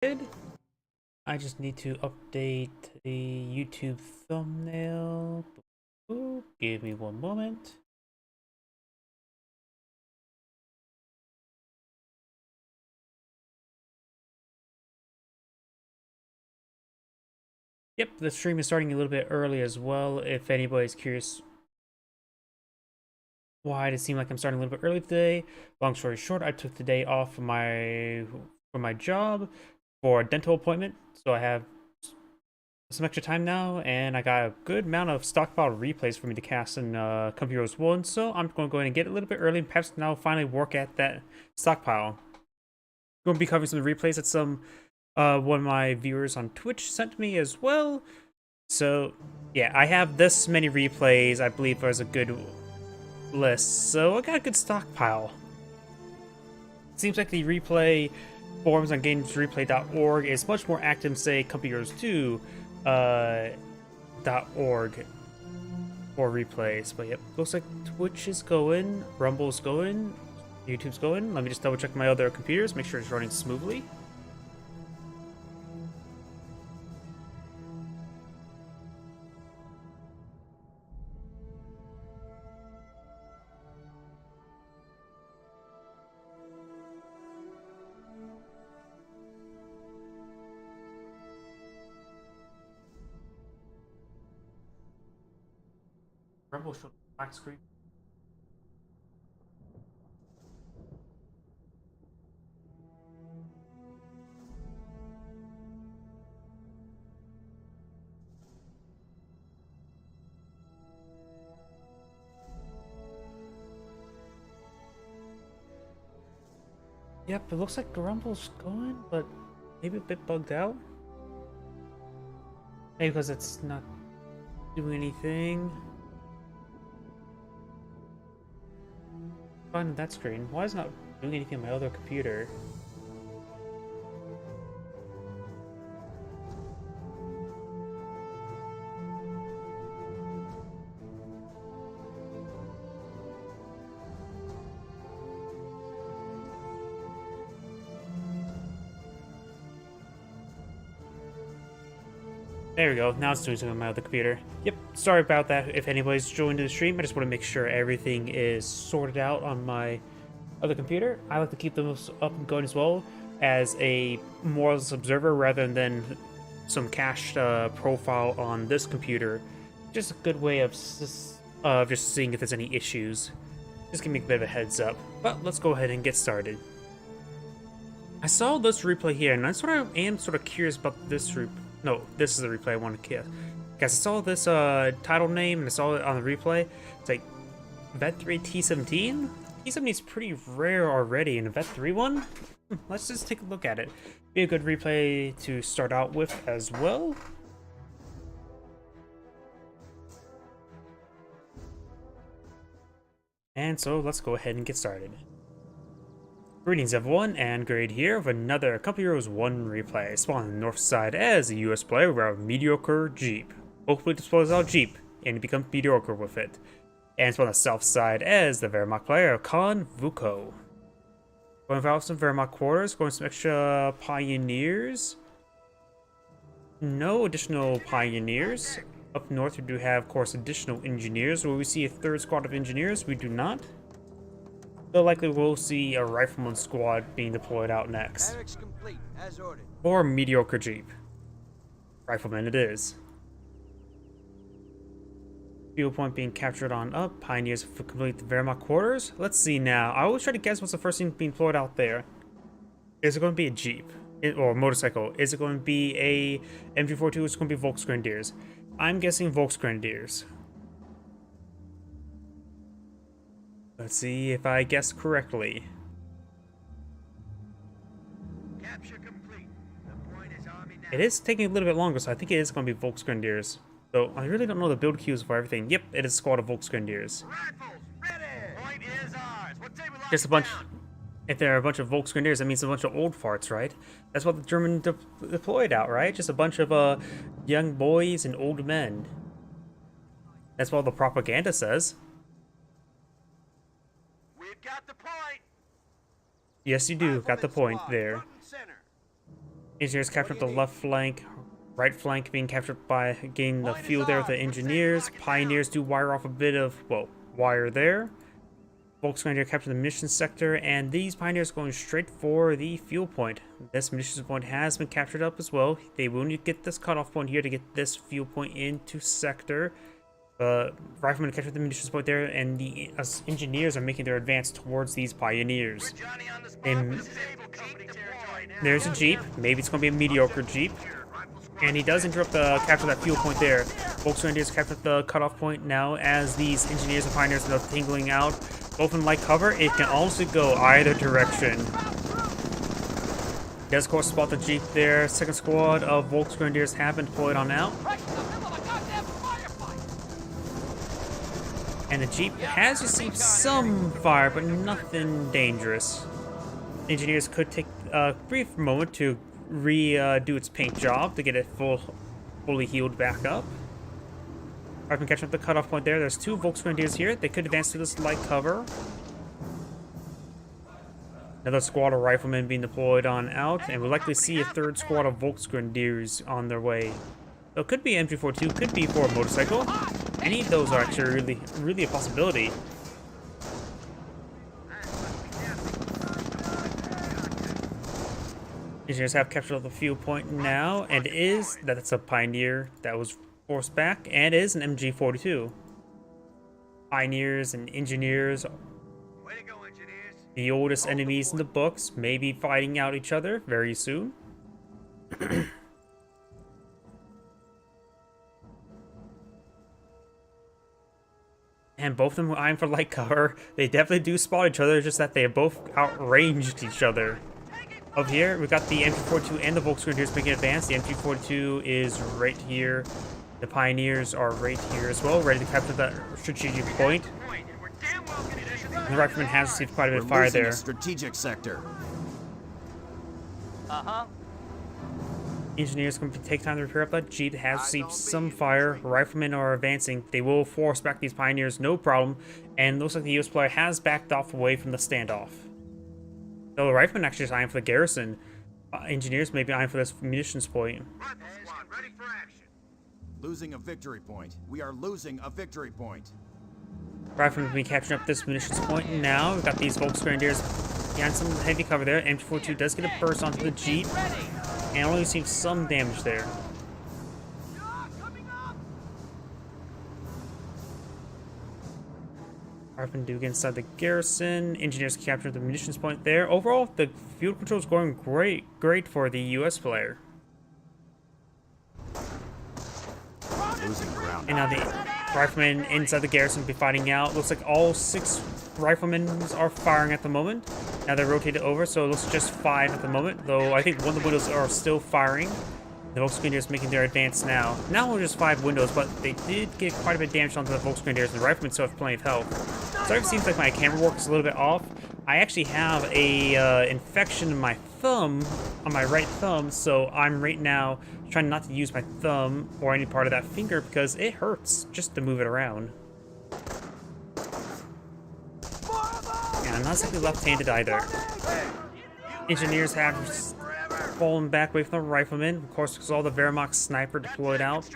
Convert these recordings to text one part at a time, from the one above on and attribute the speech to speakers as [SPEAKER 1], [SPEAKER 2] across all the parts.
[SPEAKER 1] Good. I just need to update the YouTube thumbnail. Ooh, give me one moment. Yep, the stream is starting a little bit early as well. If anybody's curious why it seemed like I'm starting a little bit early today, long story short, I took the day off from my job for a dental appointment, so I have some extra time now, and I got a good amount of stockpile replays for me to cast in Company Heroes 1, so I'm going to go ahead and get a little bit early and perhaps now finally work at that stockpile. Going to be covering some of the replays that some one of my viewers on Twitch sent me as well. So yeah, I have this many replays. I believe there's a good list, so I got a good stockpile. Seems like the replay forums on gamesreplay.org is much more active than, say, Company Heroes 2 .org for replays. But yep, looks like Twitch is going, Rumble's going, YouTube's going. Let me just double check my other computers, make sure it's running smoothly. Rumble showed black screen. Yep, it looks like Rumble's going, but maybe a bit bugged out. Maybe because it's not doing anything. Finding that screen. Why is it not doing anything on my other computer? There we go. Now it's doing something on my other computer. Yep, sorry about that. If anybody's joined the stream, I just want to make sure everything is sorted out on my other computer. I like to keep those up and going as well as a morals observer rather than some cached profile on this computer. Just a good way of just seeing if there's any issues. Just give me a bit of a heads up. But let's go ahead and get started. I saw this replay here, and I am sort of curious about this replay. No, this is the replay I want to kill. Guys, I saw this title name and I saw it on the replay. It's like Vet 3 T17? T17 is pretty rare already, and a Vet 3 one? Let's just take a look at it. Be a good replay to start out with as well. And so let's go ahead and get started. Greetings everyone, and Grade here of another Company Heroes 1 replay. Spawn on the north side as a US player with a mediocre Jeep. Hopefully displays our Jeep and become mediocre with it. And spawn on the south side as the Wehrmacht player, Khan Vuko. Going for some Wehrmacht quarters, going some extra pioneers. No additional pioneers. Up north we do have, of course, additional engineers. Will we see a third squad of engineers? We do not. So likely we'll see a rifleman squad being deployed out next.
[SPEAKER 2] Complete, as ordered.
[SPEAKER 1] Or a mediocre Jeep. Rifleman it is. Fuel point being captured on up. Pioneers for complete the Wehrmacht quarters. Let's see now. I always try to guess what's the first thing being deployed out there. Is it going to be a Jeep? Or a motorcycle? Is it going to be a MG42? Is it going to be Volksgrenadiers? I'm guessing Volksgrenadiers. Let's see if I guess correctly.
[SPEAKER 2] Capture complete. The point is army now.
[SPEAKER 1] It is taking a little bit longer, so I think it is going to be Volksgrenadiers. So I really don't know the build queues for everything. Yep, it is a squad of Volksgrenadiers.
[SPEAKER 2] Rifles ready. Point is ours. What day we lock
[SPEAKER 1] Just a
[SPEAKER 2] it
[SPEAKER 1] bunch.
[SPEAKER 2] down?
[SPEAKER 1] If there are a bunch of Volksgrenadiers, that means a bunch of old farts, right? That's what the German deployed out, right? Just a bunch of young boys and old men. That's what the propaganda says.
[SPEAKER 2] Got the point.
[SPEAKER 1] Yes, you do. Got the point there. Engineers captured the left flank, right flank being captured by getting the fuel there with the engineers. Pioneers do wire off a bit of, well, wire there. Volksgrenadier captured the munitions sector, and these pioneers going straight for the fuel point. This munitions point has been captured up as well. They will need to get this cutoff point here to get this fuel point into sector. Riflemen captured the munitions point there, and the engineers are making their advance towards these pioneers. And there's a jeep. Maybe it's going to be a mediocre jeep. And he does interrupt the capture that fuel point there. Volksgrenadiers captured the cutoff point now as these engineers and pioneers are tingling out. Both in light cover, it can also go either direction. Does of course spot the jeep there. Second squad of Volksgrenadiers have been deployed on out. And the jeep has received some fire, but nothing dangerous. Engineers could take a brief moment to redo its paint job to get it fully healed back up. I've been catching up the cutoff point there. There's two Volksgrenadiers here. They could advance to this light cover. Another squad of riflemen being deployed on out, and we'll likely see a third squad of Volksgrenadiers on their way. So it could be MG42, could be for a motorcycle. Any of those are actually really a possibility. Engineers have captured the fuel point now, and that's a Pioneer that was forced back, and is an MG42. Pioneers and engineers,
[SPEAKER 2] Way to go, engineers.
[SPEAKER 1] the oldest enemies in the books, may be fighting out each other very soon. And both of them were eyeing for light cover. They definitely do spot each other, just that they have both outranged each other. Up here, we've got the MG42 and the Volksgrenadiers making advance. The MG42 is right here. The Pioneers are right here as well, ready to capture that strategic point. And the Rifleman has received quite a bit of fire there.
[SPEAKER 3] Strategic sector.
[SPEAKER 1] Engineers can take time to repair up that jeep. Has received some fire. Riflemen are advancing. They will force back these Pioneers, no problem. And looks like the US player has backed off away from the standoff. So the Rifleman actually is eyeing for the garrison. Engineers may be eyeing for this munitions point.
[SPEAKER 2] Rifle squad, ready for action.
[SPEAKER 3] Losing a victory point. We are losing a victory point.
[SPEAKER 1] Riflemen will be capturing up this munitions point now. We've got these Volksgrenadiers behind some heavy cover there. MG42 does get a burst onto the jeep, and only received some damage there. Riflemen do get inside the garrison. Engineers capture the munitions point there. Overall, the field control is going great for the US player.
[SPEAKER 3] Losing ground.
[SPEAKER 1] And now the Riflemen inside the garrison will be fighting out. Looks like all 6 Riflemen are firing at the moment. Now they're rotated over, so it looks just 5 at the moment. Though I think one of the windows are still firing. The Volksgrenadiers making their advance now. Now only just 5 windows, but they did get quite a bit of damage onto the Volksgrenadiers, and the Riflemen still have plenty of health. Sorry if it seems like my camera work is a little bit off. I actually have a infection in my thumb, on my right thumb, so I'm right now trying not to use my thumb or any part of that finger because it hurts just to move it around. And I'm not exactly left-handed either. Engineers have fallen back away from the Riflemen, of course, because all the Wehrmacht sniper deployed out,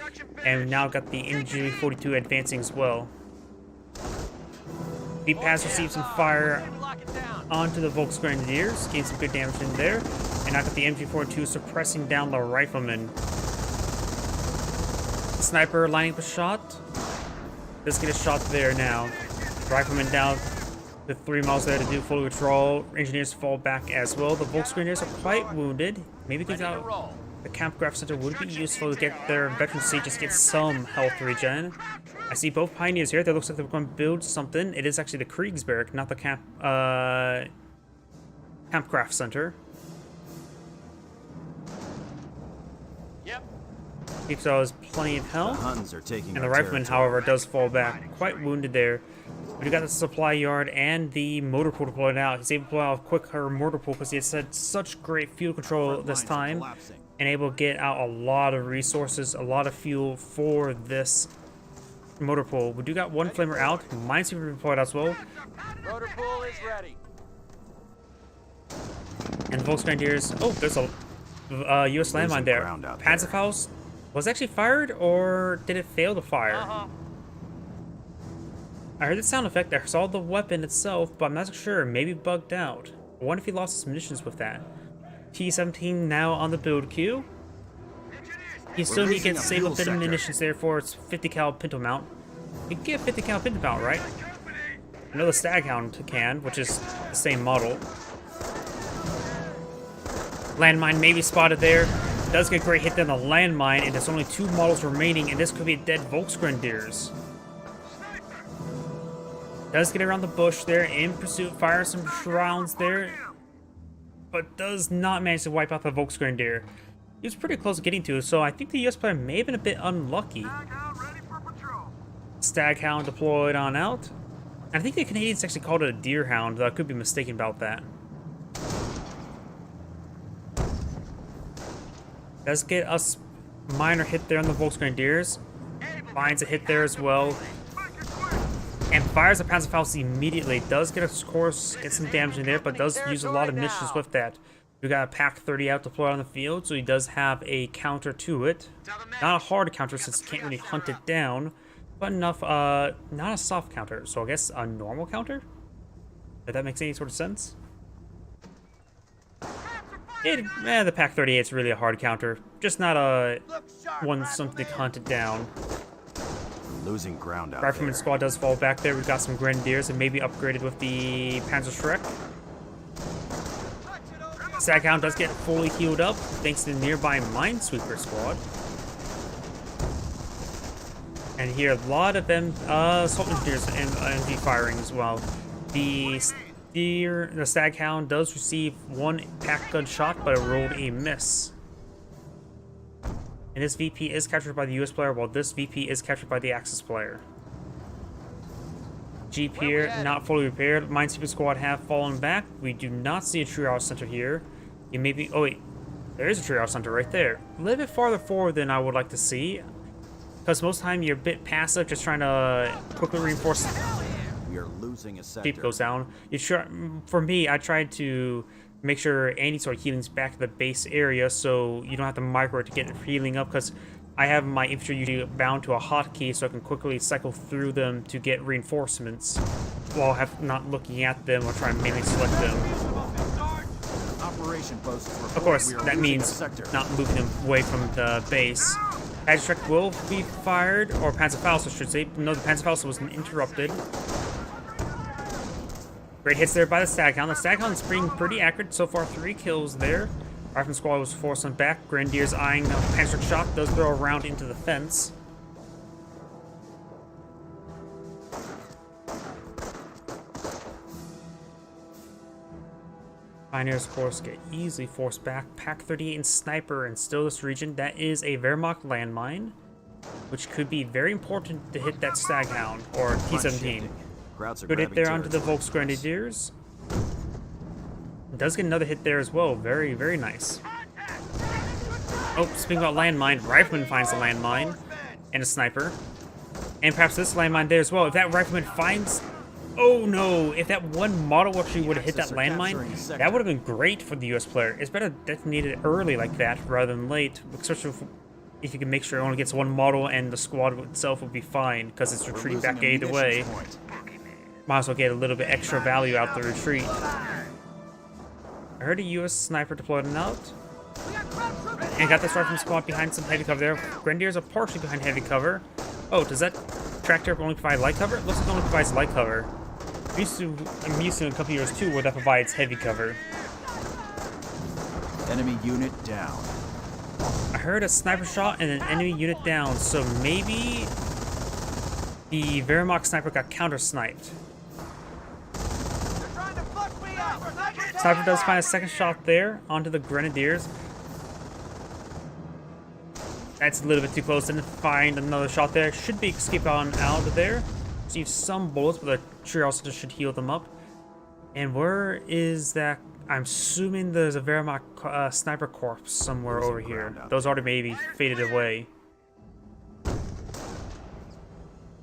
[SPEAKER 1] and we've now got the MG42 advancing as well. Deep has received some fire onto the Volksgrenadiers, gained some good damage in there, and now got the MG42 suppressing down the Riflemen. Sniper lining up a shot. Let's get a shot there now. Riflemen down with 3 miles there to do full withdrawal. Engineers fall back as well. The Volksgrenadiers are quite wounded. Maybe take out the Kampfgruppe Center would be useful to get their veteran seat, just get some health regen. I see both Pioneers here. That looks like they're going to build something. It is actually the Kriegsberg, not the Kampfgruppe Center. Keepsaw has plenty of health.
[SPEAKER 3] The Huns are taking
[SPEAKER 1] And the Rifleman, however, does fall back. Quite wounded there. We got the supply yard and the motor pool deployed out. He's able to pull out a quicker mortar pool because he has had such great fuel control this time. And able to get out a lot of resources, a lot of fuel for this motor pool. We do got one flamer out. Minesweeper deployed as well.
[SPEAKER 4] Motor pool is ready.
[SPEAKER 1] And the Volksgrenadiers. Oh, there's a U.S. landmine
[SPEAKER 3] losing
[SPEAKER 1] there.
[SPEAKER 3] ground out there.
[SPEAKER 1] Panzerfaust was actually fired, or did it fail to fire? I heard the sound effect. I saw the weapon itself, but I'm not sure. Maybe bugged out. I wonder if he lost his munitions with that. T-17 now on the build queue. He still need to get save a bit of munitions there for its 50 cal Pinto mount. You can get a 50 cal Pinto mount, right? I know the Staghound can, which is the same model. Landmine maybe spotted there. Does get a great hit on the landmine, and there's only 2 models remaining, and this could be dead Volksgrenadiers. Does get around the bush there, in pursuit, fires some rounds there, but does not manage to wipe out the Volksgrenadier. He was pretty close to getting to it, so I think the US player may have been a bit unlucky. Staghound deployed on out. And I think the Canadians actually called it a Deerhound, though I could be mistaken about that. Does get a minor hit there on the Volksgrenadiers. Finds a hit there as well. And fires a Panzerfaust immediately. Does get a course, get some damage in there, but does use a lot of munitions with that. We got a PAC-30 out deployed on the field, so he does have a counter to it. Not a hard counter since he can't really hunt it down, but enough, not a soft counter, so I guess a normal counter? If that makes any sort of sense? The PAC-38 is really a hard counter, just not a one something to hunt it down.
[SPEAKER 3] Losing ground out
[SPEAKER 1] Rifleman
[SPEAKER 3] there.
[SPEAKER 1] squad does fall back there. We've got some Grenadiers and maybe upgraded with the Panzerschreck. Staghound does get fully healed up thanks to the nearby Minesweeper squad. And here a lot of them assault engineers and MG firing as well. The Staghound does receive 1 pack gun shot, but it rolled a miss. And this VP is captured by the US player, while this VP is captured by the Axis player. Jeep here, not fully repaired. Minesweeper squad have fallen back. We do not see a triage center here. You may be... Oh wait, there is a triage center right there. A little bit farther forward than I would like to see. Because most of the time you're a bit passive, just trying to quickly reinforce.
[SPEAKER 3] We are losing a sector.
[SPEAKER 1] Jeep goes down. For me, I tried to make sure any sort of healing's back to the base area, so you don't have to micro it to get healing up, because I have my infantry usually bound to a hotkey, so I can quickly cycle through them to get reinforcements, while not looking at them or trying to mainly select them.
[SPEAKER 3] Operation posts report
[SPEAKER 1] Of course,
[SPEAKER 3] we are
[SPEAKER 1] that
[SPEAKER 3] losing a
[SPEAKER 1] means
[SPEAKER 3] sector.
[SPEAKER 1] not moving them away from the base. Panzerschreck will be fired, or Panzerfaust, I should say. No, the Panzerfaust was interrupted. Great hits there by the Staghound. The Staghound's being pretty accurate so far. 3 kills there. Rifleman squad was forced on back. Grenadiers eyeing a Panzerschreck shot. Does throw a round into the fence. Pioneers, of course, get easily forced back. PAC-38 and Sniper in still this region. That is a Wehrmacht landmine, which could be very important to hit that Staghound, or T-17.
[SPEAKER 3] Crowds are
[SPEAKER 1] Good hit
[SPEAKER 3] grabbing
[SPEAKER 1] there onto the
[SPEAKER 3] territories.
[SPEAKER 1] Volksgrenadiers. Does get another hit there as well. Very, very nice. Oh, speaking about landmine, Rifleman finds a landmine and a Sniper. And perhaps this landmine there as well. If that Rifleman finds... Oh no, if that one model actually would have hit that landmine, that would have been great for the US player. It's better to detonate it early like that rather than late, especially if you can make sure it only gets 1 model and the squad itself will be fine, because it's
[SPEAKER 3] We're
[SPEAKER 1] retreating
[SPEAKER 3] losing
[SPEAKER 1] back
[SPEAKER 3] a
[SPEAKER 1] either way.
[SPEAKER 3] munitions point.
[SPEAKER 1] Might as well get a little bit extra value out the retreat. I heard a US sniper deployed an out. And got this Rifleman squad behind some heavy cover there. Grenadiers are partially behind heavy cover. Oh, does that tractor only provide light cover? It looks like it only provides light cover. I'm used to in a couple years too where that provides heavy cover.
[SPEAKER 3] Enemy unit down.
[SPEAKER 1] I heard a sniper shot and an enemy unit down, so maybe the Wehrmacht sniper got counter-sniped. Sniper does find a second shot there onto the Grenadiers. That's a little bit too close. Didn't find another shot there. Should be escape on out of there. Receive some bullets, but the tree also should heal them up. And where is that? I'm assuming there's a Wehrmacht sniper corpse somewhere over here. Those already maybe faded away.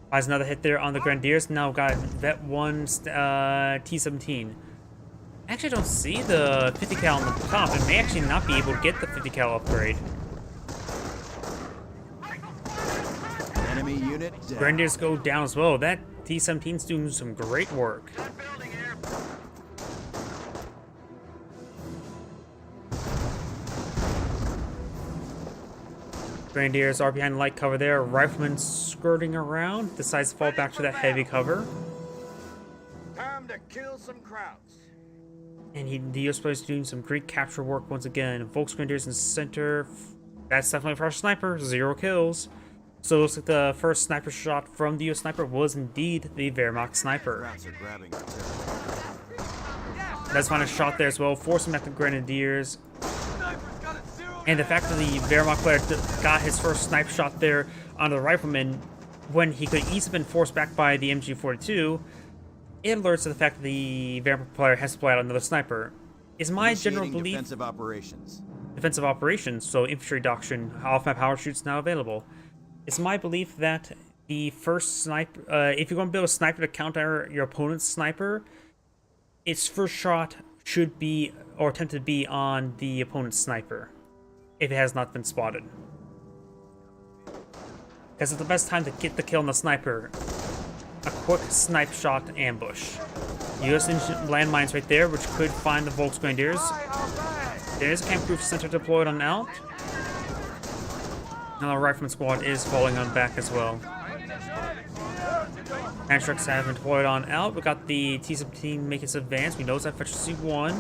[SPEAKER 1] Finds another hit there on the Grenadiers. Now got Vet 1 T-17. Actually, I don't see the 50 cal on the top. It may actually not be able to get the 50 cal upgrade.
[SPEAKER 3] Enemy unit down.
[SPEAKER 1] Grenadiers go down as well. That T-17's doing some great work.
[SPEAKER 2] Gun building here.
[SPEAKER 1] Grenadiers are behind light cover there. Rifleman skirting around. Decides to fall back to that heavy cover.
[SPEAKER 2] Time to kill some Krauts.
[SPEAKER 1] And the US player is doing some great capture work once again. Volksgrenadiers in center. That's definitely for our sniper. 0 kills. So it looks like the first sniper shot from the US sniper was indeed the Wehrmacht sniper.
[SPEAKER 3] Krauts are grabbing our territory.
[SPEAKER 1] That's find a shot there as well, forcing back the Grenadiers. And the fact that the Wehrmacht player got his first snipe shot there on the rifleman when he could easily been forced back by the MG42, it alerts to the fact that the Wehrmacht player has to play out another sniper. Is my general
[SPEAKER 3] Initiating
[SPEAKER 1] belief
[SPEAKER 3] defensive operations.
[SPEAKER 1] defensive operations, so infantry doctrine, off-map power shoots now available. It's my belief that the first sniper, if you're going to build a sniper to counter your opponent's sniper, its first shot should be, or attempt to be, on the opponent's sniper, if it has not been spotted. Because it's the best time to get the kill on the sniper. A quick snipe shot ambush. US landmines right there, which could find the Volksgrenadiers. There is a camp-proof center deployed on out. Now the rifleman squad is falling on back as well. Tank have been deployed on out. We got the T-17 making its advance. We know it's at efficiency 1.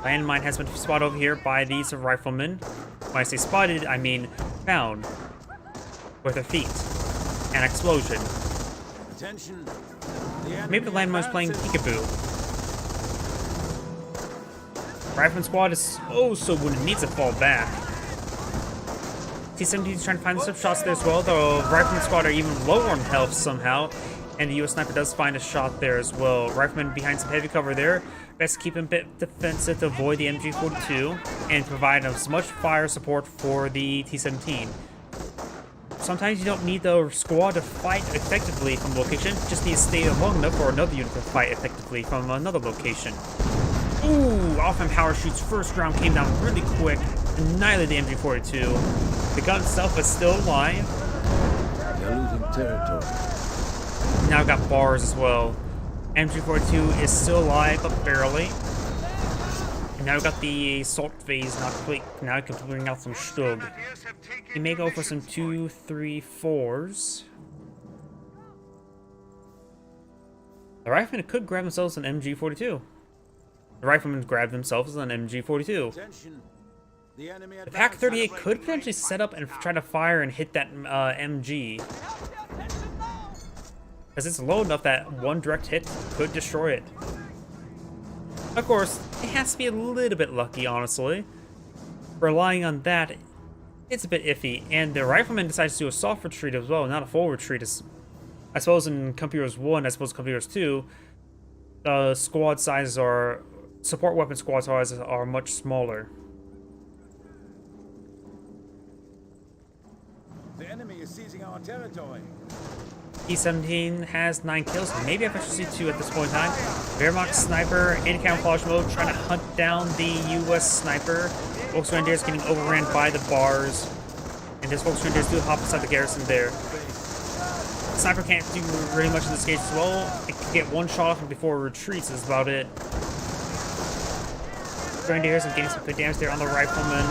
[SPEAKER 1] Landmine has been spotted over here by these riflemen. When I say spotted, I mean found with their feet. An explosion.
[SPEAKER 3] Attention.
[SPEAKER 1] Maybe the landmine's playing peekaboo. Rifleman squad is so when it needs to fall back. T-17 is trying to find some shots there as well, though Rifleman squad are even lower on health somehow. And the US sniper does find a shot there as well. Rifleman behind some heavy cover there. Best to keep him a bit defensive to avoid the MG42 and provide as much fire support for the T-17. Sometimes you don't need the squad to fight effectively from a location, just need to stay long enough for another unit to fight effectively from another location. Ooh, off-map power shoots first round came down really quick, annihilated the MG42. The gun itself is still alive.
[SPEAKER 3] You're losing territory.
[SPEAKER 1] Now got bars as well. MG42 is still alive, but barely. And now we got the assault phase now completing out some Stug. He may go for some 2, 3, 4s. The riflemen could grab themselves an MG42. The riflemen grabbed themselves an MG42.
[SPEAKER 3] Attention. The enemy
[SPEAKER 1] The PAC-38 could potentially set up and try to fire and hit that MG. Because it's low enough that one direct hit could destroy it. Of course, it has to be a little bit lucky, honestly. Relying on that, it's a bit iffy. And the rifleman decides to do a soft retreat as well, not a full retreat. I suppose in Company Heroes 1, I suppose Company Heroes 2, the squad sizes are... support weapon squad sizes are much smaller.
[SPEAKER 3] The enemy is seizing our territory.
[SPEAKER 1] T-17 has 9 kills, maybe efficiency 2 at this point in time. Wehrmacht sniper in camouflage mode, trying to hunt down the US sniper. Volksgrenadiers getting overran by the bars. And this Volksgrenadiers do hop inside the garrison there. The sniper can't do really much in this case as well. It can get one shot off before it retreats, is about it. Grenadiers and getting some good damage there on the rifleman,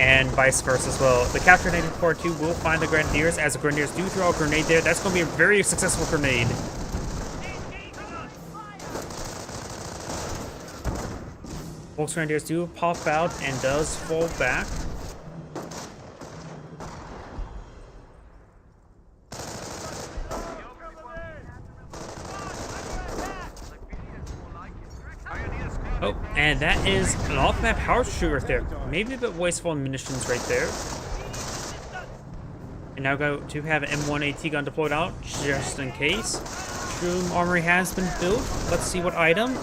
[SPEAKER 1] and vice versa as well. The capture grenade in part 2 will find the Grenadiers, as the Grenadiers do throw a grenade there. That's going to be a very successful grenade. Volksgrenadiers do pop out and does fall back. Oh, and that is an off-map power shooter right there. Maybe a bit wasteful in munitions right there. And now go to have an M1 AT gun deployed out, just in case. Shroom armory has been built. Let's see what item.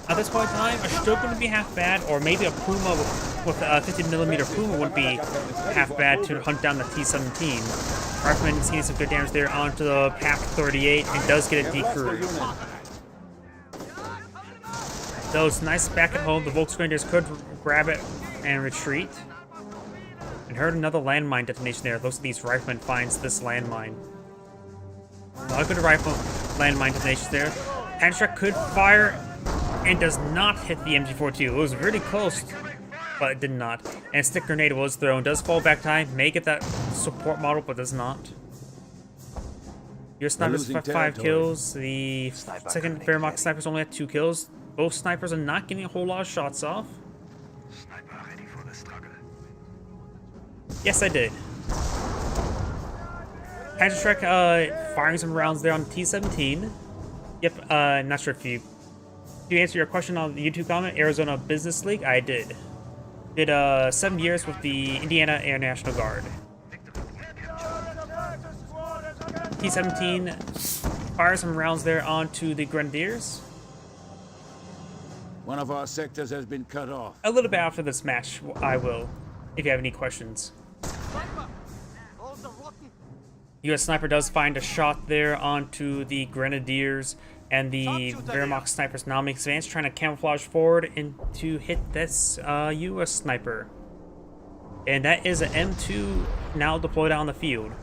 [SPEAKER 1] At this point in time, a Stug wouldn't be half bad, or maybe a Puma with a 50mm Puma wouldn't be half bad to hunt down the T-17. Rifleman is getting some good damage there onto the PAC-38 and does get a decrew. Though it's nice back at home, the Volksgrenadiers could grab it and retreat. And heard another landmine detonation there. Looks like these riflemen finds this landmine. A lot of good rifle landmine detonations there. Panzerschreck could fire and does not hit the MG42. It was really close, but it did not. And stick grenade was thrown. Does fall back time. May get that support model, but does not. Your snipers have 5 kills. The second Wehrmacht snipers only had 2 kills. Both snipers are not getting a whole lot of shots off.
[SPEAKER 2] Sniper ready for the struggle.
[SPEAKER 1] Yes, I did. Panzerschreck firing some rounds there on the T-17. Yep, not sure if you... To answer your question on the YouTube comment, Arizona Business League, I did. Did 7 years with the Indiana Air National Guard. T-17 fires some rounds there onto the Grenadiers.
[SPEAKER 3] One of our sectors has been cut off.
[SPEAKER 1] A little bit after this match, I will, if you have any questions. U.S. Sniper does find a shot there onto the Grenadiers, and the Wehrmacht snipers now makes advance, trying to camouflage forward and to hit this U.S. Sniper. And that is an M2 now deployed out on the field.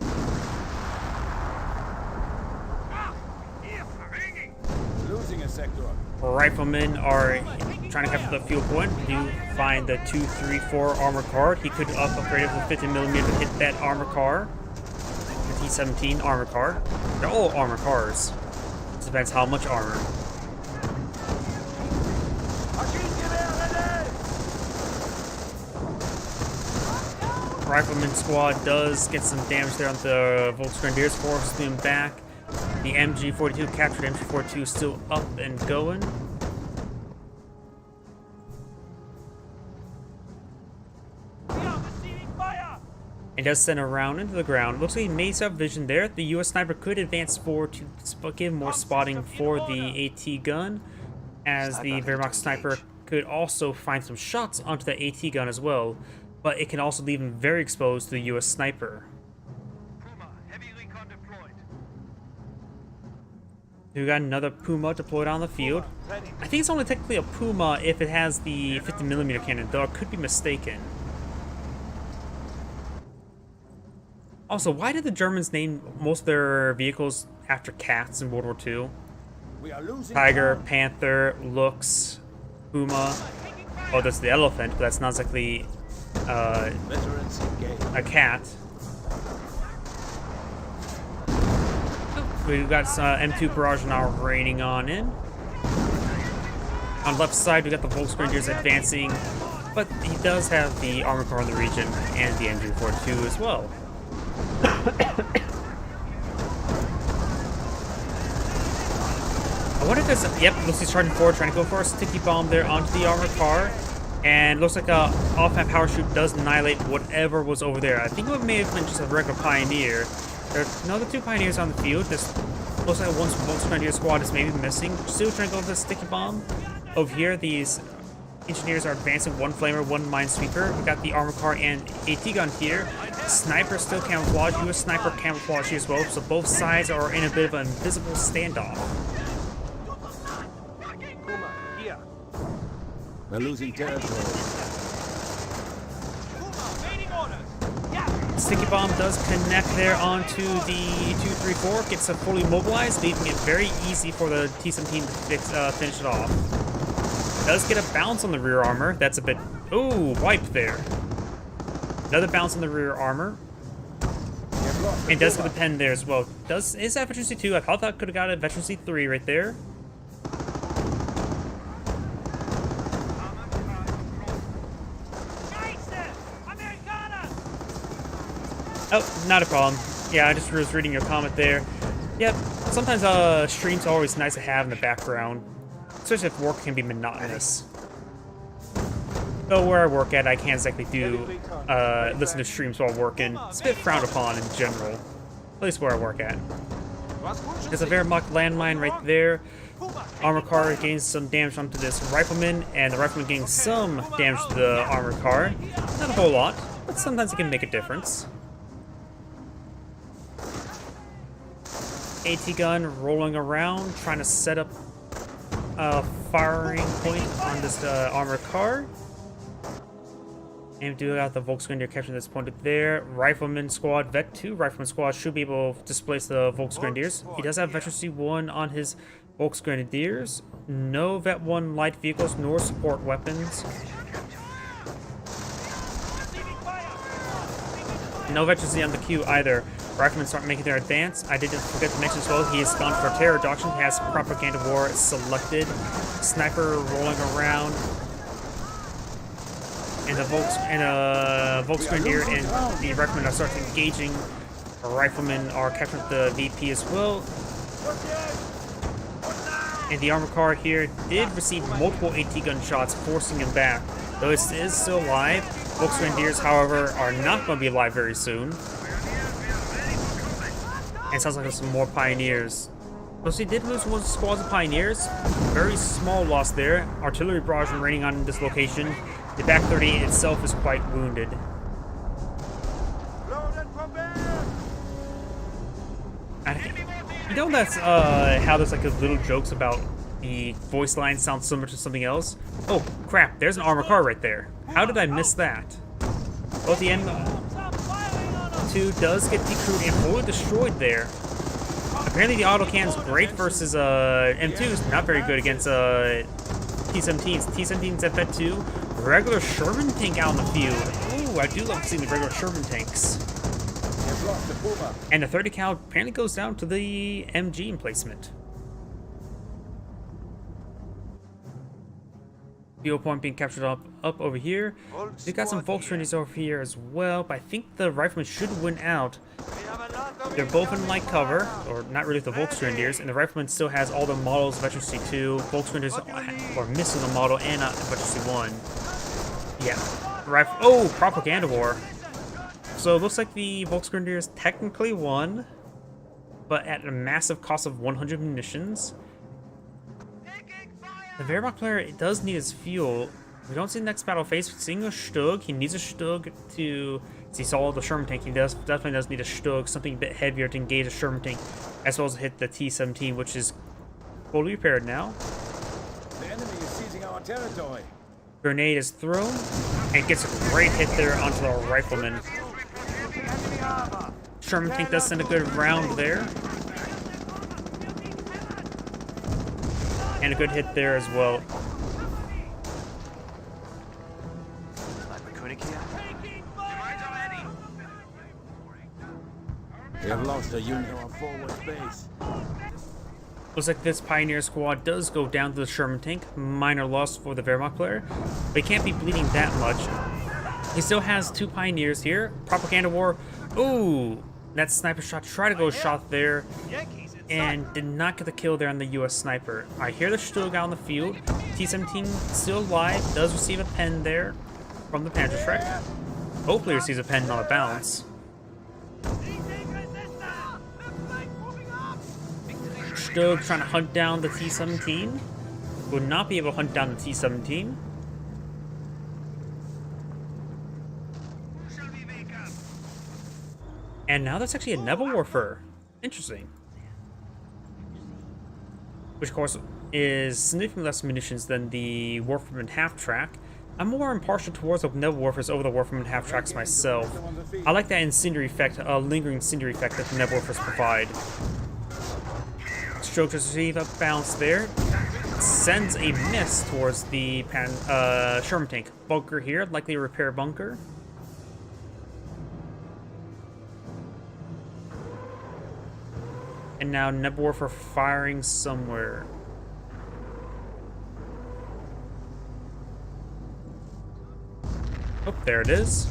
[SPEAKER 3] Losing a sector.
[SPEAKER 1] Riflemen are trying to capture the field point. Do find the 234 armor car. He could upgrade it with 50mm to hit that armor car. The T-17 armor car. They're all armor cars. It depends how much armor. Rifleman squad does get some damage there on the Volksgrenadiers, forcing them back. The MG42 captured. MG42 is still up and going. It does send a round into the ground. Looks like he may have vision there. The U.S. sniper could advance forward to give more spotting for the AT gun, as the Wehrmacht sniper could also find some shots onto the AT gun as well, but it can also leave him very exposed to the U.S. sniper.
[SPEAKER 2] Puma, heavy recon deployed.
[SPEAKER 1] We got another Puma deployed on the field. I think it's only technically a Puma if it has the 50mm cannon, though I could be mistaken. Also, why did the Germans name most of their vehicles after cats in World War II?
[SPEAKER 3] We are losing
[SPEAKER 1] Tiger, Panther, Lux, Puma. Oh, that's the elephant, but that's not exactly
[SPEAKER 3] veterans engaged.
[SPEAKER 1] a cat. We've got M2 barrage now raining on in. On the left side, we got the Volksgrenadiers advancing, but he does have the armor car in the region and the MG42 as well. I wonder if there's a, yep, looks like he's charging forward, trying to go for a sticky bomb there onto the armor car. And looks like a off-map power shoot does annihilate whatever was over there. I think it may have been just a regular Pioneer. There's another 2 Pioneers on the field. This looks like one Volksgrenadier squad is maybe missing. Still trying to go for the sticky bomb. Over here, these engineers are advancing 1 flamer, 1 minesweeper. We got the armor car and AT gun here. Sniper still camouflage. US sniper camouflage here as well. So both sides are in a bit of an invisible standoff.
[SPEAKER 3] We're losing territory.
[SPEAKER 1] Sticky bomb does connect there onto the 234. Gets it fully mobilized, leaving it very easy for the T-17 to finish it off. Does get a bounce on the rear armor. That's a bit... Ooh, wiped there. Another bounce on the rear armor. And does get the pen there as well. Is that Veterancy 2? I thought that could have got a Veterancy 3 right there. Oh, not a problem. Yeah, I just was reading your comment there. Yep, sometimes streams are always nice to have in the background, especially if work can be monotonous. Though where I work at, I can't exactly listen to streams while working. It's a bit frowned upon in general, at least where I work at. There's a Wehrmacht landmine right there. Armor car gains some damage onto this rifleman, and the rifleman gains some damage to the armor car. Not a whole lot, but sometimes it can make a difference. AT gun rolling around, trying to set up firing point on this armored car. And do got the Volksgrenadier capturing this point there. Rifleman squad, Vet 2 Rifleman squad should be able to displace the Volksgrenadiers. He does have Veterancy 1 on his Volksgrenadiers. No Vet 1 light vehicles nor support weapons. No Veterancy on the queue either. Riflemen start making their advance. I didn't forget to mention as well, he has gone for terror reduction. He has propaganda war selected. Sniper rolling around. And the Volksgrenadier and the Riflemen are starting engaging. The Riflemen are capturing the VP as well. And the armor car here did receive multiple AT gun shots, forcing him back. Though it is still alive, Volksgrenadiers, however, are not going to be alive very soon. And it sounds like there's some more Pioneers. So he did lose one squad of Pioneers. Very small loss there. Artillery barrage remaining on this location. The Back 38 itself is quite wounded. You know that's how there's like those little jokes about the voice line sounds similar to something else? Oh crap, there's an armored car right there. How did I miss that? Well, the M2 does get decrewed and fully destroyed there. Apparently the autocannon's great versus M2's not very good against T-17s. T-17s at Vet 2. Regular Sherman tank out in the field. Ooh, I do love seeing the regular Sherman tanks. And the 30 cal apparently goes down to the MG emplacement. Fuel point being captured up over here. We got some Volksgrenadiers over here as well, but I think the Riflemen should win out. They're both in light cover, or not really the Volksgrenadiers, and the Rifleman still has all the models of Veterancy 2. Volksgrenadiers are missing a model and Veterancy 1. Yeah. Oh, propaganda war. So it looks like the Volksgrenadiers technically won, but at a massive cost of 100 munitions. The Wehrmacht player does need his fuel. We don't see the next battle phase. Seeing a Stug, he needs a Stug to... He saw the Sherman tank. He definitely does need a Stug, something a bit heavier to engage a Sherman tank, as well as hit the T-17, which is fully repaired now.
[SPEAKER 3] The enemy is seizing our territory.
[SPEAKER 1] Grenade is thrown, and gets a great hit there onto the Rifleman. Sherman tank does send a good round there. And a good hit there as well.
[SPEAKER 3] We have lost a unit on forward base.
[SPEAKER 1] Looks like this Pioneer squad does go down to the Sherman tank. Minor loss for the Wehrmacht player. But he can't be bleeding that much. He still has 2 Pioneers here. Propaganda war. Ooh, that sniper shot tried to go shot there. And did not get the kill there on the US sniper. I hear the Stug out in the field. T-17 still alive. Does receive a pen there from the Panzerschreck. Hopefully receives a pen, not a bounce. Stug trying to hunt down the T-17. Would not be able to hunt down the T-17. And now that's actually a Nebelwerfer. Interesting. Which, of course, is significantly less munitions than the Warframen half-track. I'm more impartial towards the Nebelwerfers over the Warframen half-tracks myself. I like that incendiary effect, lingering incendiary effect that the Nebelwerfers provide. Stroke to receive a bounce there. Sends a miss towards the Sherman tank. Bunker here, likely a repair bunker. And now Nebelwerfer firing somewhere. Oh, there it is.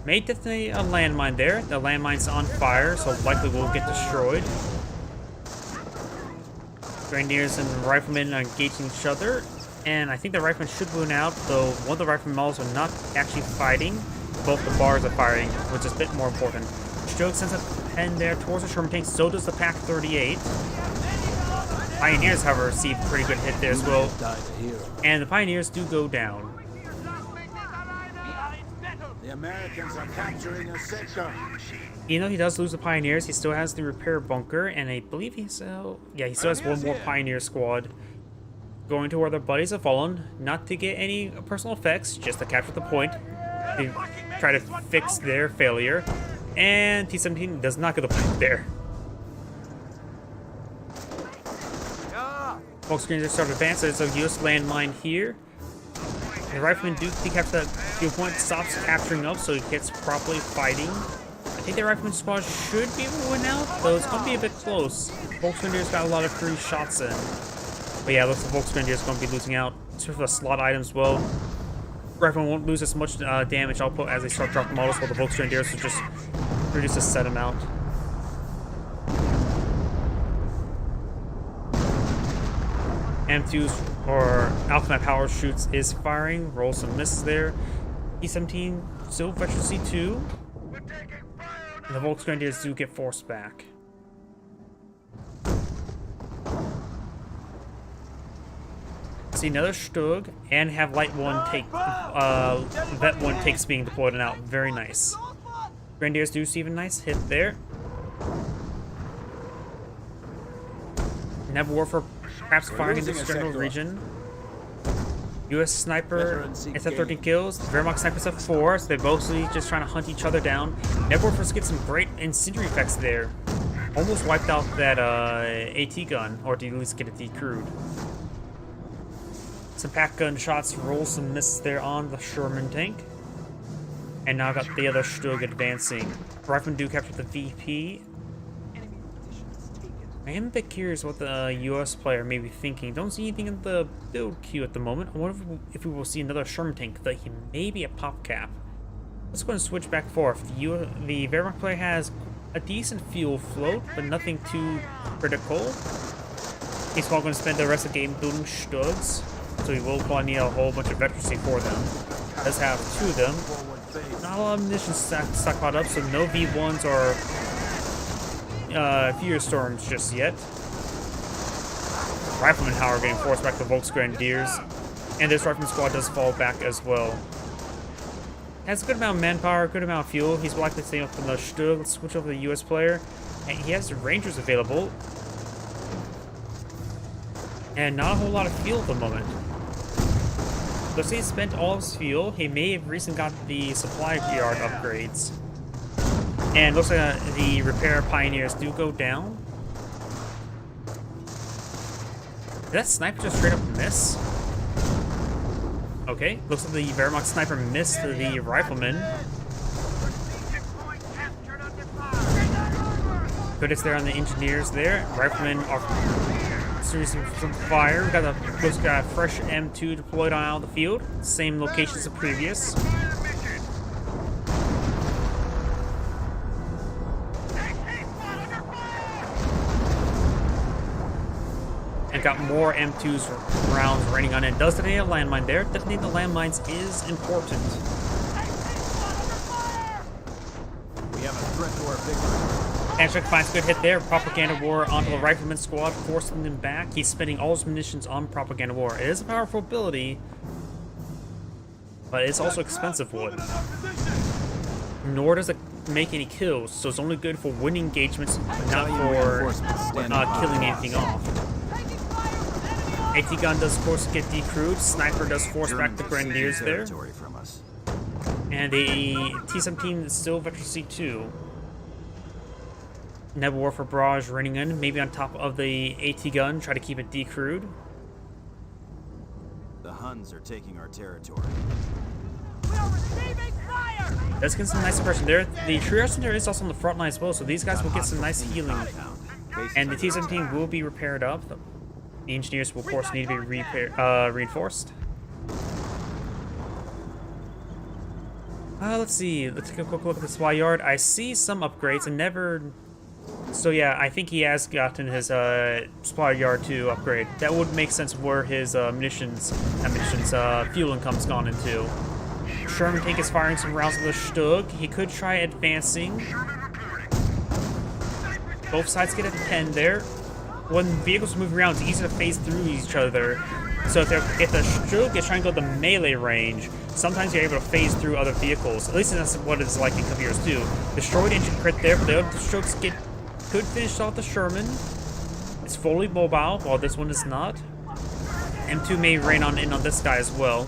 [SPEAKER 1] May detonate a landmine there. The landmine's on fire, so likely will get destroyed. Grenadiers and Riflemen are engaging each other. And I think the Riflemen should win out, though one of the Riflemen models are not actually fighting. Both the bars are firing, which is a bit more important. Stroke sends a pen there towards the Sherman tank, so does the Pack 38. Pioneers, however, receive a pretty good hit there as well. And the Pioneers do go down.
[SPEAKER 3] The Americans are capturing a sector.
[SPEAKER 1] Even though he does lose the Pioneers, he still has the repair bunker, and I believe he still has one more Pioneer squad going to where their buddies have fallen, not to get any personal effects, just to capture the point. They try to fix their failure, and T-17 does not get the point there. Volksgrenadiers start advancing. There's a US landmine here. The riflemen do capture that field point, stops capturing up, so he gets properly fighting. I think the rifleman squad should be able to win out, though it's going to be a bit close. Volksgrenadiers got a lot of free shots in. But yeah, looks like Volksgrenadiers going to be losing out. Sort of a slot item as well. Riflemen won't lose as much damage output as they start dropping models, while the Volksgrenadiers will just reduce a set amount. M2's or Alpha Power Shoots is firing, rolls some misses there. E-17 still veteran C2. And the Volksgrenadiers do get forced back. See another Stug and have Light 1 take Vet 1 takes being deployed and out. Very nice. Grenadiers do receive a nice hit there. Naval Warfare perhaps firing in this general region. US Sniper SF-13 kills. Wehrmacht Sniper SF-4, so they're mostly just trying to hunt each other down. Naval Warfare gets some great incendiary effects there. Almost wiped out that AT gun, or to at least get it decrewed. Some pack gun shots, roll some misses there on the Sherman tank. And now got the other Stug advancing. Riflemen do capture the VP. I am a bit curious what the US player may be thinking. Don't see anything in the build queue at the moment. I wonder if we will see another Sherman tank, that he may be a pop cap. Let's go and switch back and forth. The Wehrmacht player has a decent fuel float, but nothing too critical. He's probably going to spend the rest of the game building Stugs, so he will probably need a whole bunch of veterancy for them. Does have 2 of them. Not a lot of munitions stockpiled up, so no V1s or Fear Storms just yet. Riflemen, however, getting forced back to Volksgrenadiers, and this Rifleman squad does fall back as well. Has a good amount of manpower, good amount of fuel. He's likely to stay up in the Stug. Let's switch over to the US player, and he has the Rangers available, and not a whole lot of fuel at the moment. Looks like he spent all his fuel. He may have recently got the supply yard upgrades. And looks like the repair pioneers do go down. Did that sniper just straight up miss? Okay, looks like the Wehrmacht sniper missed the rifleman. Good hits there on the engineers there. Riflemen are seriously some fire. We got a fresh M2 deployed on out of the field. Same location as the previous. And got more M2's rounds raining on it. Does detonate a landmine there? Detonating the landmines is important.
[SPEAKER 3] We have a threat to our victory.
[SPEAKER 1] Amtrak finds a good hit there. Propaganda War onto the Rifleman squad, forcing them back. He's spending all his munitions on Propaganda War. It is a powerful ability, but it's also expensive wood. Nor does it make any kills, so it's only good for winning engagements, not for killing anything off. AT gun does, of course, get decrewed. Sniper does force back the Grenadiers there. And the T-17 is still Veteran C2. Naval Warfare Barrage raining in, maybe on top of the AT gun, try to keep it decrewed.
[SPEAKER 3] The Huns are taking our territory.
[SPEAKER 4] We are receiving fire!
[SPEAKER 1] Let's get some nice suppression there. The Triage Center is also on the front line as well, so these guys will get some nice healing. And the T-17 will be repaired up. The engineers will, of course, need to be reinforced. Let's see. Let's take a quick look at the supply yard. I see some upgrades. I never... So yeah, I think he has gotten his supply yard to upgrade. That would make sense where his fuel income's gone into. Sherman tank is firing some rounds of the Stug. He could try advancing. Both sides get a 10 there. When vehicles move around, it's easy to phase through each other. So if the Stug is trying to go to melee range, sometimes you're able to phase through other vehicles. At least that's what it's like in Caveers 2. Destroyed engine crit there, but the other Stugs could finish off the Sherman. It's fully mobile, while this one is not. M2 may rain on in on this guy as well.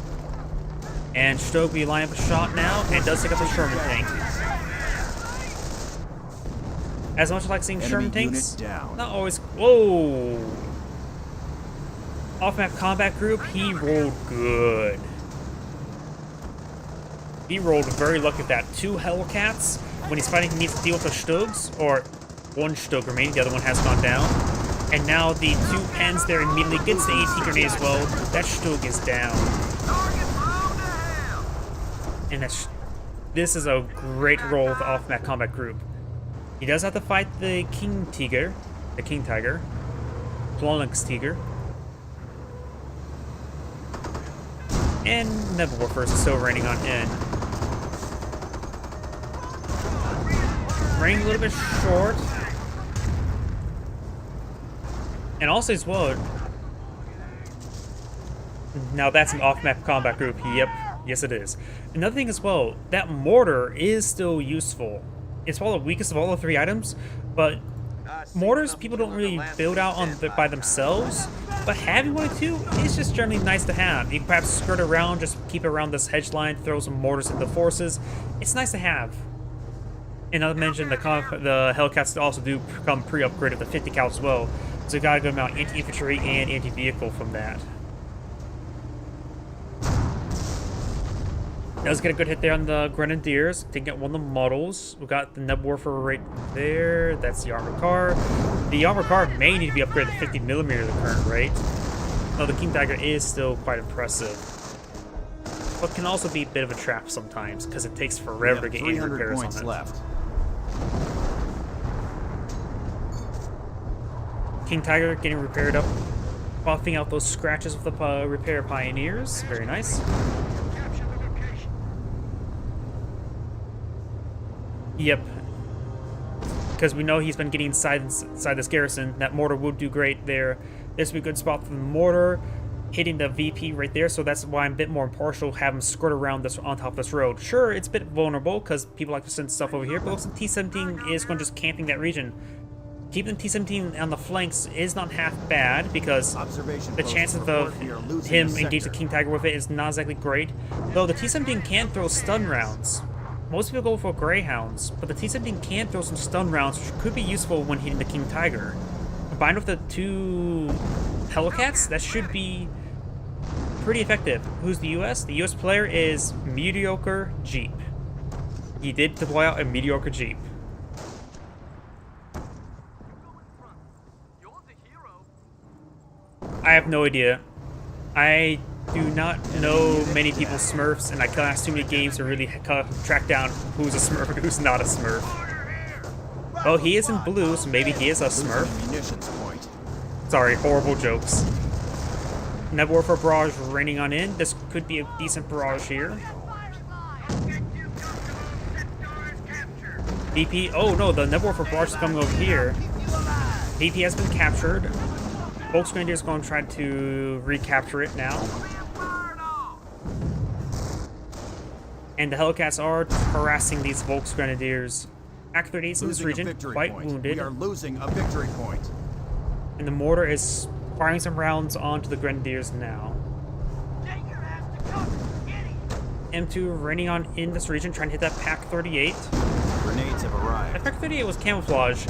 [SPEAKER 1] And Stoke will be lining up a shot now, and does take up the Sherman tank. As much as I like seeing Sherman tanks,
[SPEAKER 3] down.
[SPEAKER 1] not always. Whoa! Off-map combat group, he rolled good. He rolled very lucky with that. 2 Hellcats. When he's fighting, he needs to deal with the Stogs, or 1 Stog remaining, the other one has gone down. And now the 2 pens there immediately gets the AT grenade as well. That Stog is down. And this is a great roll with the off-map combat group. He does have to fight the King Tiger, Plonix Tiger. And Nebelwerfer is still raining on in. Raining a little bit short. And also as well, now that's an off-map combat group. Yep, yes it is. Another thing as well, that mortar is still useful. It's probably the weakest of all the 3 items, but mortars people don't really build out on by themselves. But having 1 or 2 is just generally nice to have. You can perhaps skirt around, just keep it around this hedge line, throw some mortars into forces. It's nice to have. And not to mention the Hellcats also do come pre-upgraded to 50 cal as well. So you got a good amount of anti-infantry and anti-vehicle from that. Does get a good hit there on the Grenadiers, taking out 1 of the models. We got the Nebelwerfer right there. That's the armored car. The armored car may need to be upgraded to 50mm at the current rate. Though the King Tiger is still quite impressive. But can also be a bit of a trap sometimes, because it takes forever to get any repairs on it.
[SPEAKER 3] Left.
[SPEAKER 1] King Tiger getting repaired up, buffing out those scratches with the repair pioneers. Very nice. Yep. Because we know he's been getting inside this garrison. That mortar would do great there. This would be a good spot for the mortar, hitting the VP right there. So that's why I'm a bit more impartial, have him skirt around this on top of this road. Sure, it's a bit vulnerable because people like to send stuff over here, but looks like T-17 is going to just camping that region. Keeping the T-17 on the flanks is not half bad because the chances of him engage the King Tiger with it is not exactly great. Though the T-17 can throw stun rounds. Most people go for Greyhounds, but the T-17 can throw some stun rounds, which could be useful when hitting the King Tiger. Combined with the 2 Hellcats, that should be pretty effective. Who's the US? The US player is Mediocre Jeep. He did deploy out a Mediocre Jeep. I have no idea. I do not know many people's Smurfs, and I cast too many games to really track down who's a Smurf and who's not a Smurf. Well, he is in blue, so maybe he is a Smurf. Sorry, horrible jokes. Nebelwerfer barrage raining on in. This could be a decent barrage here. VP, oh no, the Nebelwerfer barrage is coming over here. VP has been captured. Volksgrenadier is going to try to recapture it now. And the Hellcats are harassing these Volksgrenadiers. Ac-38 in this region, quite wounded.
[SPEAKER 3] We are losing a victory point.
[SPEAKER 1] And the mortar is firing some rounds onto the Grenadiers now. M2 raining on in this region, trying to hit that Pac-38.
[SPEAKER 3] Grenades have arrived.
[SPEAKER 1] That Pac-38 was camouflage,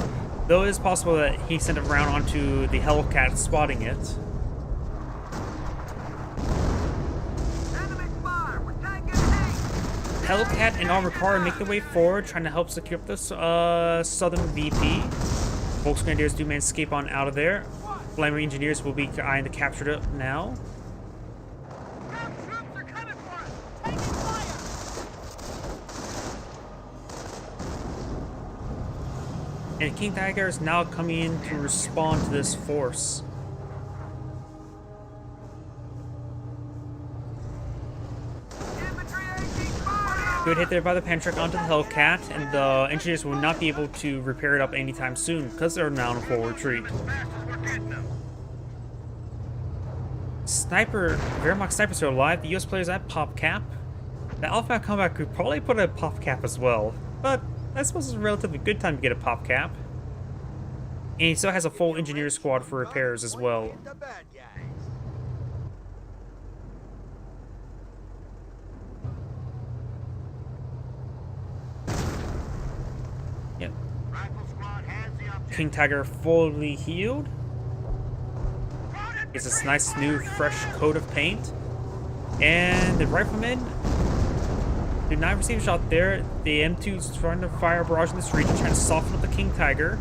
[SPEAKER 1] though it is possible that he sent a round onto the Hellcat, spotting it. Hellcat and Armored Car make their way forward, trying to help secure up this southern VP. Volksgrenadiers do manage to escape on out of there. Flaming Engineers will be eyeing to capture it now. And King Tiger is now coming in to respond to this force. Good hit there by the Pentrick onto the Hellcat, and the engineers will not be able to repair it up anytime soon because they're now in full retreat. Sniper, Wehrmacht snipers are alive. The US players at Pop Cap. The Alpha Combat Group probably put a Pop Cap as well, but I suppose it's a relatively good time to get a Pop Cap. And he still has a full engineer squad for repairs as well. Yep.
[SPEAKER 2] Rifle squad has the objective.
[SPEAKER 1] King Tiger fully healed. Gets this nice new fresh coat of paint. And the riflemen did not receive a shot there. The M2's trying to fire a barrage in this region, trying to soften up the King Tiger.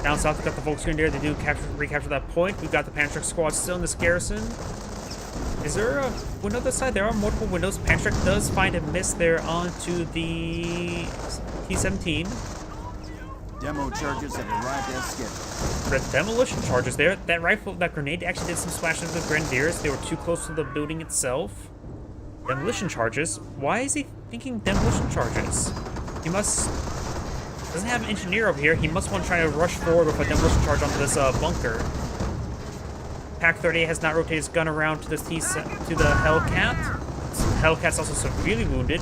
[SPEAKER 1] Down south, we got the Volksgrenadier. They do recapture that point. We've got the Panzer squad still in this garrison. Is there a window this side? There are multiple windows. Panzer does find a miss there onto the T-17.
[SPEAKER 3] Demo charges have arrived as scheduled.
[SPEAKER 1] The demolition charges there. That rifle, that grenade actually did some splash into the Grenadiers. They were too close to the building itself. Demolition charges? Why is he thinking demolition charges? He must... doesn't have an engineer over here. He must want to try to rush forward with a demolition charge onto this bunker. Pack 38 has not rotated his gun around to the Hellcat. Hellcat's also severely wounded.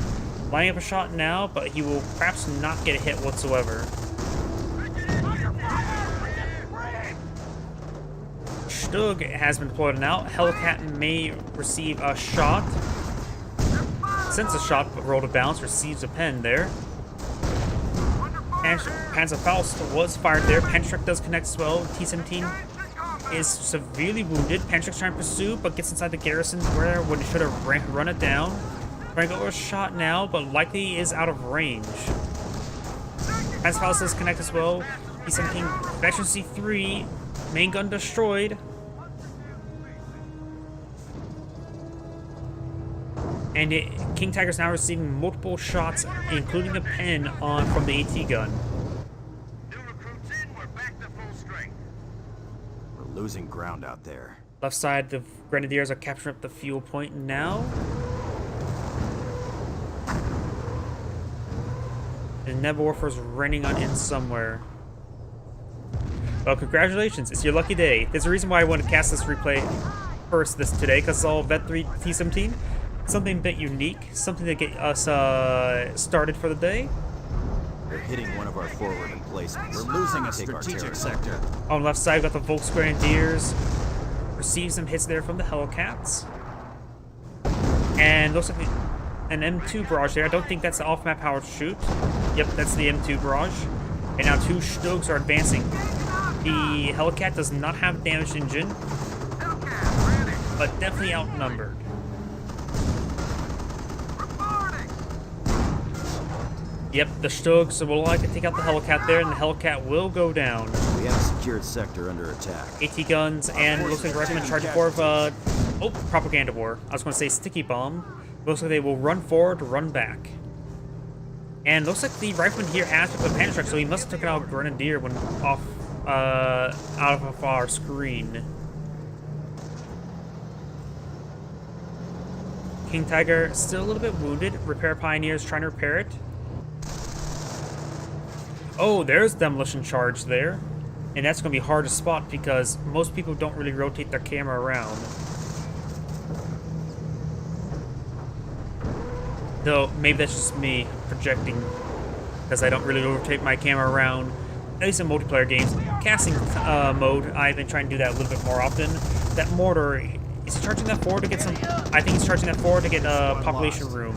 [SPEAKER 1] Lining up a shot now, but he will perhaps not get a hit whatsoever. Stug has been deployed now. Hellcat may receive a shot. Sends a shot, but rolled a bounce, receives a pen there. Panzerfaust was fired there. Panzerk does connect as well. T-17 is severely wounded. Panzerk's trying to pursue, but gets inside the garrison when he should have run it down. Trying to go a shot now, but likely is out of range. Panzerfaust does connect as well. T-17, Veteran C3, main gun destroyed. And King Tiger's now receiving multiple shots, including a pen from the AT gun.
[SPEAKER 2] New recruits in, we're back to full strength.
[SPEAKER 3] We're losing ground out there.
[SPEAKER 1] Left side, the Grenadiers are capturing up the fuel point now. And Nebelwerfer's running on in somewhere. Well, congratulations, it's your lucky day. There's a reason why I wanted to cast this replay first today, because it's all Vet 3 T-17. Something a bit unique, something to get us started for the day.
[SPEAKER 3] They're hitting one of our forward emplacements. We're losing a strategic sector.
[SPEAKER 1] On the left side, we've got the Volksgrenadiers. Receive some hits there from the Hellcats. And looks like an M2 barrage there. I don't think that's the off-map powered shoot. Yep, that's the M2 barrage. And now two Stugs are advancing. The Hellcat does not have a damaged engine, but definitely outnumbered. Yep, the Stugs will like to take out the Hellcat there, and the Hellcat will go down.
[SPEAKER 3] We have a secured sector under attack.
[SPEAKER 1] AT guns, and looks like Regiment charging forward of propaganda war. I was going to say sticky bomb. Looks like they will run forward, run back. And looks like the rifleman here has to put a panic strike, so he must have taken out Grenadier when out of our screen. King Tiger still a little bit wounded. Repair Pioneers trying to repair it. Oh, there's demolition charge there. And that's going to be hard to spot because most people don't really rotate their camera around. Though, maybe that's just me projecting because I don't really rotate my camera around. At least in multiplayer games. Casting mode, I've been trying to do that a little bit more often. That mortar, is he charging that forward to get some... I think he's charging that forward to get population room.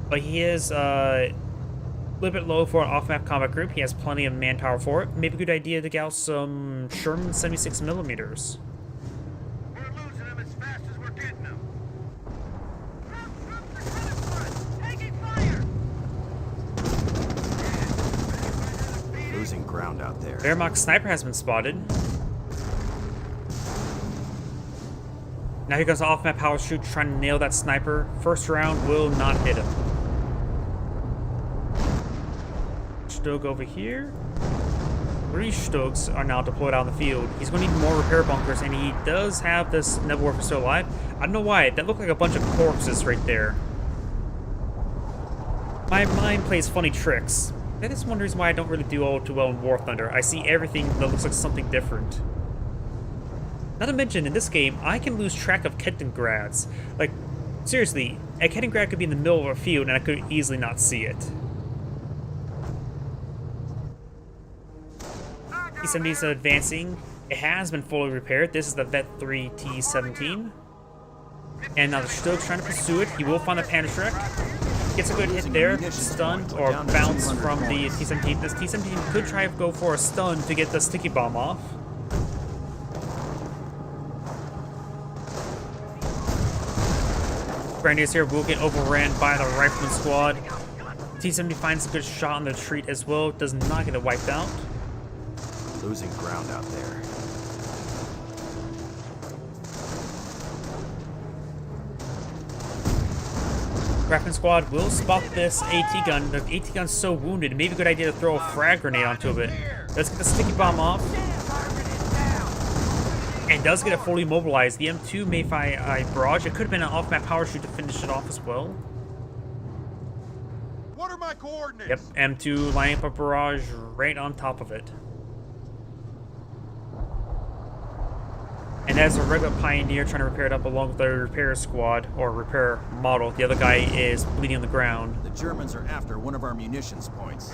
[SPEAKER 1] But he is a little bit low for an off-map combat group. He has plenty of manpower for it. Maybe a good idea to get out some Sherman 76mm.
[SPEAKER 2] We're losing them as fast as we're getting them.
[SPEAKER 4] Taking fire!
[SPEAKER 3] Losing ground out there.
[SPEAKER 1] Wehrmacht sniper has been spotted. Now here goes the off-map power shoot, trying to nail that sniper. First round will not hit him. Stug over here. 3 Stugs are now deployed out in the field. He's going to need more repair bunkers, and he does have this Nebelwerfer still alive. I don't know why. That looked like a bunch of corpses right there. My mind plays funny tricks. That is one reason why I don't really do all too well in War Thunder. I see everything that looks like something different. Not to mention, in this game, I can lose track of Kettengrads. Like, seriously, a Kettengrad could be in the middle of a field, and I could easily not see it. T-70 is advancing. It has been fully repaired. This is the Vet 3 T-17. And now the Stokes trying to pursue it. He will find the Panzerschreck. Gets a good hit there, stun or bounce from the T-17. This T-17 could try to go for a stun to get the sticky bomb off. Grenadiers here will get overran by the Rifleman squad. T-70 finds a good shot on the retreat as well, does not get it wiped out.
[SPEAKER 3] Losing ground out there.
[SPEAKER 1] Rifleman squad will spot this AT gun. The AT gun's so wounded, it may be a good idea to throw a frag grenade onto it. Let's get the sticky bomb off. And does get it fully mobilized. The M2 may fire a barrage. It could have been an off-map power shoot to finish it off as well.
[SPEAKER 2] What are my coordinates?
[SPEAKER 1] Yep, M2 lining up a barrage right on top of it. And as a regular Pioneer trying to repair it up along with the repair squad, or repair model, the other guy is bleeding on the ground.
[SPEAKER 3] The Germans are after one of our munitions points.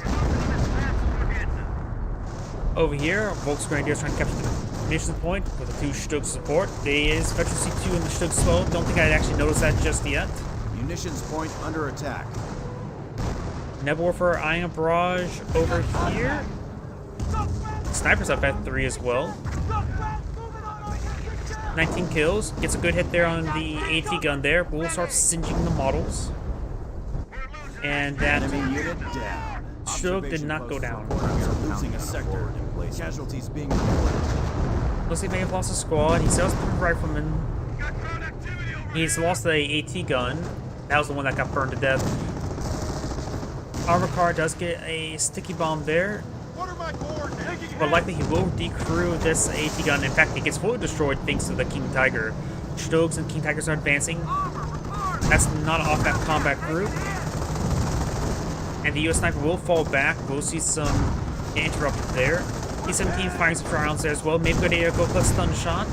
[SPEAKER 1] Over here, Volks Grenadiers trying to capture the munitions point with the 2 Stokes support. There is Veteran C2 in the Stokes as well. Don't think I'd actually noticed that just yet.
[SPEAKER 3] Munitions point under attack.
[SPEAKER 1] Nebelwerfer eyeing a barrage over here. Sniper's up at 3 as well. 19 kills. Gets a good hit there on the AT gun there. We'll start singeing the models. And that
[SPEAKER 3] Enemy unit down.
[SPEAKER 1] Stoke did not go down.
[SPEAKER 3] We are losing a sector. Casualties being reported.
[SPEAKER 1] Looks like they have lost a squad. He still has the rifleman. He's lost the AT gun. That was the one that got burned to death. Armor car does get a sticky bomb there.
[SPEAKER 2] What are my coordinates?
[SPEAKER 1] But likely he will decrew this AT gun. In fact, it gets fully destroyed thanks to the King Tiger. Stokes and King Tigers are advancing. That's not an off-map combat group. And the US Sniper will fall back. We'll see some interrupted there. T-17 firing some rounds there as well. Maybe good idea to go for a stun shot.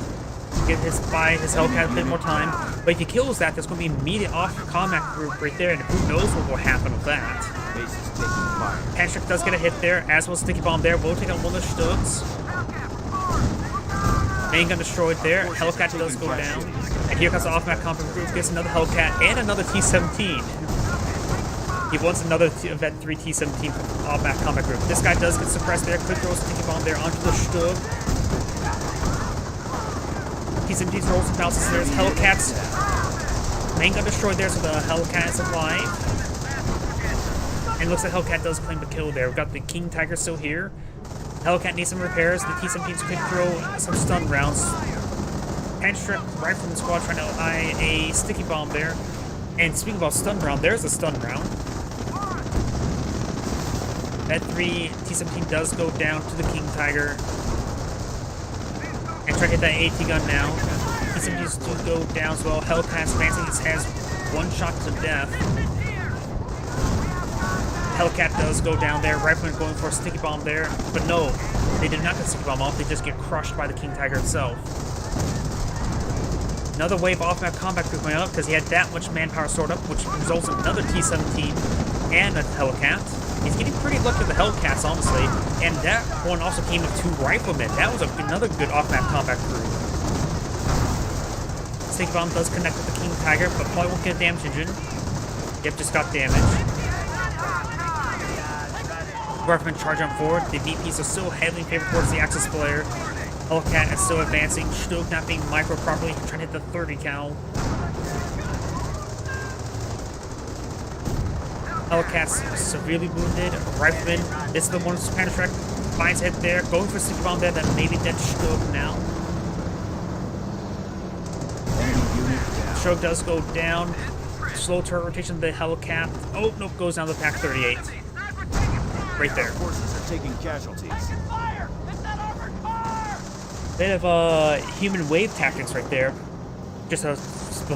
[SPEAKER 1] Get his Hellcat a bit more time. But if he kills that, there's going to be an immediate off-combat group right there. And who knows what will happen with that.
[SPEAKER 3] Base is taking fire.
[SPEAKER 1] Panzerschreck does get a hit there, as well as Sticky Bomb there. We'll take out one of the Stokes. Main gun destroyed there. Hellcat does go down. And here comes the off-map combat group. Gets another Hellcat and another T-17. He wants another Vet 3 T-17 from off-map combat group. This guy does get suppressed there. Quick throw a Sticky Bomb there onto the Stug. T-17 rolls and bounces there. Hellcats. Main gun destroyed there, so the Hellcat is alive. And looks like Hellcat does claim the kill there. We've got the King Tiger still here. Hellcat needs some repairs. The T-17s could throw some stun rounds. Panzerschreck Rifleman squad trying to eye a sticky bomb there. And speaking about stun round, there's a stun round. That 3 T-17 does go down to the King Tiger. And try to hit that AT gun now. T-17s do go down as well. Hellcat's advancing. This has one shot to death. Hellcat does go down there. Rifleman going for a sticky bomb there. But no, they did not get sticky bomb off. They just get crushed by the King Tiger itself. Another wave off-map combat group going up because he had that much manpower stored up, which results in another T-17 and a Hellcat. He's getting pretty lucky with the Hellcats, honestly. And that one also came with 2 riflemen. That was another good off-map combat group. Sticky bomb does connect with the King Tiger, but probably won't get a damage engine. Yep, just got damage. Rifleman charge on forward. The VPs are still heavily in favor towards the Axis player. Hellcat is still advancing. Stoke not being micro properly, trying to hit the 30 cal. Hellcat's severely wounded. Rifleman, this is the one Panzerschreck finds hit there. Going for a sticky bomb there that maybe dead Stoke now. Stoke does go down. Slow turret rotation of the Hellcat. Oh, nope, goes down to the Pack 38. Right there.
[SPEAKER 3] Forces are taking casualties.
[SPEAKER 1] Bit of human wave tactics right there. Just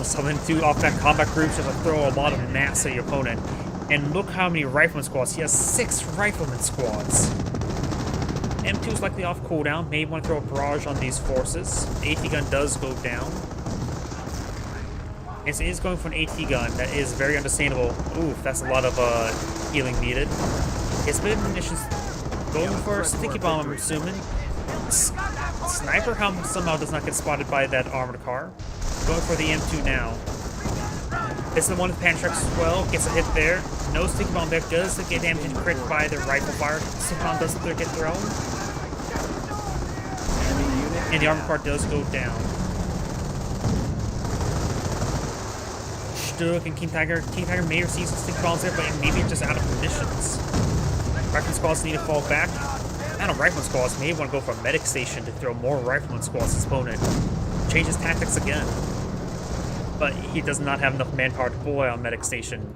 [SPEAKER 1] summon 2 off-map combat groups just to throw a lot of mass at your opponent. And look how many rifleman squads. He has 6 rifleman squads. M2 is likely off cooldown. Maybe want to throw a barrage on these forces. The AT gun does go down. It is going for an AT gun. That is very understandable. Oof, that's a lot of healing needed. It's been munitions. Going for a sticky bomb, I'm assuming. Sniper somehow does not get spotted by that armored car. Going for the M2 now. This is the one with Panic Strikes as well. Gets a hit there. No sticky bomb there. Does get damage and crit by the rifle fire. Sticky bomb doesn't get thrown. And the armor part does go down. Stug and King Tiger. King Tiger may receive some sticky bombs there, but maybe just out of conditions. Rifleman squads need to fall back. I don't know, Rifleman squads may want to go for a medic station to throw more Rifleman squads to his opponent. Change his tactics again. But he does not have enough manpower to deploy on medic station.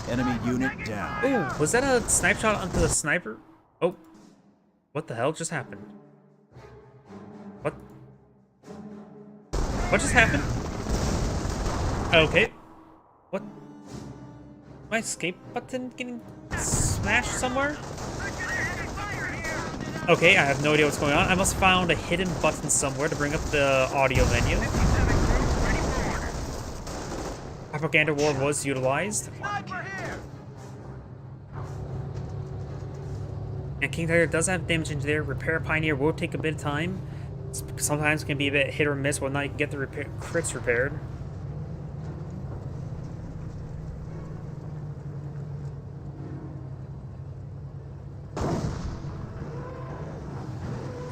[SPEAKER 3] Enemy unit down.
[SPEAKER 1] Ooh, was that a snipe shot onto the sniper? Oh. What the hell just happened? What? What just happened? Okay. What? My escape button getting smashed somewhere? Okay, I have no idea what's going on. I must have found a hidden button somewhere to bring up the audio menu. Propaganda war was utilized. And King Tiger does have damage into there. Repair Pioneer will take a bit of time. Sometimes it can be a bit hit or miss whether or not you can get the crits repaired.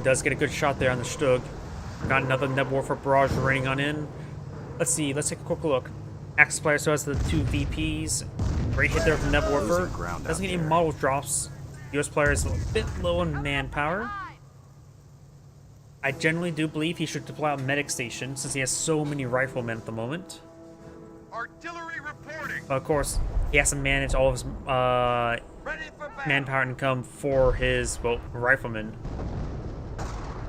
[SPEAKER 1] Does get a good shot there on the Stug. Got another Neb Warfare Barrage raining on in. Let's see, let's take a quick look. Axe player still has the 2 VPs. Great hit there with the Neb Warfare. Doesn't get any model drops. US player is a bit low on manpower. I generally do believe he should deploy a medic station since he has so many riflemen at the moment.
[SPEAKER 2] Artillery reporting.
[SPEAKER 1] Of course, he has to manage all of his
[SPEAKER 2] Ready for battle.
[SPEAKER 1] manpower income for his, well, riflemen.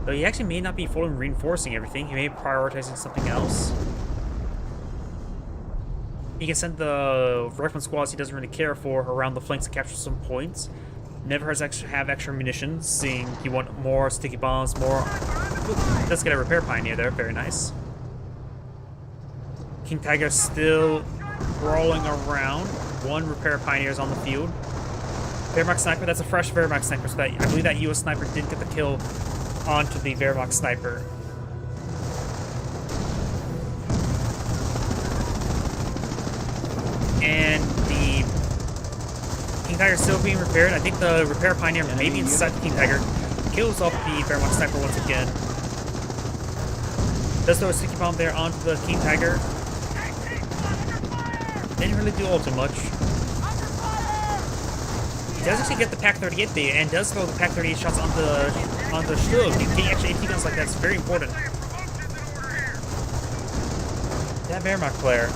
[SPEAKER 1] Though he actually may not be fully reinforcing everything, he may be prioritizing something else. He can send the rifleman squads he doesn't really care for around the flanks to capture some points. Never has have extra munitions, seeing you want more sticky bombs, more... Ooh, let's get a repair pioneer there, very nice. King Tiger still crawling around. 1 repair pioneer is on the field. Wehrmacht sniper, that's a fresh Wehrmacht sniper, so that, I believe that US sniper did get the kill onto the Wehrmacht sniper. And the King Tiger is still being repaired. I think the repair pioneer may be inside the King Tiger. Kills off the Wehrmacht sniper once again. Does throw a sticky bomb there onto the King Tiger. Didn't really do all too much. He does actually get the Pak-38 there, and does throw the Pak-38 shots on the Stug. Getting extra AT guns like that is very important. That Wehrmacht player,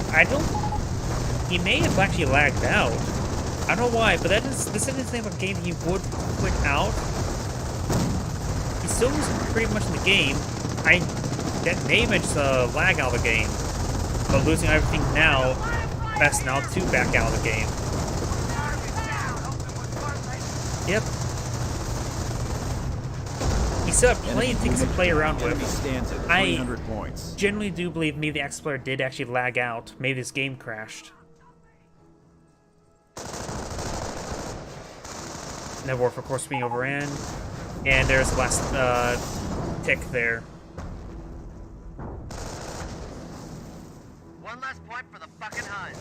[SPEAKER 1] he may have actually lagged out. I don't know why, but this is the name of a game he would quit out. He still was pretty much in the game. That may have just lag out of the game. But losing everything now, best now to back out of the game. Yep. He still have plenty of things to play around with.
[SPEAKER 3] Stands at
[SPEAKER 1] I
[SPEAKER 3] 300 points.
[SPEAKER 1] generally do believe maybe the X player did actually lag out. Maybe this game crashed. Neb Warfare, of course, being overran. And there's the last tick there.
[SPEAKER 2] One last point for the fucking Huns.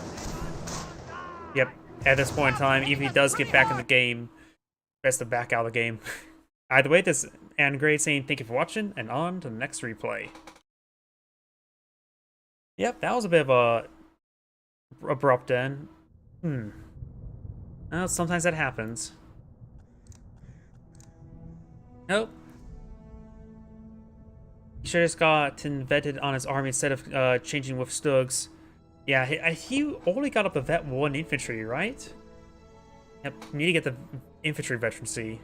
[SPEAKER 1] Yep. At this point in time, even if he does get back in the game, best to back out of the game. Either way, this is Angrade saying thank you for watching, and on to the next replay. Yep, that was a bit of a abrupt end. Well, sometimes that happens. Nope. He should have just gotten vetted on his army instead of changing with Stugs. Yeah, he only got up to vet 1 infantry, right? Yep, need to get the infantry veterancy.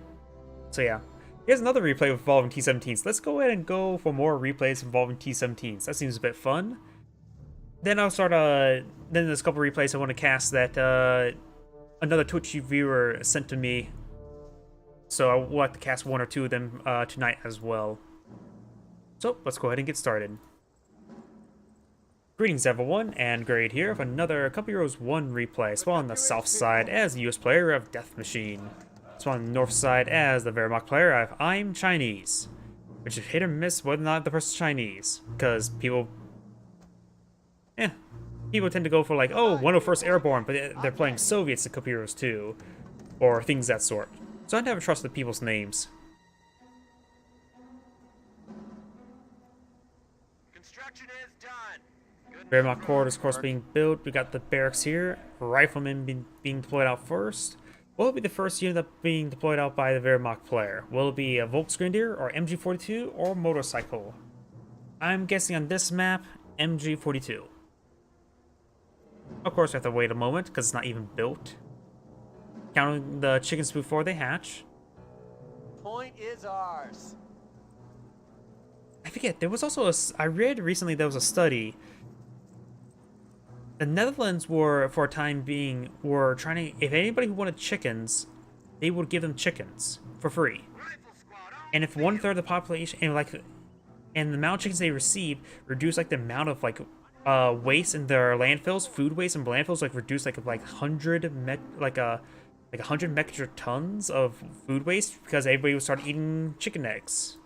[SPEAKER 1] So yeah. Here's another replay involving T-17s. Let's go ahead and go for more replays involving T-17s. That seems a bit fun. Then I'll start, then there's a couple replays I want to cast that another Twitch viewer sent to me. So I will have to cast 1 or 2 of them tonight as well. So let's go ahead and get started. Greetings everyone, and Grade here with another Company Heroes 1 replay. So on the south side as the US player of Death Machine. So on the north side as the Wehrmacht player of I'm Chinese. Which is hit or miss whether or not the person's Chinese. Because people People tend to go for like, oh, 101st Airborne, but they're playing Soviets and Capiros too, or things that sort. So I never trusted people's names.
[SPEAKER 2] Construction is done. Good.
[SPEAKER 1] Wehrmacht Court is, of course, being built. We got the barracks here. Riflemen being deployed out first. Will it be the first unit that being deployed out by the Wehrmacht player? Will it be a Volksgrenadier or MG42 or motorcycle? I'm guessing on this map, MG42. Of course, we have to wait a moment because it's not even built. Counting the chickens before they hatch.
[SPEAKER 2] Point is ours.
[SPEAKER 1] I forget, there was also I read recently there was a study. The Netherlands were, for a time being, were trying to, if anybody who wanted chickens, they would give them chickens for free. And if 1/3 of the population, and the amount of chickens they received reduced like the amount of waste in their landfills, food waste in landfills, like reduced like 100 metric tons of food waste because everybody would start eating chicken eggs.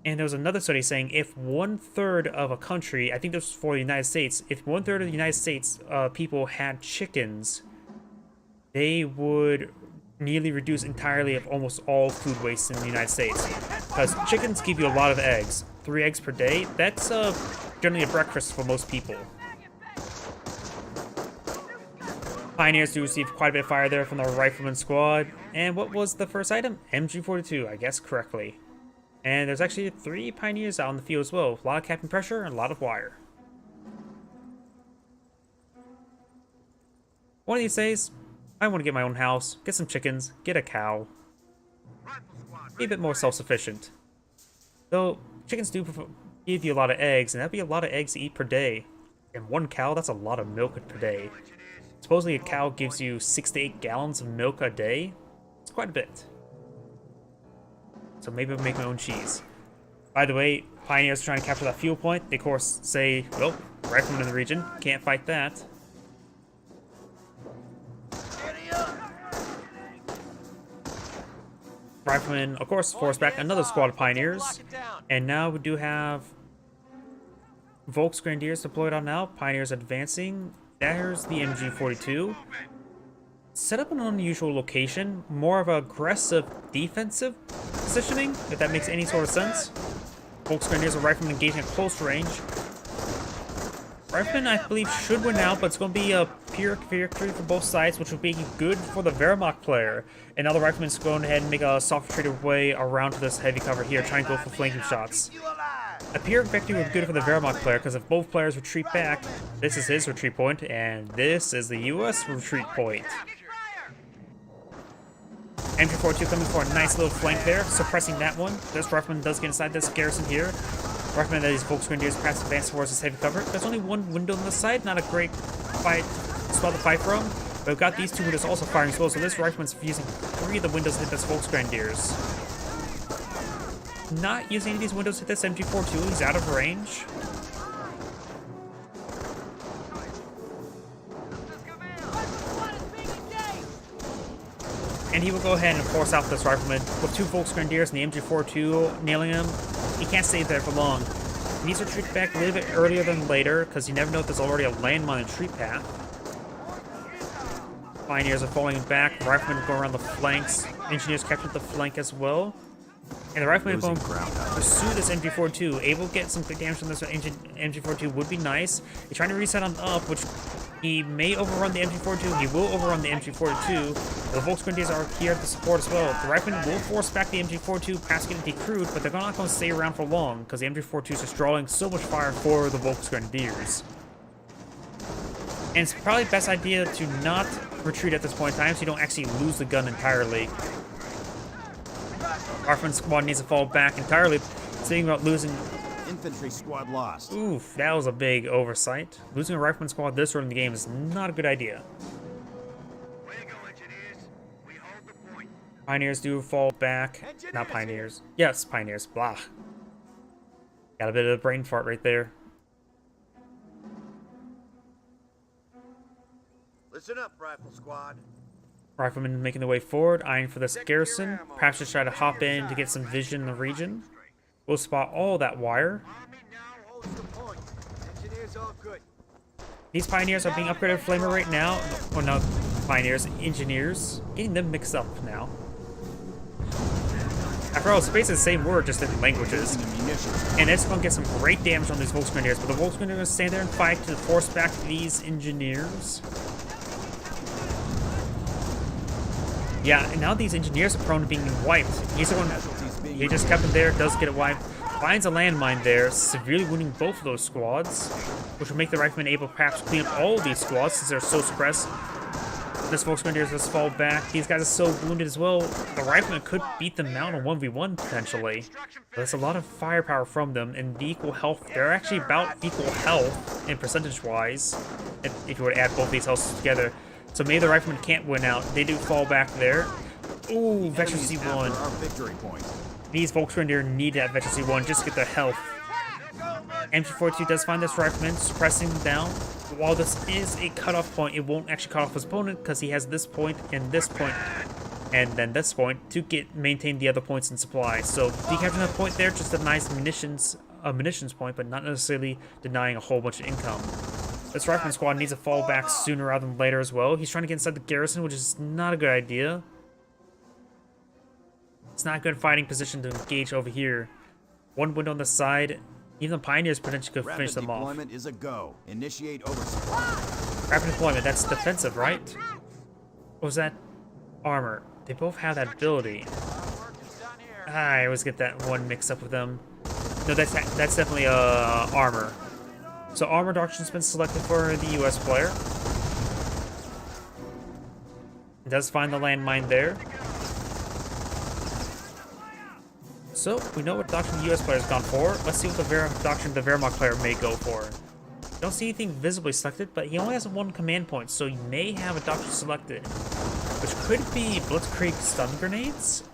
[SPEAKER 1] And there was another study saying if 1/3 of a country, I think this was for the United States, if 1/3 of the United States people had chickens, they would nearly reduce entirely of almost all food waste in the United States. Because chickens give you a lot of eggs. 3 eggs per day, that's generally a breakfast for most people. Pioneers do receive quite a bit of fire there from the Rifleman squad. And what was the first item? MG42, I guess correctly. And there's actually 3 Pioneers out on the field as well. A lot of capping pressure and a lot of wire. One of these days, I want to get my own house, get some chickens, get a cow. Be a bit more self-sufficient. Though, chickens do give you a lot of eggs, and that'd be a lot of eggs to eat per day. And 1 cow, that's a lot of milk per day. Supposedly a cow gives you 6 to 8 gallons of milk a day. It's quite a bit. So maybe I'll make my own cheese. By the way, Pioneers are trying to capture that fuel point. They of course say, well, Riflemen in the region, can't fight that. Riflemen, of course, force back another squad of Pioneers. And now we do have Volksgrenadiers deployed on now. Pioneers advancing. There's the MG42. Set up an unusual location. More of an aggressive defensive positioning, if that makes any sort of sense. Volksgrenadiers and Riflemen engaging at close range. Riflemen, I believe, should win out, but it's going to be a pure victory for both sides, which will be good for the Wehrmacht player. And now the Riflemen's going ahead and make a soft retreated way around to this heavy cover here, trying to go for flanking shots. A pure victory would be good for the Wehrmacht player, because if both players retreat back, this is his retreat point, and this is the US retreat point. MG42 coming for a nice little flank there, suppressing that one. This Rifleman does get inside this garrison here. Recommend that these Volksgrenadiers perhaps advance towards this heavy cover. There's only 1 window on the side, not a great spot to fight from. But we've got these 2 windows also firing as well, so this Rifleman's using 3 of the windows to hit this Volksgrenadiers. Not using any of these windows to hit this MG42, he's out of range. And he will go ahead and force out this Rifleman with 2 Volksgrenadiers and the MG42 nailing him. He can't stay there for long. He needs to retreat back a little bit earlier than later, because you never know if there's already a landmine retreat path. Pioneers are falling back. Riflemen go around the flanks. Engineers capture the flank as well. And the Riflemen going to pursue this MG42. Able to get some quick damage from this MG42 would be nice. He's trying to reset on up, which he may overrun the MG42. He will overrun the MG42. The Volksgrenadiers are here to support as well. The Riflemen will force back the MG42 past getting decrewed, but they're not going to stay around for long because the MG42 is just drawing so much fire for the Volksgrenadiers. And it's probably the best idea to not retreat at this point in time so you don't actually lose the gun entirely. Rifleman squad needs to fall back entirely, thinking about losing.
[SPEAKER 3] Infantry squad lost.
[SPEAKER 1] Oof, that was a big oversight. Losing a Rifleman squad this early in the game is not a good idea.
[SPEAKER 2] Way to go, engineers. We hold the point.
[SPEAKER 1] Pioneers do fall back. Not Pioneers. Yes, Pioneers. Blah. Got a bit of a brain fart right there.
[SPEAKER 2] Listen up, Rifle Squad.
[SPEAKER 1] Riflemen making their way forward, eyeing for this garrison. Perhaps just try to hop in to get some vision in the region. We'll spot all that wire.
[SPEAKER 2] Army now holds the point. Engineers Here's all good.
[SPEAKER 1] These pioneers are being upgraded to flamer right now. Well, not pioneers, engineers. Getting them mixed up now. After all, it's basically the same word, just different languages. And it's going to get some great damage on these Volksgrenadiers, but the Volksgrenadiers are going to stand there and fight to force back these engineers. Yeah, and now these engineers are prone to being wiped. He's the one, he just kept them there, does get it wiped. Finds a landmine there, severely wounding both of those squads, which will make the riflemen able to perhaps clean up all of these squads since they're so suppressed. This Volksgrenadiers just fall back. These guys are so wounded as well. The riflemen could beat them out on 1v1 potentially. But there's a lot of firepower from them and the equal health. They're actually about equal health in percentage-wise, if you were to add both these healths together. So maybe the riflemen can't win out. They do fall back there. Ooh, Veteran C1. These Volksgrenadiers need that Veteran C1 just to get their health. MG42 does find this rifleman, suppressing them down. While this is a cutoff point, it won't actually cut off his opponent because he has this point and this point, and then this point to maintain the other points in supply. So decapturing that point there just denies a munitions point, but not necessarily denying a whole bunch of income. This rifleman squad needs to fall back sooner rather than later as well. He's trying to get inside the garrison, which is not a good idea. It's not a good fighting position to engage over here. One window on the side. Even the pioneers potentially could finish them off.
[SPEAKER 3] Rapid deployment is a go. Initiate oversupply.
[SPEAKER 1] Rapid deployment, that's defensive, right? Or was that armor? They both have that ability. I always get that one mixed up with them. No, that's definitely armor. So armor doctrine's been selected for the US player. It does find the landmine there. So, we know what doctrine the US player's gone for. Let's see what the doctrine the Wehrmacht player may go for. Don't see anything visibly selected, but he only has one command point, so he may have a doctrine selected. Which could be Blitzkrieg stun grenades.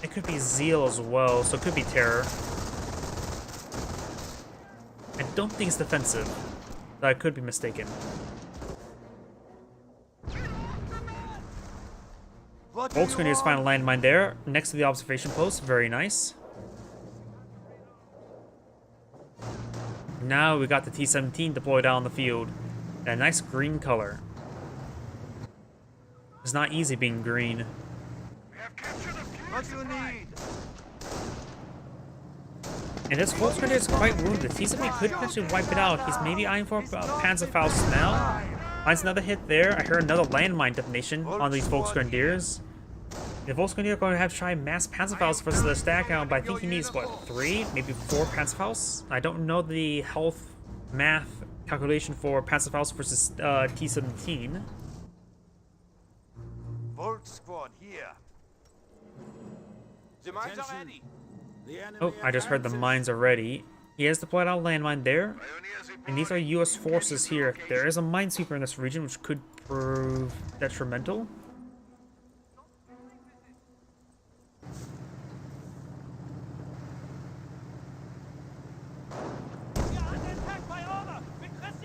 [SPEAKER 1] It could be Zeal as well, so it could be Terror. I don't think it's defensive, but I could be mistaken. Volksgrenadiers find a landmine there, next to the observation post. Very nice. Now we got the T-17 deployed out on the field. A nice green color. It's not easy being green.
[SPEAKER 2] We have captured a few. What do you need?
[SPEAKER 1] And this Volksgrenadier is quite wounded. T-17 could potentially wipe it out. He's maybe eyeing for Panzerfaust now. Finds another hit there. I heard another landmine detonation on these Volksgrenadiers. The Volksgrenadier are going to have to try mass Panzerfaust versus the stack out, but I think he needs, what, 3, maybe 4 Panzerfausts? I don't know the health math calculation for Panzerfaust versus T-17.
[SPEAKER 2] Volk squad here.
[SPEAKER 4] The mines are ready.
[SPEAKER 1] Oh, I just heard the mines are ready. He has deployed out a landmine there. And these are US forces here. There is a minesweeper in this region, which could prove detrimental.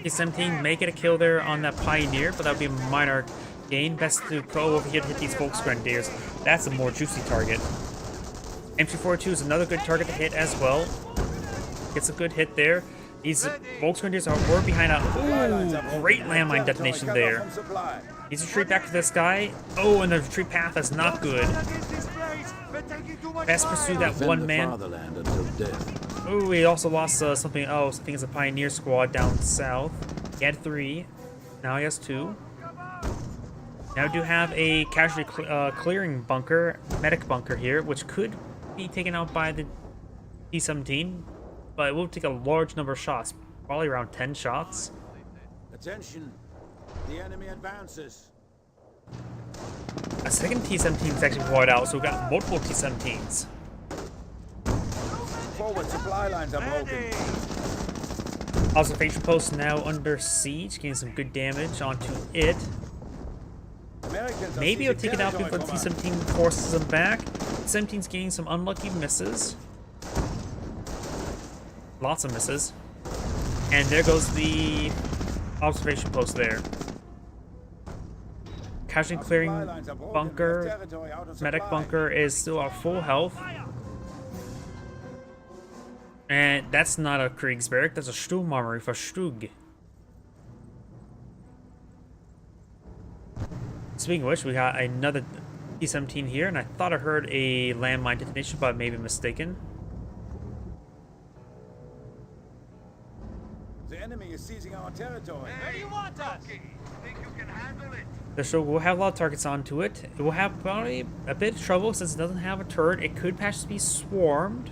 [SPEAKER 1] T-17 may get a kill there on that Pioneer, but that would be a minor gain. Best to go over here to hit these Volksgrenadiers. That's a more juicy target. MG42 is another good target to hit as well. Gets a good hit there. These Volksgrenadiers were behind a great landmine detonation there. He's retreat back to this guy. Oh, and the retreat path is not good. Best pursue that one man. Oh, he also lost something. Oh, something is a Pioneer squad down south. He had 3. Now he has 2. Now we do have a casualty clearing bunker, medic bunker here, which could be taken out by the T-17, but it will take a large number of shots, probably around 10 shots.
[SPEAKER 3] Attention, the enemy advances.
[SPEAKER 1] A second T-17 is actually deployed out, so we've got multiple T-17s.
[SPEAKER 3] Forward supply lines are broken.
[SPEAKER 1] Observation post now under siege, getting some good damage onto it. Maybe it'll take it out before the T-17 forces them back. T-17's getting some unlucky misses. Lots of misses. And there goes the observation post there. Casualty clearing bunker, medic bunker is still at full health. And that's not a Kriegsberg, that's a Sturmarmory for Stug. Speaking of which, we got another T-17 here, and I thought I heard a landmine detonation, but I may be mistaken.
[SPEAKER 3] The enemy is seizing our territory.
[SPEAKER 4] Where do you want us?
[SPEAKER 2] Think you can handle it?
[SPEAKER 1] The show will have a lot of targets onto it. It will have probably a bit of trouble since it doesn't have a turret. It could perhaps be swarmed.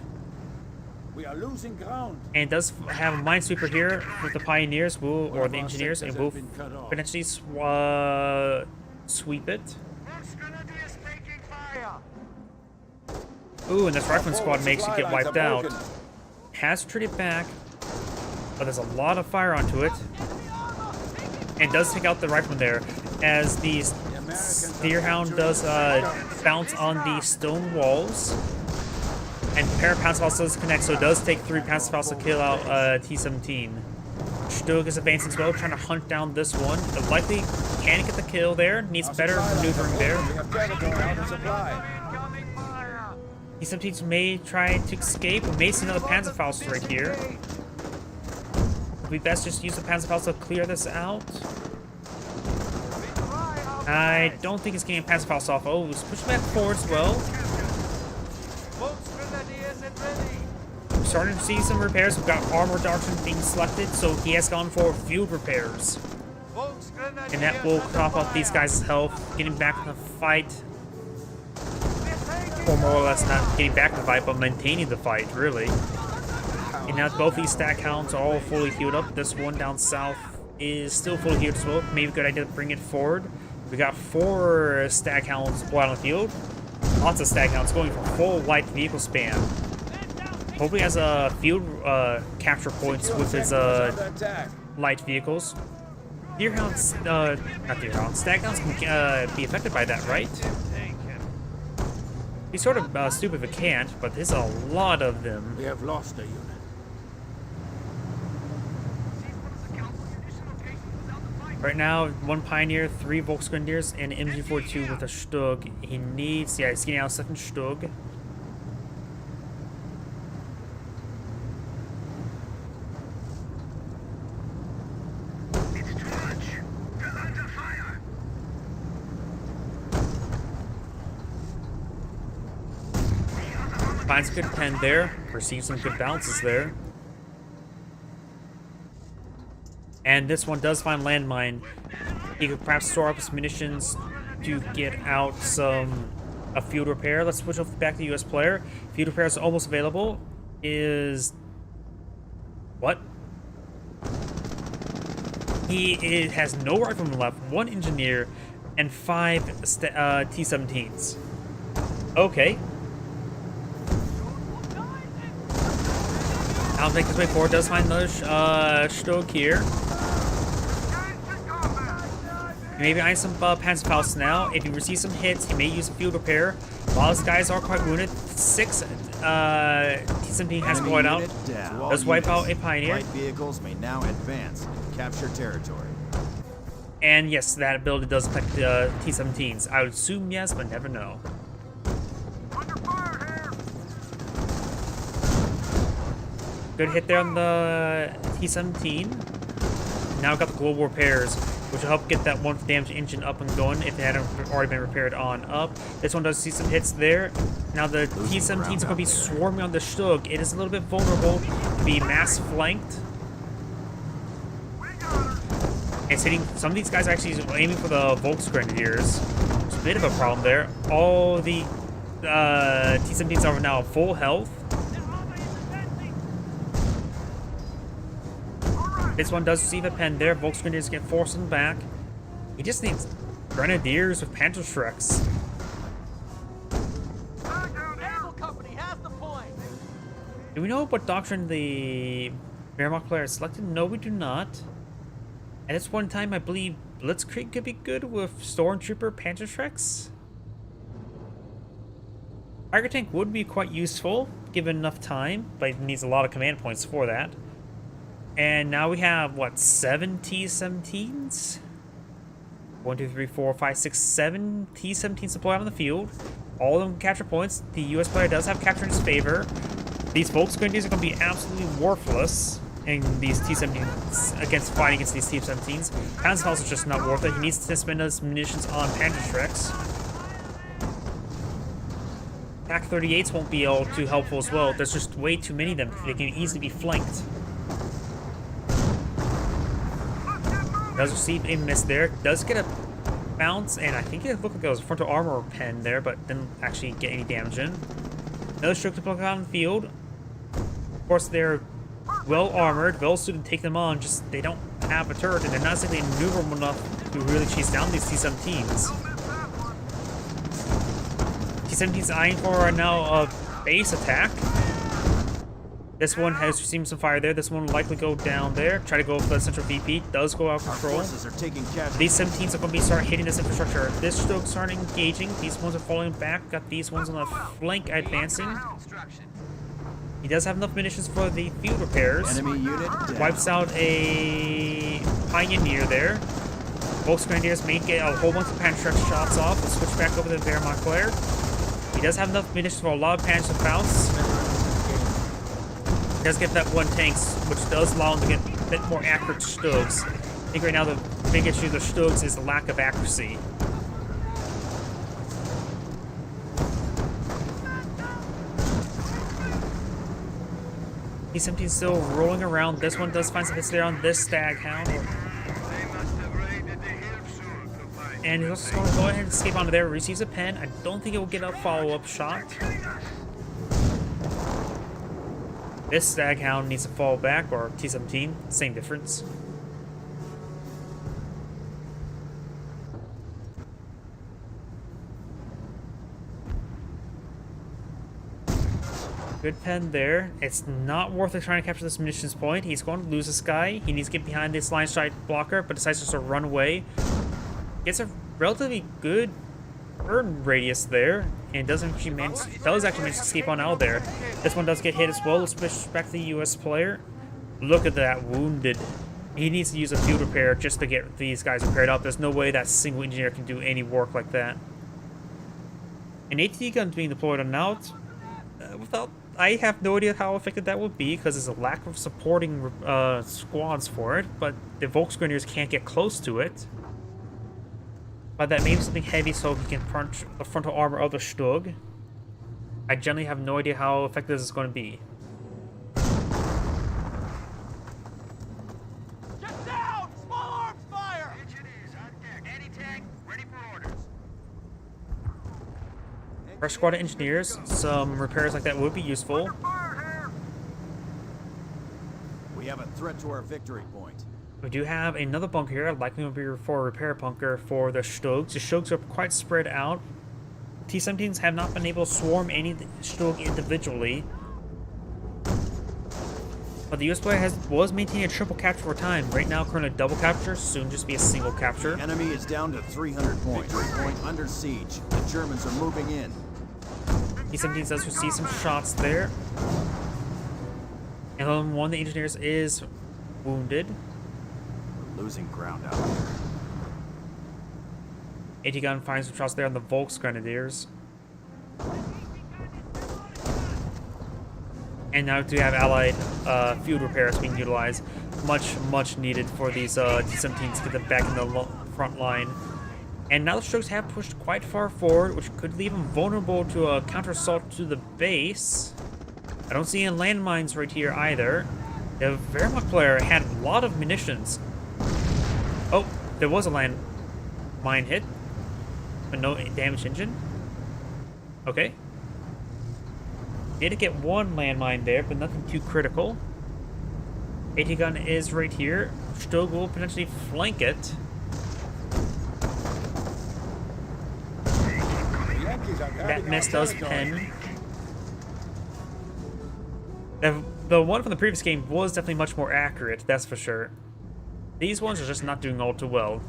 [SPEAKER 3] We are losing ground.
[SPEAKER 1] And it does have a minesweeper here with the pioneers, will, or the engineers, and will potentially sweep it.
[SPEAKER 2] Volks Grenadiers taking fire.
[SPEAKER 1] Ooh, and this rifleman squad makes you get wiped out. Has treated back, but there's a lot of fire onto it. And does take out the rifleman there, as the Steerhound does bounce on the stone walls. And pair of Panzerfaust does connect, so it does take 3 Panzerfaust to kill out T-17. Stug is advancing as well, trying to hunt down this one. It likely can get the kill there, needs better maneuvering there.
[SPEAKER 3] We have territory out of supply.
[SPEAKER 2] Incoming fire.
[SPEAKER 1] T-17s may try to escape, we may see another Panzerfaust right here. It'd be best just use the Panzerfaust to clear this out. I don't think it's getting Panzerfaust off. Oh, it's pushing back forward as well.
[SPEAKER 4] Volks Grenadiers and ready.
[SPEAKER 1] We're starting to see some repairs. We've got armor doctrine being selected, so he has gone for field repairs.
[SPEAKER 4] Volks Grenadiers
[SPEAKER 1] And that will
[SPEAKER 4] under
[SPEAKER 1] top up these
[SPEAKER 4] fire.
[SPEAKER 1] guys' health, getting back in the fight. Or more or less not getting back in the fight, but maintaining the fight, really. And now both these stack hounds are all fully healed up. This one down south is still fully healed as well. Maybe a good idea to bring it forward. We got 4 stag hounds deployed on the field. Lots of stag hounds going for full light vehicle span. Hopefully has a field capture points with his light vehicles. Deerhounds, not deerhounds, stag hounds can be affected by that, right? He's sort of stupid if it can't, but there's a lot of them.
[SPEAKER 3] We have lost a unit.
[SPEAKER 1] Right now, 1 Pioneer, 3 Volksgrenadiers, and an MG42 with a Stug. He needs, yeah, he's getting out a second Stug.
[SPEAKER 2] It's too much. They're under fire.
[SPEAKER 1] Finds a good pen there, receives some good bounces there. And this one does find landmine. He could perhaps store up his munitions to get out a field repair. Let's switch over back to the US player. Field repair is almost available. Is what? He has no rifleman left, 1 engineer, and 5 T-17s. Okay. I'll make his way forward. Does find another Stug here. Maybe I some Panzerfaust now. If he receives some hits, he may use a field repair. A lot of these guys are quite wounded. 6 T-17 has deployed out. Does wipe out a Pioneer.
[SPEAKER 3] Light vehicles may now advance and capture territory.
[SPEAKER 1] And yes, that ability does affect the T-17s. I would assume yes, but never know.
[SPEAKER 2] Under fire here.
[SPEAKER 1] Good hit there on the T-17. Now we've got the global repairs, which will help get that 1 damaged engine up and going if it hadn't already been repaired on up. This one does see some hits there. Now the T-17s are going to be swarming on the Stug. It is a little bit vulnerable to be mass flanked. It's hitting, some of these guys are actually aiming for the Volksgrenadiers. It's a bit of a problem there. All the T-17s are now full health. This one does receive a pen there. Volksgrenadiers get forced him back. He just needs Grenadiers with Panzerschrecks.
[SPEAKER 4] Naval Company has the point.
[SPEAKER 1] Do we know what doctrine the Wehrmacht player has selected? No, we do not. At this one time, I believe Blitzkrieg could be good with Stormtrooper Panzerschrecks. Tiger Tank would be quite useful, given enough time, but it needs a lot of command points for that. And now we have, what, 7 T-17s? 1, 2, 3, 4, 5, 6, 7 T-17s deployed on the field. All of them capture points. The US player does have capture in his favor. These Volksgrenadiers are going to be absolutely worthless in these T-17s fighting against these T-17s. Panzerfaust is just not worth it. He needs to spend his munitions on Panzerschrecks. TAC-38s won't be all too helpful as well. There's just way too many of them. They can easily be flanked. Does receive a miss there. Does get a bounce, and I think it looked like it was a frontal armor pen there, but didn't actually get any damage in. Another stroke to block out on the field. Of course, they're well armored, well suited to take them on, just they don't have a turret, and they're not exactly maneuverable enough to really chase down these T-17s. T-17s eyeing for right now a base attack. This one has received some fire there. This one will likely go down there. Try to go for the central VP. Does go out of control. These 17s are going to be start hitting this infrastructure. This stroke starting engaging. These ones are falling back. Got these ones on the flank advancing. He does have enough munitions for the field repairs.
[SPEAKER 3] Enemy unit down.
[SPEAKER 1] Wipes out a Pioneer there. Volksgrenadiers may get a whole bunch of Panzerschreck shots off. We'll switch back over to the Wehrmacht. He does have enough munitions for a lot of Panzerfaust. Does get that one tanks, which does allow him to get a bit more accurate Stugs. I think right now the big issue with Stugs is the lack of accuracy. T-17 still rolling around. This one does find some hits there on this Staghound. And he's also going to go ahead and escape onto there. Receives a pen. I don't think it will get a follow-up shot. This Staghound needs to fall back, or T-17, same difference. Good pen there. It's not worth it trying to capture this munitions point. He's going to lose this guy. He needs to get behind this line strike blocker, but decides just to run away. Gets a relatively good burn radius there, and does actually manage to escape on out of there. This one does get hit as well. Let's switch back to the US player. Look at that, wounded. He needs to use a field repair just to get these guys repaired up. There's no way that single engineer can do any work like that. An AT gun being deployed on out. I have no idea how effective that would be because there's a lack of supporting squads for it, but the Volksgrenadiers can't get close to it. But that may be something heavy so he can punch the frontal armor of the Stug. I generally have no idea how effective this is going to be.
[SPEAKER 4] Get down! Small arms fire!
[SPEAKER 2] Engineers on deck. Anti-tank, ready for orders.
[SPEAKER 1] Fresh squad of engineers, some repairs like that would be useful.
[SPEAKER 3] We have a threat to our victory point.
[SPEAKER 1] We do have another bunker here, likely will be for a repair bunker for the Stugs. The Stugs are quite spread out. T-17s have not been able to swarm any Stug individually. But the US player was maintaining a triple capture for a time. Right now, currently double capture, soon just be a single capture.
[SPEAKER 3] Enemy is down to 300 points. Victory point under siege. The Germans are moving in.
[SPEAKER 1] T-17 does receive some shots there. And one of the engineers is wounded.
[SPEAKER 3] We're losing ground out here.
[SPEAKER 1] AT gun finds some shots there on the Volksgrenadiers. And now do have allied field repairs being utilized. Much needed for these T-17s to get them back in the front line. And now the Stugs have pushed quite far forward, which could leave them vulnerable to a counter-assault to the base. I don't see any landmines right here either. The Wehrmacht player had a lot of munitions. Oh, there was a landmine hit, but no damage engine. Okay. Did get one landmine there, but nothing too critical. AT gun is right here. Stug will potentially flank it. That miss does pen. The one from the previous game was definitely much more accurate, that's for sure. These ones are just not doing all too well.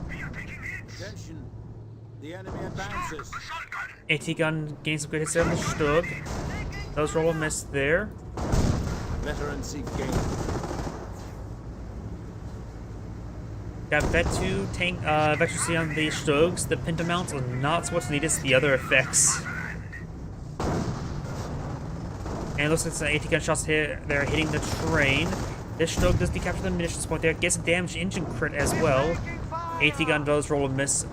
[SPEAKER 3] Attention. The enemy advances.
[SPEAKER 1] AT gun gains some good hits there on the Stug. Does roll a miss there.
[SPEAKER 3] Veteran seek gain.
[SPEAKER 1] Got Vet2 tank Vector C on the Stugs. The Pinta mounts are not what's needed, it's the other effects. And it looks like some AT gun shots here. They're hitting the train. This Stug does decapture the munitions point there. Gets a damaged engine crit as well. AT gun does roll a miss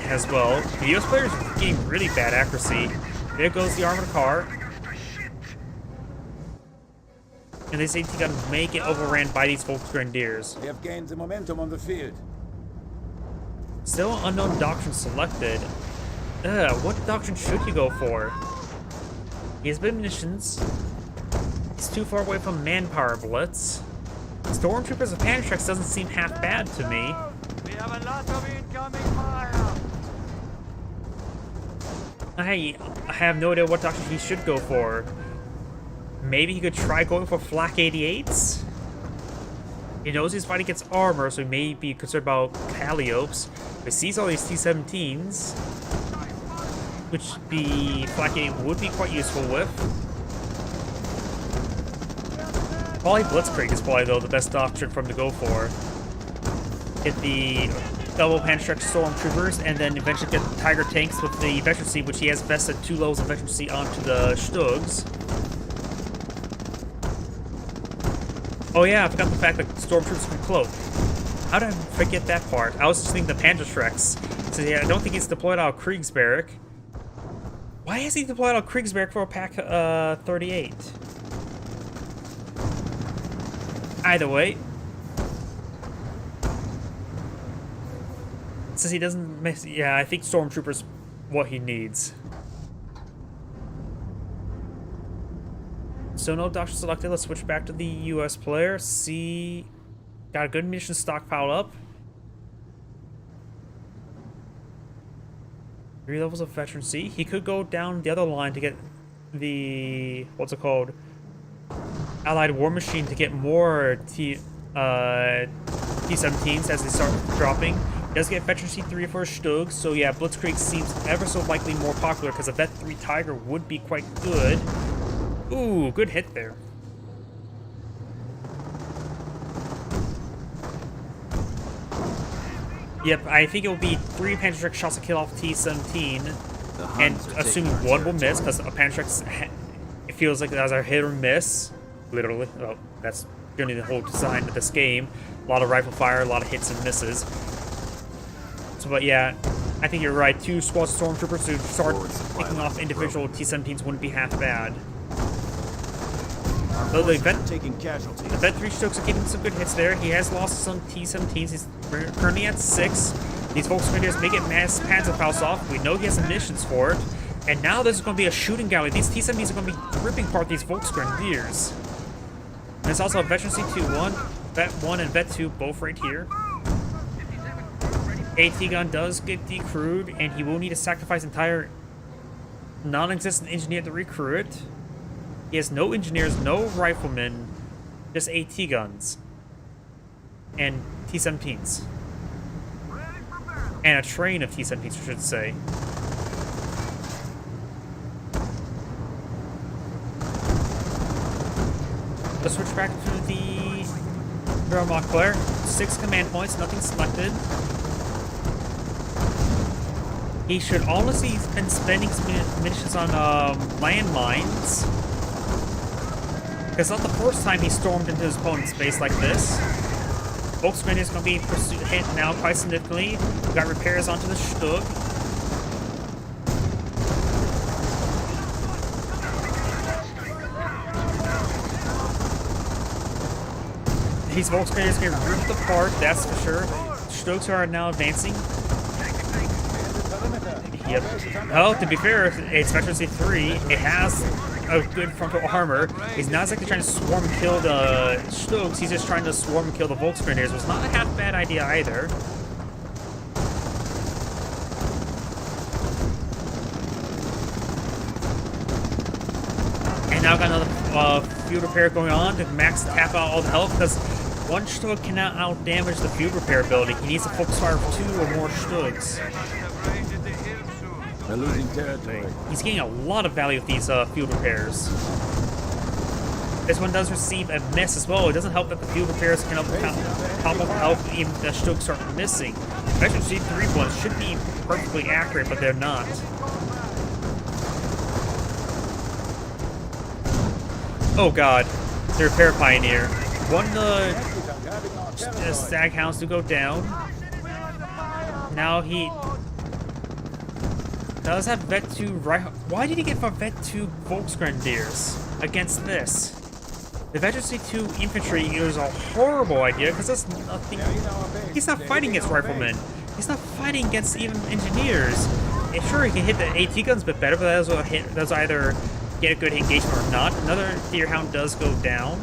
[SPEAKER 1] as well. The US players are getting really bad accuracy. There goes the armored car. And this AT gun may get overran by these Volksgrenadiers.
[SPEAKER 5] We have gained the momentum on the field.
[SPEAKER 1] Still unknown doctrine selected. What doctrine should you go for? He has munitions. He's too far away from manpower blitz. Stormtroopers and Panzerschrecks doesn't seem half bad to me.
[SPEAKER 4] We have a lot of incoming fire.
[SPEAKER 1] I have no idea what doctrine he should go for. Maybe he could try going for Flak 88s? He knows he's fighting against armor, so he may be concerned about Calliopes. But sees all these T-17s, which the Flak 88 would be quite useful with. Probably Blitzkrieg is probably, though, the best doctrine for him to go for. Get the double Panzerschreck Stormtroopers, and then eventually get the Tiger tanks with the Veterancy, which he has vested 2 levels of Veterancy onto the Stugs. Oh yeah, I forgot the fact that Stormtroopers can cloak. How did I forget that part? I was just thinking the Panzerschrecks. So yeah, I don't think he's deployed out of Kriegsberg. Why has he deployed out of Kriegsberg for a Pack 38? Either way. Since he doesn't miss... Yeah, I think Stormtroopers what he needs. So no doctrine selected. Let's switch back to the US player. See... Got a good munition stockpile up. 3 levels of veterancy. He could go down the other line to get the... What's it called? Allied War Machine to get more T-17s as they start dropping. He does get Veterancy 3 for Stug, so yeah, Blitzkrieg seems ever so likely more popular because a Vet 3 Tiger would be quite good. Ooh, good hit there. Yep, I think it will be 3 Panzerschreck shots to kill off T-17, and assuming one will miss, because a Panzerschreck, it feels like those are hit or miss, literally. Well, that's generally the whole design of this game. A lot of rifle fire, a lot of hits and misses. So, but yeah, I think you're right. 2 squads of Stormtroopers to start picking off individual T-17s wouldn't be half bad. So the Vet 3 Stugs are getting some good hits there. He has lost some T-17s. He's currently at 6. These Volksgrenadiers may get mass Panzerfaust off. We know he has munitions for it. And now this is going to be a shooting gallery. These T-17s are going to be ripping apart these Volksgrenadiers. And there's also a Veterancy 2-1, Vet 1 and Vet 2 both right here. AT gun does get decrewed, and he will need to sacrifice entire non-existent engineer to recrew it. He has no engineers, no riflemen, just AT guns. And T-17s. And a train of T-17s, I should say. Let's switch back to the Wehrmacht player. 6 command points, nothing selected. He should honestly been spending some munitions on landmines. It's not the first time he stormed into his opponent's base like this. Volksgrenadier is going to be hit now quite significantly. We got repairs onto the Stug. These Volksgrenadiers get ripped apart, that's for sure. Stugs are now advancing. Yep. Well, to be fair, it's Veterancy 3. It has a good frontal armor. He's not exactly trying to swarm and kill the Stugs, he's just trying to swarm and kill the Volksgrenadiers. Was not a half bad idea either. And now got another field repair going on to max tap out all the health, because one Stug cannot out-damage the field repair ability. He needs to focus fire of 2 or more Stugs.
[SPEAKER 5] They're losing territory.
[SPEAKER 1] He's getting a lot of value with these field repairs. This one does receive a miss as well. It doesn't help that the field repairs can pop up health even if the Stugs start missing. Veterancy 3 ones should be perfectly accurate, but they're not. Oh god, the repair pioneer. One the stag hounds to go down. Now he does have Vet 2 right. Why did he get from Vet 2 Volksgrenadiers against this? The Veteran 2 infantry is a horrible idea because that's nothing. He's not fighting against riflemen. He's not fighting against even engineers. Yeah, sure, he can hit the AT guns a bit better, but that's either get a good engagement or not. Another Deerhound does go down.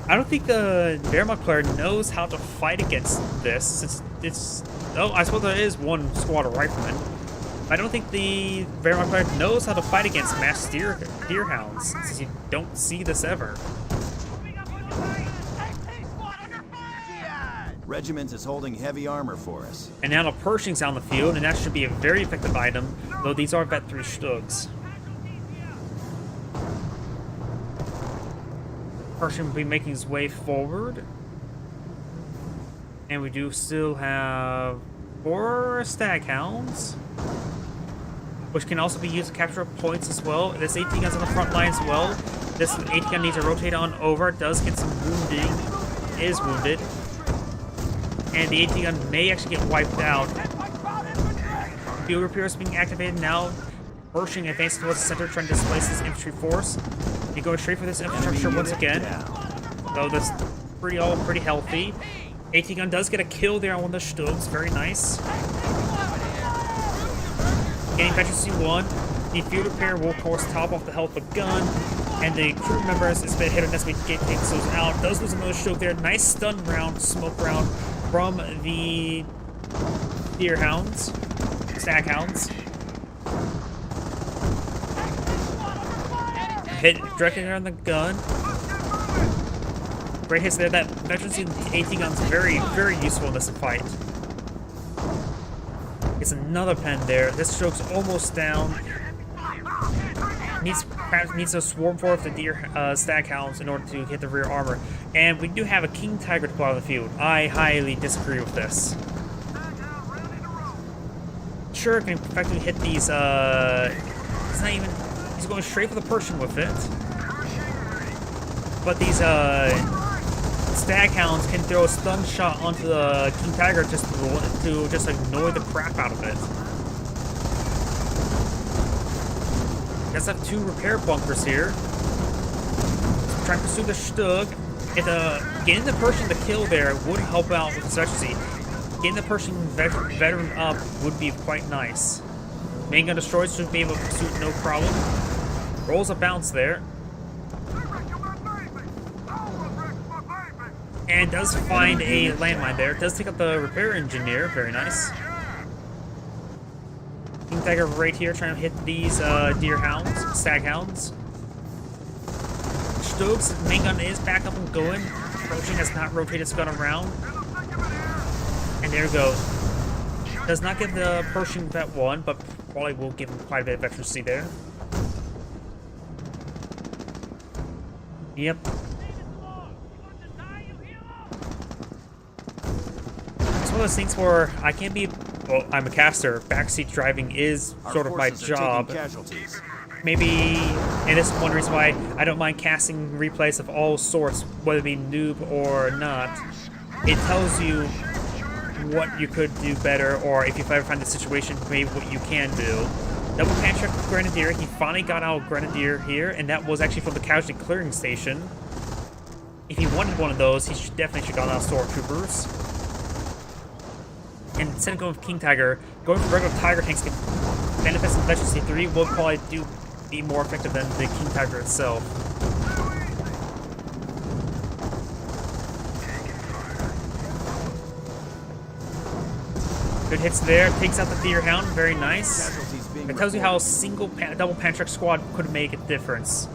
[SPEAKER 1] I don't think the Wehrmacht player knows how to fight against this, since it's... Oh, I suppose there is one squad of riflemen. I don't think the Wehrmacht player knows how to fight against mass Deerhounds, since you don't see this ever.
[SPEAKER 3] Regiment is holding heavy armor for us.
[SPEAKER 1] And now the Pershing's on the field, and that should be a very effective item, though these are Vet 3 Stugs. Pershing will be making his way forward. And we do still have 4 Staghounds, which can also be used to capture points as well. This AT gun's on the front line as well. This AT gun needs to rotate on over. It does get some wounding. Is wounded. And the AT gun may actually get wiped out. Field repair is being activated now. Pershing advances towards the center, trying to displace this infantry force. You're going straight for this infrastructure once again. So that's pretty healthy. AT gun does get a kill there on one of the Stugs. Very nice. Getting Veteran 1. The field repair will, of course, top off the health of the gun. And the crew members is a bit hit or miss. We takes those out. Does lose another Stug there. Nice stun round, smoke round from the Deerhounds, Staghounds. Hit directly on the gun. Great hits there. That Veteran AT gun's very, very useful in this fight. It's another pen there. This Stug's almost down. Needs to swarm forward the Staghounds in order to hit the rear armor. And we do have a King Tiger to put on the field. I highly disagree with this. Sure, it can effectively hit these, it's not even, he's going straight for the Pershing with it. But these, Staghounds can throw a stun shot onto the King Tiger just to just annoy the crap out of it. Let's have 2 repair bunkers here. Trying to pursue the Stug. Getting the Pershing to kill there would help out with the strategy. Getting the Pershing veteran up would be quite nice. Main gun destroyed should be able to pursue no problem. Rolls a bounce there. And does find a landmine there. Does take up the repair engineer. Very nice. King Tiger right here trying to hit these Deerhounds, Staghounds. Stug's main gun is back up and going. Pershing has not rotated his gun around. And there we go. Does not give the Pershing Vet 1, but probably will give him quite a bit of veterancy there. Yep. It's one of those things where I can't be... Well, I'm a caster. Backseat driving is sort of my job. Maybe, and this is one reason why I don't mind casting replays of all sorts, whether it be noob or not. It tells you what you could do better, or if you ever find the situation, maybe what you can do. Double Pantrick Grenadier, he finally got out Grenadier here, and that was actually from the casualty clearing station. If he wanted one of those, he definitely should have gone out Stormtroopers. And instead of going with King Tiger, going for regular Tiger tanks can benefit some Veteran 3 will probably be more effective than the King Tiger itself. Good hits there, takes out the Deerhound, very nice. It tells you how a single double Pantrick squad could make a difference.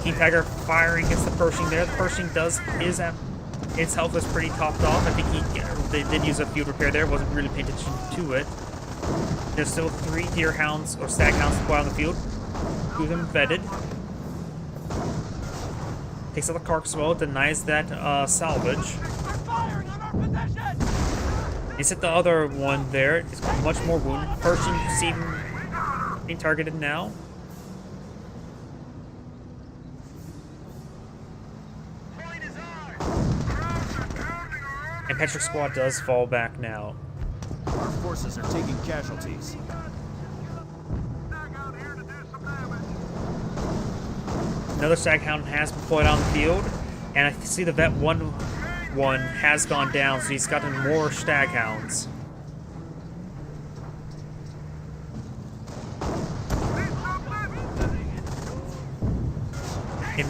[SPEAKER 1] King Tiger firing against the Pershing there. The Pershing is at its health was pretty topped off. I think they did use a field repair there. Wasn't really paying attention to it. There's still 3 Deerhounds or Staghounds to put on the field. 2 of them vetted. Takes out the Kark as well. Denies that salvage. He's hit the other one there. It's much more wounded. Pershing being targeted now. And Patrick Squad does fall back now.
[SPEAKER 3] Our forces are taking casualties.
[SPEAKER 1] Another Staghound has been deployed on the field, and I see the Vet 1 has gone down, so he's gotten more Staghounds. And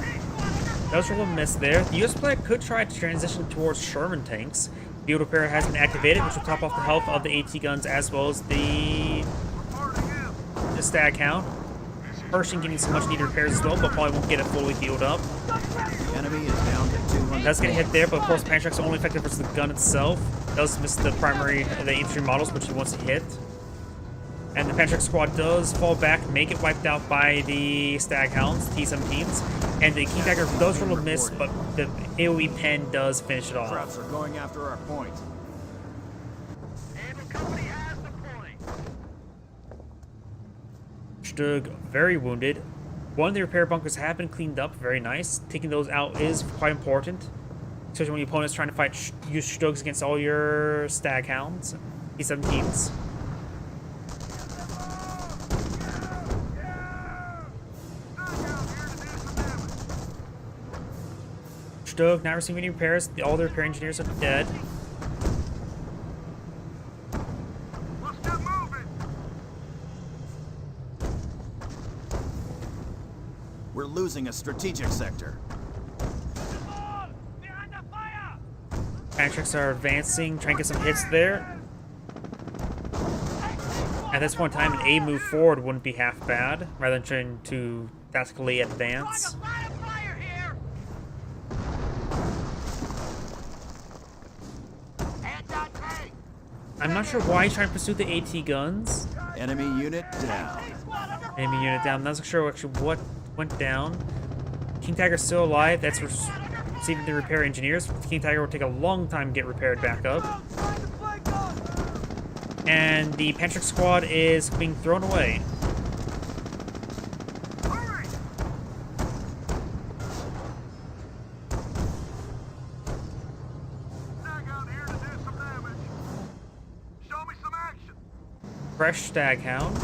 [SPEAKER 1] that was a little miss there. The US player could try to transition towards Sherman tanks. Field repair has been activated, which will top off the health of the AT guns as well as the Staghound. Pershing getting some much needed repairs as well, but probably won't get it fully healed up.
[SPEAKER 3] The enemy is down to 200.
[SPEAKER 1] Does get hit there, but of course Pantrax are only effective versus the gun itself. Does miss the infantry models, which he wants to hit. And the Pantrax squad does fall back, make it wiped out by the Staghounds, T-17s. And the King Tiger does roll a miss, but the AoE pen does finish it off.
[SPEAKER 3] Traps are going after our point.
[SPEAKER 2] Naval Company has the point.
[SPEAKER 1] Stug very wounded. One of the repair bunkers have been cleaned up, very nice. Taking those out is quite important, especially when your opponent's trying to use Stugs against all your Staghounds, T-17s. Stug not receiving any repairs. All the repair engineers are dead.
[SPEAKER 2] Let's get moving.
[SPEAKER 3] We're losing a strategic sector.
[SPEAKER 2] Behind the fire.
[SPEAKER 1] Pantrax are advancing, trying to get some hits there. At this point in time, an A move forward wouldn't be half bad, rather than trying to tactically advance.
[SPEAKER 2] Line of fire here. Anti-tank.
[SPEAKER 1] I'm not sure why he's trying to pursue the AT guns.
[SPEAKER 3] Enemy unit down.
[SPEAKER 1] Enemy unit down. Not sure actually what went down. King Tiger's still alive. That's receiving the repair engineers. King Tiger will take a long time to get repaired back up. And the Pantrax squad is being thrown away.
[SPEAKER 2] Hurry. Snag out here to do some damage. Show me some action.
[SPEAKER 1] Fresh Staghound.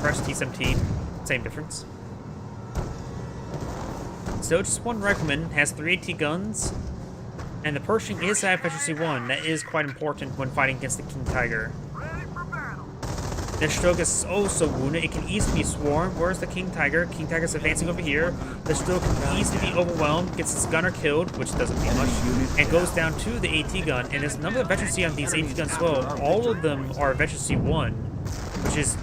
[SPEAKER 1] Fresh T-17. Same difference. So just one rifleman has 3 AT guns. And the Pershing is at efficiency 1. That is quite important when fighting against the King Tiger.
[SPEAKER 2] Ready for battle.
[SPEAKER 1] The Stug is also wounded. It can easily be swarmed. Where's the King Tiger? King Tiger's advancing over here. The Stug can easily be overwhelmed. Gets his gunner killed, which doesn't mean much. And goes down to the AT gun. And there's a number of veterancy on these AT guns as well. All of them are veterancy 1, which is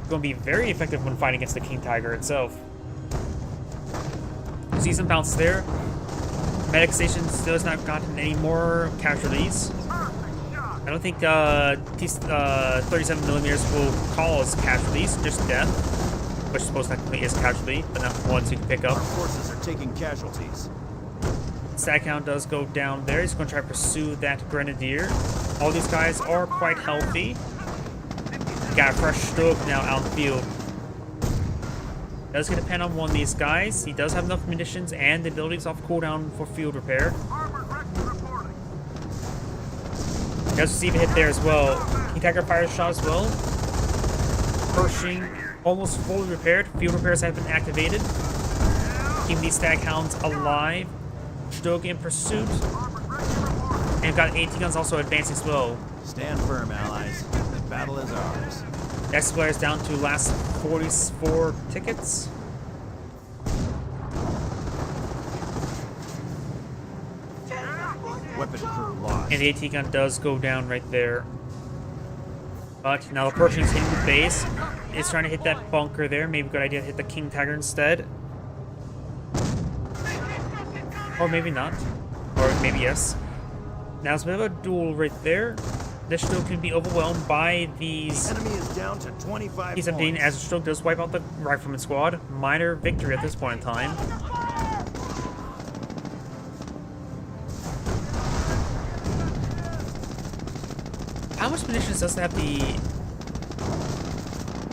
[SPEAKER 1] going to be very effective when fighting against the King Tiger itself. See some bounce there. Medic station still has not gotten any more casualties. I don't think 37 millimeters will cause casualties, just death, which most likely is casualty, but not ones you can pick up.
[SPEAKER 3] Our forces are taking casualties.
[SPEAKER 1] Staghound does go down there. He's going to try to pursue that Grenadier. All these guys are quite healthy. Got a fresh Stug now out in the field. Does get a pen on one of these guys. He does have enough munitions and the abilities off cooldown for field repair.
[SPEAKER 2] Armored wreck reporting.
[SPEAKER 1] Does receive a hit there as well. King Tiger fires a shot as well. Pershing almost fully repaired. Field repairs have been activated. Keeping these Staghounds alive. Stug in pursuit.
[SPEAKER 2] Armored wreck reporting.
[SPEAKER 1] And got AT guns also advancing as well.
[SPEAKER 3] Stand firm, allies. The battle is ours.
[SPEAKER 1] Next player is down to last 44 tickets.
[SPEAKER 3] Weapon crew lost.
[SPEAKER 1] And the AT gun does go down right there. But now the Pershing's hitting the base. It's trying to hit that bunker there. Maybe a good idea to hit the King Tiger instead. Or maybe not. Or maybe yes. Now it's a bit of a duel right there. This still can be overwhelmed by these
[SPEAKER 3] Enemy is down to 25
[SPEAKER 1] T-17
[SPEAKER 3] points.
[SPEAKER 1] as the stroke does wipe out the rifleman squad. Minor victory at this point in time. How much munitions does have the...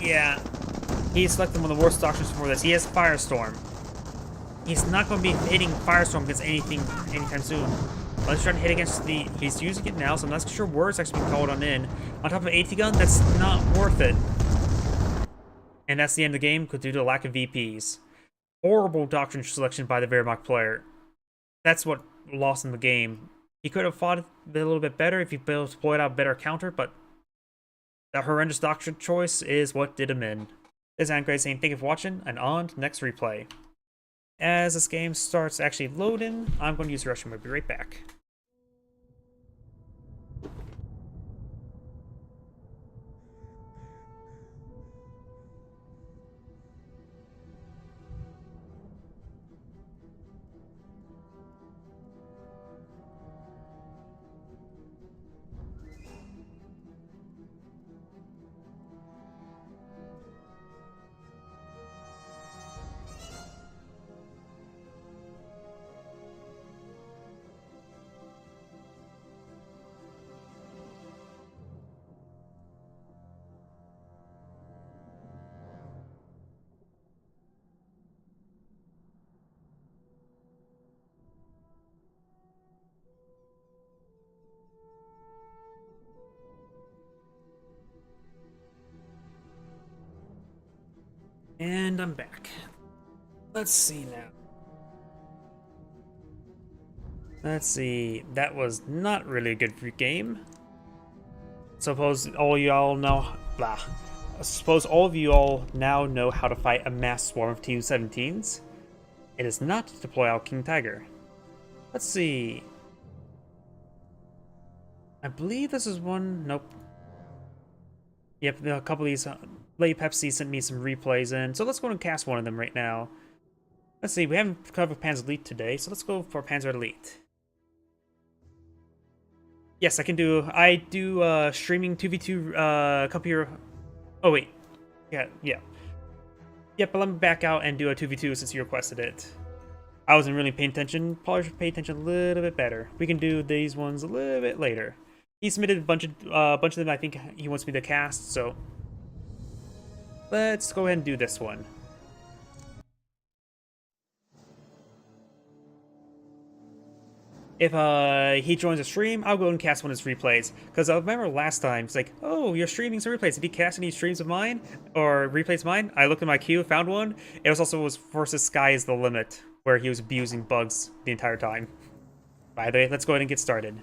[SPEAKER 1] Yeah. He selected one of the worst options for this. He has Firestorm. He's not going to be hitting Firestorm against anything anytime soon. Let's try to hit against the... He's using it now, so I'm not sure where it's actually being called on in. On top of an AT gun, that's not worth it. And that's the end of the game, due to the lack of VPs. Horrible doctrine selection by the Wehrmacht player. That's what lost in the game. He could have fought it a little bit better if he deployed out a better counter, but that horrendous doctrine choice is what did him in. This is Angry saying thank you for watching, and on to the next replay. As this game starts actually loading, I'm going to use the restroom. I'll be right back. And I'm back. Let's see now. Let's see. That was not really a good game. Suppose all y'all know. Blah. I suppose all of you all now know how to fight a mass swarm of Tu-17s. It is not to deploy out King Tiger. Let's see. I believe this is one. Nope. Yep, a couple of these. Lady Pepsi sent me some replays in, so let's go and cast one of them right now. Let's see, we haven't covered Panzer Elite today, so let's go for Panzer Elite. Yes, I do streaming 2v2 computer. Oh wait, yeah. Yep, but let me back out and do a 2v2 since you requested it. I wasn't really paying attention. Probably should pay attention a little bit better. We can do these ones a little bit later. He submitted a bunch of them. I think he wants me to cast, so let's go ahead and do this one. If he joins the stream, I'll go and cast one of his replays. Because I remember last time, it's like, oh, you're streaming some replays. Did he cast any streams of mine? Or replays of mine? I looked at my queue, found one. It was also versus Sky is the Limit, where he was abusing bugs the entire time. By the way, let's go ahead and get started.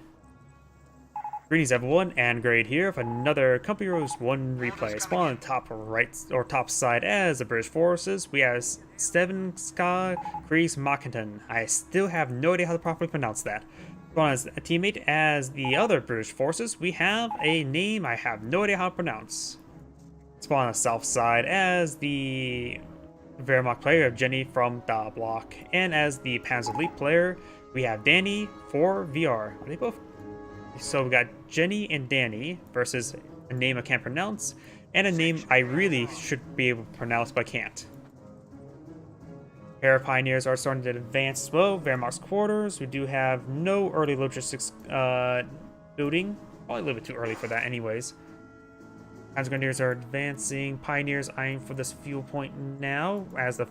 [SPEAKER 1] Greetings everyone, and Grade here with another Company Heroes 1 replay. Spawn on the top right or top side as the British forces. We have Steven Ska Kreis Mackinton. I still have no idea how to properly pronounce that. Spawn as a teammate as the other British forces. We have a name I have no idea how to pronounce. Spawn on the south side as the Wehrmacht player of Jenny from Da Block. And as the Panzer Elite player, we have Danny for VR. Are they both? So we got Jenny and Danny versus a name I can't pronounce and a name I really should be able to pronounce but can't. Air Pioneers are starting to advance as well. Wehrmacht's quarters. We do have no early logistics building. Probably a little bit too early for that anyways. Panzer are advancing. Pioneers eyeing for this fuel point now as the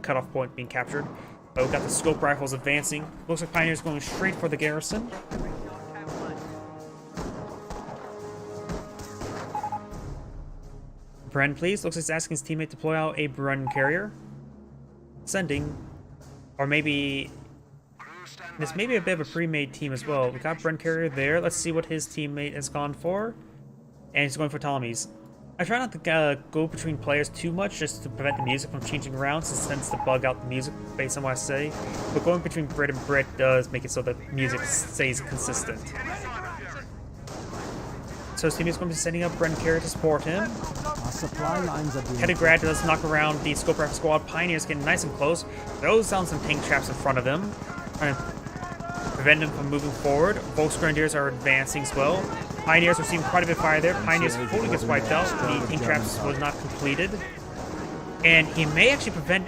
[SPEAKER 1] cutoff point being captured. But we've got the scope rifles advancing. Looks like Pioneers going straight for the garrison. Bren, please. Looks like he's asking his teammate to deploy out a Bren carrier. Sending. Or maybe... this may be a bit of a pre-made team as well. We got Bren carrier there. Let's see what his teammate has gone for. And he's going for Ptolemy's. I try not to go between players too much just to prevent the music from changing around, since it tends to bug out the music based on what I say. But going between Brit and Brit does make it so that music stays consistent. So his team is going to be sending up Bren carrier to support him.
[SPEAKER 6] Supply lines are
[SPEAKER 1] Hedegrad does knock around the Scope Rifle Squad. Pioneers getting nice and close. Throws down some tank traps in front of them, trying to prevent them from moving forward. Volksgrenadiers are advancing as well. Pioneers receiving quite a bit of fire there. Pioneers fully gets wiped out. The tank traps was not completed. And he may actually prevent...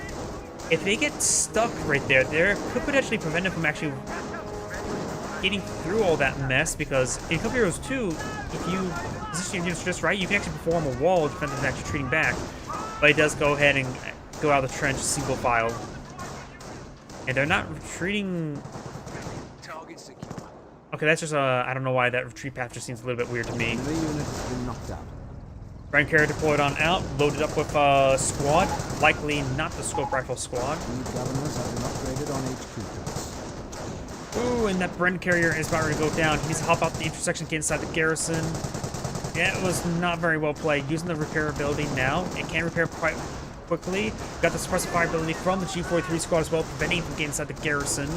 [SPEAKER 1] if they get stuck right there, could potentially prevent them from actually getting through all that mess, because in Company Heroes 2, if you position your units just right, you can actually perform a wall to prevent them from actually retreating back. But it does go ahead and go out of the trench single file. And they're not retreating...
[SPEAKER 2] Target secure.
[SPEAKER 1] Okay, that's just I don't know why that retreat path just seems a little bit weird to me.
[SPEAKER 6] The unit has been knocked out.
[SPEAKER 1] Brand carrier deployed on out, loaded up with squad, likely not the scope rifle squad.
[SPEAKER 6] New governors have been upgraded on HQ troops.
[SPEAKER 1] Ooh, and that Brand carrier is about ready to go down. He needs to hop out the intersection, get inside the garrison. Yeah, it was not very well played. Using the repair ability now, it can repair quite quickly. Got the suppressive fire ability from the G43 squad as well, preventing him from getting inside the garrison.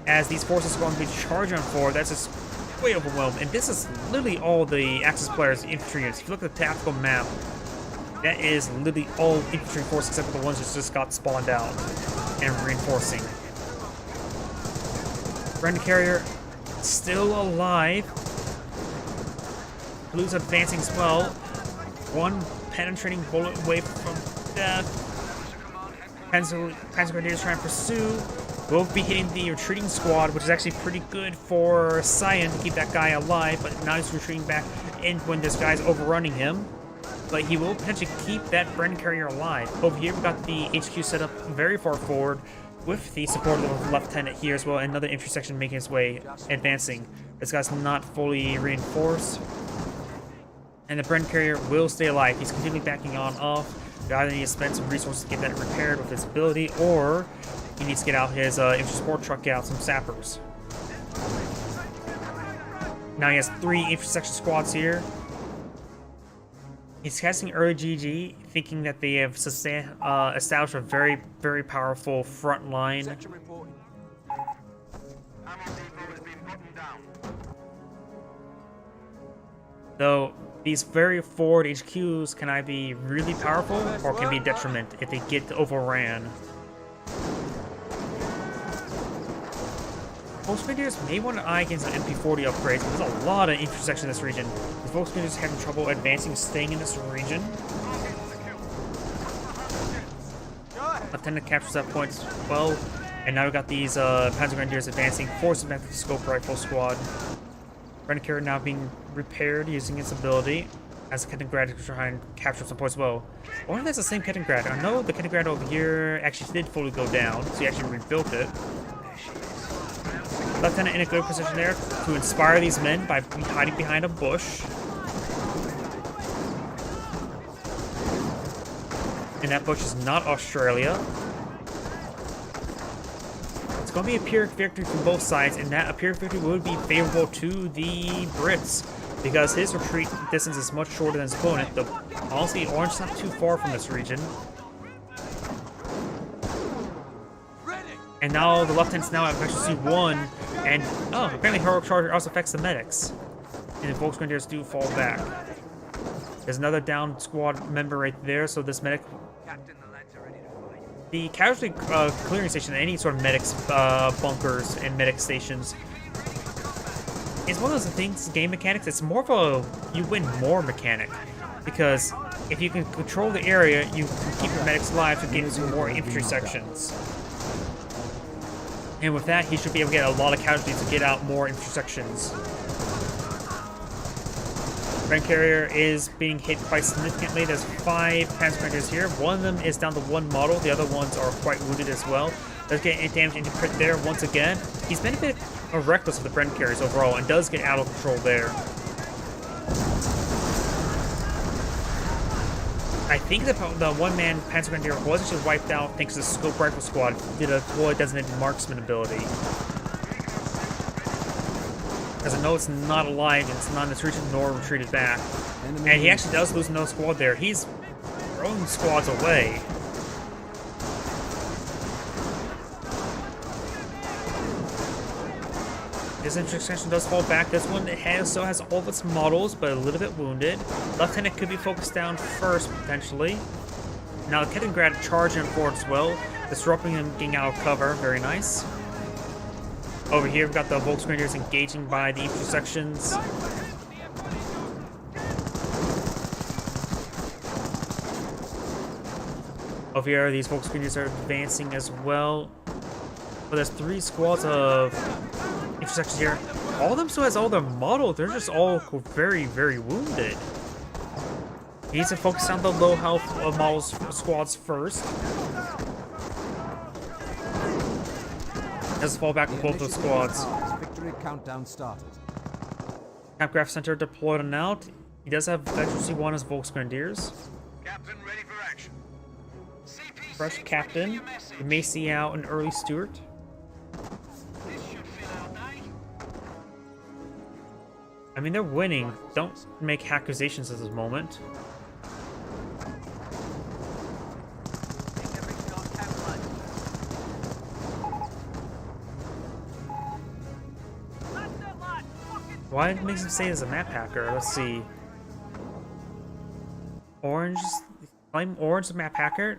[SPEAKER 1] As these forces are going to be charging on forward, that's just way overwhelmed. And this is literally all the Axis players' infantry units. If you look at the tactical map, that is literally all infantry forces except for the ones that just got spawned out and reinforcing. Brand carrier still alive. Blues advancing as well. One penetrating bullet away from death. Panzer Grenadiers trying to pursue. We'll be hitting the retreating squad, which is actually pretty good for Cyan to keep that guy alive, but now he's retreating back in when this guy's overrunning him. But he will potentially keep that Brand carrier alive. Over here, we've got the HQ set up very far forward with the support of the lieutenant here as well. Another infantry section making its way, advancing. This guy's not fully reinforced. And the Brand carrier will stay alive. He's continually backing on off. He either needs to spend some resources to get that repaired with his ability, or he needs to get out his infantry support truck, get out some sappers. Now he has 3 infantry section squads here. He's casting early GG, thinking that they have established a very, very powerful front line.
[SPEAKER 2] Ammo depot has been buttoned down.
[SPEAKER 1] Though these very forward HQs can either be really powerful or can be a detriment if they get overran. Volksgrenadiers may want to eye against an MP40 upgrades. There's a lot of intersection in this region. The Volksgrenadiers having trouble advancing, staying in this region. Lieutenant captures that point as well. And now we've got these Panzer Grenadiers advancing, forcing back the scope rifle squad. Brand carrier now being repaired using its ability. As the Kettengrad is trying to capture some points as well. I wonder if that's the same Kettengrad. I know the Kettengrad over here actually did fully go down, so he actually rebuilt it. Lieutenant in a good position there to inspire these men by hiding behind a bush. And that bush is not Australia. It's going to be a Pyrrhic victory from both sides, and that Pyrrhic victory would be favorable to the Brits because his retreat distance is much shorter than his opponent. Honestly, Orange's not too far from this region. And now the lieutenants now have actually C1, and apparently Heroic Charger also affects the medics. And the Volksgrenadiers do fall back. There's another down squad member right there, so this medic...
[SPEAKER 2] Captain, the lads are ready to fight.
[SPEAKER 1] The casualty clearing station, any sort of medics bunkers and medic stations, is one of those things, game mechanics, it's more of a you win more mechanic. Because if you can control the area, you can keep your medics alive to gain some more infantry sections. And with that, he should be able to get a lot of casualties to get out more infantry sections. Brand carrier is being hit quite significantly. There's 5 Panzer Grenadiers here. One of them is down to 1 model. The other ones are quite wounded as well. Does get damage into crit there once again. He's been a bit reckless with the Brand carriers overall and does get out of control there. I think the one-man Panzer Grenadier was actually wiped out thanks to the Scope Rifle Squad did a deploy designated marksman ability. Because I know it's not alive, and it's not in this region nor retreated back. And he actually does lose another squad there. He's throwing squads away. This intersection does fall back. This one still has all of its models, but a little bit wounded. Lieutenant could be focused down first, potentially. Now, the Kettengrad charging forward as well, disrupting him, getting out of cover. Very nice. Over here, we've got the Volksgrenadiers engaging by the intersections. Over here, these Volksgrenadiers are advancing as well. But there's 3 squads of intersections here. All of them still has all their models. They're just all very, very wounded. He needs to focus on the low health models squads first. Has to fall back
[SPEAKER 6] The
[SPEAKER 1] with both those
[SPEAKER 6] initiative is
[SPEAKER 1] squads.
[SPEAKER 6] ours. Victory countdown started.
[SPEAKER 1] Campcraft Center deployed and out. He does have Veteran C1 as Volksgrenadiers.
[SPEAKER 2] Captain, ready for action. CP6
[SPEAKER 1] Fresh
[SPEAKER 2] ready
[SPEAKER 1] Captain.
[SPEAKER 2] for your message.
[SPEAKER 1] You may see out an early Stuart.
[SPEAKER 2] This should fill out, eh?
[SPEAKER 1] I mean, they're winning. Don't make accusations at this moment. Why makes him say it's a map hacker? Let's see. Orange, claim Orange the map hacker.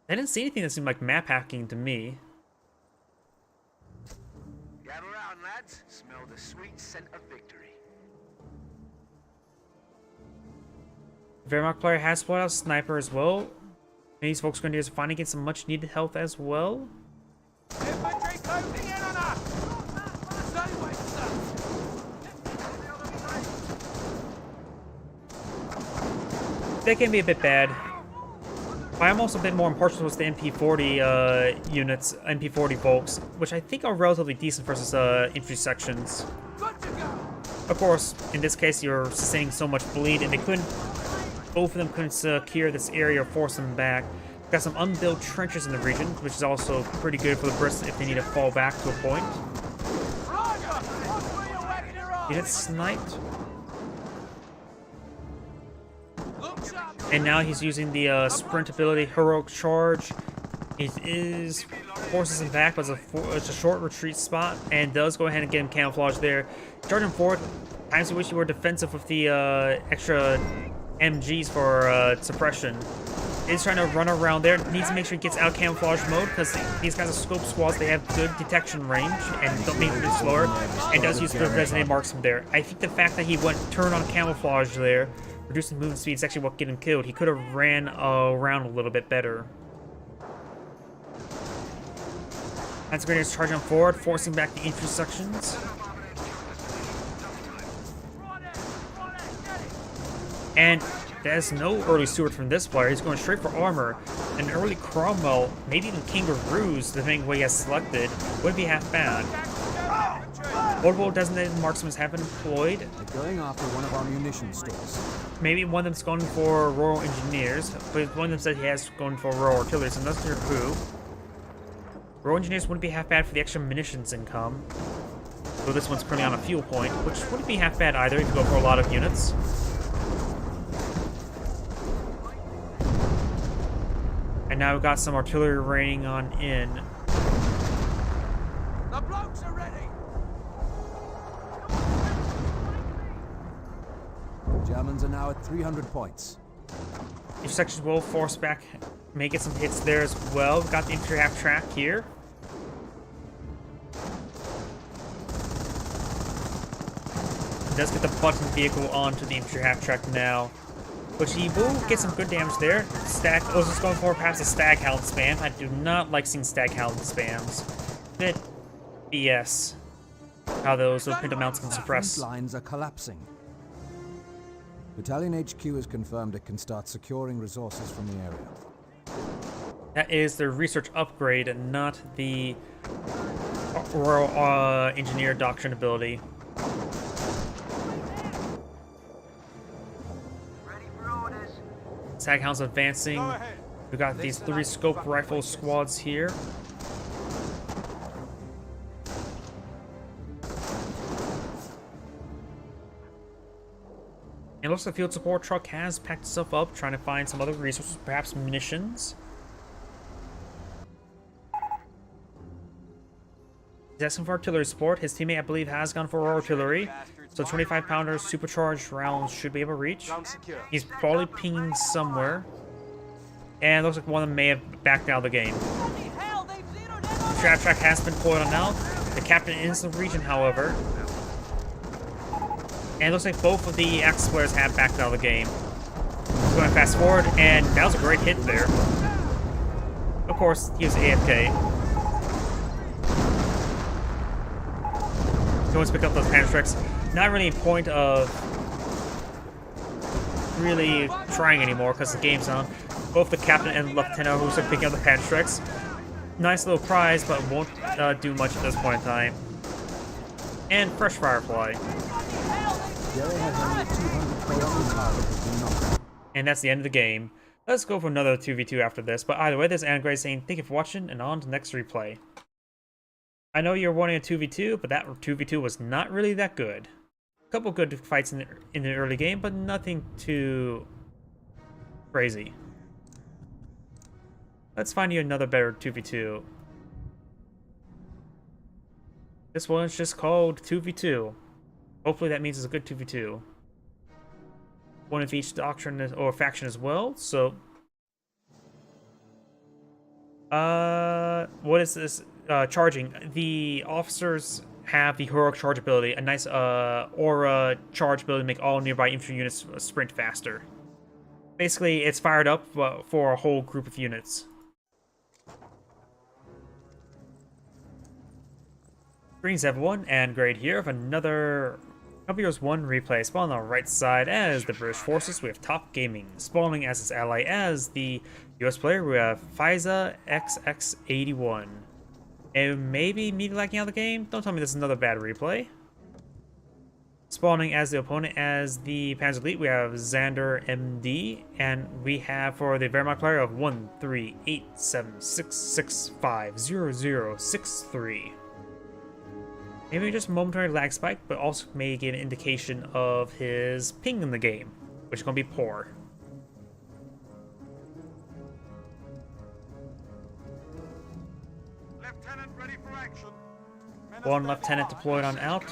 [SPEAKER 1] I didn't see anything that seemed like map hacking to me.
[SPEAKER 2] Gather round, lads. Smell the sweet scent of victory.
[SPEAKER 1] Wehrmacht player has split out sniper as well. And these Volksgrenadiers are finally getting some much needed health as well.
[SPEAKER 4] Infantry closing in on us! Stay away, sir!
[SPEAKER 1] They can be a bit bad. But I'm also a bit more impartial towards the MP40 units, MP40 Volks, which I think are relatively decent versus infantry sections.
[SPEAKER 4] Good to go!
[SPEAKER 1] Of course, in this case, you're sustaining so much bleed, and they couldn't. Both of them couldn't secure this area or force them back. Got some unbuilt trenches in the region, which is also pretty good for the Brits if they need to fall back to a point. Unit sniped. And now he's using the sprint ability, Heroic Charge. It is forces him back, but it's a short retreat spot, and does go ahead and get him camouflaged there. Charging forward, times in which you were defensive with the extra MGs for suppression. Is trying to run around there. Needs to make sure he gets out camouflage mode because these guys are scope squads. They have good detection range and don't make it slower. And does use good resonate marks from there. I think the fact that he went turn on camouflage there, reducing movement speed, is actually what get him killed. He could have ran around a little bit better. That's Grenadiers charging forward, forcing back the infantry sections. And there's no early Stuart from this player. He's going straight for armor. An early Cromwell, maybe even Kangaroos, depending on what he has selected, would be half bad. Multiple designated marksmen have been employed.
[SPEAKER 6] They're going after one of our munition stores.
[SPEAKER 1] Maybe one of them's going for Royal Engineers, but one of them said he has going for Royal Artillery, so that's clear who. Royal Engineers wouldn't be half bad for the extra munitions income. So this one's currently on a fuel point, which wouldn't be half bad either if you go for a lot of units. And now we've got some artillery raining on in.
[SPEAKER 4] The blokes are ready!
[SPEAKER 6] Germans are now at 300 points.
[SPEAKER 1] Each section will force back, may get some hits there as well. We've got the infantry half track here. He does get the button vehicle onto the infantry half track now. But he will get some good damage there. Stag, I was just going for perhaps a Staghound spam. I do not like seeing Staghound spams. Bit BS. How those pinto mounts can suppress.
[SPEAKER 6] Front lines are collapsing. Battalion HQ has confirmed it can start securing resources from the area.
[SPEAKER 1] That is the research upgrade and not the Royal Engineer Doctrine ability. Staghound's advancing. We've got these 3 scope rifle squads here. It looks like the field support truck has packed itself up, trying to find some other resources, perhaps munitions. He's asking for artillery support. His teammate, I believe, has gone for artillery. So 25-pounder supercharged rounds should be able to reach. He's probably pinging somewhere. And it looks like one of them may have backed out of the game. Trap track has been deployed on now. The captain is in the region, however. And it looks like both of the Axis players have backed out of the game. He's going to fast forward, and that was a great hit there. Of course, he was AFK. He wants to pick up those Panzerstrikes. Not really a point of really trying anymore because the game's on. Both the captain and lieutenant who's picking up the Panzerstrikes. Nice little prize, but won't do much at this point in time. And fresh Firefly.
[SPEAKER 6] Jerry has only 200 priority targets to knock.
[SPEAKER 1] And that's the end of the game. Let's go for another 2v2 after this, but either way, this is Anagrey saying thank you for watching, and on to the next replay. I know you're wanting a 2v2, but that 2v2 was not really that good. A couple good fights in the early game, but nothing too crazy. Let's find you another better 2v2. This one's just called 2v2. Hopefully that means it's a good 2v2. One of each doctrine or faction as well, so... what is this? Charging. The officers have the heroic charge ability, a nice aura charge ability to make all nearby infantry units sprint faster. Basically, it's fired up for a whole group of units. Greetings everyone, and Grade here of another Computers 1 replay. Spawn on the right side as the British forces, we have Top Gaming. Spawning as its ally as the US player, we have FISA XX81. And maybe me lagging out of the game? Don't tell me this is another bad replay. Spawning as the opponent as the Panzer Elite, we have Xander MD. And we have for the Wehrmacht player of 13876650063. Maybe just a momentary lag spike, but also may give an indication of his ping in the game, which is going to be poor.
[SPEAKER 4] Lieutenant ready for action.
[SPEAKER 1] One lieutenant deployed on out.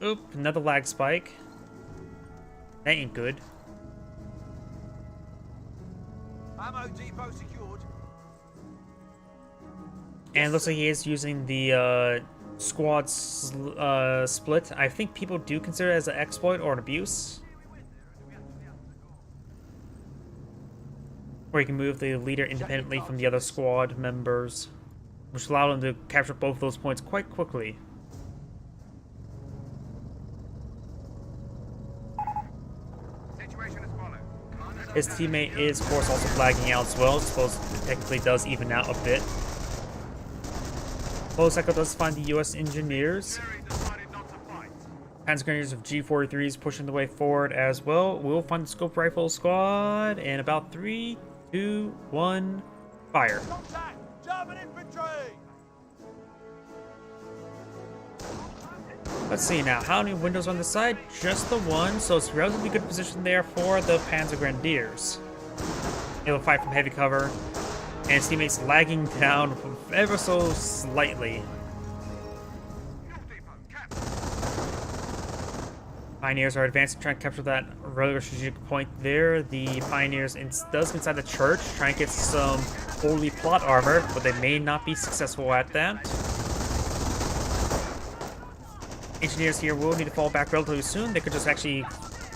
[SPEAKER 1] Oop, another lag spike. That ain't good.
[SPEAKER 4] Ammo depot secured.
[SPEAKER 1] And looks like he is using the squad split. I think people do consider it as an exploit or an abuse. Where you can move the leader independently from the other squad members, which allowed him to capture both those points quite quickly.
[SPEAKER 2] Situation as follows.
[SPEAKER 1] His teammate is, of course, also flagging out as well. I suppose it technically does even out a bit. Motorcycle does find the US engineers. Panzer Grenadiers of G43s pushing the way forward as well. We'll find the scope rifle squad in about 3, 2, 1, fire.
[SPEAKER 4] Contact! German infantry!
[SPEAKER 1] Let's see now, how many windows on the side? Just the one, so it's a relatively good position there for the Panzer Grenadiers. He'll fight from heavy cover, and his teammates lagging down ever so slightly. Pioneers are advancing, trying to capture that relatively strategic point there. The Pioneers does inside the church, trying to get some holy plot armor, but they may not be successful at that. Engineers here will need to fall back relatively soon. They could just actually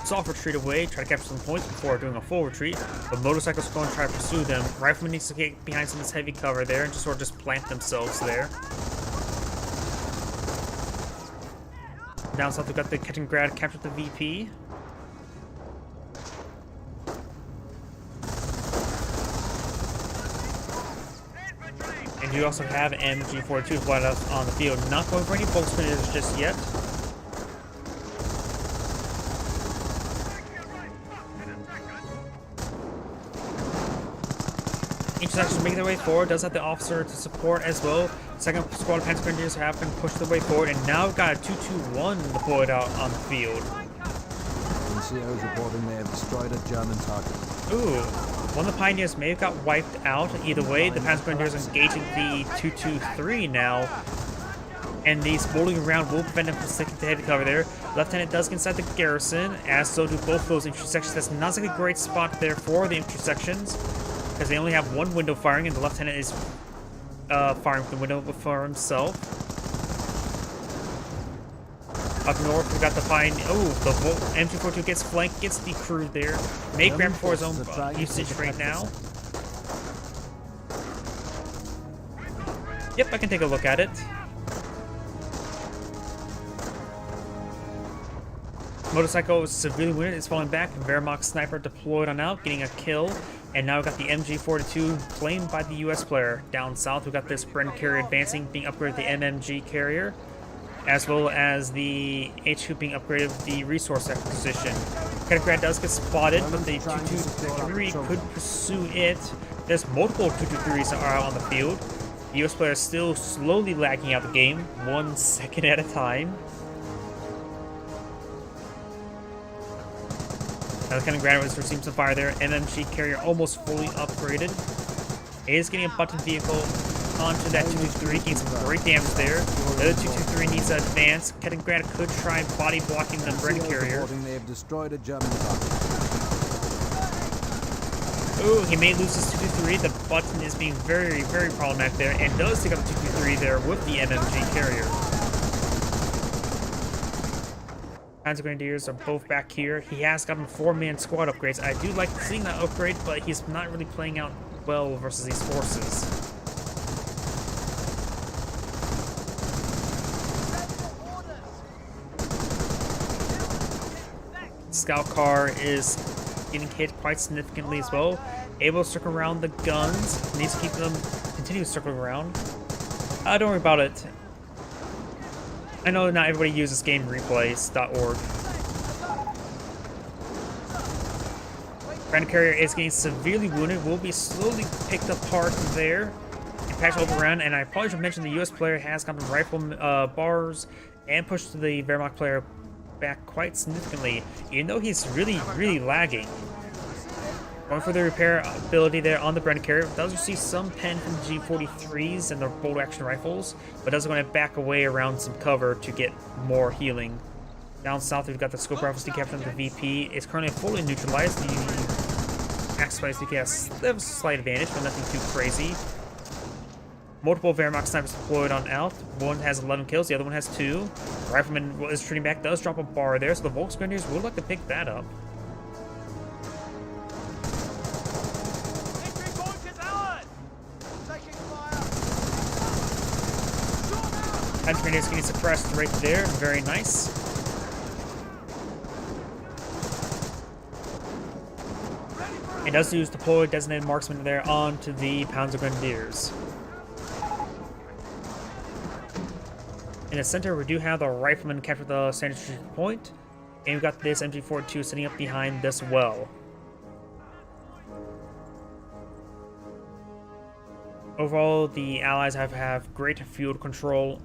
[SPEAKER 1] soft retreat away, try to capture some points before doing a full retreat. But motorcycles are going to try to pursue them. Rifleman needs to get behind some of this heavy cover there and just sort of just plant themselves there. Down south, we got the Kettengrad captured the VP. And you also have MG42 flying out on the field. Not going for any bulk spinners just yet. Intersection making their way forward, does have the officer to support as well. Second squad of Panzer Grenadiers have been pushed their way forward, and now we've got a 2-2-1 deployed out on the field.
[SPEAKER 6] NCOs reporting they have destroyed a German target.
[SPEAKER 1] Ooh, one of the Pioneers may have got wiped out. Either way, the Panzer Grenadiers are engaging the 2-2-3 now, and these bowling around will prevent them from sticking to heavy cover there. Lieutenant does get inside the garrison, as so do both those infantry sections. That's not a great spot there for the infantry sections, because they only have one window firing, and the lieutenant is firing from the window for himself. Up north, we got the the MG42 gets flanked, gets decrewed there. May grab for his own usage right now. Yep, I can take a look at it. Motorcycle is severely wounded, is falling back. Wehrmacht sniper deployed on out, getting a kill. And now we've got the MG42 claimed by the US player. Down south, we've got this Bren carrier advancing, being upgraded to the MMG carrier, as well as the HQ being upgraded with the resource acquisition. Kaliningrad does get spotted, but the 223 could pursue it. There's multiple 223s that are out on the field. The US player is still slowly lagging out the game, 1 second at a time. Now the Kaliningrad was receiving some fire there. MMG carrier almost fully upgraded. It is getting a button vehicle onto that 223, getting some great damage there. The other 223 needs to advance. Kaliningrad could try body blocking the Bren carrier.
[SPEAKER 6] They have destroyed a German target.
[SPEAKER 1] Ooh, he may lose his 223. The button is being very, very problematic there, and does take out the 223 there with the MMG carrier. Panzer Grenadiers are both back here. He has gotten 4-man squad upgrades. I do like seeing that upgrade, but he's not really playing out well versus these forces. Scout car is getting hit quite significantly as well. Able to circle around the guns. Needs to keep them continue to circle around. Don't worry about it. I know not everybody uses GameReplays.org. Bren carrier is getting severely wounded. Will be slowly picked apart there and patched over around. And I probably should mention the US player has gotten rifle bars and pushed the Wehrmacht player back quite significantly, even though he's really lagging. Going for the repair ability there on the Bren carrier. Does receive some pen from the G43s and the bolt action rifles, but does going to back away around some cover to get more healing. Down south, we've got the scope rifles decapitated from the VP. It's currently fully neutralized. The Axe Spice DK has a slight advantage, but nothing too crazy. Multiple Wehrmacht snipers deployed on Alf. One has 11 kills, the other one has 2. Rifleman is shooting back, does drop a bar there, so the Volksgrenadiers would like to pick that up. Panzer Grenadiers getting suppressed right there, very nice. It does use deploy designated marksman there onto the Panzer Grenadiers. In the center, we do have the rifleman capture the standard strategic point, and we've got this MG42 sitting up behind this well. Overall, the Allies have great field control.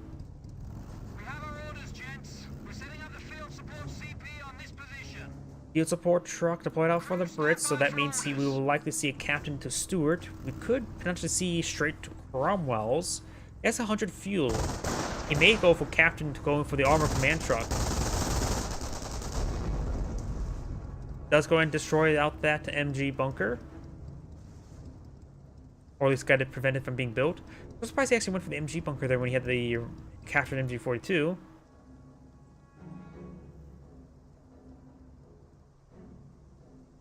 [SPEAKER 2] We have our orders, gents. We're setting up the field support CP on this position.
[SPEAKER 1] Field support truck deployed out for the Brits, so that means we will likely see a captain to Stuart. We could potentially see straight to Cromwell's. That's 100 fuel. He may go for captain to going for the armor command truck. Does go and destroy out that MG bunker. Or at least got it prevented from being built. I'm surprised he actually went for the MG bunker there when he had the captured MG42.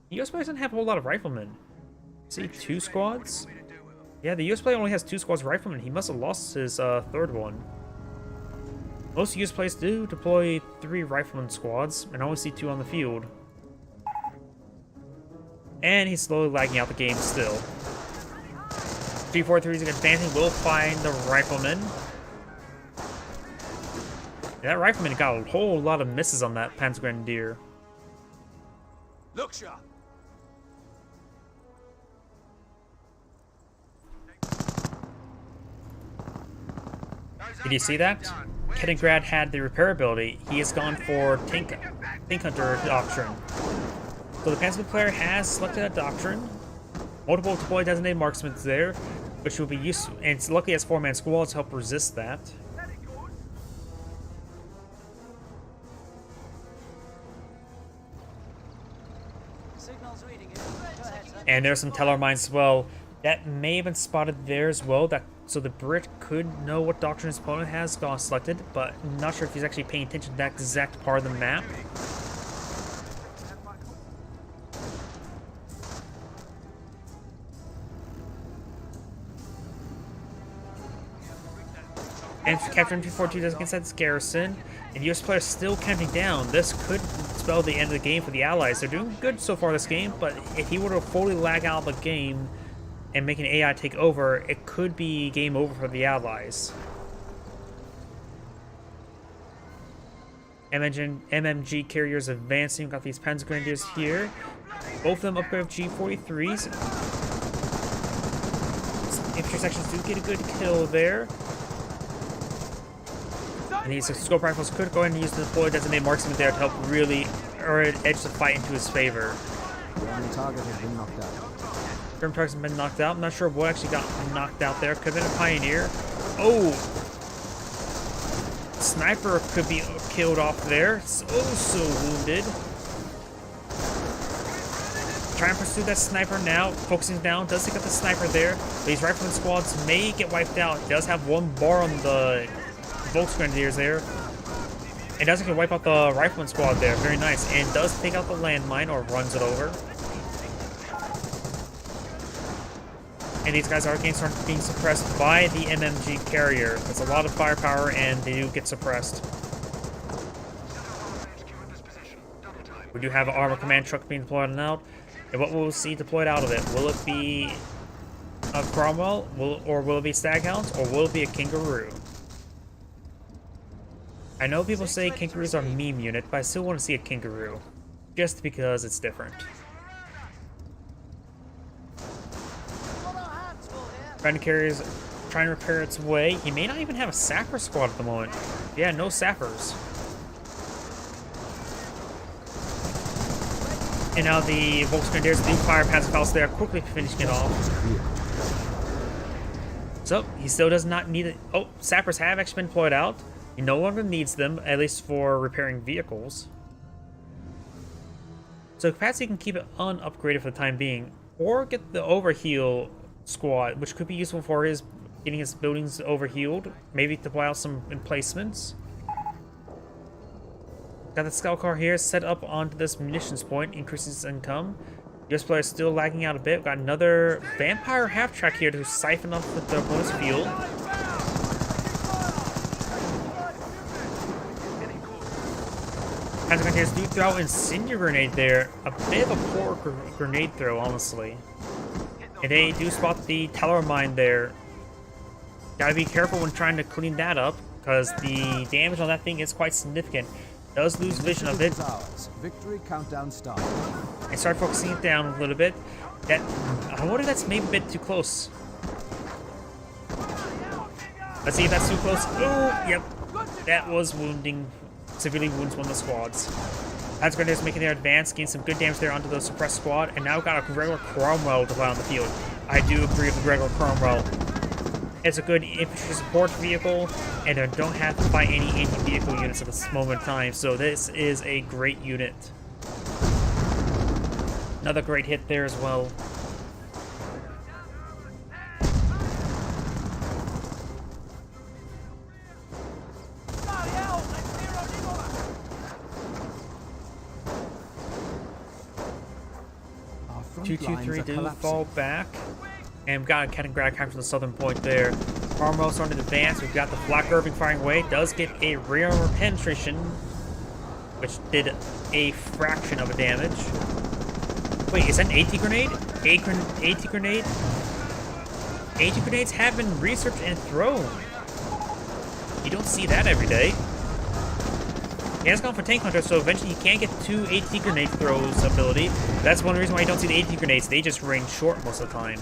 [SPEAKER 1] The US player doesn't have a whole lot of riflemen. See, 2 squads? Yeah, the US player only has 2 squads of riflemen. He must have lost his third one. Most US players do deploy 3 rifleman squads, and I only see 2 on the field. And he's slowly lagging out the game still. G43 is advancing, will find the rifleman. Yeah, that rifleman got a whole lot of misses on that Panzer Grenadier.
[SPEAKER 4] Look sharp.
[SPEAKER 1] Did you see that? Kaliningrad had the repair ability. He has gone for Tank Hunter Doctrine. So the Panzer player has selected that doctrine. Multiple deploy designated marksmen there, which will be useful, and it's lucky as 4-man squads to help resist that. And there's some Teller mines as well. That may have been spotted there as well, so the Brit could know what doctrine his opponent has gone selected, but I'm not sure if he's actually paying attention to that exact part of the map. And capture MG42 does inside this garrison, and US players still camping down. This could spell the end of the game for the Allies. They're doing good so far this game, but if he were to fully lag out the game and make an AI take over, it could be game over for the Allies. MMG carriers advancing. We've got these Panzer Grenadiers here. Both of them upgrade with G43s. Infantry sections do get a good kill there. And these scope rifles could go ahead and use the deploy designated marksman there to help really edge the fight into his favor.
[SPEAKER 6] The enemy target has been knocked out.
[SPEAKER 1] Grim targets have been knocked out. I'm not sure what actually got knocked out there. Could have been a Pioneer. Oh! Sniper could be killed off there. So wounded. Try and pursue that sniper now. Focusing down. Does take out the sniper there. These rifleman squads may get wiped out. It does have one bar on the Volksgrenadiers there. It doesn't get wipe out the rifleman squad there. Very nice. And does take out the landmine or runs it over. And these guys are getting started being suppressed by the MMG carrier. That's a lot of firepower, and they do get suppressed. We do have an armor command truck being deployed now. And what will we see deployed out of it? Will it be a Cromwell? Or will it be Staghounds? Or will it be a Kangaroo? I know people say Kangaroos are a meme unit, but I still want to see a Kangaroo. Just because it's different. Friendly carrier's trying to repair its way. He may not even have a sapper squad at the moment. Yeah, no sappers. And now the Volksgrenadiers do fire past Faust there, quickly finishing it off. So, he still does not need it. Oh, sappers have actually been deployed out. He no longer needs them, at least for repairing vehicles. So capacity can keep it unupgraded for the time being, or get the overheal squad, which could be useful for his getting his buildings overhealed. Maybe to deploy out some emplacements. Got the scout car here set up onto this munitions point, increases income. US player is still lagging out a bit. Got another vampire half track here to siphon off the bonus fuel. Panzer Grenadiers do throw Incendiary Grenade there. A bit of a poor grenade throw, honestly. And they do spot the Teller mine there. Gotta be careful when trying to clean that up, because the damage on that thing is quite significant. Does lose vision of it.
[SPEAKER 6] Victory countdown starts.
[SPEAKER 1] And start focusing it down a little bit. That I wonder if that's maybe a bit too close. Let's see if that's too close. Oh, yep. That was wounding. Severely wounds one of the squads. Panzer Grenadiers making their advance, gain some good damage there onto the suppressed squad, and now got a Gregor Cromwell to play on the field. I do agree with the Gregor Cromwell. It's a good infantry support vehicle, and they don't have to fight any anti-vehicle units at this moment in time, so this is a great unit. Another great hit there as well. Two, 3 do fall back. And we've got a Kaliningrad capture the southern point there. Cromwell starting to advance. We've got the Flak Irving firing away. Does get a rear armor penetration, which did a fraction of a damage. Wait, is that an AT grenade? AT grenade? AT grenades have been researched and thrown. You don't see that every day. He has gone for Tank Hunter, so eventually he can get 2 AT grenade throws ability. That's one reason why you don't see the AT grenades. They just range short most of the time.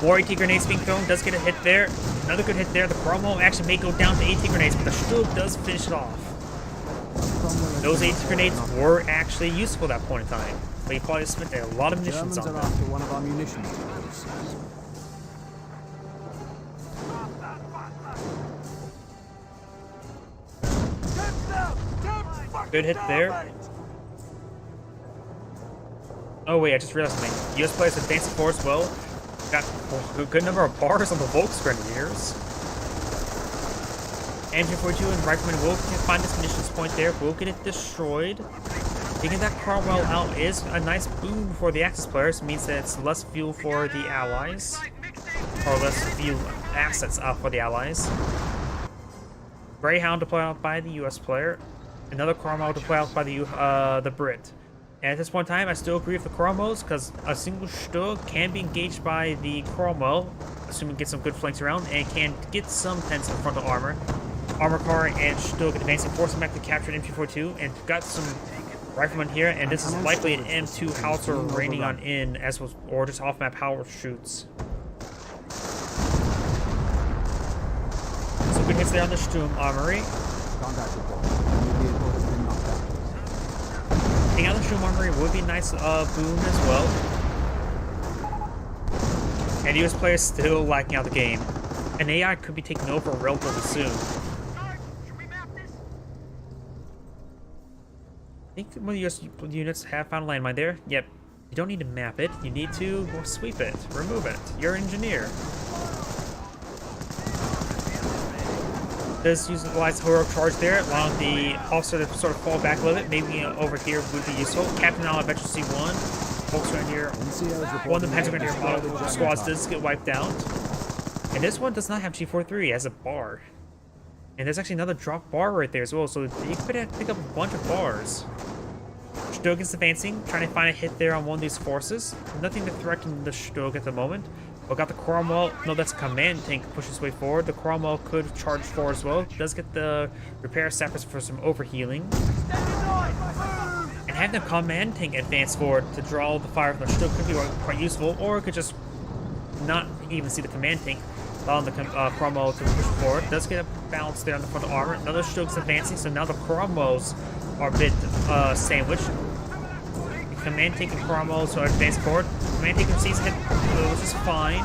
[SPEAKER 1] More AT grenades being thrown, does get a hit there. Another good hit there. The Cromwell actually may go down to AT grenades, but the Stug does finish it off. Those AT grenades were actually useful at that point in time, but he probably spent a lot of munitions on them.
[SPEAKER 6] After one of our munitions depots.
[SPEAKER 1] Good hit there. Oh wait, I just realized something. US players advancing forward as well. Got a good number of bars on the Volksgrenadiers. Engine 42 and Rifleman will find this munitions point there. Will get it destroyed. Taking that Cromwell out is a nice boon for the Axis players. It means that it's less fuel for the Allies. Or less fuel assets for the Allies. Greyhound deployed out by the U.S. player. Another Cromwell deployed out by the Brit. And at this point in time, I still agree with the Cromwells because a single Stug can be engaged by the Cromwell, assuming it gets some good flanks around, and can get some tents in front of armor. Armor car and Stug advancing, forcing back to capture an MP42, and got some riflemen here, and this is likely an M2 howitzer raining on in, as was, or just off-map power shoots. Some good hits there on the Sturm Armory.
[SPEAKER 6] Contact report. Enemy vehicle has been knocked down.
[SPEAKER 1] Taking out the Sturm Armory would be a nice boon as well. And US players still lacking out the game. An AI could be taken over relatively soon.
[SPEAKER 2] Should we map this?
[SPEAKER 1] I think one of the US units have found a landmine there. Yep. You don't need to map it. You need to sweep it, remove it. You're an engineer. Does utilize heroic charge there, allowing the officer to sort of fall back a little bit. Maybe over here would be useful. Captain Allen Adventure C1. Folks around here. One of the Pentagram model squads does get wiped out. And this one does not have G43 as a bar. And there's actually another drop bar right there as well, so you could pick up a bunch of bars. Stug is advancing, trying to find a hit there on one of these forces. Nothing to threaten the Stug at the moment. But got the Cromwell. No, that's a command tank pushes way forward. The Cromwell could charge forward as well. Does get the repair sappers for some overhealing. And having the command tank advance forward to draw the fire from the Stug could be quite useful, or it could just not even see the command tank, allowing the Cromwell to push forward. Does get a bounce there on the front of armor. Another Stug's advancing, so now the Cromwells are a bit sandwiched. The command tank and Cromwells are advanced forward. Command tank receives a hit, which is fine.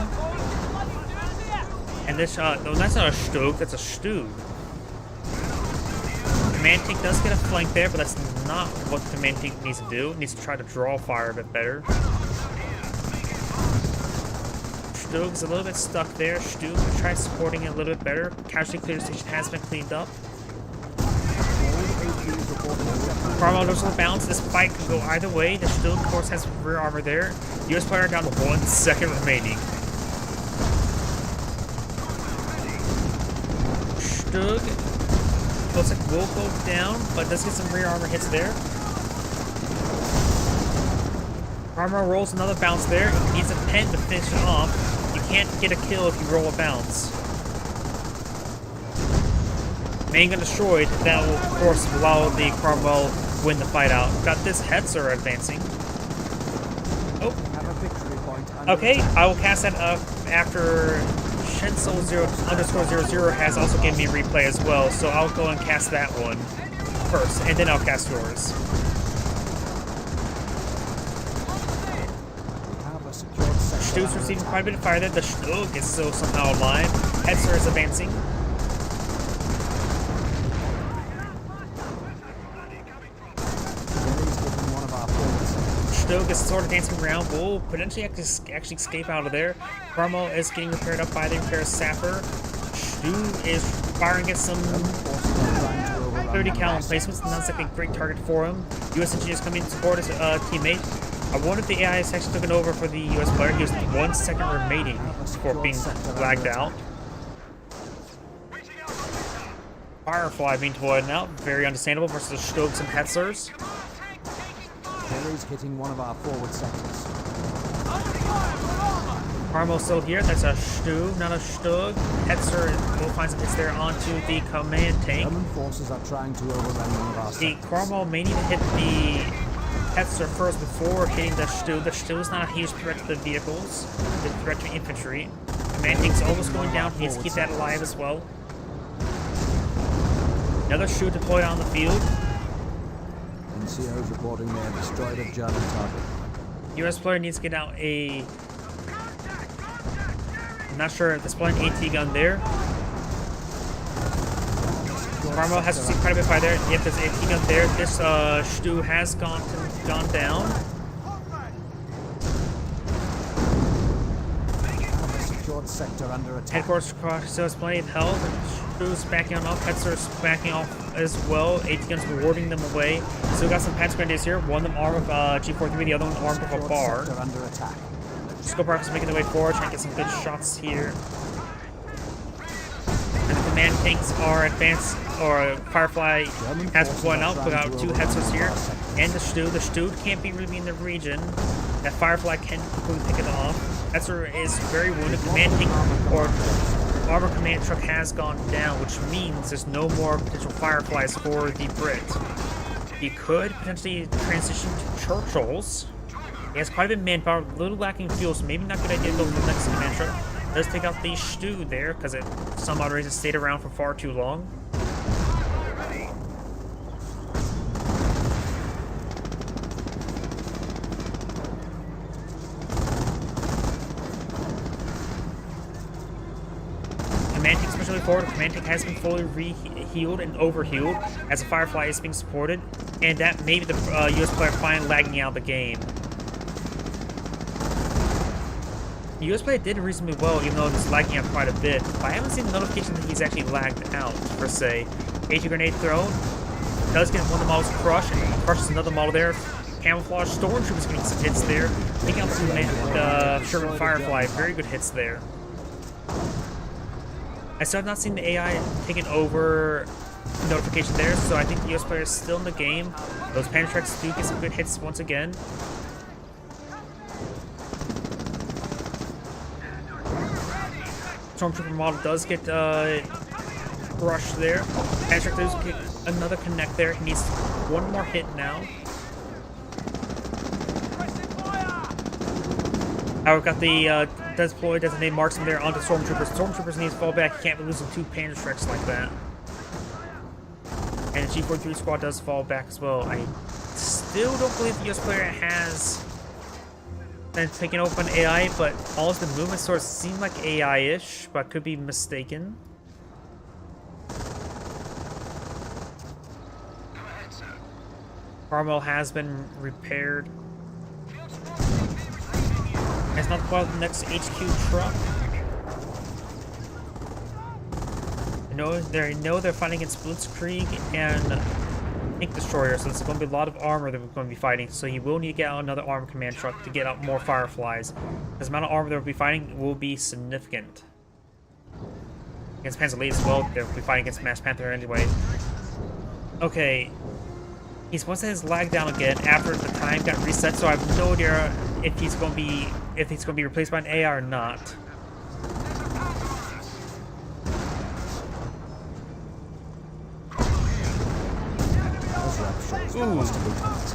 [SPEAKER 1] And this, no, that's not a Stug, that's a Stug. Command tank does get a flank there, but that's not what the command tank needs to do. It needs to try to draw fire a bit better. Stug's a little bit stuck there. Stug will try supporting it a little bit better. Casualty clear station has been cleaned up. Cromwell knows the bounce. This fight can go either way. The Stug, of course, has rear armor there. US player down to 1 second remaining. Stug looks like will go down, but does get some rear armor hits there. Armor rolls another bounce there. Needs a pen to finish it off. You can't get a kill if you roll a bounce. Main gun destroyed. That will, of course, allow the Cromwell win the fight out. Got this Hetzer advancing. Oh. Okay, I will cast that up after Shensoul_00 has also given me a replay as well, so I'll go and cast that one first, and then I'll cast yours. Stug's receiving quite a bit of fire there. The Stug is still somehow alive. Hetzer is advancing. Stug is sort of dancing around. Will potentially actually escape out of there. Cromwell is getting repaired up by the repair sapper. Stug is firing at some 30 cal emplacements. Not like a great target for him. US engineers coming to support his teammate. I wonder if the AI is actually taken over for the US player. He has 1 second remaining before being lagged out. Firefly being deployed now. Very understandable versus the Stugs and Hetzers.
[SPEAKER 6] Terry's hitting one of our forward sectors.
[SPEAKER 1] Cromwell's still here. That's a Stug, not a Stug. Hetzer will find some hits there onto the command tank.
[SPEAKER 6] German forces are trying to overrun one of our
[SPEAKER 1] The
[SPEAKER 6] sectors.
[SPEAKER 1] Cromwell may need to hit the Hetzer first before hitting the Stug. The Stug is not a huge threat to the vehicles. The threat to infantry. Command tank's almost going down. He needs to keep that alive as well. Another Stug deployed on the field.
[SPEAKER 6] NCO's reporting they have destroyed a German target.
[SPEAKER 1] US player needs to get out a... I'm not sure if there's probably an AT gun there. Cromwell has received quite a bit of fire there. Yep, there's an AT gun there. This Stug has gone down.
[SPEAKER 6] Secured sector under attack.
[SPEAKER 1] Headquarters still has plenty of health. Stug's backing off. Hetzer's backing off as well. AT guns warding them away. Still got some Pants Grenadiers here. One of them armed with G43, the other one armed with a bar.
[SPEAKER 6] Sector under attack.
[SPEAKER 1] Scope Rifles making their way forward, trying to get some good shots here. And the command tanks are advanced or Firefly has been going out, put out 2 Hetzers here, and the Stu. The Stu can't be really in the region. That Firefly can completely pick it off. Hetzer is very wounded. Commanding or armor command truck has gone down, which means there's no more potential Fireflies for the Brit. He could potentially transition to Churchill's. He has quite a bit of manpower, a little lacking fuel, so maybe not a good idea to go for the next command truck. Does take out the Stu there, because it some odd reason stayed around for far too long. Command tank especially forward. Command tank has been fully re-healed and overhealed as the Firefly is being supported, and that may be the US player finally lagging out the game. The US player did reasonably well, even though he's lagging out quite a bit, but I haven't seen the notification that he's actually lagged out, per se. AT grenade thrown, does get one of the models crushed, and crushes another model there. Camouflage, Stormtroopers getting some hits there, taking out the Sherman Firefly, very good hits there. I still have not seen the AI taking over notification there, so I think the US player is still in the game. Those Panther Tracks do get some good hits once again. Stormtrooper model does get crushed there. Panther Track does get another connect there. He needs one more hit now. We've got the deploy designated marksman there onto Stormtroopers. Stormtroopers need to fall back. You can't be losing 2 Panther Tracks like that. And the G43 squad does fall back as well. I still don't believe the US player has been taking open AI, but all of the movement sort of seem like AI-ish, but could be mistaken. Carmel has been repaired. It's not quite the next HQ truck. They know they're fighting against Blitzkrieg and Ink Destroyer, so there's going to be a lot of armor that we're going to be fighting. So you will need to get out another armor command truck to get out more Fireflies. Because the amount of armor that we'll be fighting will be significant. Against Panzer Lead as well, they'll be fighting against Mass Panther anyway. Okay. He's once his lag down again after the time got reset, so I have no idea if he's going to be replaced by an AI or not. Ooh,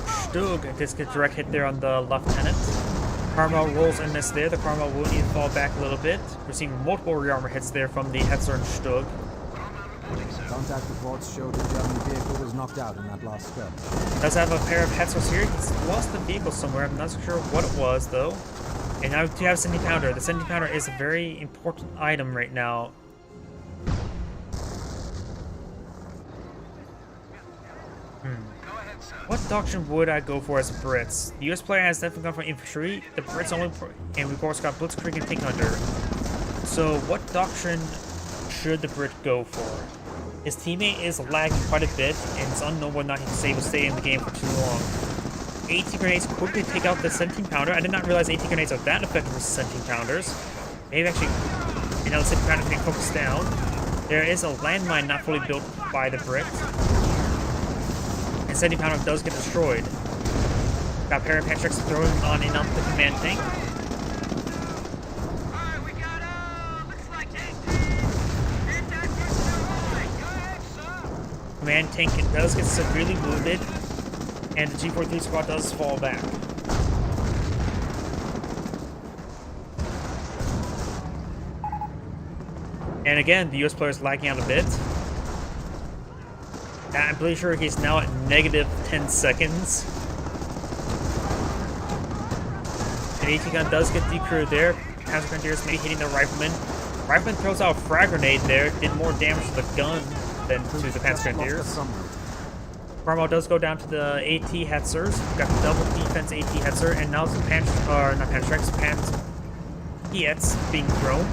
[SPEAKER 1] Stug just gets a direct hit there on the lieutenant. Carmel rolls and miss there. The Carmel will need to fall back a little bit. We're seeing multiple rearmor hits there from the Hetzer and Stug.
[SPEAKER 6] Contact reports showed the German vehicle was knocked out in that last skirmish.
[SPEAKER 1] Does have a pair of Hetzers here. He's lost the vehicle somewhere. I'm not so sure what it was though. And now we do have a 70 pounder. The 70 pounder is a very important item right now. What doctrine would I go for as a Brits? The US player has definitely gone for infantry. The Brits only, and we've also got Blitzkrieg and Take Under. So what doctrine should the Brit go for? His teammate is lagging quite a bit, and it's unknown whether or not he will stay in the game for too long. AT grenades quickly take out the 17 pounder. I did not realize AT grenades are that effective with 17 pounders. Maybe actually, you know, the 17 pounder can focus down. There is a landmine not fully built by the Brit. And 70 pounder does get destroyed. Got Parapatrix throwing on in up the command tank.
[SPEAKER 2] Alright, we got looks like anti-personnel. Go ahead, sir.
[SPEAKER 1] Command tank does get severely wounded, and the G43 squad does fall back. And again, the US player is lagging out a bit. I'm pretty sure he's now at negative 10 seconds. And AT gun does get decrewed there. Panzer Grenadiers maybe hitting the Rifleman. Rifleman throws out a frag grenade there. Did more damage to the gun than to the Panzer Grenadiers. Carmel does go down to the AT Hetzers. We've got the double defense AT Hetzer, and now some Piets being thrown.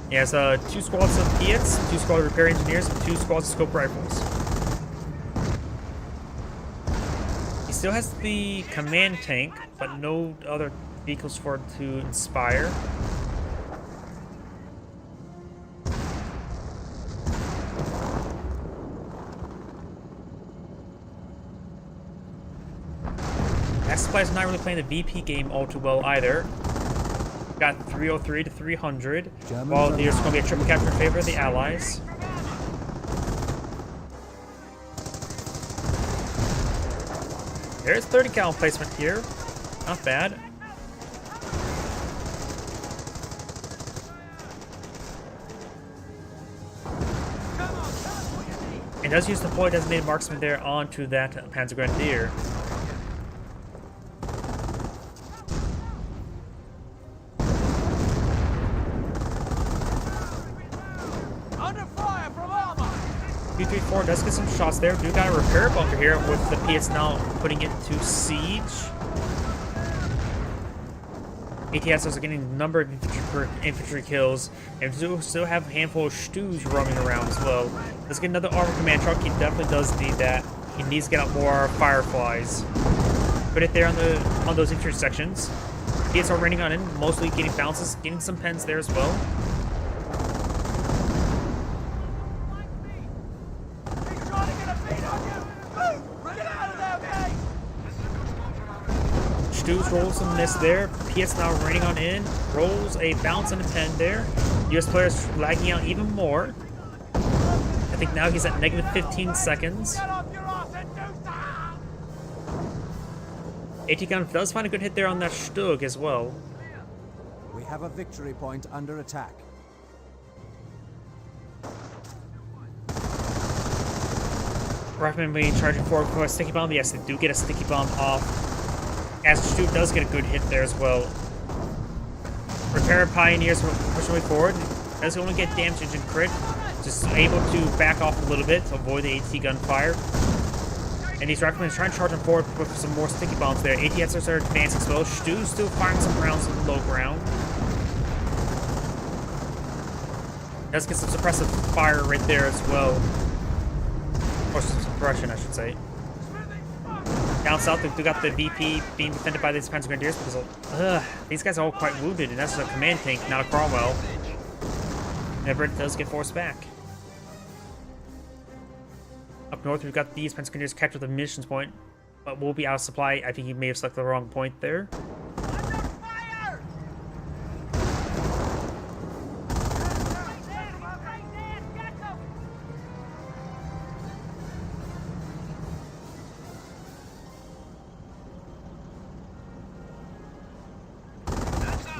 [SPEAKER 1] He has 2 squads of Piets, 2 squads of repair engineers, and 2 squads of scope rifles. He still has the command tank, but no other vehicles for it to inspire. players not really playing the VP game all too well either. Got 303 to 300. While there's going to be a triple capture in favor of the Allies. There's 30 cal placement here. Not bad. And does use deploy designated marksman there onto that Panzer Grenadier.
[SPEAKER 4] Under fire from armor!
[SPEAKER 1] 234 does get some shots there. Do got a repair bunker here with the PS now putting it to siege. ATSs are getting a number of infantry kills, and still have a handful of stews roaming around as well. Let's get another armor command truck. He definitely does need that. He needs to get out more fireflies. Put it there on those infantry sections. PS are raining on in, mostly getting bounces, getting some pens there as well.
[SPEAKER 4] He's trying to get a beat on you! Move! Get out of there, mate!
[SPEAKER 1] Stews rolls some miss there. PS now raining on in. Rolls a bounce and a pen there. US players lagging out even more. I think now he's at negative 15 seconds.
[SPEAKER 4] Get off your ass and do something!
[SPEAKER 1] AT gun does find a good hit there on that Stug as well.
[SPEAKER 6] We have a victory point under attack.
[SPEAKER 1] Rifleman being charging forward for a sticky bomb. Yes, they do get a sticky bomb off. As Stu does get a good hit there as well. Repair Pioneers pushing way forward. Does only get damage engine crit. Just able to back off a little bit to avoid the AT gunfire. And these Riflemen are trying to charge him forward with some more sticky bombs there. ATSers are advancing as well. Stu's still firing some rounds on the low ground. Does get some suppressive fire right there as well. Or some suppression, I should say. Down south, we got the VP being defended by these Panzer Grenadiers because these guys are all quite wounded, and that's a command tank, not a Cromwell. And Everett does get forced back. Up north, we've got these Panzer Grenadiers captured the munitions point, but will be out of supply. I think he may have selected the wrong point there.
[SPEAKER 4] Under fire!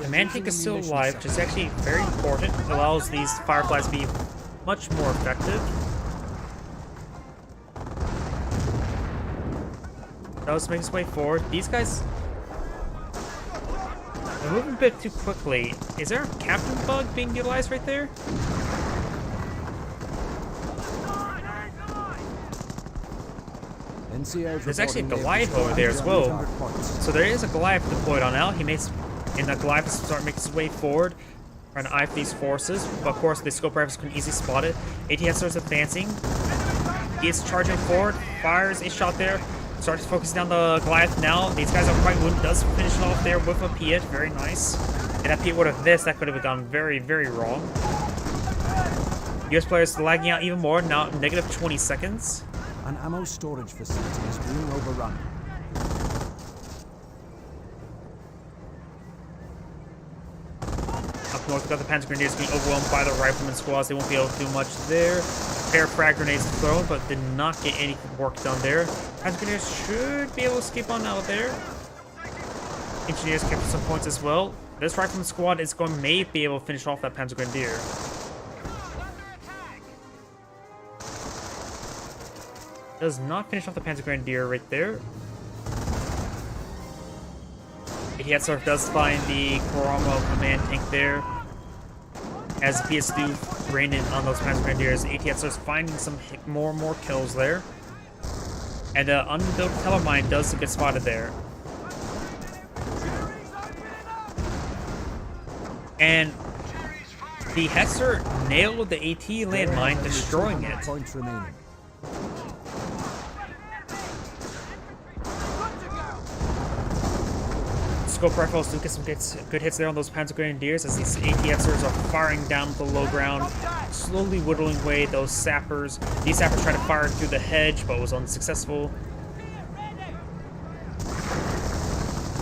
[SPEAKER 1] The man tank is still alive, which is actually very important. It allows these Fireflies to be much more effective. Does make his way forward. These guys are moving a bit too quickly. Is there a captain bug being utilized right there? There's actually a Goliath over there as well. So there is a Goliath deployed on L. He makes, and the Goliath start making his way forward, trying to eye these forces. But of course, the scope rifles can easily spot it. ATS is advancing. He is charging forward. Fires a shot there. Starts focusing down the Goliath now. These guys are quite wounded. Does finish it off there with a Piet. Very nice. And that Piet would have missed. That could have gone very, very wrong. US players lagging out even more. Now negative 20 seconds.
[SPEAKER 6] An ammo storage facility is being overrun.
[SPEAKER 1] Up north, we've got the Panzer Grenadiers being overwhelmed by the Rifleman squads. They won't be able to do much there. Pair of frag grenades thrown, but did not get any work done there. Panzer Grenadiers should be able to escape on out there. Engineers captured some points as well. This Rifleman squad is going to may be able to finish off that Panzer Grenadier. Does not finish off the Panzer Grenadier right there. ATS does find the Cromwell command tank there. As the PS2 rain in on those Panzer Grenadiers, ATS is finding some more and more kills there. And unbuilt Tellermine does get spotted there. And the Hetzer nailed the AT landmine, destroying it.
[SPEAKER 6] Points remaining.
[SPEAKER 1] Scope rifles do get some good hits there on those Panzer Grenadiers as these ATSers are firing down the low ground, slowly whittling away those sappers. These sappers tried to fire through the hedge, but was unsuccessful.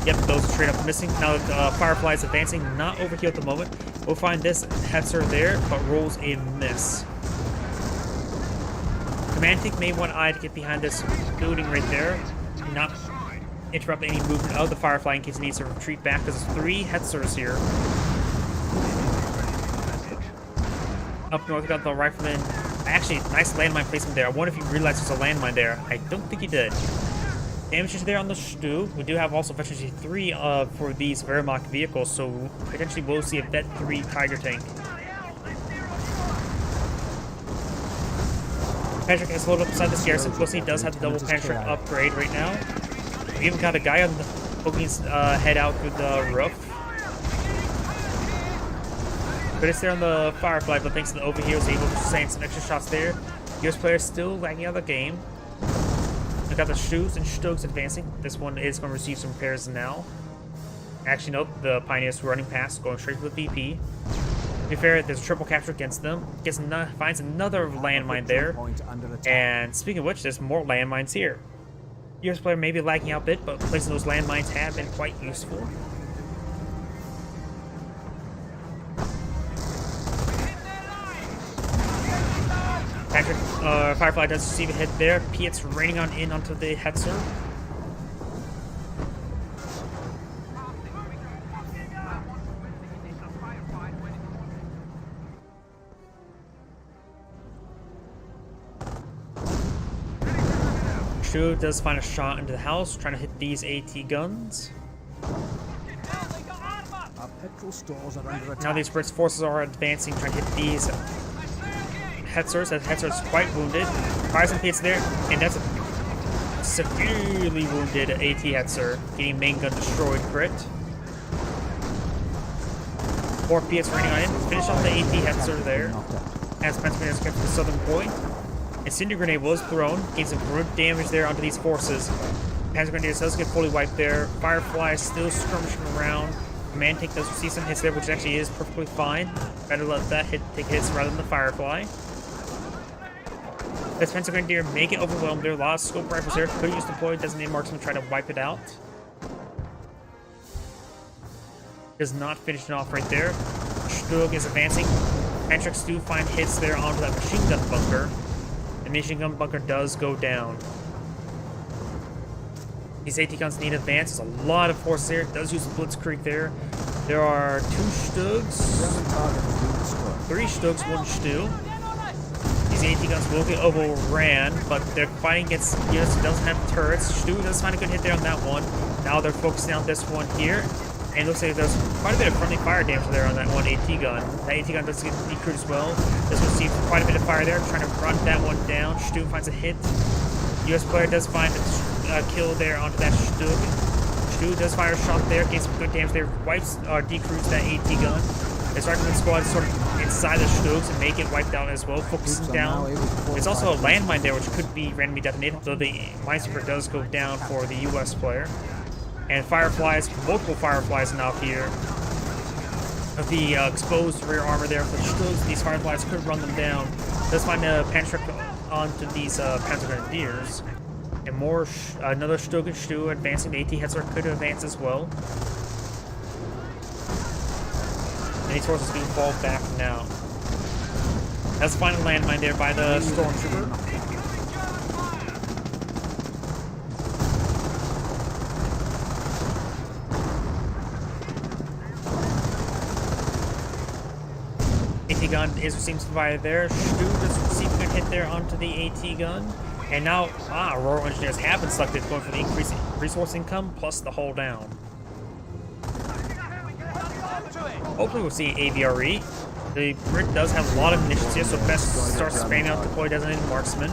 [SPEAKER 1] Yep, those are straight up missing. Now the Firefly is advancing, not over here at the moment. We'll find this Hetzer there, but rolls a miss. Command Tank may want Eye to get behind this building right there, and not interrupt any movement of the Firefly in case it needs to retreat back, because there's 3 Hetzers here. Up north, we got the Rifleman. Actually, nice landmine placement there. I wonder if you realized there's a landmine there. I don't think you did. Damage is there on the Stu. We do have also efficiency 3 for these Wehrmacht vehicles, so potentially we'll see a Vet 3 Tiger tank. Patrick has loaded up beside this garrison. Pussy does have the double Patrick upgrade right now. We even got a guy on the poking his head out through the roof. But it's there on the Firefly, but thanks to the overheal, was able to sustain some extra shots there. US player still lagging out of the game. We got the Shoes and Stokes advancing. This one is going to receive some repairs now. Actually, nope, the Pioneers running past, going straight to the VP. To be fair, there's a triple capture against them. Finds another landmine there. And speaking of which, there's more landmines here. US player may be lagging out a bit, but placing those landmines have been quite useful. Patrick, Firefly does receive a hit there. Piet's raining on in onto the Hetzer. Shu does find a shot into the house, trying to hit these AT guns.
[SPEAKER 6] Our petrol stores are under attack.
[SPEAKER 1] Now these British forces are advancing, trying to hit these Hetzers, as Hetzer is quite wounded. Fires some hits there, and that's a severely wounded AT Hetzer, getting main gun destroyed crit. 4 PS raining on it. Finish off the AT Hetzer there, as Pentagon is kept to the southern point. Incendiary grenade was thrown, gained some good damage there onto these forces. Panzer Grenadiers does get fully wiped there. Firefly is still skirmishing around. Command Tank does receive some hits there, which actually is perfectly fine. Better let that take hits rather than the Firefly. This Panzer Grenadier may get overwhelmed there. A lot of scope rifles there. Could use deployed designated marksman to try to wipe it out. Does not finish it off right there. Stug is advancing. Patricks do find hits there onto that machine gun bunker. The machine gun bunker does go down. These AT guns need advance. There's a lot of force there. It does use a blitzkrieg there. There are 2 Stugs, 3 Stugs, 1 Stu. These AT guns will get overran, but they're fighting against units that doesn't have turrets. Stu does find a good hit there on that one. Now they're focusing on this one here. And it looks like there's quite a bit of friendly fire damage there on that one AT gun. That AT gun does get decrued as well. This one receives quite a bit of fire there, trying to run that one down. Stu finds a hit. US player does find a kill there onto that Stug. Stu does fire a shot there, gains some good damage there, wipes or decrudes that AT gun. His Rifleman squad is sort of inside the Stugs and may get wiped out as well, focusing down. There's also a landmine there which could be randomly detonated, though the minesweeper does go down for the US player. And Fireflies, multiple Fireflies now here. Of the exposed rear armor there for the Stugs, these Fireflies could run them down. Does find a Patrick onto these Panzer Grenadiers. And more, another Stug and Stu advancing. The AT Hetzer could advance as well. And these forces do fall back now. That's the final landmine there by the Stormtrooper. AT gun is receiving some fire there. Stu does receive a good hit there onto the AT gun. And now, Aurora Engineers have been selected, going for the increased resource income plus the hull down. Hopefully we'll see AVRE. The Brit does have a lot of munitions here, so best start spamming out deploy designated marksman.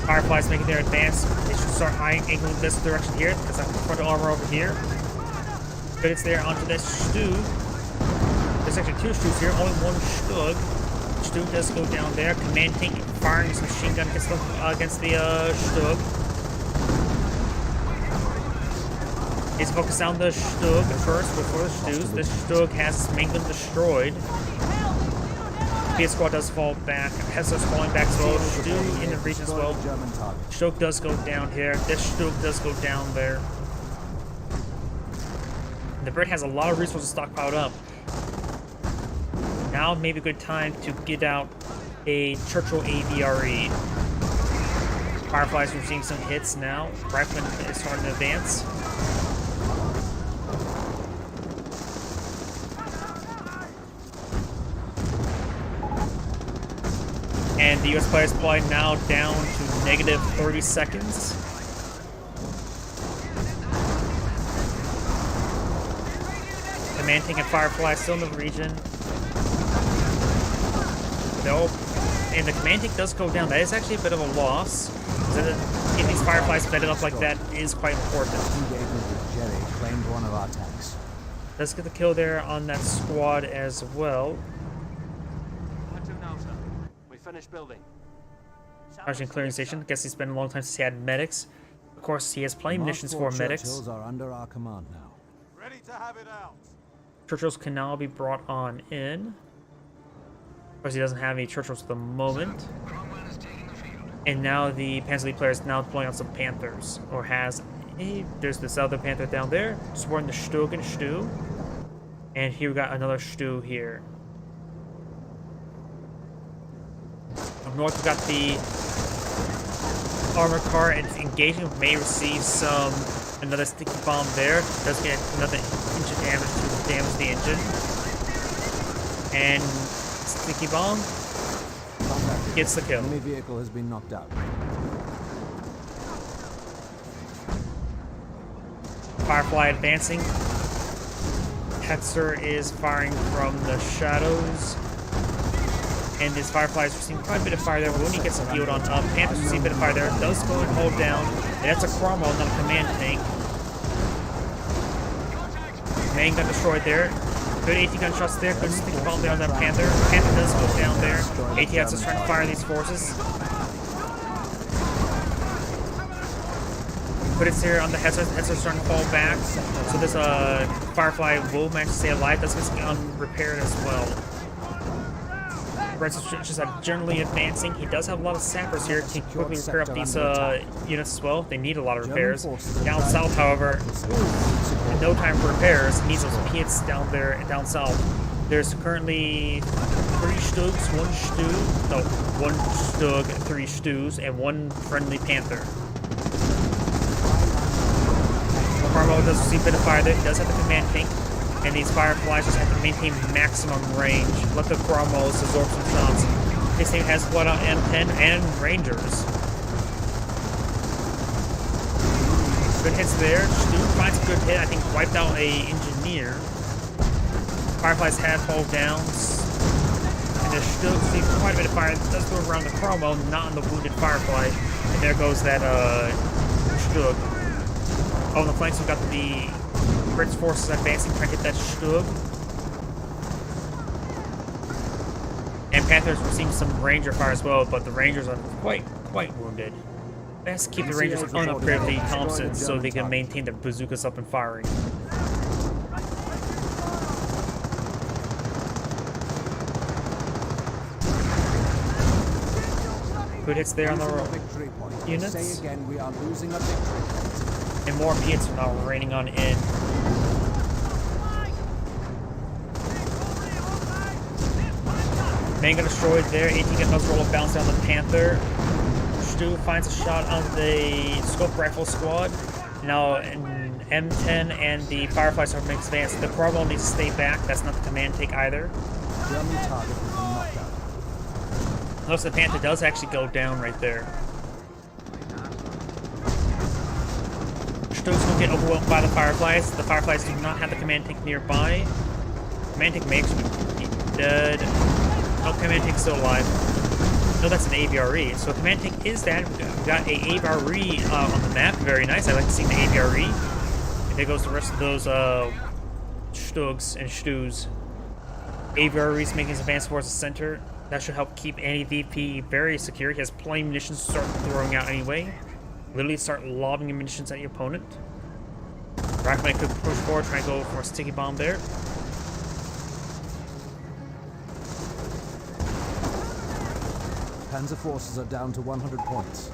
[SPEAKER 1] Fireflies making their advance. They should start angling this direction here, because that's the frontal armor over here. But it's there onto this Stu. There's actually 2 Stus here, only 1 Stug. Stu does go down there. Command Tank firing his machine gun against the Stug. He's focused on the Stug first before the Stus. The Stug has his main gun destroyed. Fiat squad does fall back. Hessler's falling back as well. Stu in the region as well.
[SPEAKER 6] German target.
[SPEAKER 1] Stug does go down here. This Stug does go down there. The Brit has a lot of resources stockpiled up. Now may be a good time to get out a Churchill AVRE. Firefly's receiving some hits now. Rifleman is starting to advance. And the US player supply now down to negative 30 seconds. Command tank and Firefly still in the region. Nope. And the command tank does go down. That is actually a bit of a loss. Getting these Fireflies bedded up like that is quite important.
[SPEAKER 6] Engagement with Jerry claimed one of our tanks.
[SPEAKER 1] Let's get the kill there on that squad as well.
[SPEAKER 4] Where to now, sir? We finished building.
[SPEAKER 1] Russian clearing station. Guess he's been a long time since he had medics. Of course, he has plenty of munitions for medics.
[SPEAKER 6] Churchills are under our command now.
[SPEAKER 4] Ready to have it out.
[SPEAKER 1] Churchills can now be brought on in. Of course, he doesn't have any Churchills at the moment. And now the Panzer League player is now deploying on some Panthers. Or has. There's this other Panther down there. Supporting the Stug and Stu. And here we got another Stu here. Up north we got the armor car and engaging. May receive another sticky bomb there. Does get another inch of damage to damage the engine. And sticky bomb gets the kill.
[SPEAKER 6] Enemy vehicle has been knocked out.
[SPEAKER 1] Firefly advancing. Hetzer is firing from the shadows. And this Firefly is receiving quite a bit of fire there. When he gets the field on up, Panthers receive a bit of fire there. Does go and hold down. And that's a Cromwell, not a command tank. Main gun destroyed there. Good AT gun shots there. Good sticky bomb there on that Panther. Panther does go down there. AT is trying to fire these forces. But it's here on the Hetzer. Hetzer's starting to fall back. So this Firefly will manage to stay alive. That's going to get unrepaired as well. Red's just generally advancing. He does have a lot of sappers here to quickly repair up these units as well. They need a lot of repairs. Down south, however, no time for repairs. He needs those pits down there, down south. There's currently 3 Stugs, 1 Stu, no, 1 Stug, 3 Stus, and 1 friendly Panther. Carmo does receive a bit of fire there. He does have the command tank. And these Fireflies just have to maintain maximum range. Let the Cromwells absorb some shots. This thing has what on M10 and Rangers. Good hits there. Stu finds a good hit. I think wiped out a engineer. Fireflies have fall downs. And the Stu receives quite a bit of fire. It does go around the Cromwell, not on the wounded Firefly. And there goes that Stug. On the flanks we've got the British forces advancing, trying to hit that Stug. And Panthers receiving some Ranger fire as well, but the Rangers are quite wounded. Best keep the Rangers unupgraded the Thompsons so they can maintain their bazookas up and firing. Good hits there on the units.
[SPEAKER 6] Say again, we are losing a victory.
[SPEAKER 1] And more pits are now raining on in. Main gun destroyed there. AT gun does roll a bounce down the Panther. Stu finds a shot on the scope rifle squad. Now an M10 and the Fireflies are making advance. The Cromwell needs to stay back. That's not the command take either.
[SPEAKER 6] German target has been knocked out.
[SPEAKER 1] Notice the Panther does actually go down right there. Stu's gonna get overwhelmed by the Fireflies. The Fireflies do not have the command tank nearby. Command tank may actually be dead. Oh, command tank's still alive. No, that's an AVRE. So command tank is that. We got a AVRE on the map. Very nice. I like to see the AVRE. And there goes the rest of those Stugs and Stus. AVRE's making his advance towards the center. That should help keep anti-VP very secure. He has plenty of munitions to start throwing out anyway. Literally start lobbing munitions at your opponent. Rifleman could push forward, try to go for a sticky bomb there.
[SPEAKER 6] Panzer forces are down to 100 points.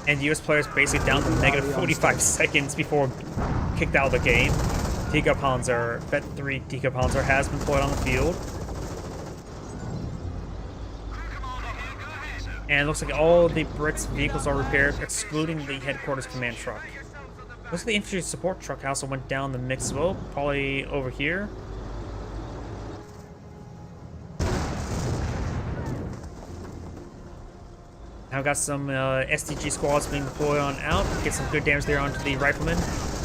[SPEAKER 1] And US players basically down to negative 45 seconds before kicked out of the game. Tiger Panzer, Bet 3 Tiger Panzer has been deployed on the field. And it looks like all the Brits' vehicles are repaired, excluding the headquarters command truck. Looks like the infantry support truck also went down the mix as well, probably over here. Now got some SDG squads being deployed on out. Get some good damage there onto the riflemen.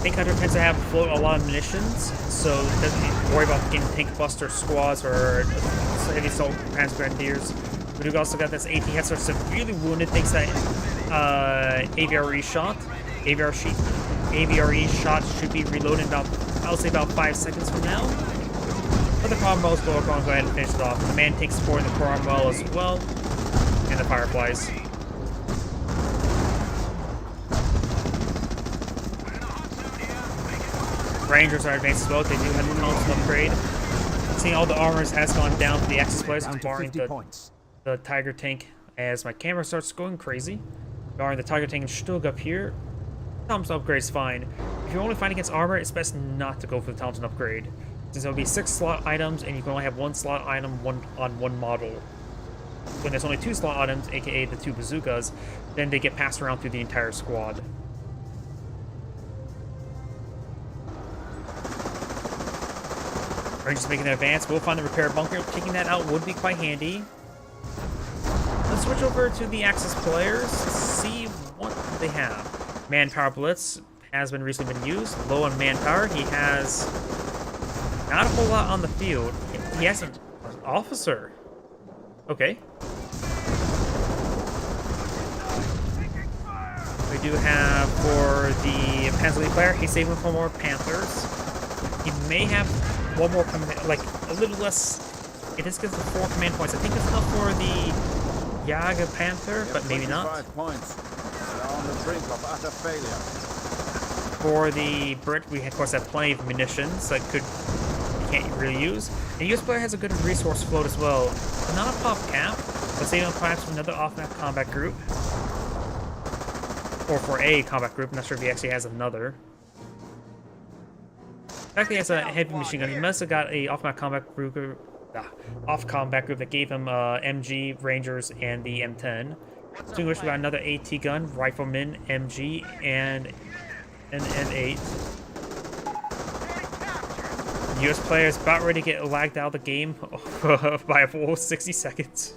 [SPEAKER 1] Tank Hunter tends to have a lot of munitions, so doesn't need to worry about getting tank buster squads or heavy assault grenadiers. We do also got this AT Hetzer severely wounded thanks to that AVRE shot. AVRE shot should be reloaded in about, I would say about 5 seconds from now. But the Cromwell is going to go ahead and finish it off. The man takes support in the Cromwell as well, and the Fireflies. Rangers are advanced as well. They do have the constant upgrade. Seeing all the armors has gone down for the Axis players, barring the Tiger tank. As my camera starts going crazy, barring the Tiger tank and Stug up here, Thompson upgrade is fine. If you're only fighting against armor, it's best not to go for the Thompson upgrade, since there'll be 6 slot items and you can only have 1 slot item on one model. When there's only 2 slot items, aka the 2 bazookas, then they get passed around through the entire squad. Rangers making their advance. We'll find the repair bunker. Taking that out would be quite handy. Let's switch over to the Axis players. See what they have. Manpower Blitz has recently been used. Low on manpower. He has not a whole lot on the field. He has an officer. Okay. We do have for the Panzer League player, he's saving for more Panthers. He may have one more, like a little less. It is gives him 4 command points. I think it's enough for the Jager Panther, but maybe not.
[SPEAKER 5] 25 points. They're on the brink of utter failure.
[SPEAKER 1] For the Brit, we of course have plenty of munitions that you can't really use. And the US player has a good resource float as well. Not a pop cap, but saving perhaps for another off-map combat group. Or for a combat group. I'm not sure if he actually has another. In fact, he has a heavy machine gun. He must have got a off-map combat group, off-combat group that gave him MG, Rangers, and the M10. Speaking of which, we got another AT gun, Rifleman, MG, and an M8. The US player is about ready to get lagged out of the game by a full 60 seconds.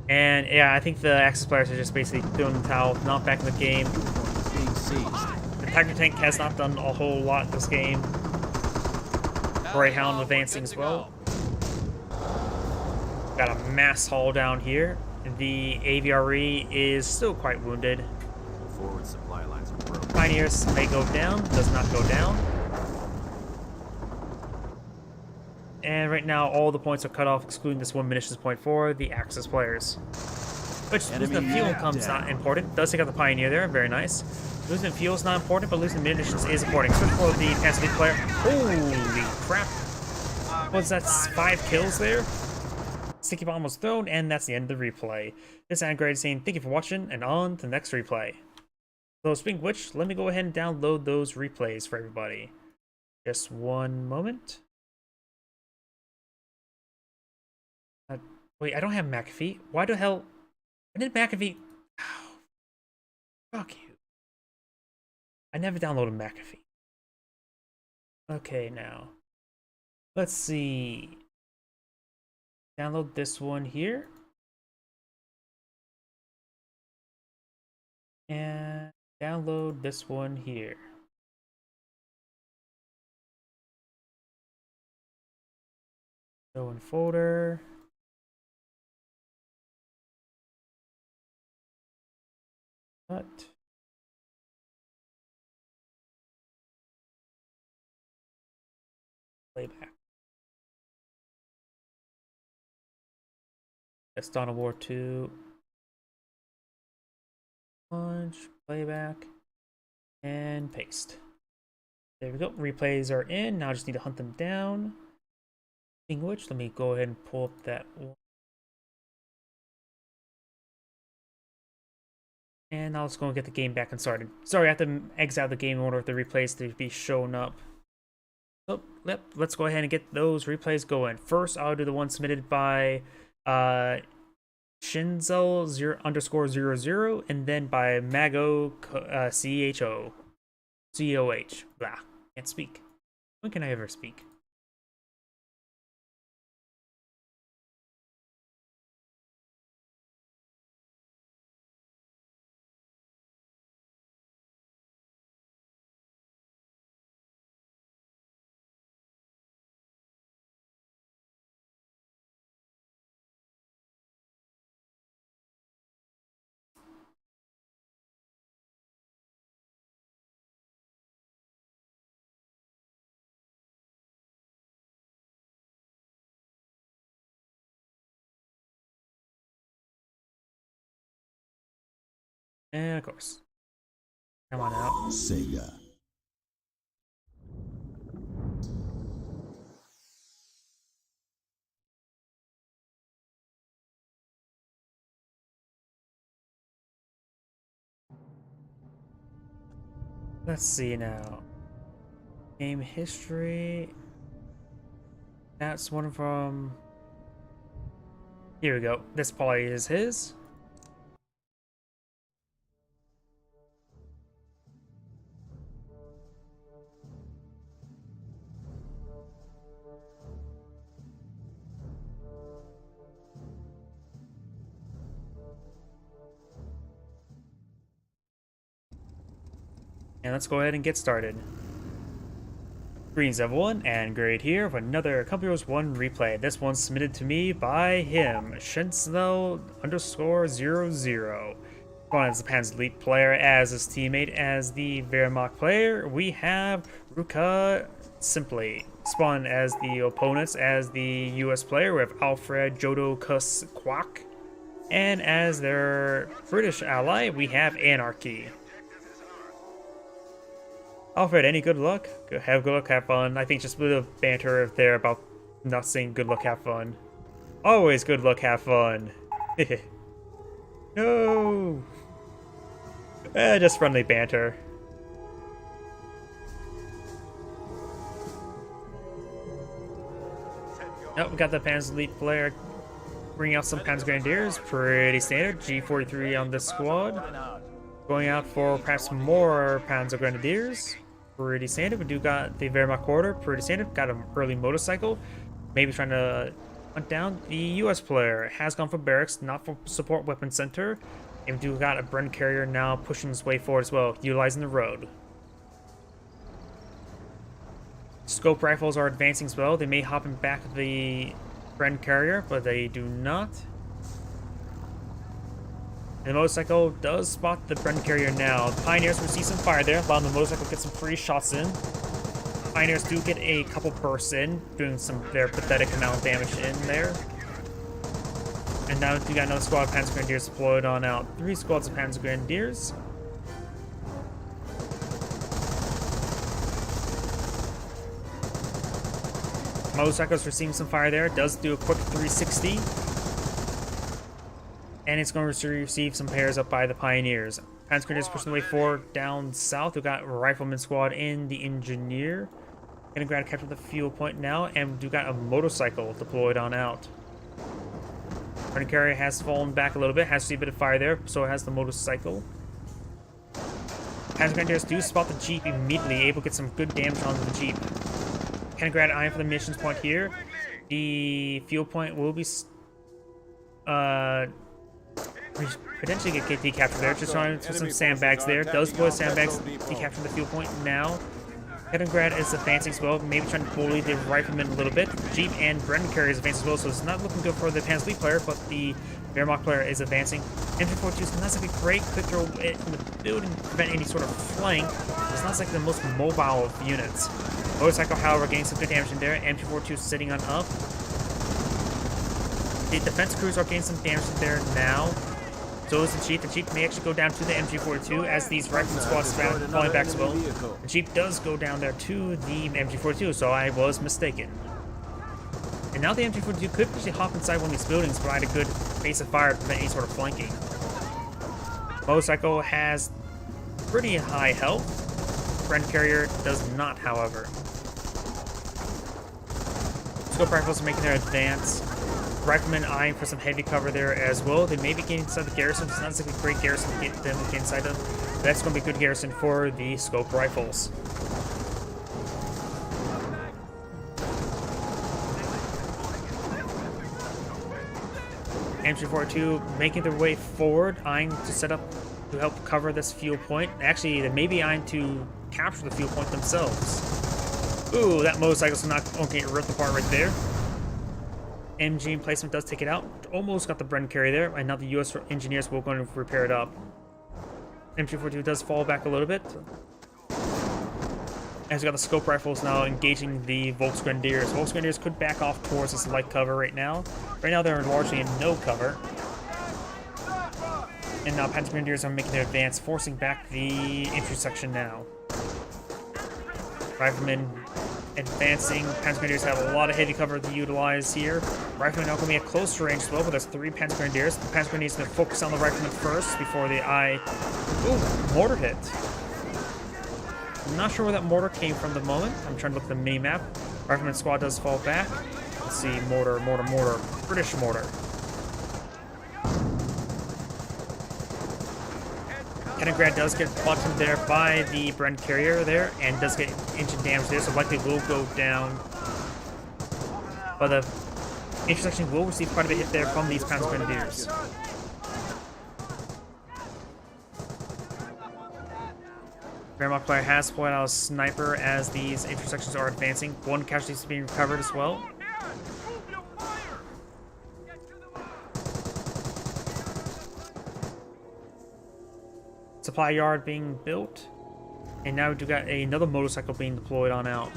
[SPEAKER 1] And yeah, I think the Axis players are just basically throwing the towel, not back in the game. The Tiger tank has not done a whole lot this game. Greyhound advancing as well. Got a mass haul down here. The AVRE is still quite wounded.
[SPEAKER 3] Forward supply lines are broken.
[SPEAKER 1] Pioneers may go down, does not go down. And right now, all the points are cut off, excluding this 1 munitions point for the Axis players. Which, losing the fuel income's not important. Does take out the Pioneer there, very nice. Losing fuel is not important, but losing munitions is important. Switch for the Panzer League player. Holy crap. Was that 5 kills there? Sticky bomb was thrown, and that's the end of the replay. This is Angrade saying thank you for watching, and on to the next replay. So speaking of which, let me go ahead and download those replays for everybody. Just one moment. Wait, I don't have McAfee. Why the hell? I did McAfee. Oh, fuck you. I never downloaded McAfee. Okay, now. Let's see. Download this one here. And download this one here. Go in folder. Cut. Playback. That's Dawn of War 2. Punch. Playback. And paste. There we go. Replays are in. Now I just need to hunt them down. Speaking of which, let me go ahead and pull up that one. And now let's go and get the game back and started. Sorry, I have to exit out the game in order for the replays to be shown up. So, yep, let's go ahead and get those replays going. First, I'll do the one submitted by Shinzel_00, and then by Mago COH. Blah. Can't speak. When can I ever speak? And of course. Come on out.
[SPEAKER 6] Sega.
[SPEAKER 1] Let's see now. Game history. That's one from... Here we go. This probably is his. And let's go ahead and get started. Greens have won, and great here with another Company Heroes 1 replay. This one's submitted to me by him, Shinzel_00. Spawn as the Pan's elite player, as his teammate as the Wehrmacht player. We have Ruka Simply. Spawn as the opponents as the US player. We have Alfred Jodocus Quack. And as their British ally, we have Anarchy. Alfred, any good luck? Have good luck, have fun. I think just a bit of banter there about not saying good luck, have fun. Always good luck, have fun. No! Just friendly banter. Oh, we got the Pan's elite player bringing out some Pan's Grenadiers. Pretty standard. G43 on this squad. Going out for perhaps more Panzer Grenadiers. Pretty standard. We do got the Wehrmacht quarter. Pretty standard. Got an early motorcycle. Maybe trying to hunt down the US player. Has gone for barracks, not for support weapon center. And we do got a Bren carrier now pushing his way forward as well, utilizing the road. Scope rifles are advancing as well. They may hop in back of the Bren carrier, but they do not. And the motorcycle does spot the Bren carrier now. The Pioneers receive some fire there, allowing the motorcycle to get some free shots in. Pioneers do get a couple bursts in, doing some their pathetic amount of damage in there. And now we got another squad of Panzer Grenadiers deployed on out. 3 squads of Panzer Grenadiers. Motorcycle's receiving some fire there. It does do a quick 360. And it's going to receive some pairs up by the Pioneers. Panzer Grenadiers pushing the way forward down south. We've got Rifleman Squad and the Engineer. Gonna grab capture the fuel point now, and we do got a motorcycle deployed on out. Bren carrier has fallen back a little bit, has received a bit of fire there, so it has the motorcycle. Panzer Grenadiers do spot the Jeep immediately, able to get some good damage onto the Jeep. Can grab iron for the missions point here. The fuel point will be potentially get decaptured there. Just trying to some sandbags there. Does deploy sandbags, decapturing the fuel point now. Hedengrad is advancing as well, maybe trying to bully the Rifleman a little bit. Jeep and Bren carrier is advancing as well, so it's not looking good for the Pan's elite player, but the Wehrmacht player is advancing. MG42 is not like a great quick throw in the building to prevent any sort of flank. It's not like the most mobile of units. Motorcycle, however, getting some good damage in there. MG42 sitting on up. The defense crews are getting some damage in there now. So is the Jeep. The Jeep may actually go down to the MG42 as these rifleman squads found falling back as well. The Jeep does go down there to the MG42, so I was mistaken. And now the MG42 could actually hop inside one of these buildings, provide a good base of fire to prevent any sort of flanking. Motorcycle has pretty high health. Friend carrier does not, however. Scope rifles are making their advance. Riflemen eyeing for some heavy cover there as well. They may be getting inside the garrison. It's not exactly a great garrison to get them to get inside of. But that's going to be a good garrison for the scope rifles. MG42 making their way forward, eyeing to set up to help cover this fuel point. Actually, they may be eyeing to capture the fuel point themselves. Ooh, that motorcycle's not okay, ripped apart right there. MG emplacement does take it out. Almost got the Bren carry there, and now the US engineers will go and repair it up. MG42 does fall back a little bit. As we got the scope rifles now engaging the Volksgrenadiers. Volksgrenadiers could back off towards this light cover right now. Right now they're largely in no cover. And now Panzergrenadiers are making their advance, forcing back the infantry section now. Riflemen advancing. Panzergrenadiers have a lot of heavy cover to utilize here. Riflemen are going to be at closer range as well, but there's 3 Panzergrenadiers. The Panzergrenadiers going to focus on the riflemen first before the eye. Ooh, mortar hit. I'm not sure where that mortar came from at the moment. I'm trying to look at the mini-map. Rifleman squad does fall back. Let's see, mortar. British mortar. Kaliningrad does get bottomed there by the Bren carrier there, and does get engine damage there, so likely will go down. But the intersection will receive quite a bit hit there from these Panzergrenadiers. Wehrmacht player has pointed out a sniper as these intersections are advancing. 1 casualty is being recovered as well. Supply yard being built. And now we do got another motorcycle being deployed on out.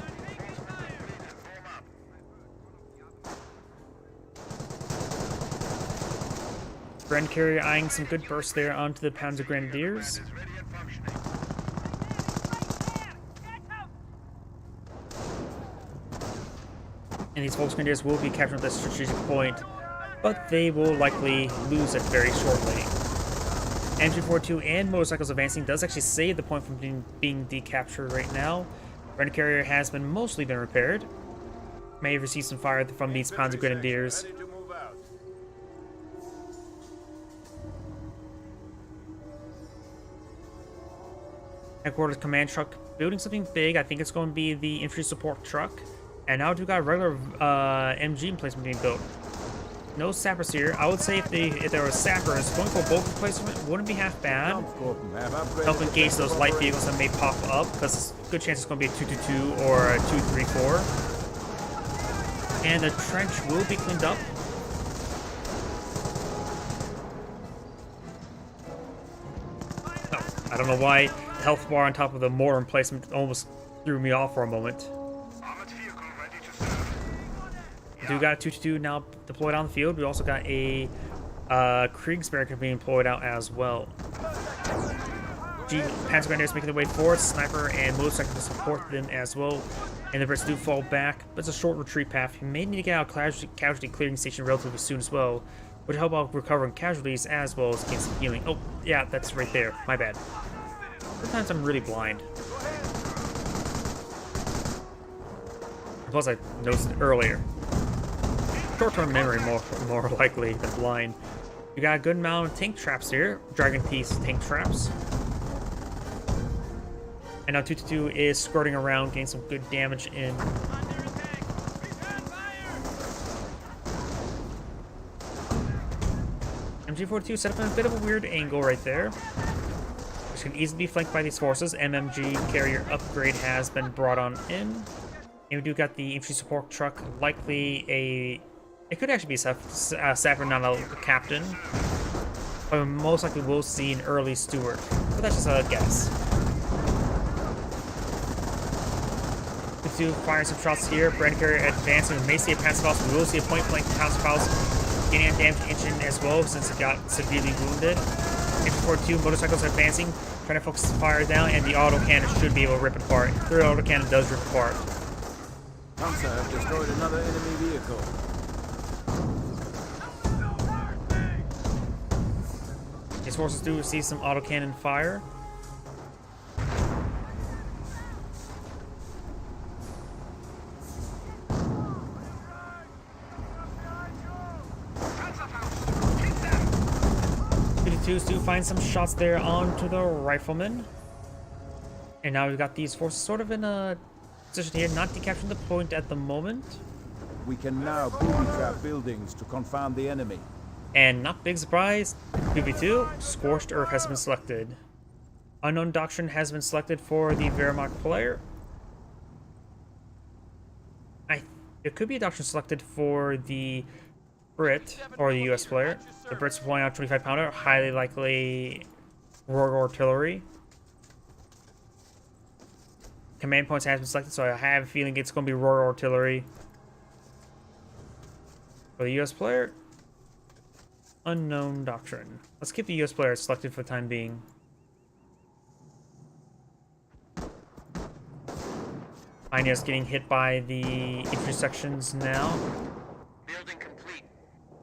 [SPEAKER 1] Bren carrier eyeing some good bursts there onto the Panzergrenadiers. And these Volksgrenadiers will be capturing this strategic point, but they will likely lose it very shortly. MG42 and motorcycles advancing does actually save the point from being decaptured right now. Bren carrier has mostly been repaired. May receive some fire from these Panzergrenadiers. Headquarters command truck building something big. I think it's going to be the infantry support truck. And now we've got a regular MG emplacement being built. No sappers here. I would say if there were sappers, going for bulk replacement wouldn't be half bad. Help engage those light vehicles that may pop up, because good chance it's going to be a 222 or a 234. And the trench will be cleaned up. Oh, I don't know why the health bar on top of the mortar emplacement almost threw me off for a moment. We do got a 222 now deployed on the field. We also got a Kriegsberger being deployed out as well. Panzergrenadiers making their way forward. Sniper and motorcycle to support them as well. And the Brits do fall back, but it's a short retreat path. You may need to get out of casualty clearing station relatively soon as well, which will help out recovering casualties as well as gain some healing. Oh, yeah, that's right there. My bad. Sometimes I'm really blind. Plus, I noticed it earlier. Short-term memory more likely than blind. We got a good amount of tank traps here. Dragon Piece tank traps. And now 222 is skirting around, getting some good damage in. MG42 set up in a bit of a weird angle right there, which can easily be flanked by these forces. MMG carrier upgrade has been brought on in. And we do got the infantry support truck, likely a... It could actually be a sapper, not a captain. But most likely we'll see an early Steward. But that's just a guess. We do firing some shots here. Bren carrier advancing. We may see a Panzerfaust. We will see a point blank Panzerfaust. getting a damaged engine as well since it got severely wounded. Infantry 2 motorcycles are advancing, trying to focus the fire down, and the autocannon should be able to rip it apart. The autocannon does rip apart.
[SPEAKER 5] Panzer have destroyed another enemy vehicle.
[SPEAKER 1] These forces do receive some autocannon fire.
[SPEAKER 2] Panzerfaust, hit them!
[SPEAKER 1] 52s do find some shots there onto the riflemen. And now we've got these forces sort of in a position here, not decapturing the point at the moment.
[SPEAKER 5] We can now booby trap buildings to confound the enemy.
[SPEAKER 1] And not big surprise, BB2, Scorched Earth has been selected. Unknown Doctrine has been selected for the Wehrmacht player. There could be a doctrine selected for the Brit or the US player. The Brits are pulling out 25 pounder, highly likely Royal Artillery. Command points has been selected, so I have a feeling it's going to be Royal Artillery. For the US player, Unknown Doctrine. Let's keep the US player selected for the time being. Pioneer's getting hit by the infantry sections now.
[SPEAKER 2] Building complete.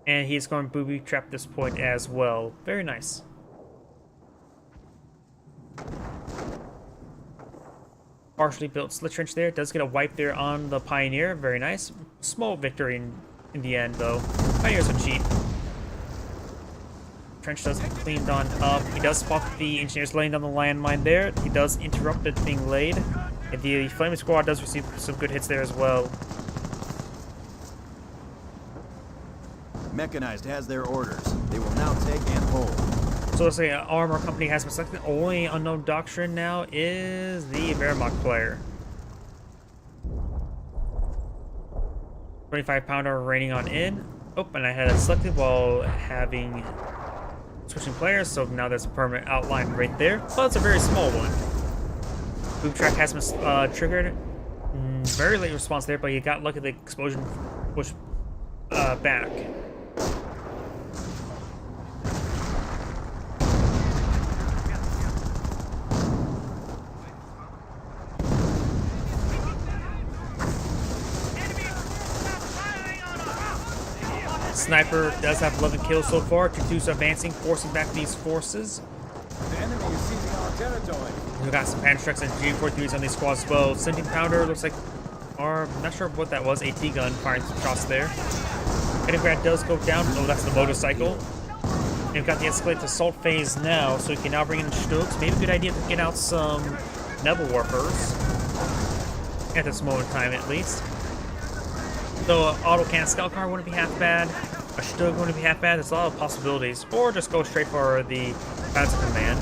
[SPEAKER 1] And he's going to booby trap this point as well. Very nice. Partially built slit trench there. Does get a wipe there on the Pioneer. Very nice. Small victory in the end, though. Pioneers are cheap. Trench does get cleaned on up. He does spot the engineers laying down the landmine there. He does interrupt it being laid. And the Flaming Squad does receive some good hits there as well.
[SPEAKER 3] Mechanized has their orders. They will now take and hold.
[SPEAKER 1] So let's say an armor company has been selected. Only Unknown Doctrine now is the Wehrmacht player. 25 pounder raining on in. Oh, and I had it selected while having switching players, so now there's a permanent outline right there. But it's a very small one. Boom track has been triggered. Very late response there, but you got lucky the explosion pushed back. Sniper does have 11 kills so far. 2-2's advancing, forcing back these forces.
[SPEAKER 5] The enemy is seizing our territory.
[SPEAKER 1] We got some panic strikes and G43s on these squads as well. Sending powder looks like, or I'm not sure what that was. AT gun firing some shots there. Leningrad does go down. Oh, that's the motorcycle. And we've got the escalate assault phase now, so we can now bring in Stokes. Maybe a good idea to get out some Nebel Warpers at this moment in time, at least. So, autocannon scout car wouldn't be half bad. A Stug wouldn't be half bad. There's a lot of possibilities. Or just go straight for the Panzer Command.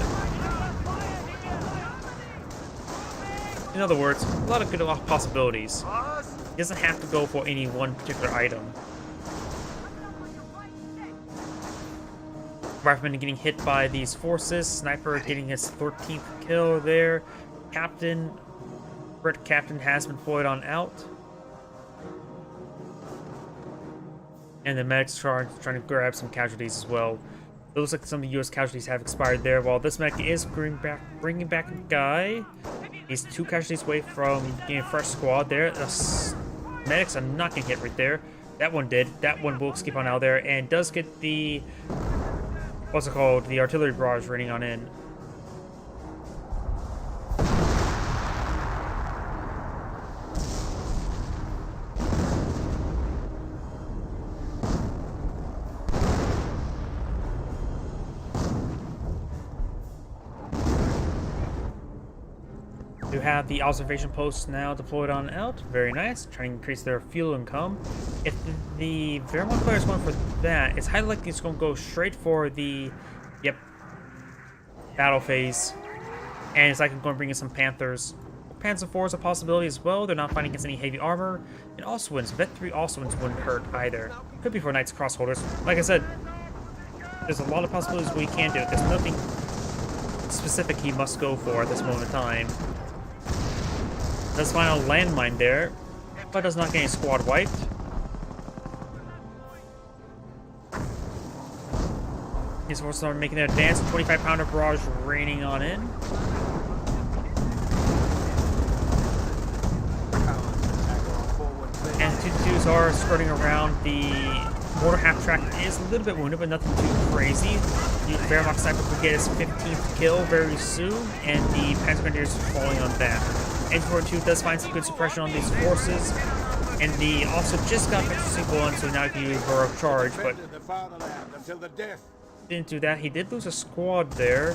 [SPEAKER 1] In other words, a lot of good possibilities. He doesn't have to go for any one particular item. Rifleman getting hit by these forces. Sniper getting his 13th kill there. Captain, Brit Captain has been deployed on out. And the medics are trying to grab some casualties as well. It looks like some of the US casualties have expired there, while this medic is bringing back a guy. He's 2 casualties away from getting a fresh squad there. The medics are not getting hit right there. That one did. That one will skip on out there and does get the, what's it called, the artillery barrage raining on in. You have the observation posts now deployed on out. Very nice. Trying to increase their fuel income. If the Wehrmacht player is going for that, it's highly likely it's going to go straight for the, battle phase. And it's likely going to bring in some Panthers. Panzer IV is a possibility as well. They're not fighting against any heavy armor. And also wins. Vet 3 also wins wouldn't hurt either. Could be for Knights Crossholders. Like I said, there's a lot of possibilities we can do. There's nothing specific he must go for at this moment in time. Does find a landmine there, but does not get any squad wiped. These forces are making their advance. 25-pounder barrage raining on in. And the 2-2s are skirting around. The mortar half-track is a little bit wounded, but nothing too crazy. The Wehrmacht sniper will get his 15th kill very soon, and the Panzer Grenadiers is falling on that. N42 does find some good suppression on these forces, and the also just got Infantry 1, so now he can use Baroque Charge, but
[SPEAKER 5] The fatherland until the death.
[SPEAKER 1] didn't do that. He did lose a squad there.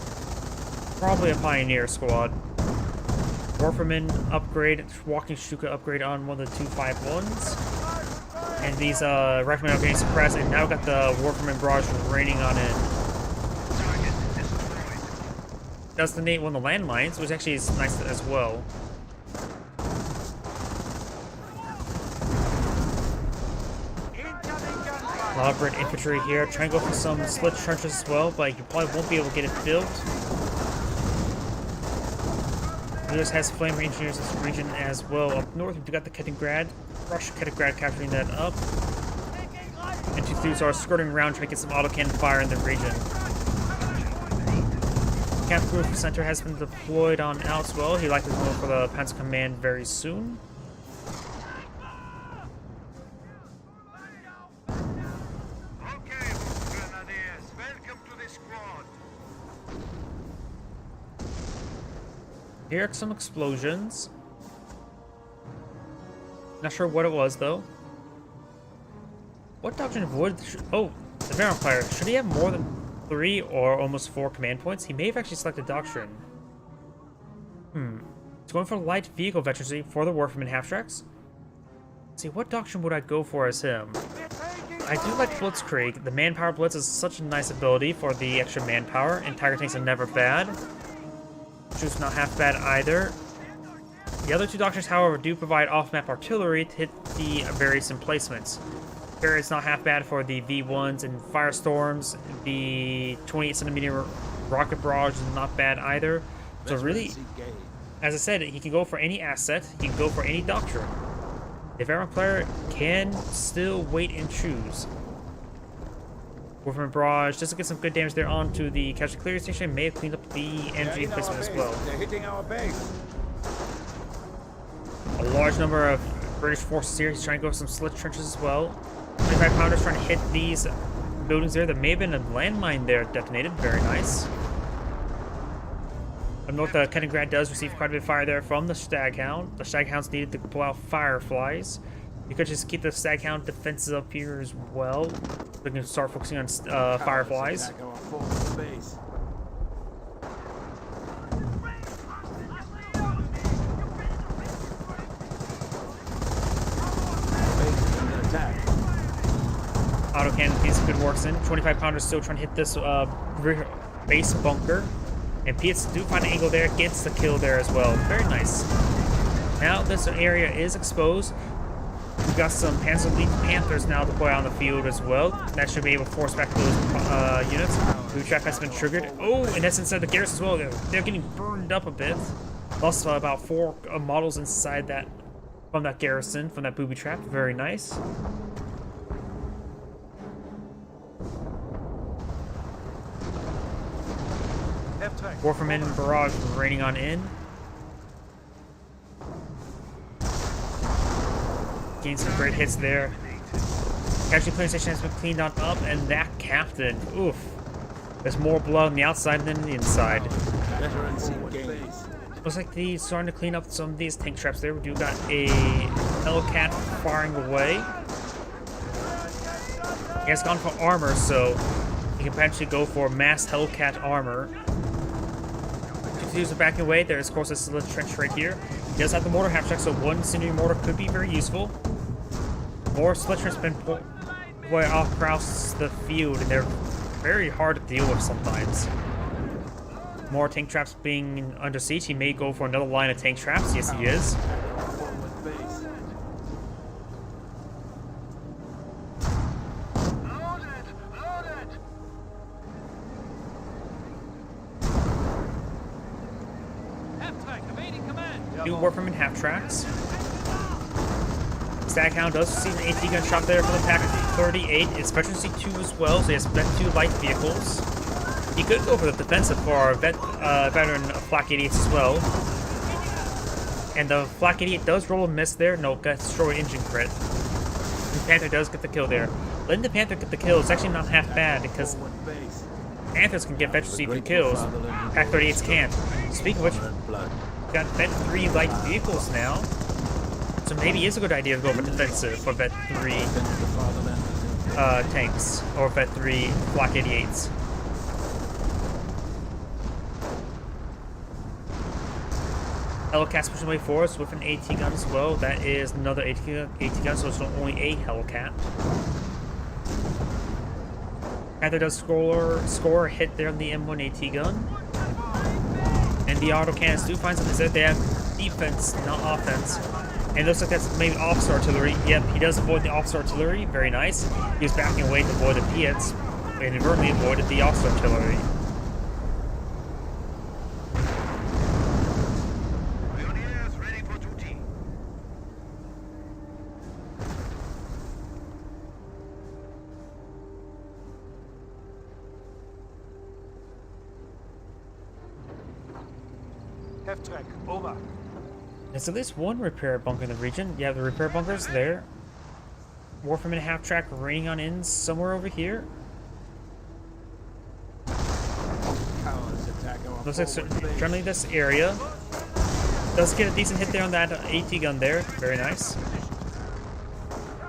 [SPEAKER 1] Probably a Pioneer squad. Warferman upgrade, Walking Stuka upgrade on one of the 251s. And these Riflemen are getting suppressed, and now got the Warferman barrage raining on in. Does the Nate one of the landmines, which actually is nice as well. A lot of Red infantry here. Trying to go for some split trenches as well, but you probably won't be able to get it built. Lewis has flame engineers in this region as well. Up north, we've got the Kettengrad. Rush Kettengrad capturing that up. And 2-2s are skirting around trying to get some autocannon fire in the region. Camp Group Center has been deployed on out as well. He likely will go for the Panzer Command very soon.
[SPEAKER 2] Okay, Grenadiers, welcome to the squad.
[SPEAKER 1] Here are some explosions. Not sure what it was though. What doctrine would? Oh, the Veron player. Should he have more than 3 or almost 4 command points? He may have actually selected doctrine. He's going for light vehicle veterancy for the Warferman half-tracks. Let's see, what doctrine would I go for as him? I do like Blitzkrieg. The manpower blitz is such a nice ability for the extra manpower, and Tiger tanks are never bad. Shoot's not half bad either. The other 2 doctrines, however, do provide off-map artillery to hit the various emplacements. Here it's not half bad for the V1s and Firestorms. The 28cm rocket barrage is not bad either. So really, as I said, he can go for any asset. He can go for any doctrine. The Veron player can still wait and choose. Warframe Barrage, just to get some good damage there onto the casualty clearing station, may have cleaned up the energy placement as well.
[SPEAKER 5] They're hitting our base.
[SPEAKER 1] A large number of British forces here. He's trying to go for some slit trenches as well. 25-pounders trying to hit these buildings there. There may have been a landmine there detonated. Very nice. Up north, the Kettengrad does receive quite a bit of fire there from the Staghound. The Staghound's needed to pull out Fireflies. You could just keep the Staghound defenses up here as well. We can start focusing on Fireflies.
[SPEAKER 5] Back our forward base. Base is under attack.
[SPEAKER 1] Autocannon piece of good works in. 25-pounders still trying to hit this rear base bunker. And Pietz do find an angle there, gets the kill there as well. Very nice. Now this area is exposed. We've got some Panzer Elite Panthers now deployed on the field as well. That should be able to force back those units. Boot trap has been triggered. Oh, and that's inside the garrison as well. They're getting burned up a bit. Lost about 4 models inside that, from that garrison, from that booby trap. Very nice. Warferman Barrage raining on in. Gained some great hits there. Casualty clearing station has been cleaned on up, and that captain, oof. There's more blood on the outside than the inside.
[SPEAKER 5] Veterans engaged.
[SPEAKER 1] Looks like he's starting to clean up some of these tank traps there. We do got a Hellcat firing away. He has gone for armor, so he can potentially go for mass Hellcat armor. Are backing away. There's, of course, this little trench right here. He does have the mortar half-track, so one incendiary mortar could be very useful. More split trench been deployed off across the field, and they're very hard to deal with sometimes. More tank traps being under siege. He may go for another line of tank traps. Yes, he is.
[SPEAKER 5] Forward base.
[SPEAKER 2] Loaded! Loaded!
[SPEAKER 1] Two Warferman half-tracks. Staghound does receive an AT gun shot there for the Pack 38. It's Veterancy 2 as well, so he has 2 light vehicles. He could go for the defensive for our veteran Flak 88 as well. And the Flak 88 does roll a miss there. No, got destroyed engine crit. And Panther does get the kill there. Letting the Panther get the kill is actually not half bad because Panthers can get veteran CP kills. Pack 38s can't. Speaking of which, got Vet 3 light vehicles now. So maybe it's a good idea to go for defensive for Vet 3 tanks or Vet 3 Flak 88s. Hellcat's pushing way for us with an AT gun as well. That is another AT gun, so it's not only a Hellcat. Panther does score a hit there on the M1 AT gun. And the autocannons do find something that they have defense, not offense. And it looks like that's maybe officer artillery. Yep, he does avoid the officer artillery. Very nice. He was backing away to avoid the Piets and inadvertently avoided the officer artillery.
[SPEAKER 2] Pioneers ready for duty.
[SPEAKER 4] Half-track, over.
[SPEAKER 1] There's at least one repair bunker in the region. Yeah, the repair bunker's there. Warframe half-track raining on in somewhere over here. Looks like generally this area. Does get a decent hit there on that AT gun there. Very nice.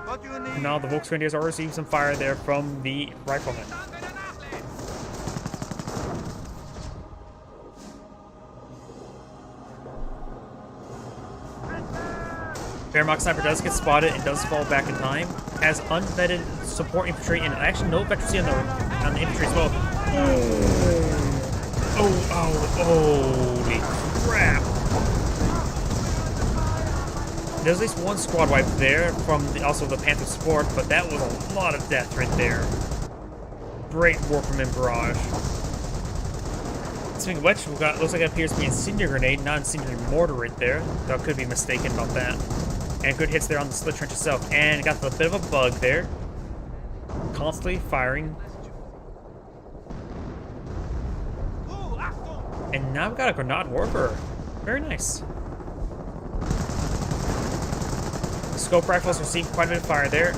[SPEAKER 4] What do you need?
[SPEAKER 1] And now the Volksgrenadiers are receiving some fire there from the riflemen. Wehrmacht sniper does get spotted and does fall back in time. Has unvetted support infantry and actually no veteran on the infantry as well. Holy crap! There's at least one squad wipe there from also the Panther support, but that was a lot of death right there. Great Warframe barrage. Speaking of which, we got looks like it appears to be incendiary grenade, not incendiary mortar right there. Though I could be mistaken about that. And good hits there on the split trench itself. And got a bit of a bug there. Constantly firing. And now we've got a Grenade Warper. Very nice. The scope rifles received quite a bit of fire there.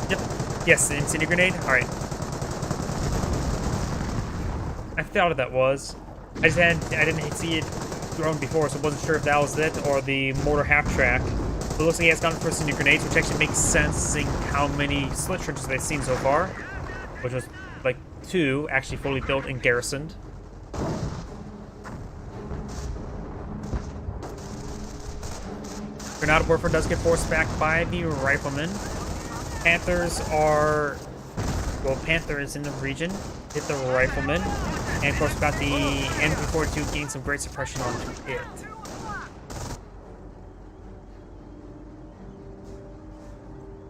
[SPEAKER 1] Yep. Yes, the incendiary grenade. Alright. I thought that was. I didn't see it thrown before, so I wasn't sure if that was it or the mortar half track. But it looks like he has gone for incendiary grenades, which actually makes sense seeing how many slit trenches they've seen so far. Which was like 2 actually fully built and garrisoned. Grenade Warfare does get forced back by the riflemen. Panthers are... Well, Panther is in the region. Hit the riflemen. And of course, got the MP42 getting some great suppression onto it.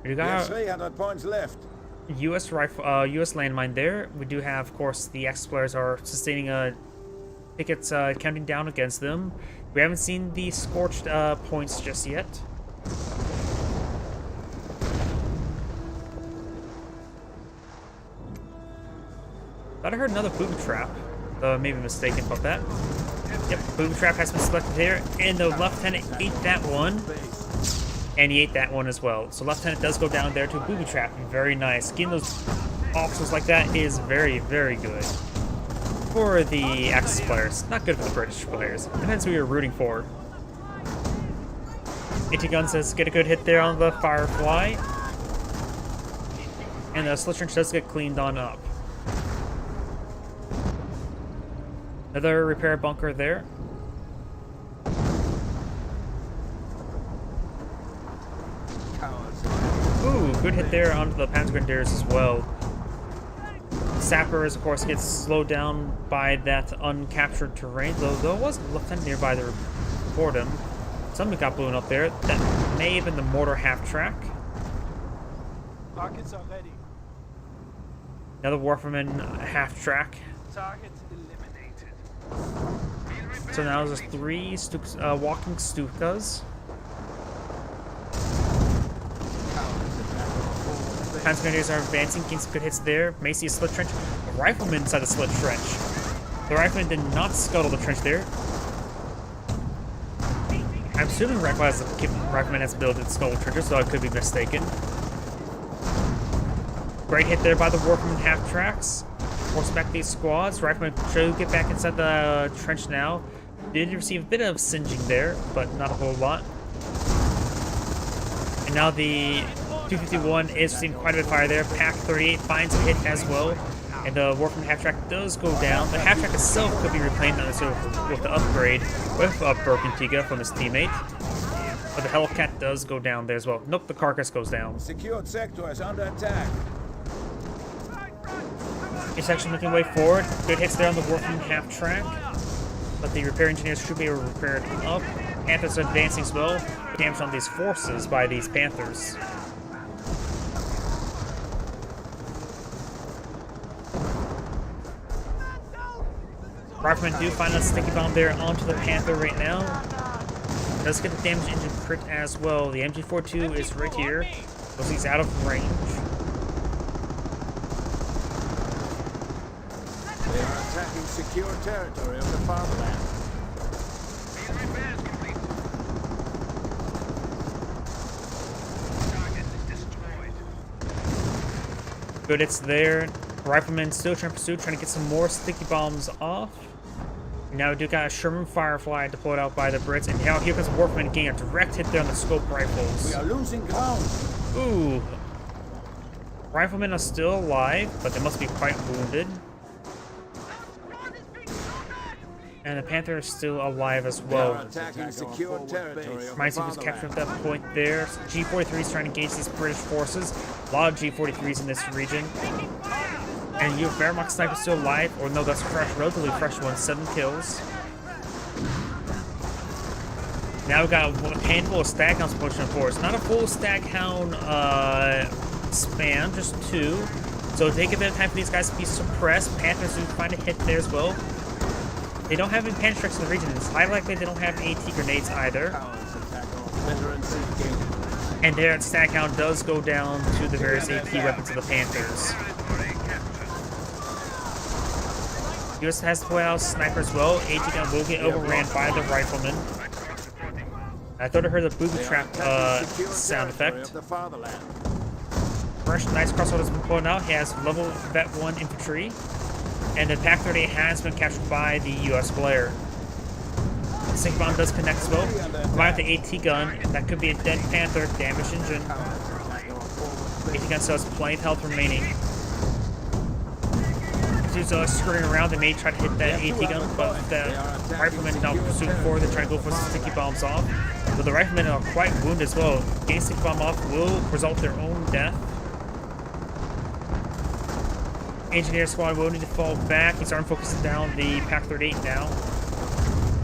[SPEAKER 1] We got
[SPEAKER 5] 300 points left.
[SPEAKER 1] U.S. landmine there. We do have, of course, the X-Players are sustaining tickets counting down against them. We haven't seen the scorched points just yet. Thought I heard another booby trap. Maybe mistaken about that. Yep, booby trap has been selected here, and the lieutenant ate that one. And he ate that one as well. So lieutenant does go down there to a booby trap. Very nice. Getting those officers like that is very, very good. For the Axis players. Not good for the British players. Depends who you're rooting for. AT gun says get a good hit there on the Firefly. And the slit trench does get cleaned on up. Another repair bunker there. Ooh, good hit there onto the Panzer Grenadiers as well. Sappers, of course, gets slowed down by that uncaptured terrain, though there was a lieutenant nearby to report him. Something got blown up there. That may have been the mortar half-track.
[SPEAKER 4] Rockets are ready.
[SPEAKER 1] Another Warframe half-track.
[SPEAKER 4] Target eliminated.
[SPEAKER 1] So now there's 3 walking Stukas. Panzer Grenadiers are advancing, getting some good hits there. May see a slit trench. A rifleman inside the slit trench. The rifleman did not scuttle the trench there. I'm assuming Rifleman has built its scuttle trenches, so I could be mistaken. Great hit there by the Warfman half-tracks. Force back these squads. Rifleman should get back inside the trench now. Did receive a bit of singeing there, but not a whole lot. And now the 251 is receiving quite a bit of fire there. Pack 38 finds a hit as well. And the Warfman half-track does go down. The half-track itself could be reclaimed with the upgrade with a broken Tiga from his teammate. But the Hellcat does go down there as well. Nope, the carcass goes down.
[SPEAKER 5] Secured sector is under attack.
[SPEAKER 1] It's actually making way forward. Good hits there on the Warfman half-track. But the repair engineers should be able to repair it up. Panthers are advancing as well. Damage on these forces by these Panthers. Riflemen do find a sticky bomb there onto the Panther right now. Does get the damage engine crit as well. The MG42 is right here. Looks like he's out of range.
[SPEAKER 5] They are attacking secure territory of the farmland.
[SPEAKER 2] Field repairs complete. Target is destroyed.
[SPEAKER 1] Good hits there. Riflemen still trying to pursue, trying to get some more sticky bombs off. Now we do got a Sherman Firefly deployed out by the Brits, and now here comes Warfman getting a direct hit there on the scope rifles.
[SPEAKER 5] We are losing ground.
[SPEAKER 1] Ooh. Riflemen are still alive, but they must be quite wounded. And the Panther is still alive as
[SPEAKER 5] They are
[SPEAKER 1] well.
[SPEAKER 5] attacking secure territory of
[SPEAKER 1] Reminds
[SPEAKER 5] the
[SPEAKER 1] me was captured
[SPEAKER 5] fatherland.
[SPEAKER 1] at that point there. G43 is trying to engage these British forces. A lot of G43s in this region. And you Wehrmacht sniper still alive, or no, that's fresh, relatively fresh one, 7 kills. Now we've got a handful of Staghounds pushing forward. It's not a full Staghound spam, just 2. So take a bit of time for these guys to be suppressed. Panthers do find a hit there as well. They don't have any panic strikes in the region. It's highly likely they don't have AT grenades either.
[SPEAKER 5] Cowards attack all veterans engaged.
[SPEAKER 1] And there, Staghound does go down to the various AT weapons of the Panthers. US has to play out sniper as well. AT gun will get overran by the Rifleman. I thought I heard the booby
[SPEAKER 5] They are
[SPEAKER 1] trap
[SPEAKER 5] attacking secure
[SPEAKER 1] sound
[SPEAKER 5] territory
[SPEAKER 1] effect.
[SPEAKER 5] of the fatherland.
[SPEAKER 1] Fresh, nice crossbow has been pulled out. He has level Vet 1 infantry. And the Pack 38 has been captured by the US Blair. The Sync bomb does connect as well. Combined with the AT gun, that could be a dead Panther, damaged engine. AT gun still has plenty of health remaining. Dudes skirting around, they may try to hit that AT gun, but the Riflemen now pursuing forward, they're trying to go for some sticky bombs off. But the Riflemen are quite wounded as well. Getting sticky bomb off will result in their own death. Engineer squad will need to fall back. He's starting focusing down the Pack 38 now.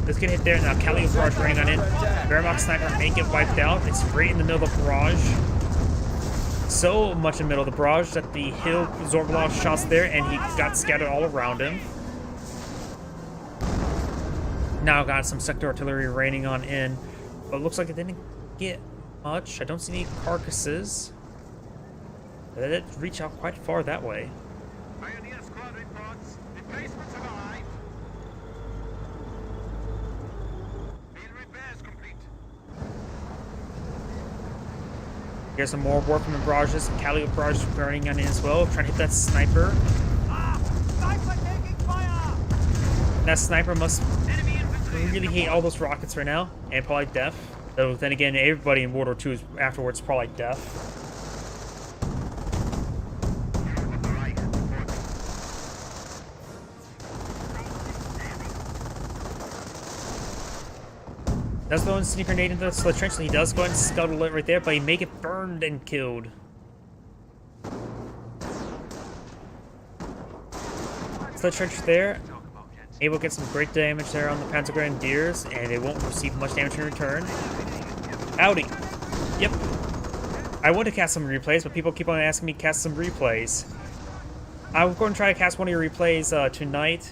[SPEAKER 1] Let's get hit there now. Calliope barrage running on in. Wehrmacht sniper may get wiped out. It's right in the middle of the barrage. So much in the middle of the barrage that the Hill absorbed a lot of shots there, and he got scattered all around him. Now got some sector artillery raining on in, but looks like it didn't get much. I don't see any carcasses. They did reach out quite far that way.
[SPEAKER 2] Pioneer squad reports. Replacements have arrived. Field repairs complete.
[SPEAKER 1] Here's some more Warfman barrages. Calliope barrage burning on in as well. Trying to hit that sniper.
[SPEAKER 4] Sniper taking fire!
[SPEAKER 1] That sniper must
[SPEAKER 2] Enemy infantry.
[SPEAKER 1] really hate all those rockets right now, and probably deaf. Though then again, everybody in World War II is afterwards probably deaf. Does go and sneak grenade into the slit trench, and he does go ahead and scuttle it right there, but he may get burned and killed. Slit trench there. Able to get some great damage there on the Panzer Grenadiers, and they won't receive much damage in return. Howdy. Yep. I want to cast some replays, but people keep on asking me to cast some replays. I'm going to try to cast one of your replays tonight.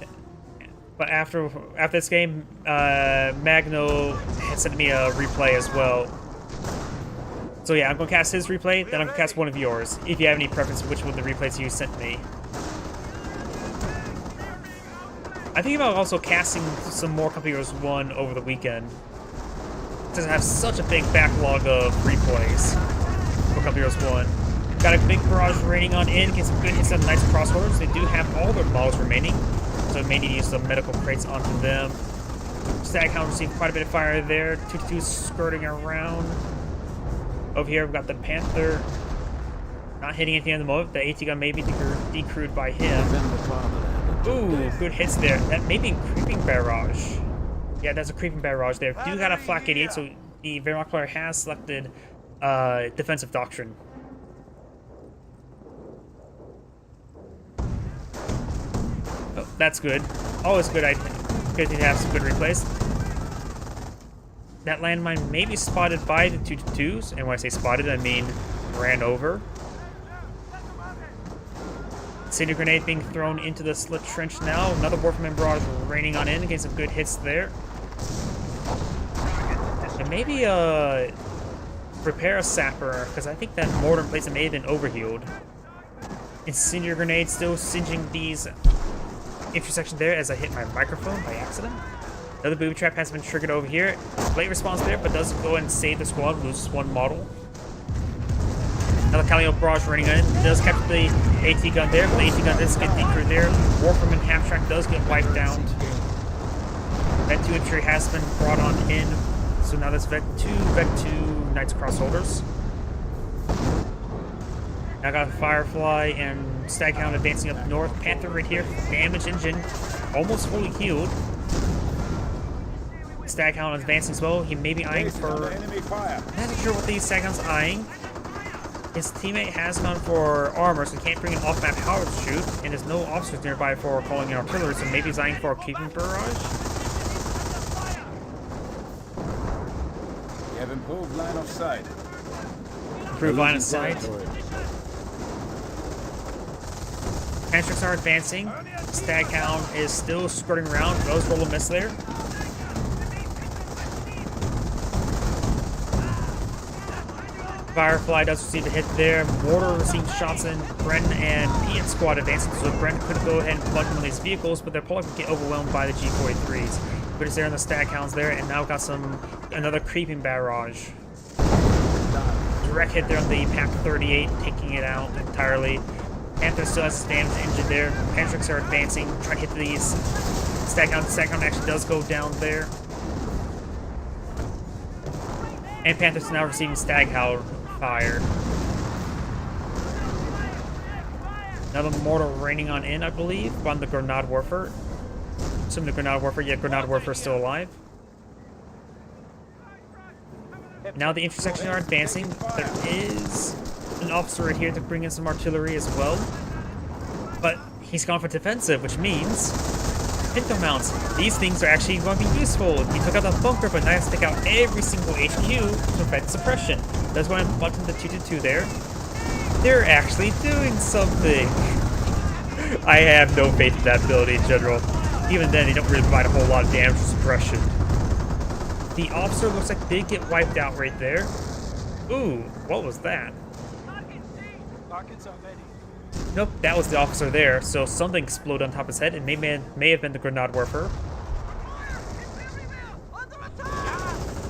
[SPEAKER 1] But after this game, Magno had sent me a replay as well. So yeah, I'm gonna cast his replay, then I'm gonna cast one of yours, if you have any preference for which one of the replays you sent me. I think about also casting some more Company Heroes 1 over the weekend. Since I have such a big backlog of replays for Company Heroes 1. Got a big barrage raining on in, get some good hits on the Knights Crossholders. They do have all their models remaining, so I may need to use some medical crates onto them. Staghound received quite a bit of fire there. 2-2 skirting around. Over here, we've got the Panther. Not hitting anything at the moment. The AT gun may be decrewed by him. Ooh, good hits there. That may be a creeping barrage. Yeah, that's a creeping barrage there. Do got a flak 88, so the Wehrmacht player has selected defensive doctrine. Oh, that's good. Always good. Good to have some good replays. That landmine may be spotted by the 2-2s, and when I say spotted, I mean ran over. Incendiary grenade being thrown into the slit trench now. Another Warfman barrage raining on in, getting some good hits there. And maybe repair a sapper, because I think that mortar in place may have been overhealed. Incendiary grenade still singeing these intersection there as I hit my microphone by accident. Another booby trap has been triggered over here. Late response there, but does go ahead and save the squad, loses one model. Another Calio barrage running in. Does capture the AT gun there, but the AT gun does get decrewed there. Warfman half track does get wiped down. Vet 2 infantry has been brought on in. So now that's Vet 2 Knights Crossholders. Now got Firefly and Staghound advancing up north. Panther right here, damaged engine, almost fully healed. Staghound advancing as well. He may be eyeing for... I'm not sure what these Staghound's eyeing. His teammate has gone for armor, so he can't bring an off-map power shoot, and there's no officers nearby for calling in artillery, so maybe he's eyeing for a keeping barrage.
[SPEAKER 5] We have improved line of sight.
[SPEAKER 1] Improved line of sight. Pantrix are advancing. Staghound is still skirting around. Does roll a miss there. Firefly does receive a hit there. Mortar receives shots in. Bren and Pian squad advancing, so Bren could go ahead and plug one of these vehicles, but they're probably going to get overwhelmed by the G43s. But it's there on the Staghounds there, and now got another creeping barrage. Direct hit there on the PAC 38, taking it out entirely. Panther still has his damaged engine there. Pantrix are advancing, trying to hit these Staghound. Staghound actually does go down there. And Panther's now receiving Staghound fire. Another mortar raining on in, I believe, on the Grenade Warfare. Assuming the Grenade Warfare, yeah, Grenade Warfare is still alive. Now the intersection are advancing. There is an officer right here to bring in some artillery as well. But he's gone for defensive, which means Pinto mounts. These things are actually going to be useful. He took out the bunker, but now he has to take out every single HQ to prevent suppression. That's why I'm button the 2-2 there. They're actually doing something. I have no faith in that ability in general. Even then, they don't really provide a whole lot of damage to suppression. The officer looks like they get wiped out right there. Ooh, what was that? Nope, that was the officer there, so something exploded on top of his head. It may have been the Grenade Warfare.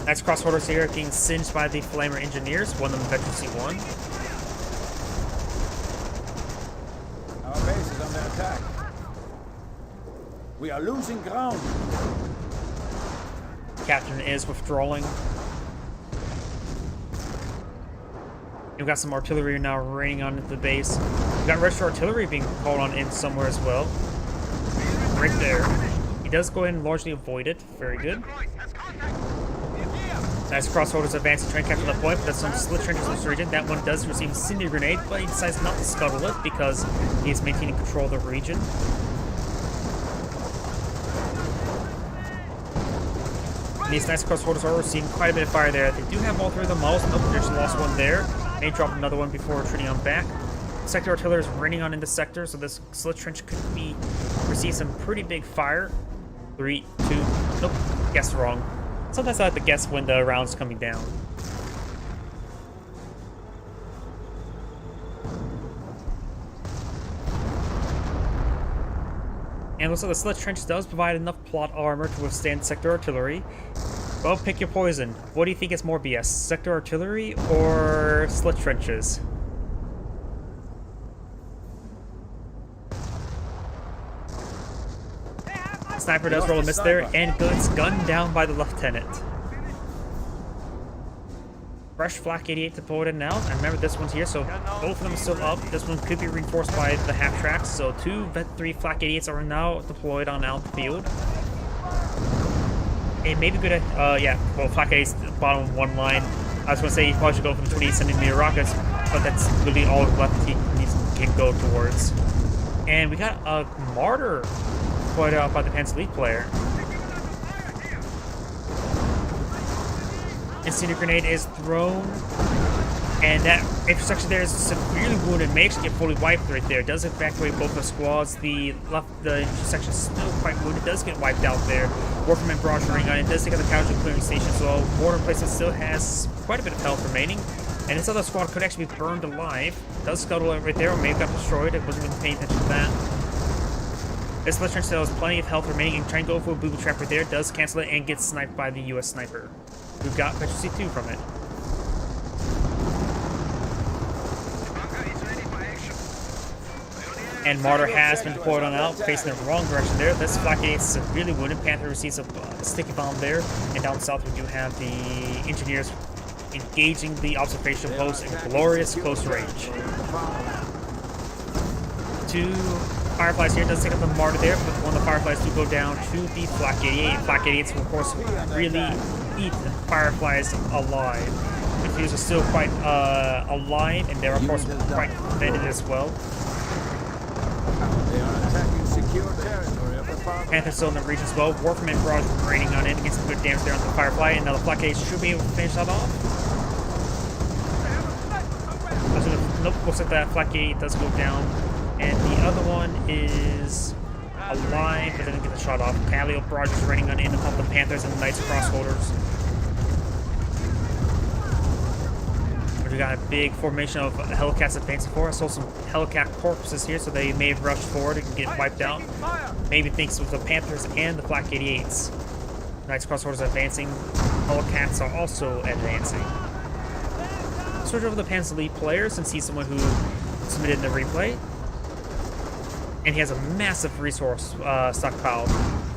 [SPEAKER 1] Knights Crossholders here being singed by the Flamer Engineers, one of them Veteran C1.
[SPEAKER 5] Our base is under attack. We are losing ground.
[SPEAKER 1] Captain is withdrawing. We've got some artillery now raining on into the base. We've got Register artillery being called on in somewhere as well. Right there. He does go ahead and largely avoid it. Very good. Nice Crossholders advancing, trying to capture the point, but there's some slit trenches in this region. That one does receive a Incendiary grenade, but he decides not to scuttle it because he is maintaining control of the region. These nice Crossholders are receiving quite a bit of fire there. They do have all three of the models. Nope, they just lost one there. May drop another one before retreating on back. Sector artillery is raining on into sector, so this slit trench could receive some pretty big fire. 3, 2, nope, guessed wrong. Sometimes I like to guess when the round's coming down. And looks like the Slit Trench does provide enough plot armor to withstand Sector Artillery. Well, pick your poison. What do you think is more BS? Sector Artillery or Slit Trenches? Sniper does roll a miss there, and gets gunned down by the Lieutenant. Fresh Flak 88 deployed in now. And remember, this one's here, so both of them are still up. This one could be reinforced by the half tracks, so 2 Vet 3 Flak 88s are now deployed on out the field. It may be good at, yeah, well, Flak 88's bottom one line. I was going to say he probably should go for the 28cm rockets, but that's really all left he can go towards. And we got a Martyr deployed out by the Panzer Elite player. Incendiary grenade is thrown, and that infrastructure there is severely wounded. May actually get fully wiped right there. Does evacuate both the squads. The intersection is still quite wounded. Does get wiped out there. Warframe and Barrage running on it. Does take out the casualty clearing station, so Mortar Placement still has quite a bit of health remaining. And this other squad could actually be burned alive. Does scuttle it right there, or may have got destroyed. It wasn't even paying attention to that. This Slit Trench still has plenty of health remaining, and trying to go for a booby trap right there. Does cancel it and gets sniped by the US sniper. We've got Petro C2 from it. And Martyr has been deployed on out, facing the wrong direction there. This Flak 88 is severely wounded. Panther receives a sticky bomb there. And down south, we do have the engineers engaging the observation post in glorious close range. 2 Fireflies here. Does take out the Martyr there, but one of the Fireflies do go down to the Flak 88. Flak 88s will, of course, really eat the Fireflies alive. The Fuse are still quite alive, and they're, of course, quite vetted as well.
[SPEAKER 5] They are attacking secure territory of the Father.
[SPEAKER 1] Panther's still in the region as well. Warframe and Barrage raining on it, getting some good damage there on the Firefly, and now the Flak 88 should be able to finish that off. Nope, looks like that Flak 88 does go down. And the other one is alive, but didn't get the shot off. Paleo Barrage is raining on in upon the Panthers and the Knights Crossholders. We got a big formation of Hellcats advancing forward. I saw some Hellcat corpses here, so they may have rushed forward and get wiped out. Maybe thanks to the Panthers and the Flak 88s. Knights Crossholders are advancing. Hellcats are also advancing. Switch over to the Panzer Elite player since he's someone who submitted the replay. And he has a massive resource stockpile.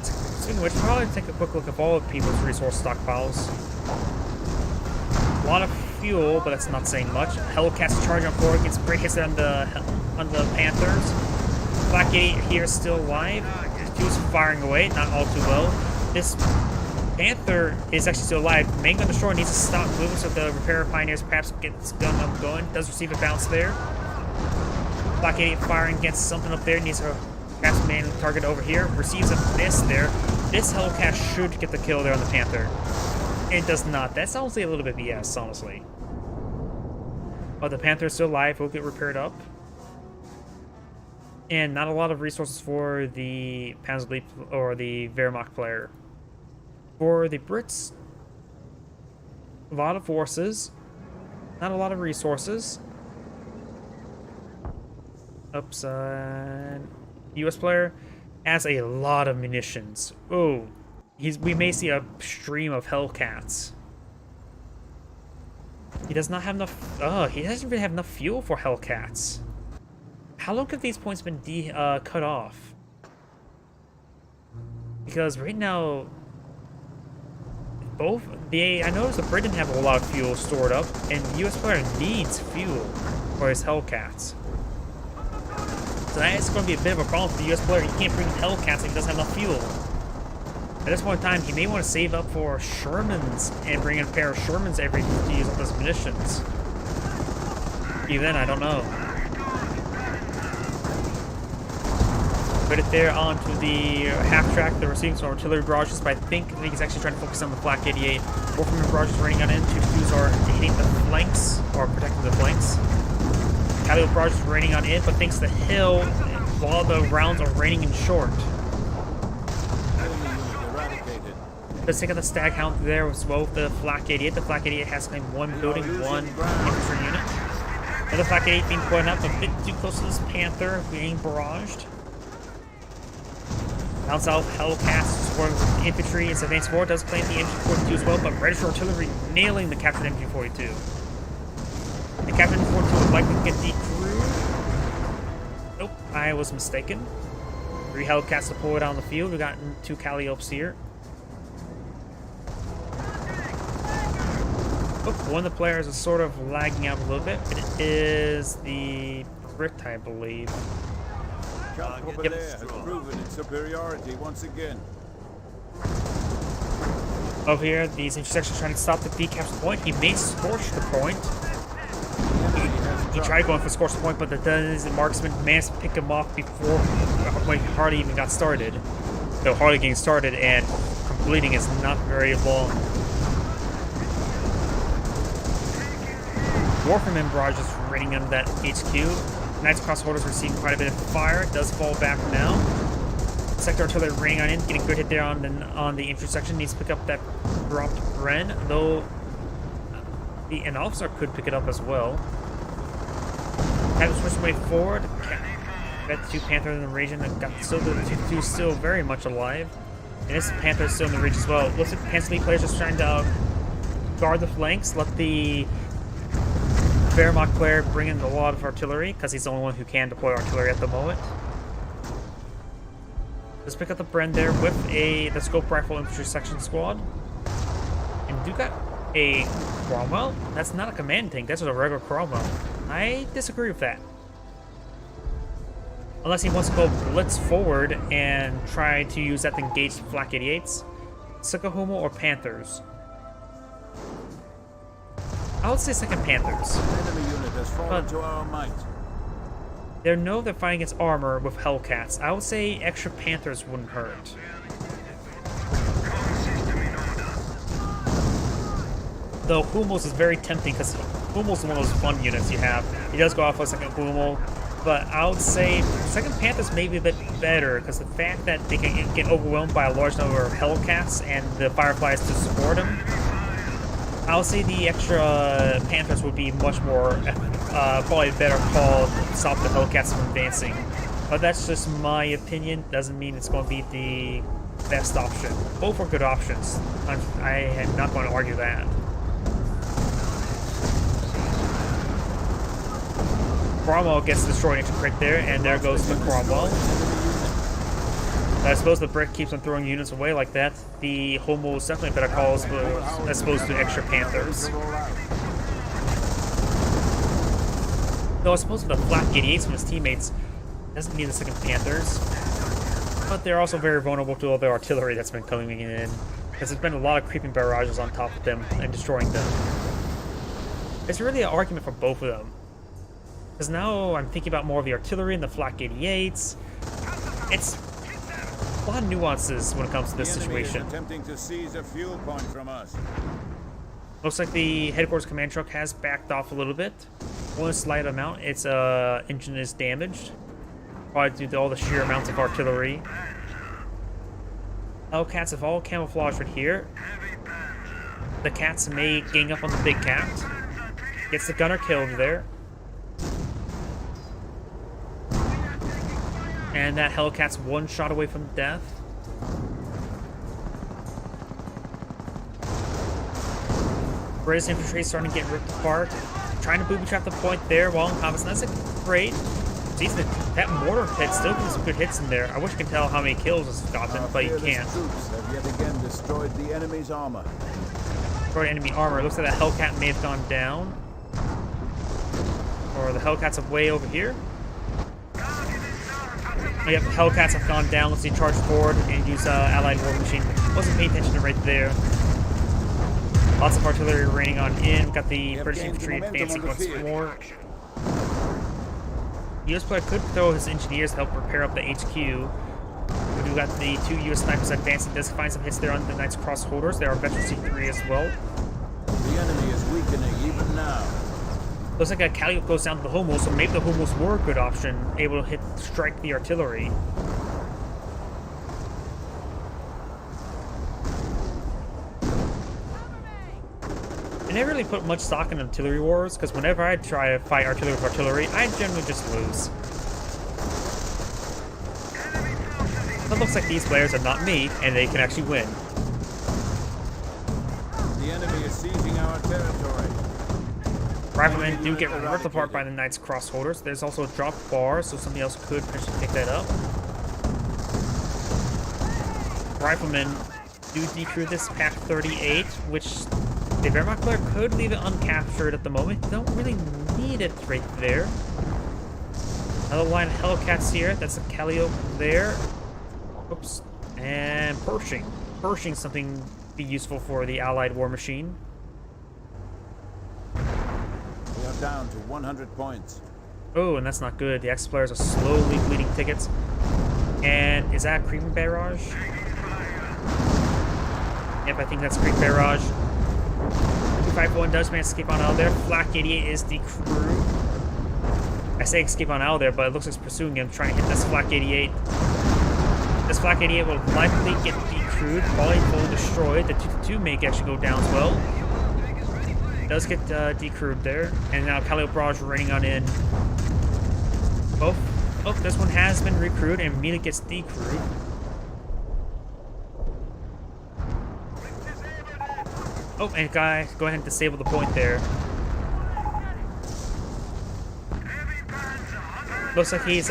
[SPEAKER 1] Speaking of which, probably take a quick look at all of people's resource stockpiles. A lot of fuel, but that's not saying much. Hellcats charging up forward, gets great hits on the Panthers. Flak 88 here is still alive. Two's firing away, not all too well. This Panther is actually still alive. Main gun destroyer needs to stop moving so the repair pioneers perhaps gets gun up going. Does receive a bounce there. Flak 88 firing against something up there. Needs a cast main target over here. Receives a miss there. This Hellcat should get the kill there on the Panther. It does not. That's honestly a little bit BS, honestly. But the Panther is still alive. Will get repaired up. And not a lot of resources for the Panzer Elite or the Wehrmacht player. For the Brits, a lot of forces, not a lot of resources. Oops, US player has a lot of munitions. Oh, we may see a stream of Hellcats. He does not have enough. He doesn't really have enough fuel for Hellcats. How long have these points been cut off? Because right now, I noticed the Britain have a lot of fuel stored up, and the US player needs fuel for his Hellcats. So that's going to be a bit of a problem for the US player. He can't bring Hellcats if he doesn't have enough fuel. At this point in time, he may want to save up for Shermans and bring in a pair of Shermans every to use up his munitions. Even then, I don't know. Put it there onto the half track. They're receiving some artillery barrages, but I think he's actually trying to focus on the Flak 88. Warframe barrages raining on in. 2-2s are hitting the flanks, or protecting the flanks. Paleo barrages raining on in, but thanks to the hill, while the rounds are raining in short. Let's take out the Stag Hound there as well with the Flak 88. The Flak 88 has claimed one building, one infantry unit. Another Flak 88 being pointed out a bit too close to this Panther being barraged. Down south, Hellcats supporting the infantry. It's advanced forward, does claim the MG42 as well, but British artillery nailing the captured MG42. The captured MG42 would likely get decrewed. Nope, I was mistaken. 3 Hellcats deployed on the field. We got 2 Calliopes here. Oh, one of the players is sort of lagging out a little bit. It is the Brit, I believe.
[SPEAKER 5] Count Populaire has proven its superiority once again.
[SPEAKER 1] Over here, these intersections trying to stop the decap's point. He may scorch the point. He tried going for scorch the point, but the marksman managed to pick him off before Hardy even got started. So Hardy getting started and completing is not very long. Warframe Barrage is raining on that HQ. Knights Cross Holders receiving quite a bit of fire. It does fall back now. Sector Artillery raining on in, getting a good hit there on the intersection. Needs to pick up that dropped Bren, though an officer could pick it up as well. Have to switch way forward. Got the 2 Panthers in the region. Got still the 2 still very much alive. And this Panther is still in the region as well. Looks like the Panther League players just trying to guard the flanks. Let the Wehrmacht player bring in a lot of artillery because he's the only one who can deploy artillery at the moment. Let's pick up the Bren there with the Scope Rifle Infantry Section Squad. And do got a Cromwell? That's not a command tank, that's just a regular Cromwell. I disagree with that. Unless he wants to go blitz forward and try to use that to engage the Flak 88s. Sukahumo or Panthers? I would say second Panthers.
[SPEAKER 5] Enemy unit has fallen to our might.
[SPEAKER 1] They know they're fighting against armor with Hellcats. I would say extra Panthers wouldn't hurt. Though Hummels is very tempting because Hummel's one of those fun units you have. He does go off with second Hummel, but I would say second Panthers may be a bit better because the fact that they can get overwhelmed by a large number of Hellcats and the Fireflies to support them, I would say the extra Panthers would be much more, probably a better call to stop the Hellcats from advancing. But that's just my opinion. Doesn't mean it's going to be the best option. Both are good options. I am not going to argue that. Cromwell gets destroyed into crit there, and there goes the Cromwell. I suppose the Brick keeps on throwing units away like that. The Homo is definitely a better call as opposed to extra Panthers. Though I suppose the Flak 88s from his teammates doesn't need the second Panthers. But they're also very vulnerable to all the artillery that's been coming in. Because there's been a lot of creeping barrages on top of them and destroying them. It's really an argument for both of them. Because now I'm thinking about more of the artillery and the Flak 88s. It's a lot of nuances when it comes to this situation.
[SPEAKER 5] Attempting to seize a fuel point from us.
[SPEAKER 1] Looks like the headquarters command truck has backed off a little bit. Only a slight amount. Its engine is damaged. Probably due to all the sheer amounts of artillery. Hellcats have all camouflaged right here. The cats may gang up on the big cat. Gets the gunner killed there. And that Hellcat's one shot away from death. British infantry starting to get ripped apart. Trying to booby trap the point there while in combat. That's a great. That mortar pit still getting some good hits in there. I wish I could tell how many kills it's gotten, but you can't.
[SPEAKER 5] Troops have yet again destroyed the enemy's armor.
[SPEAKER 1] Destroyed enemy armor. It looks like that Hellcat may have gone down. Or the Hellcats have way over here. Oh, yep, Hellcats have gone down. Let's see, charge forward and use Allied War Machine. Wasn't paying attention to right there. Lots of artillery raining on in. Got the British infantry advancing once more. The US player could throw his engineers to help repair up the HQ. We've got the 2 US snipers advancing. Does find some hits there on the Knights Cross Holders. There are Veteran C3 as well.
[SPEAKER 5] The enemy is weakening even now.
[SPEAKER 1] Looks like a Calliope goes down to the Homos, so maybe the Homos were a good option, able to strike the artillery. I never really put much stock in artillery wars, because whenever I try to fight artillery with artillery, I generally just lose. It looks like these players are not me, and they can actually win.
[SPEAKER 5] The enemy is seizing our territory.
[SPEAKER 1] Riflemen do get ripped apart by the Knight's Crossholders. There's also a drop bar, so somebody else could potentially pick that up. Riflemen do decrew this Pack 38, which the Wehrmacht player could leave it uncaptured at the moment. Don't really need it right there. Another line of Hellcats here. That's a Calliope there. Oops. And Pershing. Pershing something be useful for the Allied war machine.
[SPEAKER 5] We are down to 100 points.
[SPEAKER 1] Oh, and that's not good. The X players are slowly bleeding tickets. And is that a Creeping Barrage? Yep, I think that's Creep Barrage. 251 does manage to escape on out of there. Flak 88 is decrewed. I say escape on out of there, but it looks like it's pursuing him, trying to hit this Flak 88. This Flak 88 will likely get decrewed, probably fully destroyed. The 222 may actually go down as well. Does get decrewed there. And now Calliope Barrage raining on in. Oh, this one has been recrewed and immediately gets decrewed. Oh, and guys, go ahead and disable the point there. Looks like he's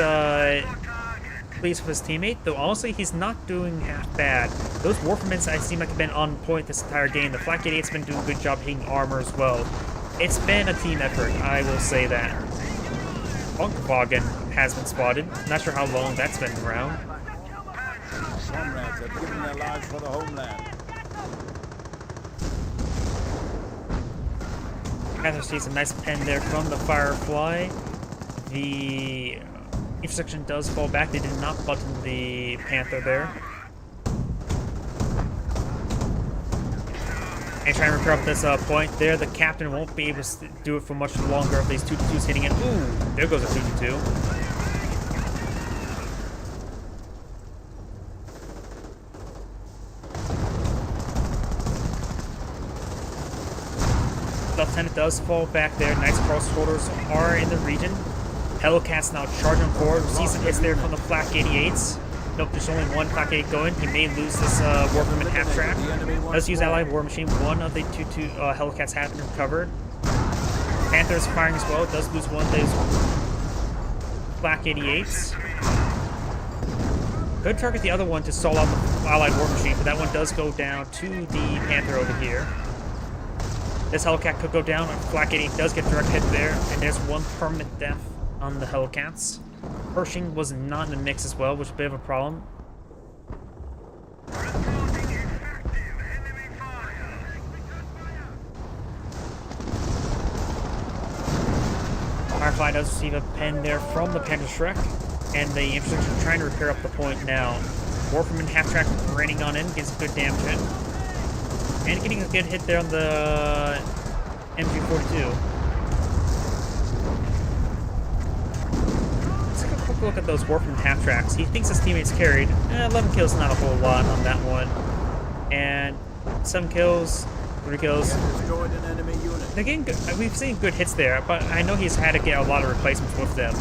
[SPEAKER 1] pleased with his teammate, though honestly he's not doing half bad. Those Warfrmen I seem like have been on point this entire game. The Flak 88's been doing a good job hitting armor as well. It's been a team effort, I will say that. Funkwagen has been spotted. Not sure how long that's been around.
[SPEAKER 5] Comrades have given their lives for the homeland.
[SPEAKER 1] Panther sees a nice pen there from the Firefly. The intersection does fall back. They did not button the Panther there. And trying to repair up this point there. The captain won't be able to do it for much longer if these 222s hitting it. Ooh, there goes a 222. Lieutenant does fall back there. Nice crossholders are in the region. Hellcat's now charging forward. We see some hits there from the Flak 88s. Nope, there's only one Flak 88 going. He may lose this Warframe half track. Let's use Allied War Machine. One of the two Hellcats have been recovered. Panther's firing as well. Does lose one of those Flak 88s. Could target the other one to stall out the Allied War Machine, but that one does go down to the Panther over here. This Hellcat could go down. Flak 88 does get direct hit there, and there's one permanent death on the Hellcats. Pershing was not in the mix as well, which is a bit of a problem. Firefly does receive a pen there from the Panther Shrek, and the infrastructure is trying to repair up the point now. Warframe half track raining on in, gets a good damage hit. And getting a good hit there on the MG42. Let's take a quick look at those Warframe half tracks. He thinks his teammates carried. 11 kills, not a whole lot on that one. And 7 kills, 3 kills.
[SPEAKER 5] Destroyed an enemy unit.
[SPEAKER 1] They're getting good. We've seen good hits there, but I know he's had to get a lot of replacements with them.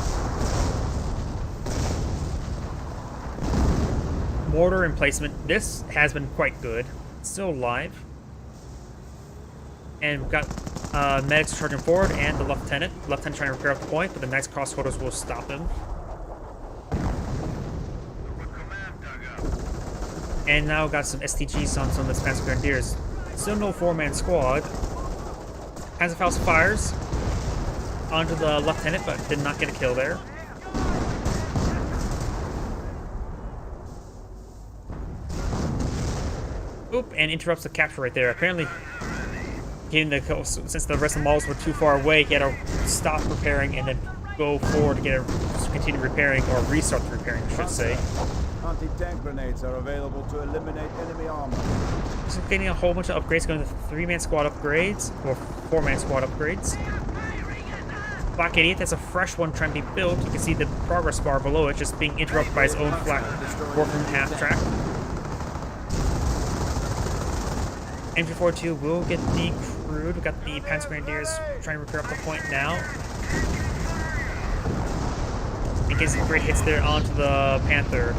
[SPEAKER 1] Mortar emplacement. This has been quite good. It's still alive. And we've got medics charging forward and the lieutenant. Lieutenant trying to repair up the point, but the next crossholders will stop him. And now we've got some STGs on some of the Panzer Grenadiers. Still no 4-man squad. Panzerfaust fires onto the lieutenant, but did not get a kill there. Oop, and interrupts the capture right there. Apparently, getting the since the rest of the models were too far away, he had to stop repairing and then go forward to continue repairing, or restart the repairing, I should say.
[SPEAKER 5] Anti-tank grenades are available to eliminate enemy armor.
[SPEAKER 1] So getting a whole bunch of upgrades, going to 3-man squad upgrades, or 4-man squad upgrades. Flak 88, that's a fresh one trying to be built. You can see the progress bar below it just being interrupted by his own Flak Warframe half track. MG42 will get decrewed. We've got the Panzer Grenadiers trying to repair up the point now. It gives some great hits there onto the Panther.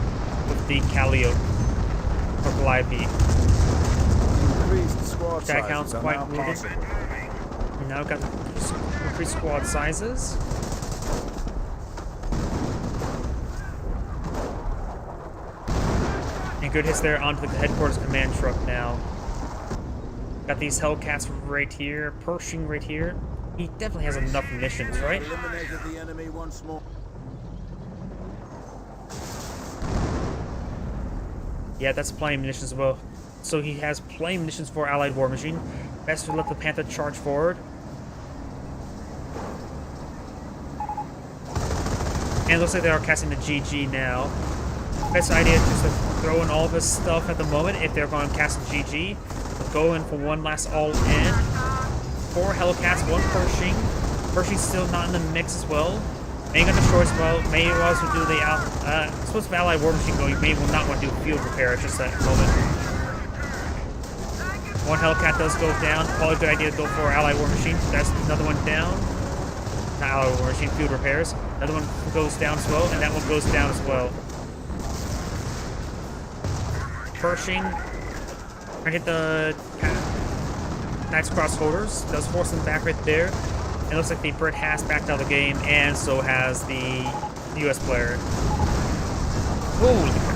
[SPEAKER 1] with the Calliope or Calliope.
[SPEAKER 5] Increased squad
[SPEAKER 1] Attack
[SPEAKER 5] sizes
[SPEAKER 1] counts
[SPEAKER 5] are
[SPEAKER 1] quite
[SPEAKER 5] now
[SPEAKER 1] moving.
[SPEAKER 5] possible.
[SPEAKER 1] Now got the increased squad sizes. And good hits there onto the headquarters command truck now. Got these Hellcats right here, Pershing right here. He definitely has enough munitions, right?
[SPEAKER 5] Eliminated the enemy once more.
[SPEAKER 1] Yeah, that's plenty of munitions as well. So he has plenty of munitions for Allied War Machine. Best to let the Panther charge forward. And it looks like they are casting the GG now. Best idea is just to throw in all of his stuff at the moment if they're going to cast the GG. Go in for one last all-in. 4 Hellcats, 1 Pershing. Pershing's still not in the mix as well. May gonna destroy as well. May also do the supposed to have Allied War Machine going. You may will not want to do field repair at just that moment. 1 Hellcat does go down. Probably a good idea to go for Allied War Machine. That's another one down. Not Allied War Machine, field repairs. Another one goes down as well, and that one goes down as well. Pershing trying to hit the Knights Crossholders. Does force them back right there. It looks like the Brit has backed out of the game, and so has the US player. Holy crap.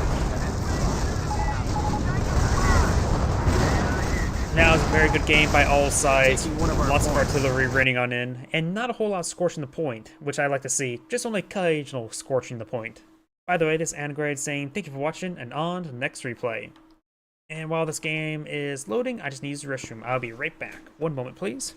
[SPEAKER 1] Now it's a very good game by all sides. Lots of artillery raining on in, and not a whole lot of scorching the point, which I like to see. Just only occasional scorching the point. By the way, this is Anagrade saying thank you for watching, and on to the next replay. And while this game is loading, I just need to use the restroom. I'll be right back. One moment, please.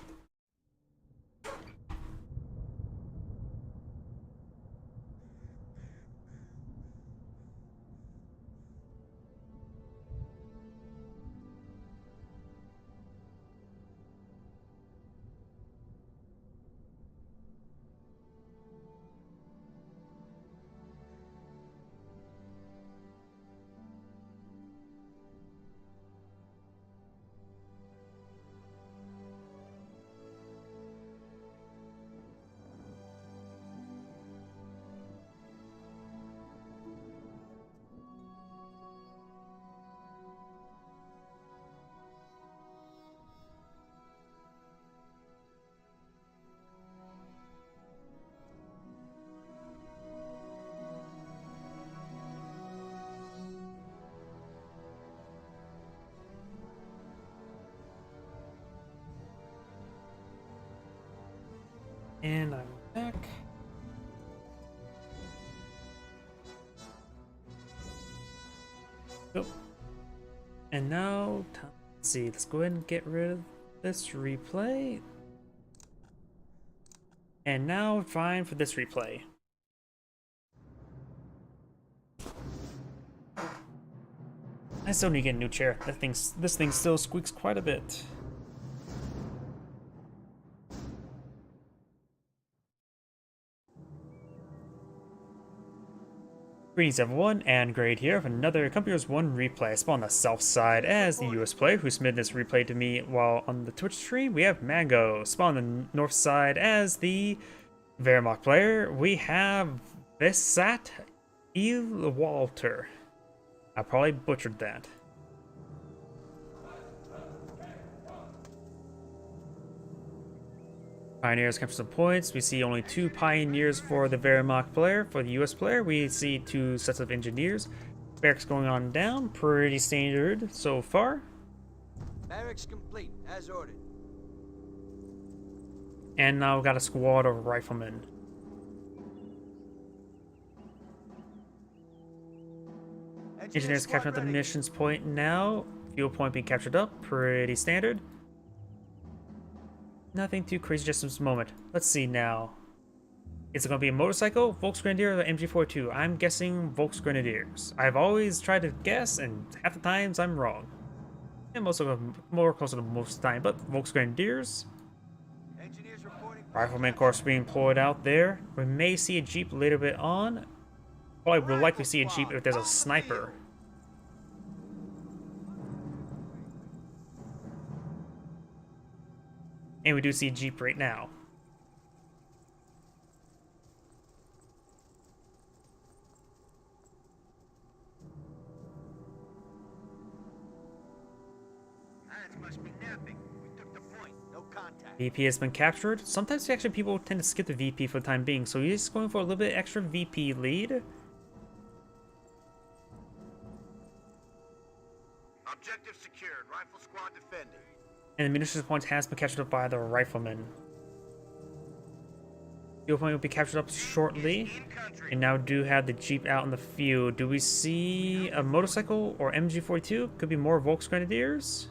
[SPEAKER 1] And I'm back. Go. And now, let's see, let's go ahead and get rid of this replay. And now, fine for this replay. I still need to get a new chair. This thing still squeaks quite a bit. Greetings everyone, and Grade here with another Company Heroes 1 replay. I spawned on the south side as the US player who submitted this replay to me while on the Twitch stream. We have Mango. Spawned on the north side as the Wehrmacht player. We have Vesat Walter. I probably butchered that. Pioneers capture some points. We see only 2 pioneers for the Wehrmacht player. For the US player, we see 2 sets of engineers. Barracks going on down. Pretty standard so far.
[SPEAKER 4] Barracks complete, as ordered.
[SPEAKER 1] And now we've got a squad of riflemen. Engineers capturing the missions point now. Fuel point being captured up. Pretty standard. Nothing too crazy just this moment. Let's see now. Is it going to be a motorcycle, Volksgrenadier, or MG42? I'm guessing Volksgrenadiers. I've always tried to guess, and half the times I'm wrong. And most of them more closer to most of the time, but Volksgrenadiers. Riflemen, of course, being employed out there. We may see a Jeep later bit on. Probably will likely see a Jeep if there's a sniper. And we do see a Jeep right now.
[SPEAKER 2] Pirates must be napping. We took the point. No contact.
[SPEAKER 1] VP has been captured. Sometimes actually people tend to skip the VP for the time being, so he's going for a little bit extra VP lead.
[SPEAKER 2] Objective secured. Rifle squad defending.
[SPEAKER 1] And the munitions point has been captured up by the rifleman. Fuel point will be captured up shortly. And now do have the Jeep out in the field. Do we see a motorcycle or MG42? Could be more Volksgrenadiers.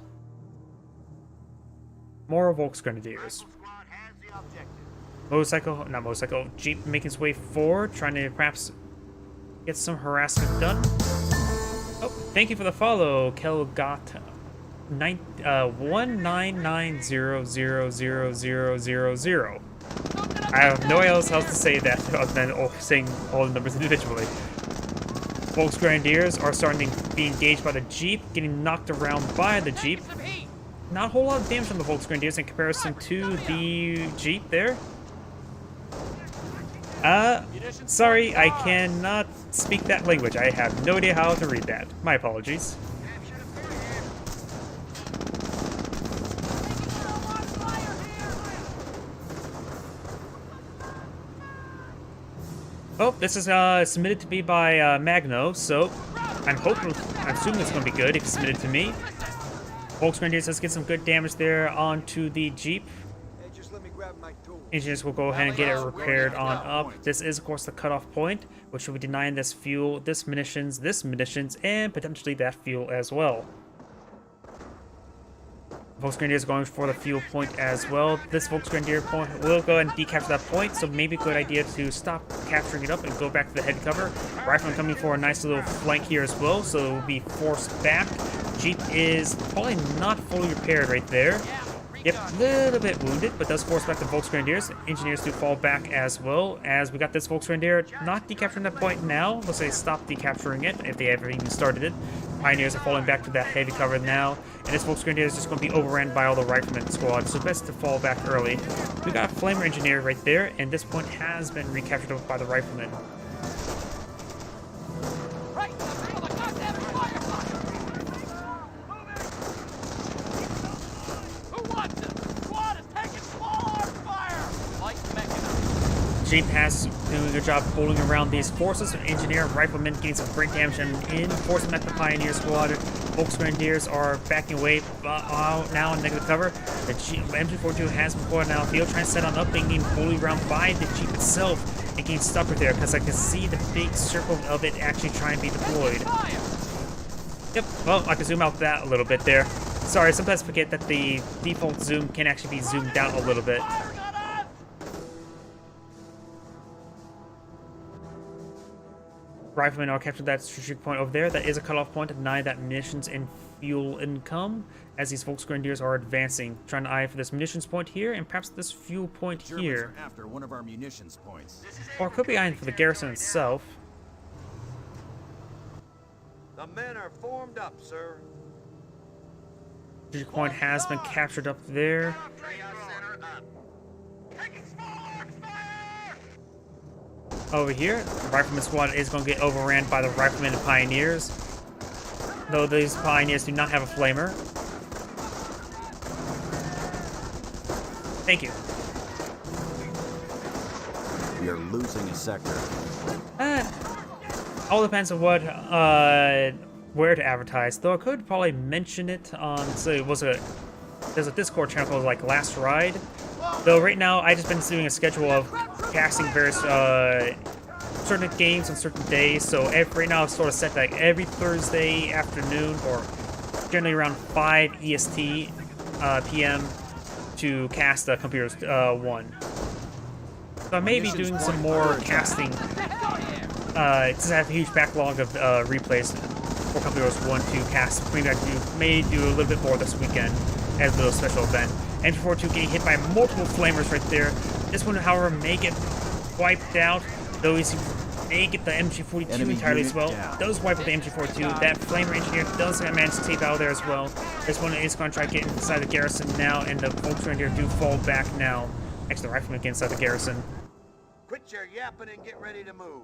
[SPEAKER 1] More Volksgrenadiers.
[SPEAKER 2] Squad has the objective.
[SPEAKER 1] Motorcycle, not motorcycle, Jeep making its way forward, trying to perhaps get some harassment done. Oh, thank you for the follow, Kelgata. 199000000. I have no else to say that other than saying all the numbers individually. Volksgrenadiers are starting to be engaged by the Jeep, getting knocked around by the Jeep. Not a whole lot of damage from the Volksgrenadiers in comparison to the Jeep there. Sorry, I cannot speak that language. I have no idea how to read that. My apologies. Oh, this is submitted to me by Magno, so I'm assuming it's going to be good if it's submitted to me. Volksgrenadiers does get some good damage there onto the Jeep.
[SPEAKER 4] Hey, just let me grab my tool.
[SPEAKER 1] Engineers will go ahead and get it repaired on up. This is, of course, the cutoff point, which will be denying this fuel, this munitions, and potentially that fuel as well. Volksgrenadiers going for the fuel point as well. This Volksgrenadier point will go ahead and decapture that point, so maybe a good idea to stop capturing it up and go back to the head cover. Rifleman coming for a nice little flank here as well, so it will be forced back. Jeep is probably not fully repaired right there. Yep, a little bit wounded, but does force back the Volksgrenadiers. Engineers do fall back as well, as we got this Volksgrenadier not decapturing that point now. Let's say stop decapturing it, if they ever even started it. Pioneers are falling back to that heavy cover now, and this Volksgrenadier is just going to be overran by all the riflemen squad, so best to fall back early. We got a Flamer Engineer right there, and this point has been recaptured by the riflemen. Jeep has doing a good job pulling around these forces. Engineer and riflemen getting some great damage and forcing back the Pioneer squad. Volksgrenadiers are backing away now in negative cover. The MG42 has been pulling out field, trying to set on up, being getting pulled around by the Jeep itself and getting stuck right there because I can see the big circle of it actually trying to be deployed. Yep, well, I can zoom out that a little bit there. Sorry, sometimes I forget that the default zoom can actually be zoomed out a little bit. Riflemen are captured that strategic point over there. That is a cutoff point to deny that munitions and fuel income as these Volksgrenadiers are advancing, trying to eye for this munitions point here and perhaps this fuel point
[SPEAKER 3] Germans
[SPEAKER 1] here.
[SPEAKER 3] are after one of our munitions points.
[SPEAKER 1] Or it could be eyeing for the garrison itself.
[SPEAKER 4] The men are formed up, sir.
[SPEAKER 1] Strategic point has been captured up there. Over here, the Rifleman squad is going to get overran by the Riflemen and Pioneers. Though these Pioneers do not have a flamer. Thank you.
[SPEAKER 3] We are losing a sector.
[SPEAKER 1] All depends on what, where to advertise. Though I could probably mention it on, so there's a Discord channel called like Last Ride. Though right now I just been doing a schedule of casting various certain games on certain days. So right now it's sort of set like every Thursday afternoon or generally around 5 EST PM to cast Computers 1. So I may be doing some more casting. Since I have a huge backlog of replays for Computers 1 to cast, maybe I may do a little bit more this weekend as a little special event. MG42 getting hit by multiple flamers right there. This one, however, may get wiped out, though he may get the MG42
[SPEAKER 3] Enemy
[SPEAKER 1] entirely as well.
[SPEAKER 3] down.
[SPEAKER 1] Does wipe out the MG42. That Flamer Engineer does manage to tape out there as well. This one is going to try to get inside the garrison now, and the Volksgrenadier do fall back now. Actually, the Rifleman get inside the garrison.
[SPEAKER 4] Quit your yapping and get ready to move.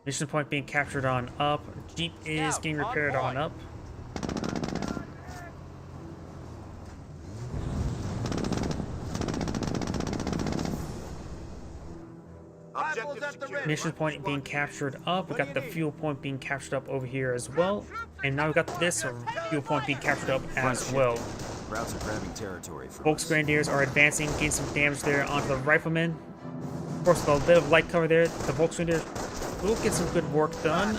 [SPEAKER 1] Mission point being captured on up. Jeep is getting repaired on up. munitions point being captured up. We got the fuel point being captured up over here as well. And now we got this fuel point being captured up as well.
[SPEAKER 3] Crowds are grabbing territory from
[SPEAKER 1] Volks
[SPEAKER 3] us.
[SPEAKER 1] Grenadiers are advancing, getting some damage there onto the riflemen. Of course, with a bit of light cover there, the Volks Grenadiers will get some good work done.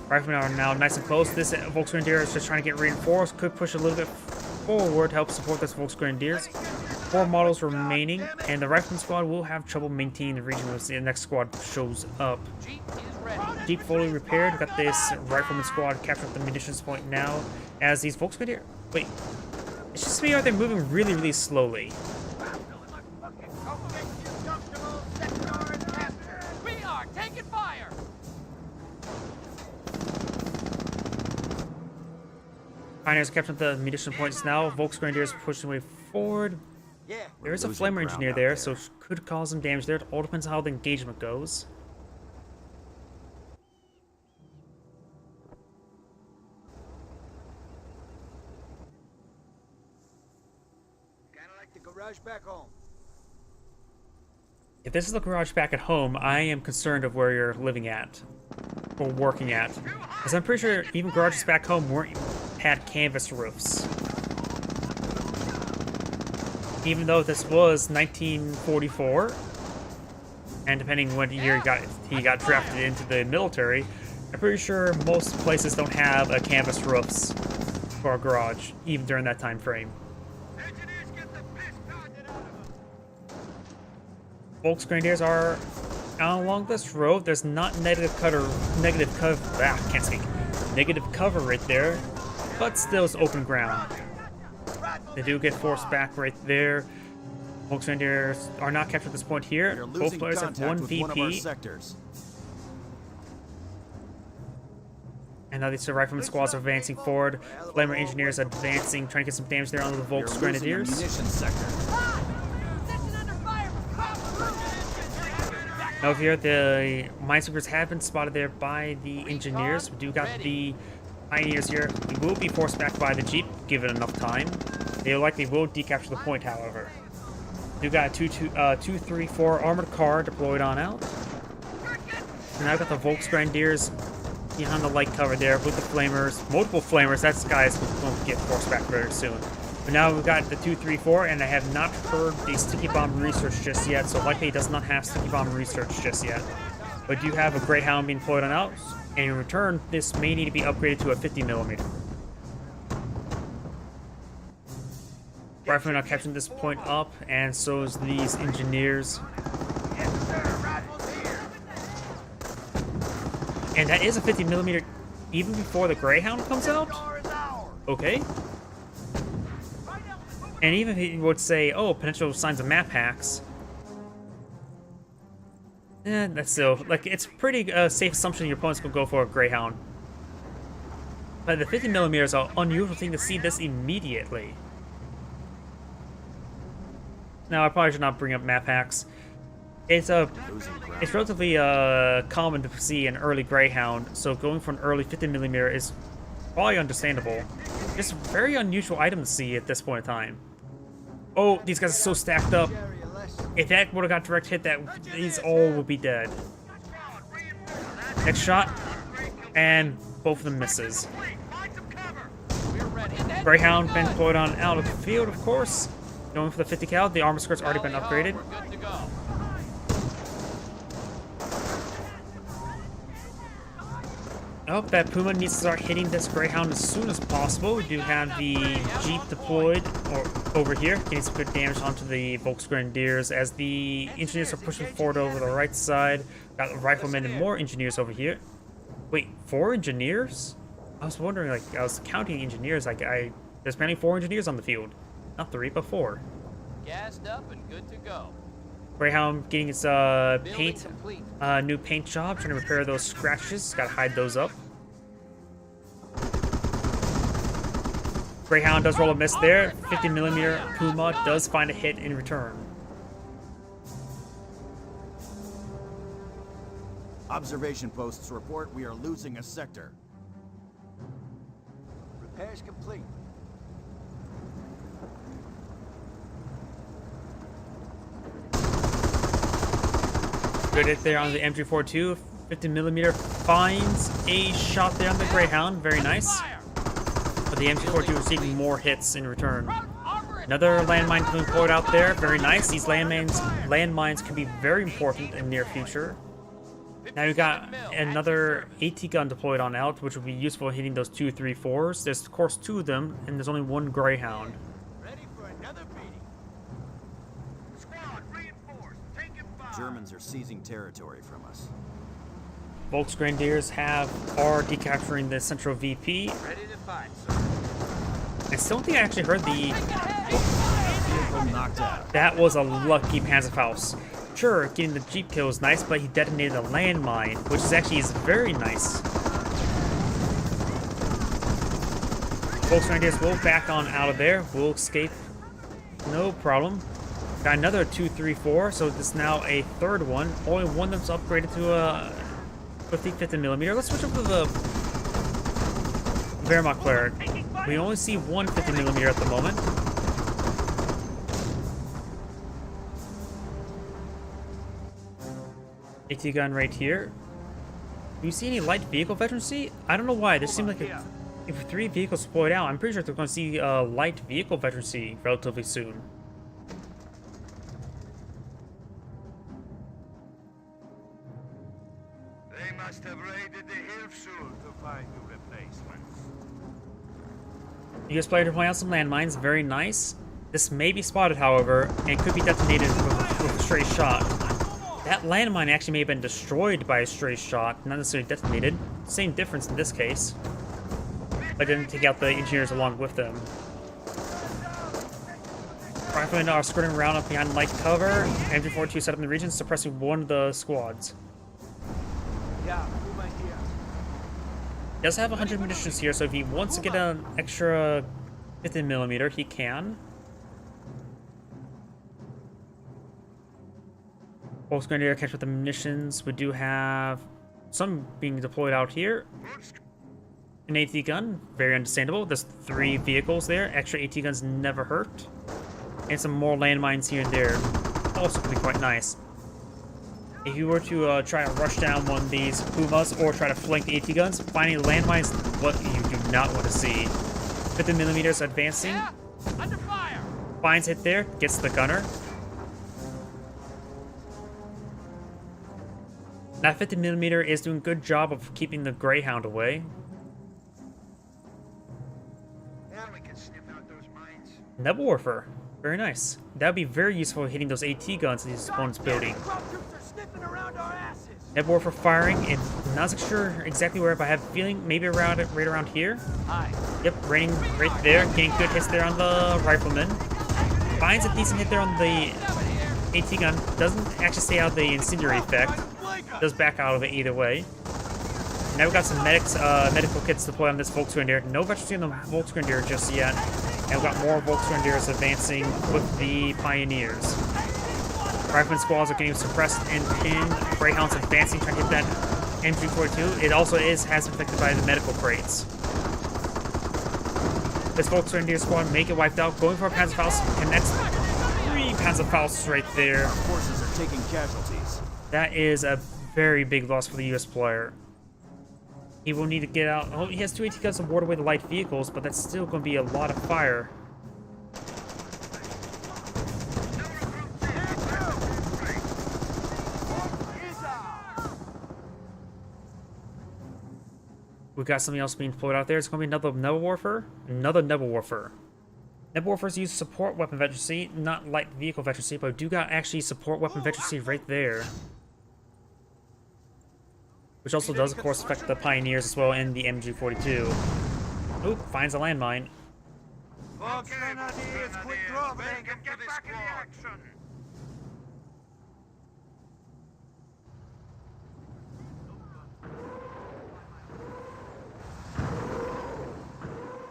[SPEAKER 1] Riflemen are now nice and close. This Volks Grenadier is just trying to get reinforced. Could push a little bit forward to help support this Volks Grenadiers. 4 models remaining, and the Rifleman squad will have trouble maintaining the region once the next squad shows up.
[SPEAKER 4] Jeep is ready.
[SPEAKER 1] Jeep fully repaired. Got this Rifleman squad capturing the munitions point now. As these Volks Grenadiers... Wait. It's just me, or they're moving really, really slowly.
[SPEAKER 4] We are taking fire.
[SPEAKER 1] Pioneers capturing the munition points now. Volks Grenadiers pushing way forward. There is a
[SPEAKER 3] losing
[SPEAKER 1] flamer
[SPEAKER 3] ground
[SPEAKER 1] engineer
[SPEAKER 3] out
[SPEAKER 1] there,
[SPEAKER 3] there.
[SPEAKER 1] so could cause some damage there. It all depends on how the engagement goes.
[SPEAKER 5] Kinda like the garage back home.
[SPEAKER 1] If this is the garage back at home, I am concerned of where you're living at. Or working at. Because I'm pretty sure even garages back home had canvas roofs. Even though this was 1944, and depending what year he got drafted into the military, I'm pretty sure most places don't have a canvas roofs for a garage, even during that time frame.
[SPEAKER 2] Engineers, get the piss pocket out of them.
[SPEAKER 1] Volks Grenadiers are out along this road. There's not negative cover right there, but still it's open ground. They do get forced back right there. Volks Grenadiers are not captured at this point
[SPEAKER 3] We are
[SPEAKER 1] here. Both
[SPEAKER 3] losing
[SPEAKER 1] players have
[SPEAKER 3] contact
[SPEAKER 1] one
[SPEAKER 3] with one of our
[SPEAKER 1] VP,
[SPEAKER 3] sectors.
[SPEAKER 1] and now these rifleman squads are advancing forward. Flamer engineers advancing, trying to get some damage there onto the
[SPEAKER 3] We are
[SPEAKER 1] Volks
[SPEAKER 3] losing a
[SPEAKER 1] Grenadiers.
[SPEAKER 3] munitions sector.
[SPEAKER 1] Now over here, the minesweepers have been spotted there by the engineers. We do got the pioneers here. We will be forced back by the Jeep, given enough time. They likely will decapture the point, however. We do got a 234 armored car deployed on out. And I've got the Volks Grenadiers behind the light cover there with the flamers. Multiple flamers. That's guys going to get forced back very soon. But now we've got the 234, and I have not heard the sticky bomb research just yet, so likely it does not have sticky bomb research just yet. But do have a Greyhound being deployed on out, and in return, this may need to be upgraded to a 50mm. Riflemen are capturing this point up, and so is these engineers. And that is a 50mm even before the Greyhound comes out? Okay. And even if he would say, oh, potential signs of map hacks. That's still, like, it's pretty safe assumption your opponent's gonna go for a Greyhound. But the 50mm is an unusual thing to see this immediately. Now, I probably should not bring up map hacks. It's relatively common to see an early Greyhound, so going for an early 50mm is probably understandable. It's a very unusual item to see at this point in time. Oh, these guys are so stacked up. If that would have got direct hit, these all would be dead. Next shot, and both of them misses.
[SPEAKER 4] We're ready.
[SPEAKER 1] Greyhound been deployed on out of the field, of course. Going for the 50 cal. The armor skirt's already been upgraded.
[SPEAKER 4] We're good to go.
[SPEAKER 1] Oh, that Puma needs to start hitting this Greyhound as soon as possible. We do have the Jeep deployed over here, getting some good damage onto the Volks Grenadiers as the engineers are pushing forward over the right side. Got riflemen and more engineers over here. Wait, 4 engineers? I was wondering, like, I was counting engineers. Like, there's apparently 4 engineers on the field. Not 3, but 4.
[SPEAKER 4] Gassed up and good to go.
[SPEAKER 1] Greyhound getting its
[SPEAKER 4] Building
[SPEAKER 1] paint,
[SPEAKER 4] complete.
[SPEAKER 1] new paint job, trying to repair those scratches. Gotta hide those up. Greyhound does roll a miss there. 50mm Puma does find a hit in return.
[SPEAKER 3] Observation posts report we are losing a sector.
[SPEAKER 5] Repairs complete.
[SPEAKER 1] Good hit there on the MG42. 50mm finds a shot there on the Greyhound. Very nice. But the MG42 receiving more hits in return. Another landmine being deployed out there. Very nice. These landmines can be very important in the near future. Now we got another AT gun deployed on out, which will be useful in hitting those 2-3-4s. There's of course 2 of them, and there's only 1 Greyhound.
[SPEAKER 4] Ready for another beating.
[SPEAKER 2] Squad, reinforced. Taking fire.
[SPEAKER 3] Germans are seizing territory from us.
[SPEAKER 1] Volksgrenadiers are decapturing the central VP.
[SPEAKER 4] Ready to fight, sir.
[SPEAKER 1] I still don't think I actually heard the...
[SPEAKER 3] Vehicle knocked out.
[SPEAKER 1] That was a lucky Panzerfaust. Sure, getting the Jeep kill was nice, but he detonated a landmine, which is very nice. Volksgrenadiers will back on out of there. We'll escape. No problem. Got another 2-3-4, so this is now a 3rd one. Only one that's upgraded to a 50mm. Let's switch over to the Wehrmacht Cleric. We only see one 50mm at the moment. AT gun right here. Do you see any light vehicle veterancy? I don't know why. There seems like if 3 vehicles deployed out, I'm pretty sure they're going to see light vehicle veterancy relatively soon.
[SPEAKER 2] They must have raided the Hilfsschule to find new replacements.
[SPEAKER 1] You guys played to point out some landmines. Very nice. This may be spotted, however, and could be detonated with a stray shot. That landmine actually may have been destroyed by a stray shot, not necessarily detonated. Same difference in this case. But didn't take out the engineers along with them. Riflemen are skirting around up behind light cover. MG42 set up in the region, suppressing one of the squads.
[SPEAKER 4] Yeah, move my here.
[SPEAKER 1] He does have 100 munitions here, so if he wants to get an extra 50mm, he can. Volksgrenadier catch with the munitions. We do have some being deployed out here. An AT gun, very understandable. There's 3 vehicles there. Extra AT guns never hurt. And some more landmines here and there. Also could be quite nice. If you were to try to rush down one of these Pumas or try to flank the AT guns, finding landmines is what you do not want to see. 50mm advancing.
[SPEAKER 4] Yeah, under fire.
[SPEAKER 1] Finds hit there, gets the gunner. That 50mm is doing a good job of keeping the Greyhound away.
[SPEAKER 2] Now we can sniff out those mines.
[SPEAKER 1] Nebel Warfare. Very nice. That would be very useful hitting those AT guns in these opponent's building.
[SPEAKER 4] Crop troops are sniffing around our asses.
[SPEAKER 1] Nebel Warfare firing, and not so sure exactly where, but I have a feeling maybe right around here.
[SPEAKER 4] Aye.
[SPEAKER 1] Yep, raining right there, getting good hits there on the rifleman. Finds a decent hit there on the AT gun. Doesn't actually stay out of the incendiary effect. Does back out of it either way. Now we've got some medical kits deployed on this Volksgrenadier. No veterancy on the Volksgrenadier just yet. And we've got more Volksgrenadiers advancing with the Pioneers. Rifleman squads are getting suppressed and pinned. Greyhounds advancing, trying to hit that MG42. It also has been affected by the medical crates. This Volksgrenadier squad make it wiped out. Going for a Panzerfaust. Connects 3 Panzerfausts right there.
[SPEAKER 3] Our forces are taking casualties.
[SPEAKER 1] That is a very big loss for the US player. He will need to get out. Oh, he has 2 AT guns to ward away the light vehicles, but that's still going to be a lot of fire. We got something else being deployed out there. It's going to be another Nebel Warfare. Another Nebel Warfare. Nebel Warfare is used support weapon veterancy, not light vehicle veterancy, but we do got actually support weapon veterancy right there. Which also does, of course, affect the Pioneers as well and the MG42. Oop, finds a landmine.
[SPEAKER 2] Volksgrenadiers, quit groveling and get back in the action.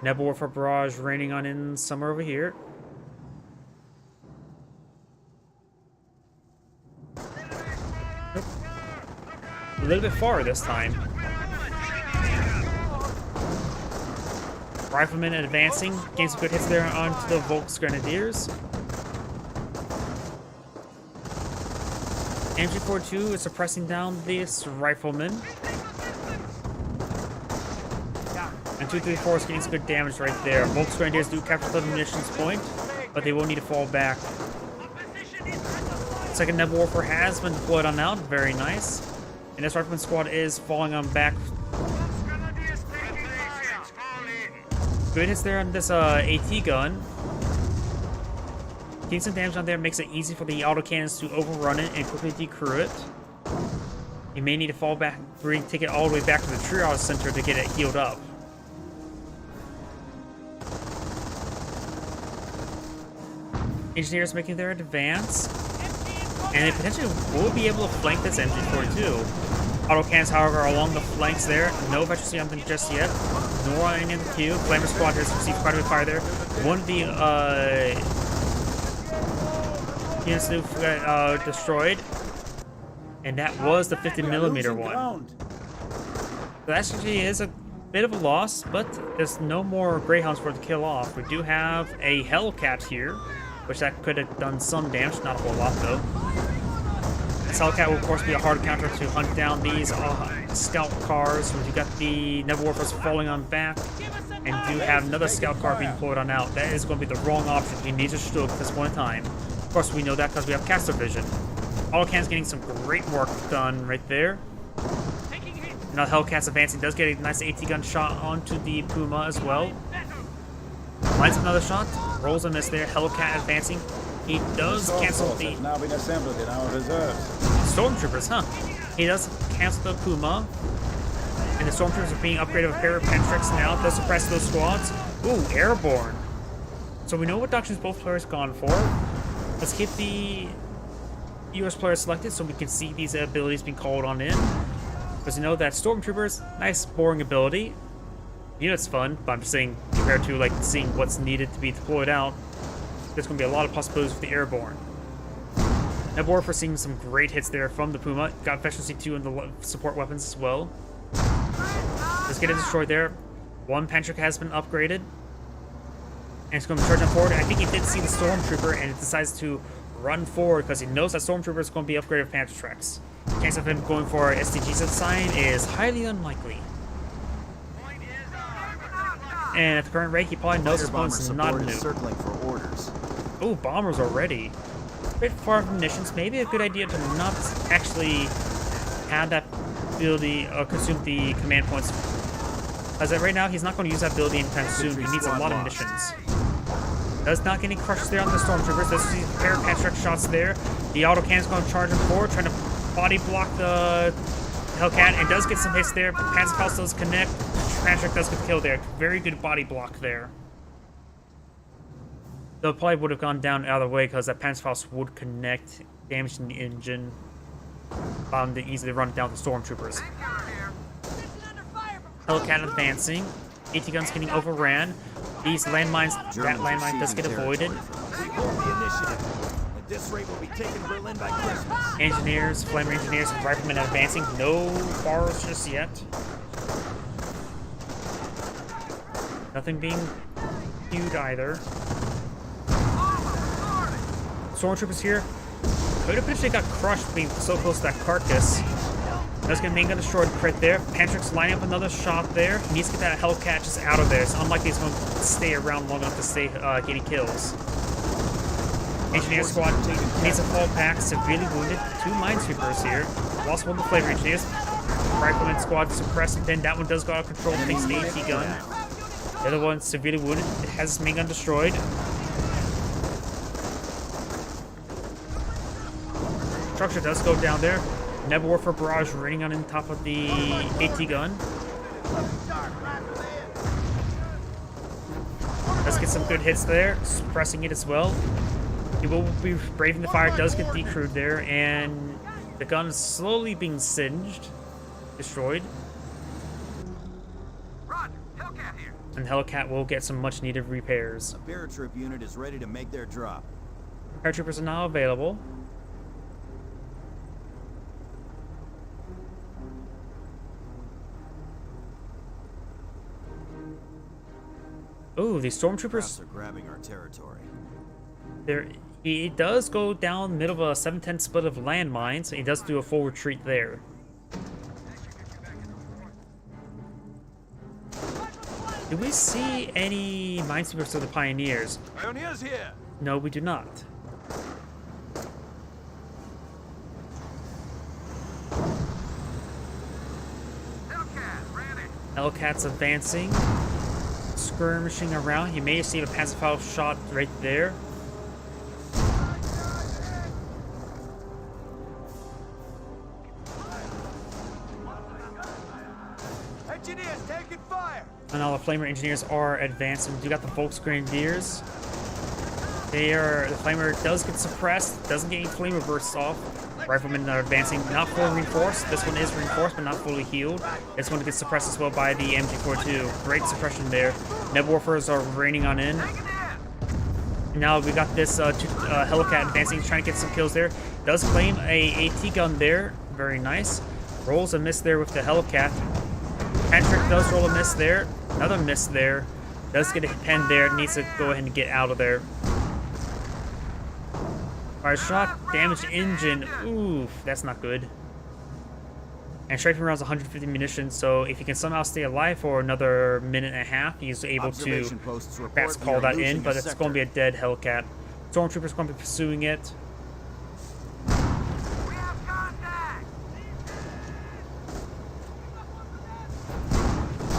[SPEAKER 1] Nebel Warfare barrage raining on in somewhere over here. Nope. A little bit far this time. Riflemen advancing, getting some good hits there onto the Volksgrenadiers. MG42 is suppressing down this rifleman. And 234 is getting some good damage right there. Both Grenadiers do capture the munitions point, but they will need to fall back. Second Nebel Warfare has been deployed on out. Very nice. And this rifleman squad is falling on back. Good hits there on this AT gun. Getting some damage on there makes it easy for the autocannons to overrun it and quickly decrew it. You may need to fall back, take it all the way back to the triage center to get it healed up. Engineers making their advance. And they potentially will be able to flank this MG42. Autocannons, however, are along the flanks there. No veterans on them just yet. Nor on any of the queue. Flamer squad has received quite a bit of fire there. One of the units got destroyed. And that was the 50mm one. So that actually is a bit of a loss, but there's no more Greyhounds for it to kill off. We do have a Hellcat here, which that could have done some damage, not a whole lot though. This Hellcat will of course be a hard counter to hunt down these scout cars. You got the Nebel Warfares falling on back, and do have another scout car being deployed on out. That is going to be the wrong option. He needs a Stug at this point in time. Of course we know that because we have caster vision. Autocannon's getting some great work done right there. Now Hellcat's advancing, does get a nice AT gun shot onto the Puma as well. Lines up another shot, rolls a miss there. Hellcat advancing. He does cancel the
[SPEAKER 5] now been assembled in our reserves.
[SPEAKER 1] Stormtroopers, huh? He does cancel the Puma. And the Stormtroopers are being upgraded with a pair of Pentrix now. Does suppress those squads. Ooh, airborne. So we know what doctrines both players gone for. Let's keep the US player selected so we can see these abilities being called on in. Because you know that Stormtroopers, nice boring ability. You know it's fun, but I'm just saying compared to like seeing what's needed to be deployed out, there's going to be a lot of possibilities with the airborne. Nebel Warfare seeing some great hits there from the Puma. Got efficiency 2 in the support weapons as well. Let's get it destroyed there. One Pentric has been upgraded. And it's going to charge on forward. I think he did see the Stormtrooper and it decides to run forward because he knows that Stormtrooper is going to be upgraded with Panzertrex. The chance of him going for STG's sign is highly unlikely. And at the current rate, he probably knows his opponent's not a noob.
[SPEAKER 3] Circling for orders.
[SPEAKER 1] Oh, bombers already. A bit far from munitions. Maybe a good idea to not actually have that ability consume the command points. As of right now, he's not going to use that ability anytime soon. He needs a lot of munitions. Does not get any crushes there on the Stormtroopers. Does see a pair of Panzertrex shots there. The autocannon's going to charge him forward, trying to body block the Hellcat, and does get some hits there. Panzerfaust does connect. Panzertrex does get killed there. Very good body block there. Though probably would have gone down the other way because that Panzerfaust would connect, damaging the engine, allowing to easily run down the Stormtroopers. Hellcat advancing. AT guns getting overran. These landmines, that landmine does get avoided.
[SPEAKER 3] We hold the initiative. At this rate, we'll be taking Berlin by Christmas.
[SPEAKER 1] Engineers, Flamer Engineers, and Riflemen advancing. No bars just yet. Nothing being queued either. Stormtroopers here. Could have potentially got crushed being so close to that carcass. Does get main gun destroyed right there. Pantrix lining up another shot there. He needs to get that Hellcat just out of there. It's unlikely he's going to stay around long enough to stay getting kills. Engineer squad needs to fall back. Severely wounded. 2 minesweepers here. Lost one of the Flavor Engineers. Rifleman squad suppressed and then that one does go out of control thanks to the AT gun. The other one severely wounded. It has his main gun destroyed. Structure does go down there. Nebel Warfare barrage raining on top of the AT gun. Let's get some good hits there, suppressing it as well. He will be braving the fire, does get decrewed there, and the gun is slowly being singed, destroyed.
[SPEAKER 2] Roger, Hellcat here.
[SPEAKER 1] And Hellcat will get some much needed repairs.
[SPEAKER 3] A paratroop unit is ready to make their drop.
[SPEAKER 1] Paratroopers are now available. Ooh, these Stormtroopers.
[SPEAKER 3] Are grabbing our territory.
[SPEAKER 1] There, he does go down middle of a 7-10 split of landmines. He does do a full retreat there. Do we see any minesweepers of the Pioneers?
[SPEAKER 4] Pioneers here.
[SPEAKER 1] No, we do not. Hellcat's advancing, skirmishing around. He may receive a pacifier shot right there.
[SPEAKER 4] Engineers taking fire.
[SPEAKER 1] And all the Flamer engineers are advancing. You got the Volksgrenadiers. The Flamer does get suppressed, doesn't get any Flamer bursts off. Riflemen are advancing, not fully reinforced. This one is reinforced, but not fully healed. This one gets suppressed as well by the MG42. Great suppression there. Nebwarfers are raining on in. Now we got this Hellcat advancing, trying to get some kills there. Does claim a AT gun there. Very nice. Rolls a miss there with the Hellcat. Patrick does roll a miss there. Another miss there. Does get a pen there. Needs to go ahead and get out of there. Fire shot, damaged engine. Oof, that's not good. And strafing rounds 150 munitions, so if he can somehow stay alive for another minute and a half, he's able to perhaps call that in, but it's going to be a dead Hellcat. Stormtrooper's going to be pursuing it.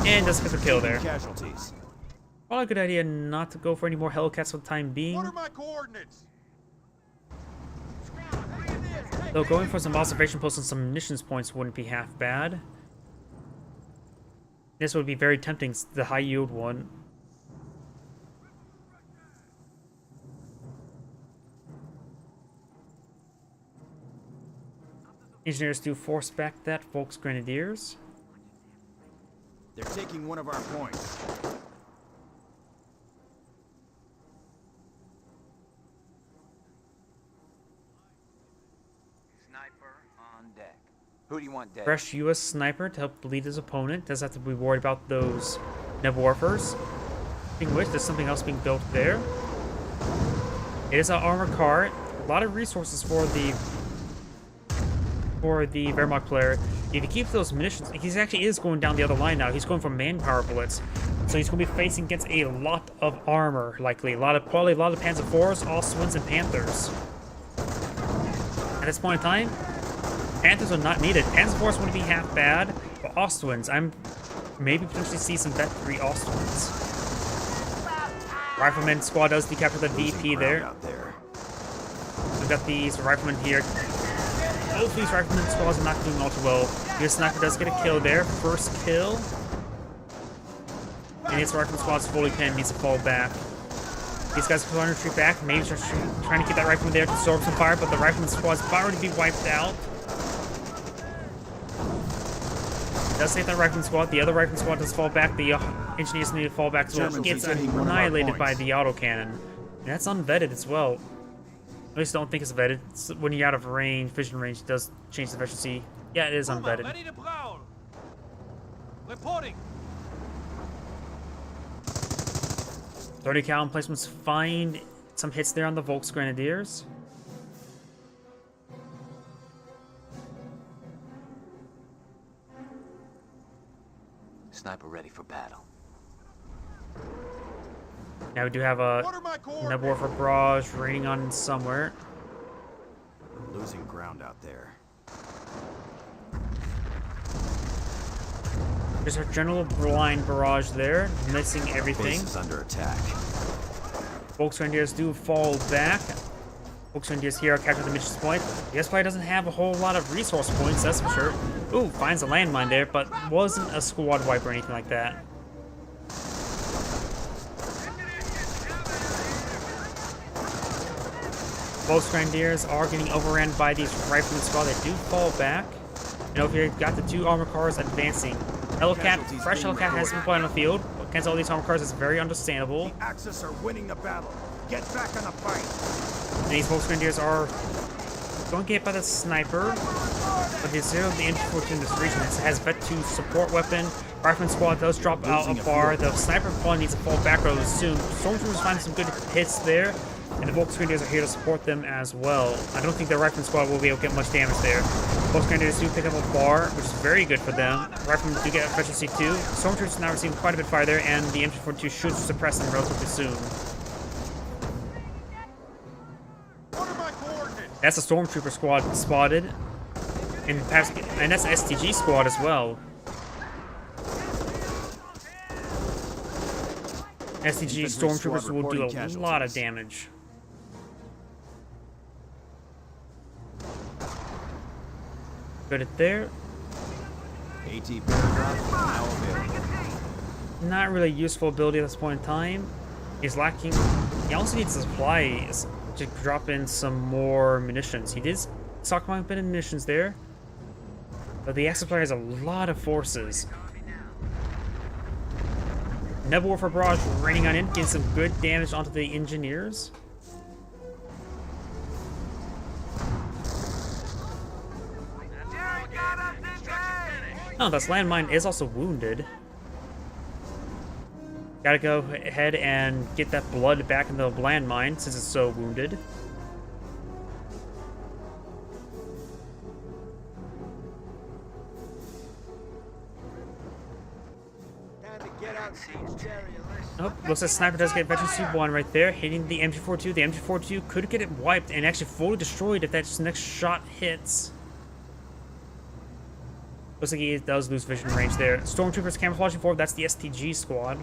[SPEAKER 1] And does get the kill there.
[SPEAKER 3] Casualties.
[SPEAKER 1] Probably a good idea not to go for any more Hellcats for the time being.
[SPEAKER 4] What are my coordinates?
[SPEAKER 1] Though going for some observation posts and some munitions points wouldn't be half bad. This would be very tempting, the high yield one. Engineers do force back that Volksgrenadiers.
[SPEAKER 3] They're taking one of our points.
[SPEAKER 7] Who do you want dead?
[SPEAKER 1] Fresh US sniper to help lead his opponent. Doesn't have to be worried about those Nebwarfers. Speaking of which, there's something else being built there. It is an armored car. A lot of resources for the Wehrmacht player. If he keeps those munitions, he actually is going down the other line now. He's going for manpower bullets. So he's going to be facing against a lot of armor, likely. Probably a lot of Panzer IVs, Austrians, and Panthers. At this point in time, Panthers are not needed. Panzer IVs wouldn't be half bad, but Austrians, I'm maybe potentially see some Vet 3 Austrians. Rifleman squad does decapture the VP there. We've got these riflemen here. Both these rifleman squads are not doing all too well. This sniper does get a kill there. First kill. And his rifleman squad's fully pinned, needs to fall back. These guys are trying to retreat back. Maybe trying to keep that rifleman there to absorb some fire, but the rifleman squad's already be wiped out. Does save that rifleman squad. The other rifleman squad does fall back. The engineers need to fall back as well. Gets annihilated by the autocannon. And that's unvetted as well. I just don't think it's vetted. When you're out of range, vision range, it does change the efficiency. Yeah, it is unvetted.
[SPEAKER 4] Ready to prowl. Reporting.
[SPEAKER 1] 30 cal emplacements find some hits there on the Volksgrenadiers.
[SPEAKER 7] Sniper ready for battle.
[SPEAKER 1] Now we do have a Nebwarfer barrage raining on somewhere.
[SPEAKER 3] Losing ground out there.
[SPEAKER 1] There's a general blind barrage there, missing everything.
[SPEAKER 3] Base is under attack.
[SPEAKER 1] Volksgrenadiers do fall back. Volksgrenadiers here are capturing the mission point. The S-Player doesn't have a whole lot of resource points, that's for sure. Ooh, finds a landmine there, but wasn't a squad wipe or anything like that. Volksgrenadiers are getting overrun by these riflemen squad. They do fall back. You know, if you've got the two armor cars advancing. Hellcat, fresh Hellcat has been put on the field. Against all these armor cars, it's very understandable.
[SPEAKER 5] The Axis are winning the battle. Get back on the fight.
[SPEAKER 1] And these Volksgrenadiers are going to get hit by the sniper. But the zero of the infantry in this region has Vet 2 support weapon. Rifleman squad does drop out a bar. The sniper probably needs to fall back rather soon. Stormtroopers find some good hits there. And the Volksgrenadiers are here to support them as well. I don't think the Rifleman squad will be able to get much damage there. Volksgrenadiers do pick up a bar, which is very good for them. Riflemen do get efficiency too. Stormtroopers now receiving quite a bit of fire there, and the MG42 should suppress them relatively soon.
[SPEAKER 4] What are my coordinates?
[SPEAKER 1] That's a Stormtrooper squad spotted. And perhaps, and that's an STG squad as well. STG
[SPEAKER 3] Infantry
[SPEAKER 1] Stormtroopers
[SPEAKER 3] squad
[SPEAKER 1] will do a
[SPEAKER 3] reporting
[SPEAKER 1] lot of
[SPEAKER 3] casualties.
[SPEAKER 1] damage. Good at there.
[SPEAKER 3] AT paragraph now available.
[SPEAKER 1] Not really useful ability at this point in time. He's lacking. He also needs supplies to drop in some more munitions. He did stockpile a bit of munitions there, but the Axis player has a lot of forces. Nebula Warfare Barrage raining on in, getting some good damage onto the engineers. Oh, this landmine is also wounded. Gotta go ahead and get that blood back in the landmine since it's so wounded. Oh, looks like Sniper does get Veteran Suit 1 right there, hitting the MG42. The MG42 could get it wiped and actually fully destroyed if that next shot hits. Looks like he does lose vision range there. Stormtroopers camouflaging forward, that's the STG squad.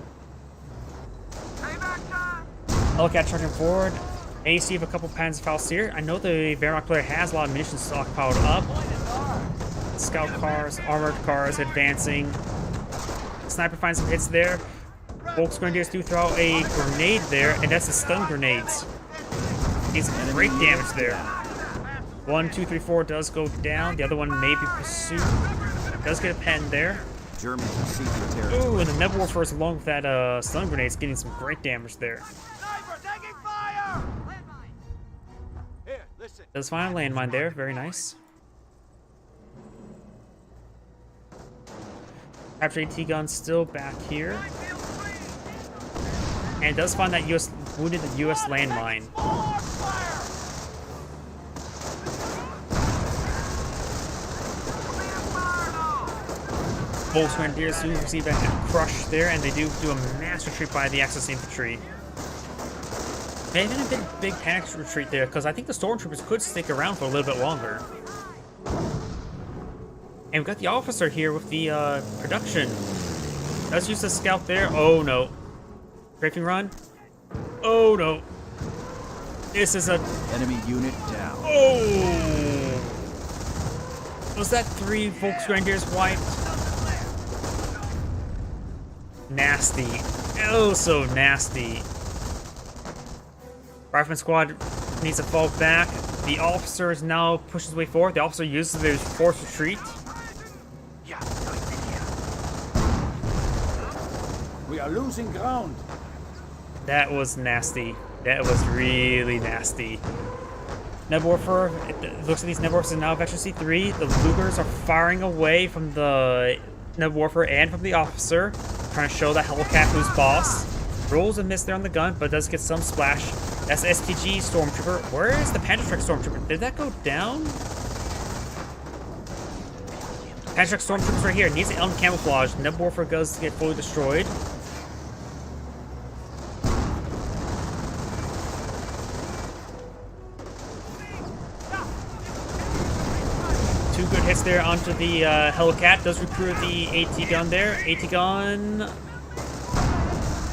[SPEAKER 1] Hellcat charging forward. AC of a couple Panzerfaust. I know the Wehrmacht player has a lot of munitions stockpiled up. Scout cars, armored cars advancing. Sniper finds some hits there. Volksgrenadiers do throw a grenade there, and that's the stun grenades. Needs some great damage there. 1, 2, 3, 4 does go down. The other one may be pursued. Does get a pen there.
[SPEAKER 3] Germans are seeking territory.
[SPEAKER 1] Ooh, and the Nebula Warfare along with that stun grenades getting some great damage there.
[SPEAKER 4] Sniper taking fire! Here, listen.
[SPEAKER 1] Does find a landmine there, very nice. Capture AT gun still back here. And does find that wounded US landmine.
[SPEAKER 4] More fire!
[SPEAKER 1] Volksgrenadiers do receive a crush there, and they do a mass retreat by the Axis infantry. Maybe a big panic retreat there, because I think the Stormtroopers could stick around for a little bit longer. And we've got the officer here with the production. Let's use the scout there. Oh no. Strafing run. Oh no. This is a...
[SPEAKER 3] Enemy unit down.
[SPEAKER 1] Oh! Was that 3 Volksgrenadiers wiped? Nasty. Oh, so nasty. Rifleman squad needs to fall back. The officer is now pushes his way forward. The officer uses his forced retreat.
[SPEAKER 5] We are losing ground.
[SPEAKER 1] That was nasty. That was really nasty. Nebula Warfare, it looks like these Nebula Warfare are now Veteran C3. The Lugers are firing away from the Nebula Warfare and from the officer, trying to show the Hellcat who's boss. Rolls a miss there on the gun, but does get some splash. That's the STG Stormtrooper. Where is the Panzerschreck Stormtrooper? Did that go down? Panzerschreck Stormtrooper's right here. Needs the Elm camouflage. Nebula Warfare goes to get fully destroyed. Two good hits there onto the Hellcat. Does recruit the AT gun there. AT gun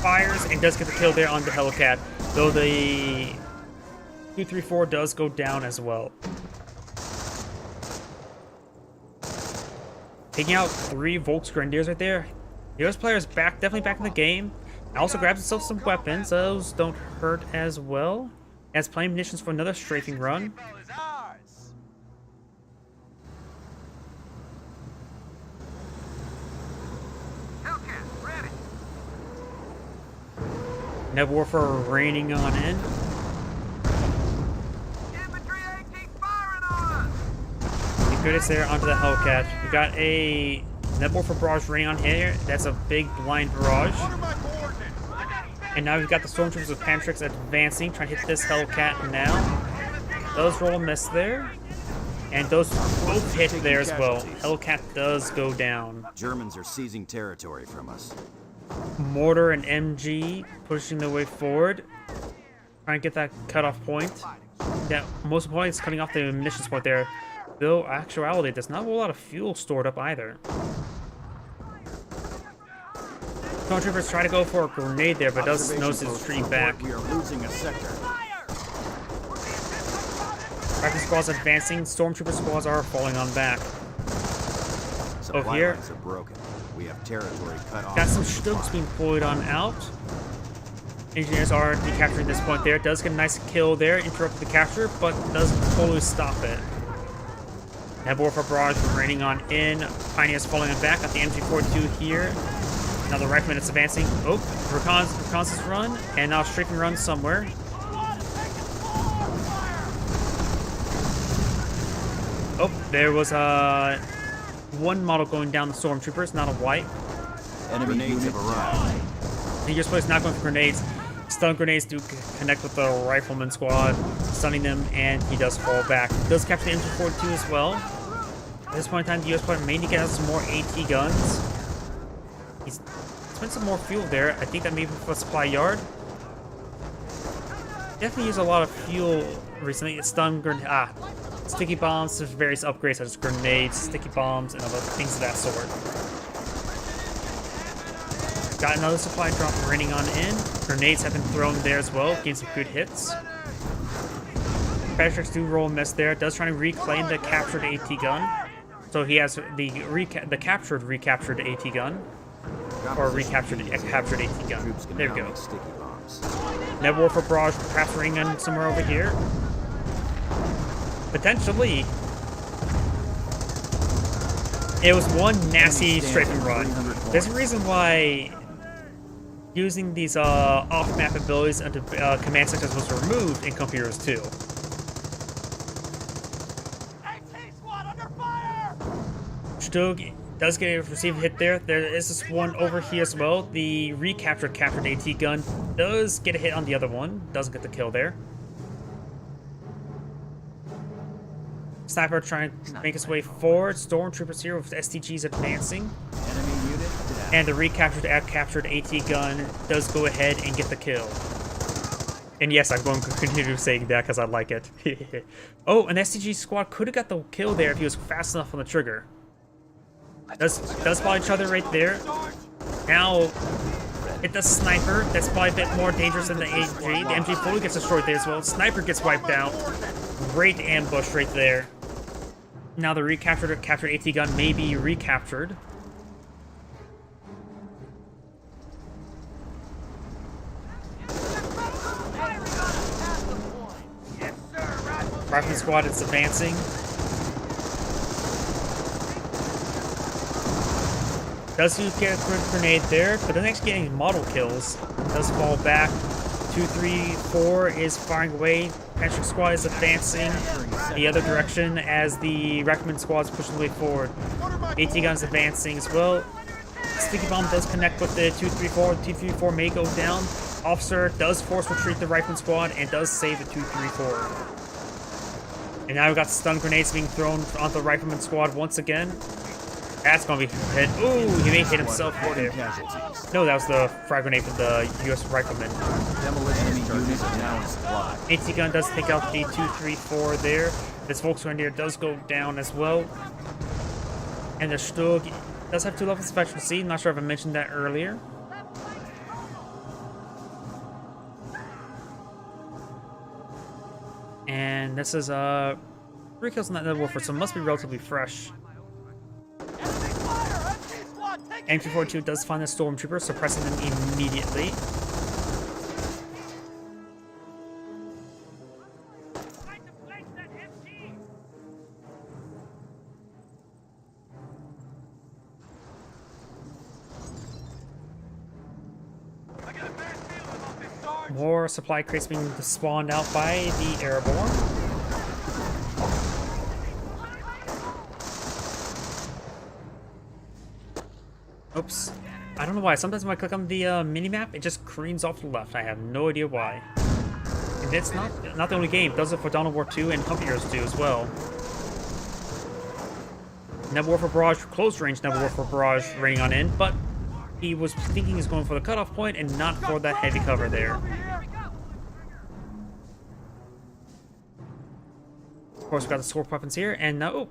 [SPEAKER 1] fires and does get the kill there on the Hellcat. Though the 234 does go down as well. Taking out 3 Volksgrenadiers right there. The US player is definitely back in the game. Also grabs himself some weapons. Those don't hurt as well. Has plenty of munitions for another strafing run. Nebula Warfare raining on in.
[SPEAKER 2] Infantry AT firing on us!
[SPEAKER 1] The good hits there onto the Hellcat. We got a Nebula Warfare barrage raining on here. That's a big blind barrage.
[SPEAKER 4] What are my coordinates?
[SPEAKER 1] And now we've got the Stormtroopers with Pantrix advancing, trying to hit this Hellcat now. Does roll a miss there. And those both hit there as well. Hellcat does go down.
[SPEAKER 3] Germans are seizing territory from us.
[SPEAKER 1] Mortar and MG pushing their way forward. Trying to get that cutoff point. Yeah, most importantly, it's cutting off the munitions point there. Though, actuality, there's not a whole lot of fuel stored up either. Stormtroopers try to go for a grenade there, but does notice it's retreating back.
[SPEAKER 5] We are losing a sector.
[SPEAKER 1] Rifle squads advancing, Stormtrooper squads are falling on back.
[SPEAKER 3] Supply
[SPEAKER 1] here.
[SPEAKER 3] lines are broken. We have territory cut off.
[SPEAKER 1] Got some
[SPEAKER 3] from
[SPEAKER 1] Stugs
[SPEAKER 3] supply.
[SPEAKER 1] being deployed on out. Engineers are recapturing this point there. Does get a nice kill there, interrupt the capture, but doesn't totally stop it. Net Warfare Barrage raining on in. Pioneers falling on back. Got the MG42 here. Now the Rifleman is advancing. Oh, reconnaissance run, and now strafing run somewhere. Oh, there was one model going down the Stormtroopers, not a wipe.
[SPEAKER 3] Enemy grenades have arrived.
[SPEAKER 1] Your place not going for grenades. Stun grenades do connect with the Rifleman squad, stunning them, and he does fall back. Does capture the MG42 as well. At this point in time, the US player may need to get some more AT guns. He's spent some more fuel there. I think that may be for a supply yard. Definitely use a lot of fuel recently. Stun grenade, sticky bombs, there's various upgrades such as grenades, sticky bombs, and other things of that sort. Got another supply drop raining on in. Grenades have been thrown there as well, getting some good hits. Patrick's do roll a miss there. Does try to reclaim the captured AT gun. So he has the captured recaptured AT gun. Or recaptured captured AT gun.
[SPEAKER 3] Troops can
[SPEAKER 1] There
[SPEAKER 3] now
[SPEAKER 1] we go.
[SPEAKER 3] make sticky bombs.
[SPEAKER 1] Net Warfare Barrage perhaps raining on somewhere over here. Potentially. It was one nasty strafing run. There's a reason why using these off-map abilities into command sectors was removed in Computers 2. Stug does get a received hit there. There is this one over here as well. The captured AT gun does get a hit on the other one. Doesn't get the kill there. Sniper trying to make his way forward. Stormtroopers here with STGs advancing.
[SPEAKER 3] Enemy unit down.
[SPEAKER 1] And the captured AT gun does go ahead and get the kill. And yes, I'm going to continue saying that because I like it. Oh, an STG squad could have got the kill there if he was fast enough on the trigger. Does spot each other right there. Now, hit the sniper. That's probably a bit more dangerous than the MG. The MG fully gets destroyed there as well. Sniper gets wiped out. Great ambush right there. Now the captured AT gun may be recaptured. Rifleman squad is advancing. Does you get a grenade there, but doesn't actually get any model kills. Does fall back. 2, 3, 4 is firing away. Patrick squad is advancing the other direction as the Rifleman squad is pushing the way forward. AT guns advancing as well. Sticky bomb does connect with the 234. 234 may go down. Officer does force retreat the Rifleman squad and does save the 234. And now we've got stun grenades being thrown onto the Rifleman squad once again. That's gonna be hit. Ooh, he may hit himself there.
[SPEAKER 3] Casualties.
[SPEAKER 1] No, that was the frag grenade from the US Rifleman.
[SPEAKER 3] Demolition unit down in supply.
[SPEAKER 1] AT gun does take out the 234 there. This Volkswagen does go down as well. And the Stug does have 2 levels of efficiency. Not sure if I mentioned that earlier. And this is 3 kills on that Net Warfare, so it must be relatively fresh. MG42 does find the Stormtrooper, suppressing them immediately. More supply crates being spawned out by the Airborne. Oops. I don't know why. Sometimes when I click on the mini-map, it just careens off to the left. I have no idea why. And it's not the only game. It does it for Dawn of War 2 and Company Heroes 2 as well. Nebel Warfare Barrage, close range Nebel Warfare Barrage raining on in, but he was thinking he's going for the cutoff point and not for that heavy cover there. Of course, we got the sword weapons here, and now, oh,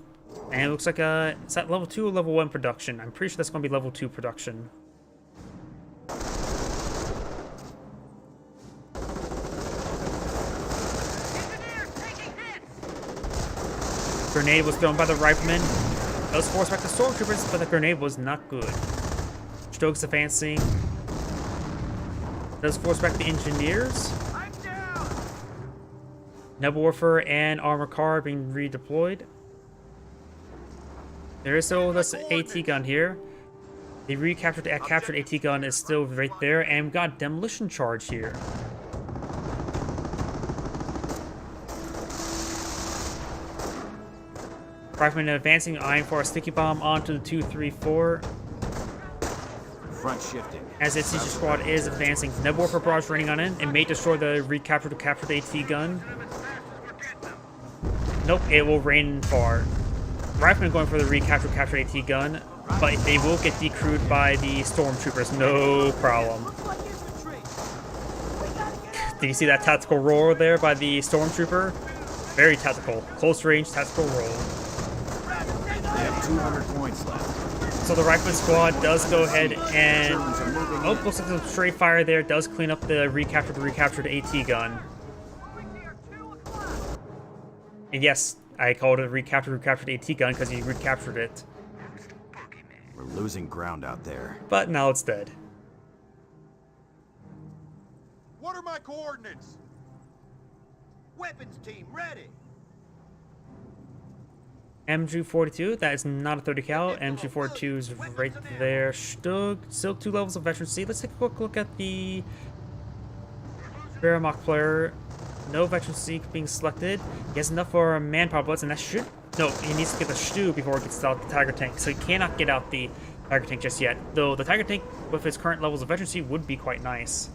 [SPEAKER 1] and it looks like it's at level 2 or level 1 production. I'm pretty sure that's going to be level 2 production. Grenade was thrown by the rifleman. Does force back the stormtroopers, but the grenade was not good. Stokes advancing. Does force back the engineers. Nebel Warfare and Armor Car being redeployed. There is still this AT gun here. The captured AT gun is still right there, and we've got demolition charge here. Rifleman advancing, eyeing for a sticky bomb onto the 234.
[SPEAKER 3] Front shifting.
[SPEAKER 1] As its siege squad is advancing, Nebel Warfare Barrage raining on in. It may destroy the captured AT gun. Nope, it will rain far. Rifleman going for the captured AT gun, but they will get decrewed by the stormtroopers, no problem. Did you see that tactical roll there by the stormtrooper? Very tactical, close range tactical roll.
[SPEAKER 3] They have 200 points left.
[SPEAKER 1] So the Rifleman squad does go ahead and, oh, looks like some straight fire there. Does clean up the recaptured AT gun. And yes, I called it recaptured AT gun because he recaptured it.
[SPEAKER 3] We're losing ground out there.
[SPEAKER 1] But now it's dead.
[SPEAKER 4] What are my coordinates?
[SPEAKER 8] Weapons team ready.
[SPEAKER 1] MG42, that is not a 30 cal. MG42 is right there. Stug, still 2 levels of veterancy. Let's take a quick look at the Baramok player. No veterancy being selected. He has enough for manpower bullets, and that should... No, he needs to get the Stu before he gets out the Tiger Tank, so he cannot get out the Tiger Tank just yet. Though the Tiger Tank, with his current levels of veterancy, would be quite nice.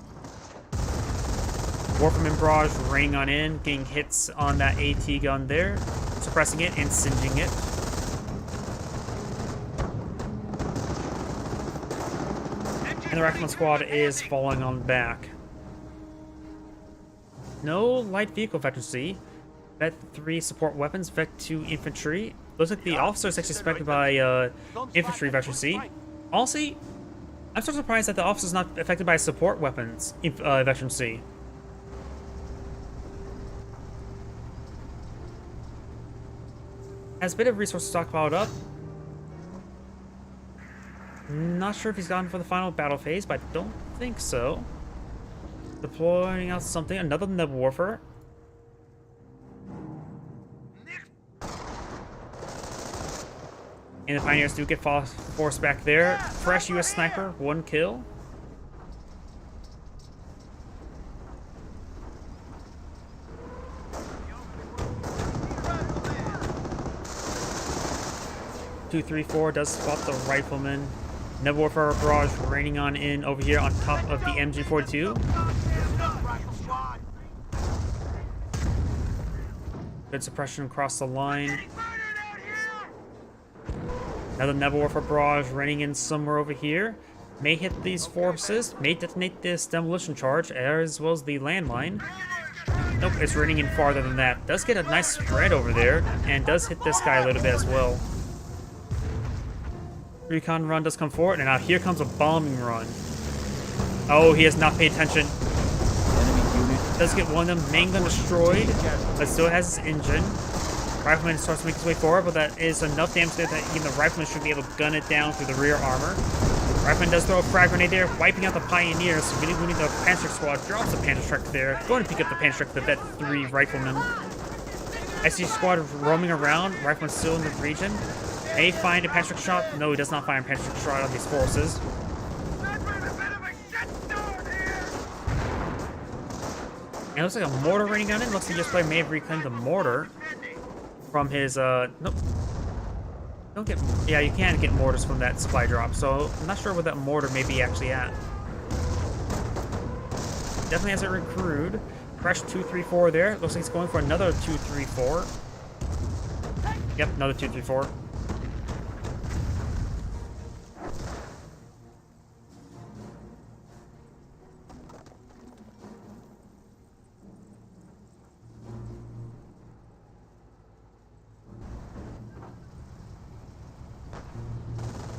[SPEAKER 1] Warfman Barrage raining on in, getting hits on that AT gun there, suppressing it and singeing it. And the Rifleman squad is falling on back. No light vehicle veterancy. Vet 3 support weapons, Vet 2 infantry. Looks like the officer is actually expected by infantry veterancy. Honestly, I'm so surprised that the officer is not affected by support weapons veterancy. Has a bit of resources stockpiled up. Not sure if he's gotten for the final battle phase, but I don't think so. Deploying out something, another Nebel Warfare. And the Pioneers do get forced back there. Fresh US sniper, 1 kill. Two, 3, 4 does spot the Rifleman. Nebel Warfare Barrage raining on in over here on top of the MG42. Good suppression across the line. Another Nebel Warfare Barrage raining in somewhere over here. May hit these forces, may detonate this demolition charge as well as the landmine. Nope, it's raining in farther than that. Does get a nice spread over there and does hit this guy a little bit as well. Recon run does come forward, and now here comes a bombing run. Oh, he has not paid attention.
[SPEAKER 3] Enemy unit.
[SPEAKER 1] Does get one of them, main gun destroyed, but still has his engine. Rifleman starts to make his way forward, but that is enough damage that even the Rifleman should be able to gun it down through the rear armor. Rifleman does throw a frag grenade there, wiping out the Pioneers, really wounding the Panther squad, drops the Panther Strike there, going to pick up the Panther Strike, the Vet 3 Rifleman. SC squad roaming around, Rifleman still in the region. May find a Panther shot. No, he does not find a Panther shot on these forces. And it looks like a mortar raining on it. Looks like this player may have reclaimed the mortar from his, nope. Don't get... Yeah, you can get mortars from that supply drop, so I'm not sure where that mortar may be actually at. Definitely has a recruit. Fresh 234 there. Looks like he's going for another 234. Yep, another 234.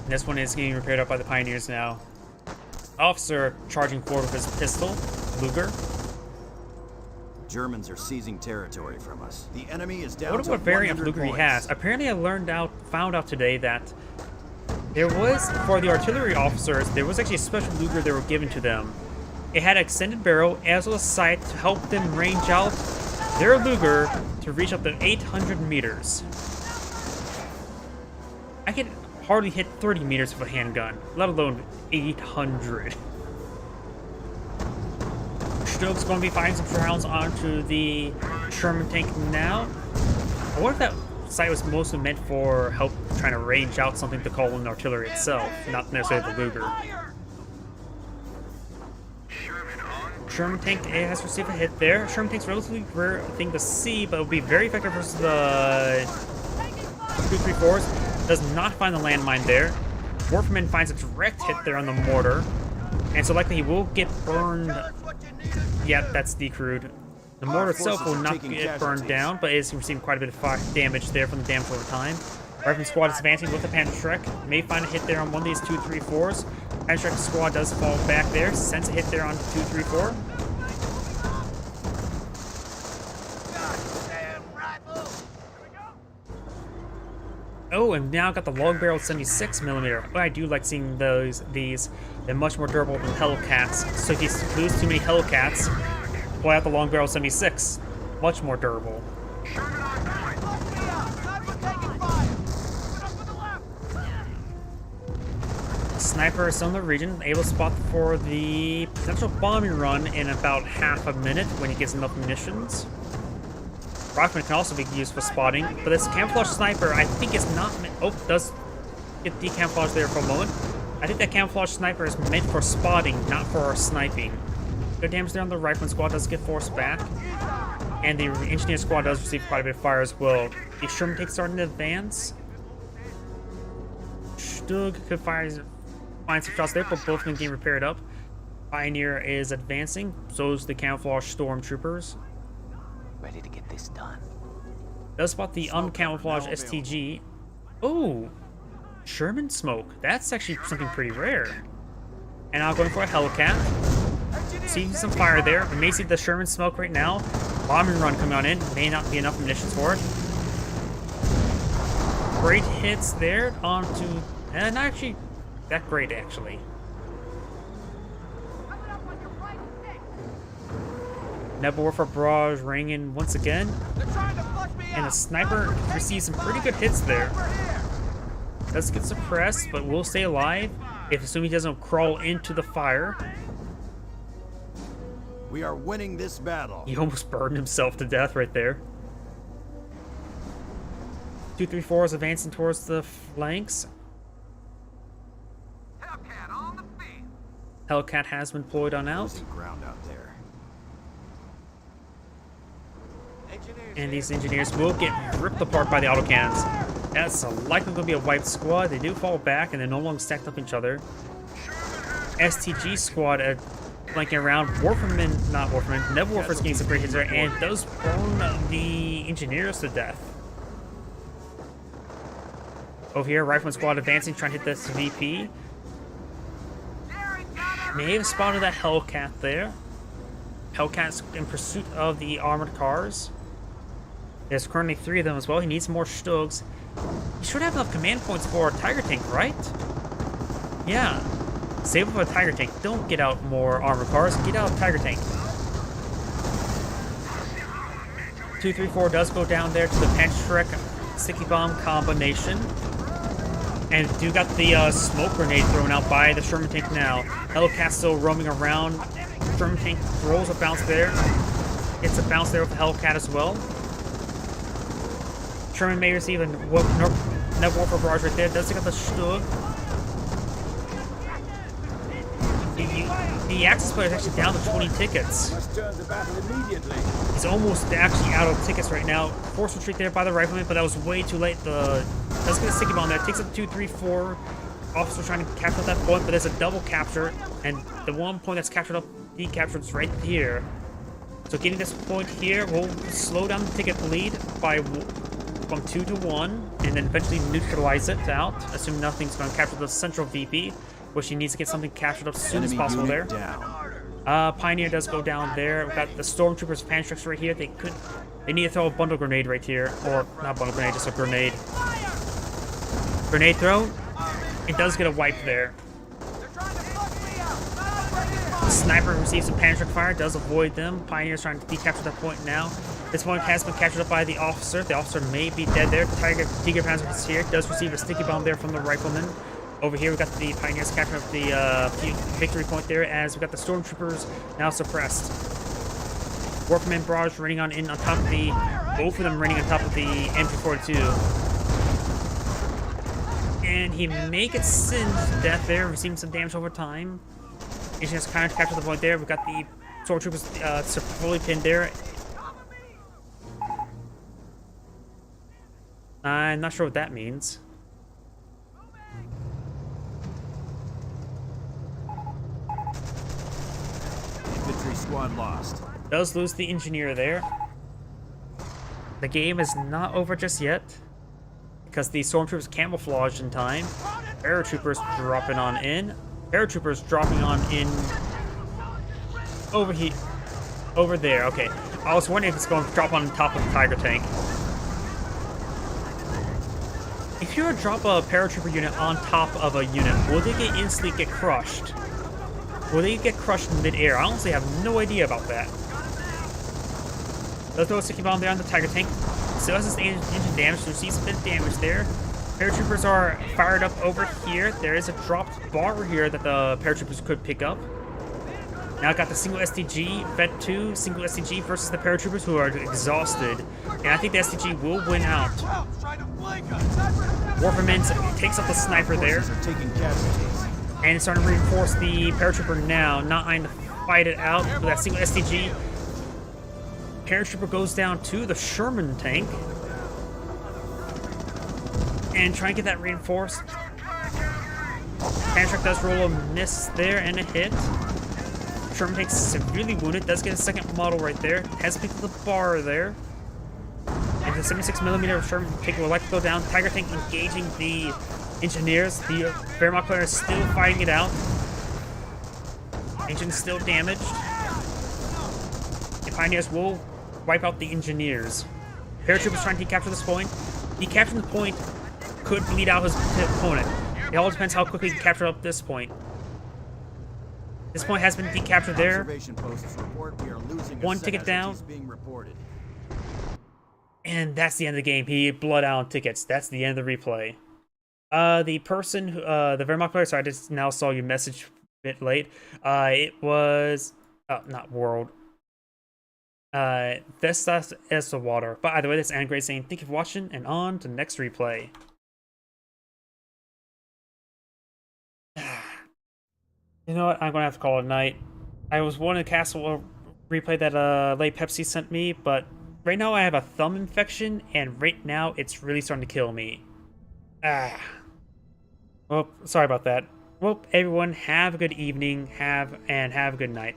[SPEAKER 1] This one is getting repaired up by the Pioneers now. Officer charging forward with his pistol, Luger.
[SPEAKER 3] Germans are seizing territory from us. The enemy is
[SPEAKER 1] I
[SPEAKER 3] down
[SPEAKER 1] wonder
[SPEAKER 3] to
[SPEAKER 1] what variant of
[SPEAKER 3] 100
[SPEAKER 1] Luger he
[SPEAKER 3] points.
[SPEAKER 1] has. Apparently I found out today that there was, for the artillery officers, there was actually a special Luger they were given to them. It had an extended barrel as well as sight to help them range out their Luger to reach up to 800 meters. I could hardly hit 30 meters with a handgun, let alone 800. Stokes going to be firing some rounds onto the Sherman tank now. I wonder if that sight was mostly meant for help trying to range out something to call in artillery itself, not necessarily the Luger. Sherman tank has received a hit there. Sherman tank's relatively rare thing to see, but it will be very effective versus the 234s. Does not find the landmine there. Wolfman finds a direct hit there on the mortar, and so likely he will get burned. Yep, that's decrewed. The mortar itself will not get burned down, but is receiving quite a bit of fire damage there from the damage over time. Rifleman squad is advancing with the Panzerschreck. May find a hit there on one of these 234s. Panzerschreck squad does fall back there. Sends a hit there on 234. Oh, and now got the long barrel 76mm. Oh, I do like seeing these. They're much more durable than Hellcats. So if you lose too many Hellcats, pull out the long barrel 76. Much more durable. Sniper is still in the region, able to spot for the potential bombing run in about half a minute when he gets enough munitions. Rockman can also be used for spotting, but this camouflage sniper, I think, is not meant. Oh, does get decamouflaged there for a moment. I think that camouflage sniper is meant for spotting, not for sniping. Good damage there on the Rifleman squad, does get forced back. And the Engineer squad does receive quite a bit of fire as well. The Sherman tank starting to advance. Stug could find some shots there, but both of them getting repaired up. Pioneer is advancing, so is the camouflage stormtroopers.
[SPEAKER 7] Ready to get this done.
[SPEAKER 1] Does spot the uncamouflaged STG. Oh, Sherman smoke. That's actually something pretty rare. And now going for a Hellcat. Seeing some fire there. We may see the Sherman smoke right now. Bombing run coming on in. May not be enough munitions for it. Great hits there onto, and not actually that great actually. Nebel Warfare barrage ringing once again, and the sniper receives some pretty good hits there. Does get suppressed, but will stay alive if assuming he doesn't crawl into the fire.
[SPEAKER 3] We are winning this battle.
[SPEAKER 1] He almost burned himself to death right there. 234 is advancing towards the flanks.
[SPEAKER 2] Hellcat on the field.
[SPEAKER 1] Hellcat has been deployed on out.
[SPEAKER 3] Losing ground out there.
[SPEAKER 1] And these engineers will get ripped apart by the autocannons. That's likely going to be a wiped squad. They do fall back and they're no longer stacked up each other. STG squad flanking around. Nebel Warfare's getting some great hits there and does burn the engineers to death. Over here, Rifleman squad advancing, trying to hit this VP. May have spotted that Hellcat there. Hellcat's in pursuit of the armored cars. There's currently 3 of them as well. He needs more Stugs. He should have enough command points for a Tiger tank, right? Yeah. Save up a Tiger tank. Don't get out more armored cars. Get out a Tiger tank. 234 does go down there to the Panzerschreck sticky bomb combination. And do got the smoke grenade thrown out by the Sherman tank now. Hellcat still roaming around. Sherman tank rolls a bounce there. It's a bounce there with the Hellcat as well. Sherman may receive a That Warfare Barrage right there does take out the Stug. The Axis player is actually down to 20 tickets.
[SPEAKER 5] Must turn the battle immediately.
[SPEAKER 1] He's almost actually out of tickets right now. Forced retreat there by the rifleman, but that was way too late. Let's get a sticky bomb there. Takes up 2, 3, 4. Officer trying to capture that point, but there's a double capture, and the one point that's captured up, decaptured is right here. So getting this point here will slow down the ticket lead by from 2 to 1, and then eventually neutralize it out, assuming nothing's going to capture the central VP, which he needs to get something captured up as soon as
[SPEAKER 3] Enemy
[SPEAKER 1] possible there.
[SPEAKER 3] unit down.
[SPEAKER 1] Pioneer does go down there. We've got the Stormtroopers Pantrix right here. They need to throw a bundle grenade right here. Or, not bundle grenade, just a grenade. Grenade throw. It does get a wipe there. The sniper receives some Pantric fire, does avoid them. Pioneer's trying to decapture that point now. This point has been captured up by the officer. The officer may be dead there. Tiger Panzer is here. Does receive a sticky bomb there from the rifleman. Over here, we've got the Pioneers capturing up the victory point there, as we've got the Stormtroopers now suppressed. Warfman Barrage running on in on top of the... Both of them running on top of the MG42. And he may get singed to death there, receiving some damage over time. He's just kind of capture the point there. We've got the Stormtroopers fully pinned there. I'm not sure what that means.
[SPEAKER 3] Infantry squad lost.
[SPEAKER 1] Does lose the engineer there. The game is not over just yet, because the Stormtroopers camouflaged in time. Paratroopers dropping on in. Paratroopers dropping on in over here. Over there, okay. I was wondering if it's going to drop on top of the Tiger tank. If you were to drop a paratrooper unit on top of a unit, will they instantly get crushed? Will they get crushed in mid-air? I honestly have no idea about that. Let's throw a sticky bomb there on the Tiger tank. Still has this engine damage, so sees a bit of damage there. Paratroopers are fired up over here. There is a dropped bar here that the paratroopers could pick up. Now I've got the single STG, Vet 2, single STG versus the paratroopers who are exhausted. And I think the STG will win out. Warfman takes up the sniper there.
[SPEAKER 3] Forces are taking casualties.
[SPEAKER 1] And it's starting to reinforce the paratrooper now, not trying to fight it out with that single STG. Paratrooper goes down to the Sherman tank. And try and get that reinforced. Pantric does roll a miss there and a hit. Sherman tank's severely wounded, does get a second model right there. Has picked up the bar there. And the 76mm Sherman tank will like to go down. Tiger tank engaging the engineers. The Wehrmacht player is still fighting it out. Engine's still damaged. The Pioneers will wipe out the engineers. Paratroopers trying to capture this point. Decapturing the point could bleed out his opponent. It all depends how quickly he can capture up this point. This point has been decaptured there.
[SPEAKER 3] Observation posts report we are losing
[SPEAKER 1] One ticket down.
[SPEAKER 3] being reported.
[SPEAKER 1] And that's the end of the game. He bled out on tickets. That's the end of the replay. The person, the Wehrmacht player, sorry, I just now saw your message a bit late. It was, not World. Vestas as the water. But either way, this is Anne Gray saying thank you for watching, and on to the next replay. You know what? I'm gonna have to call it a night. I was wanting to castle a replay that Lay Pepsi sent me, but right now I have a thumb infection, and right now it's really starting to kill me. Well, sorry about that. Well, everyone, have a good evening, have a good night.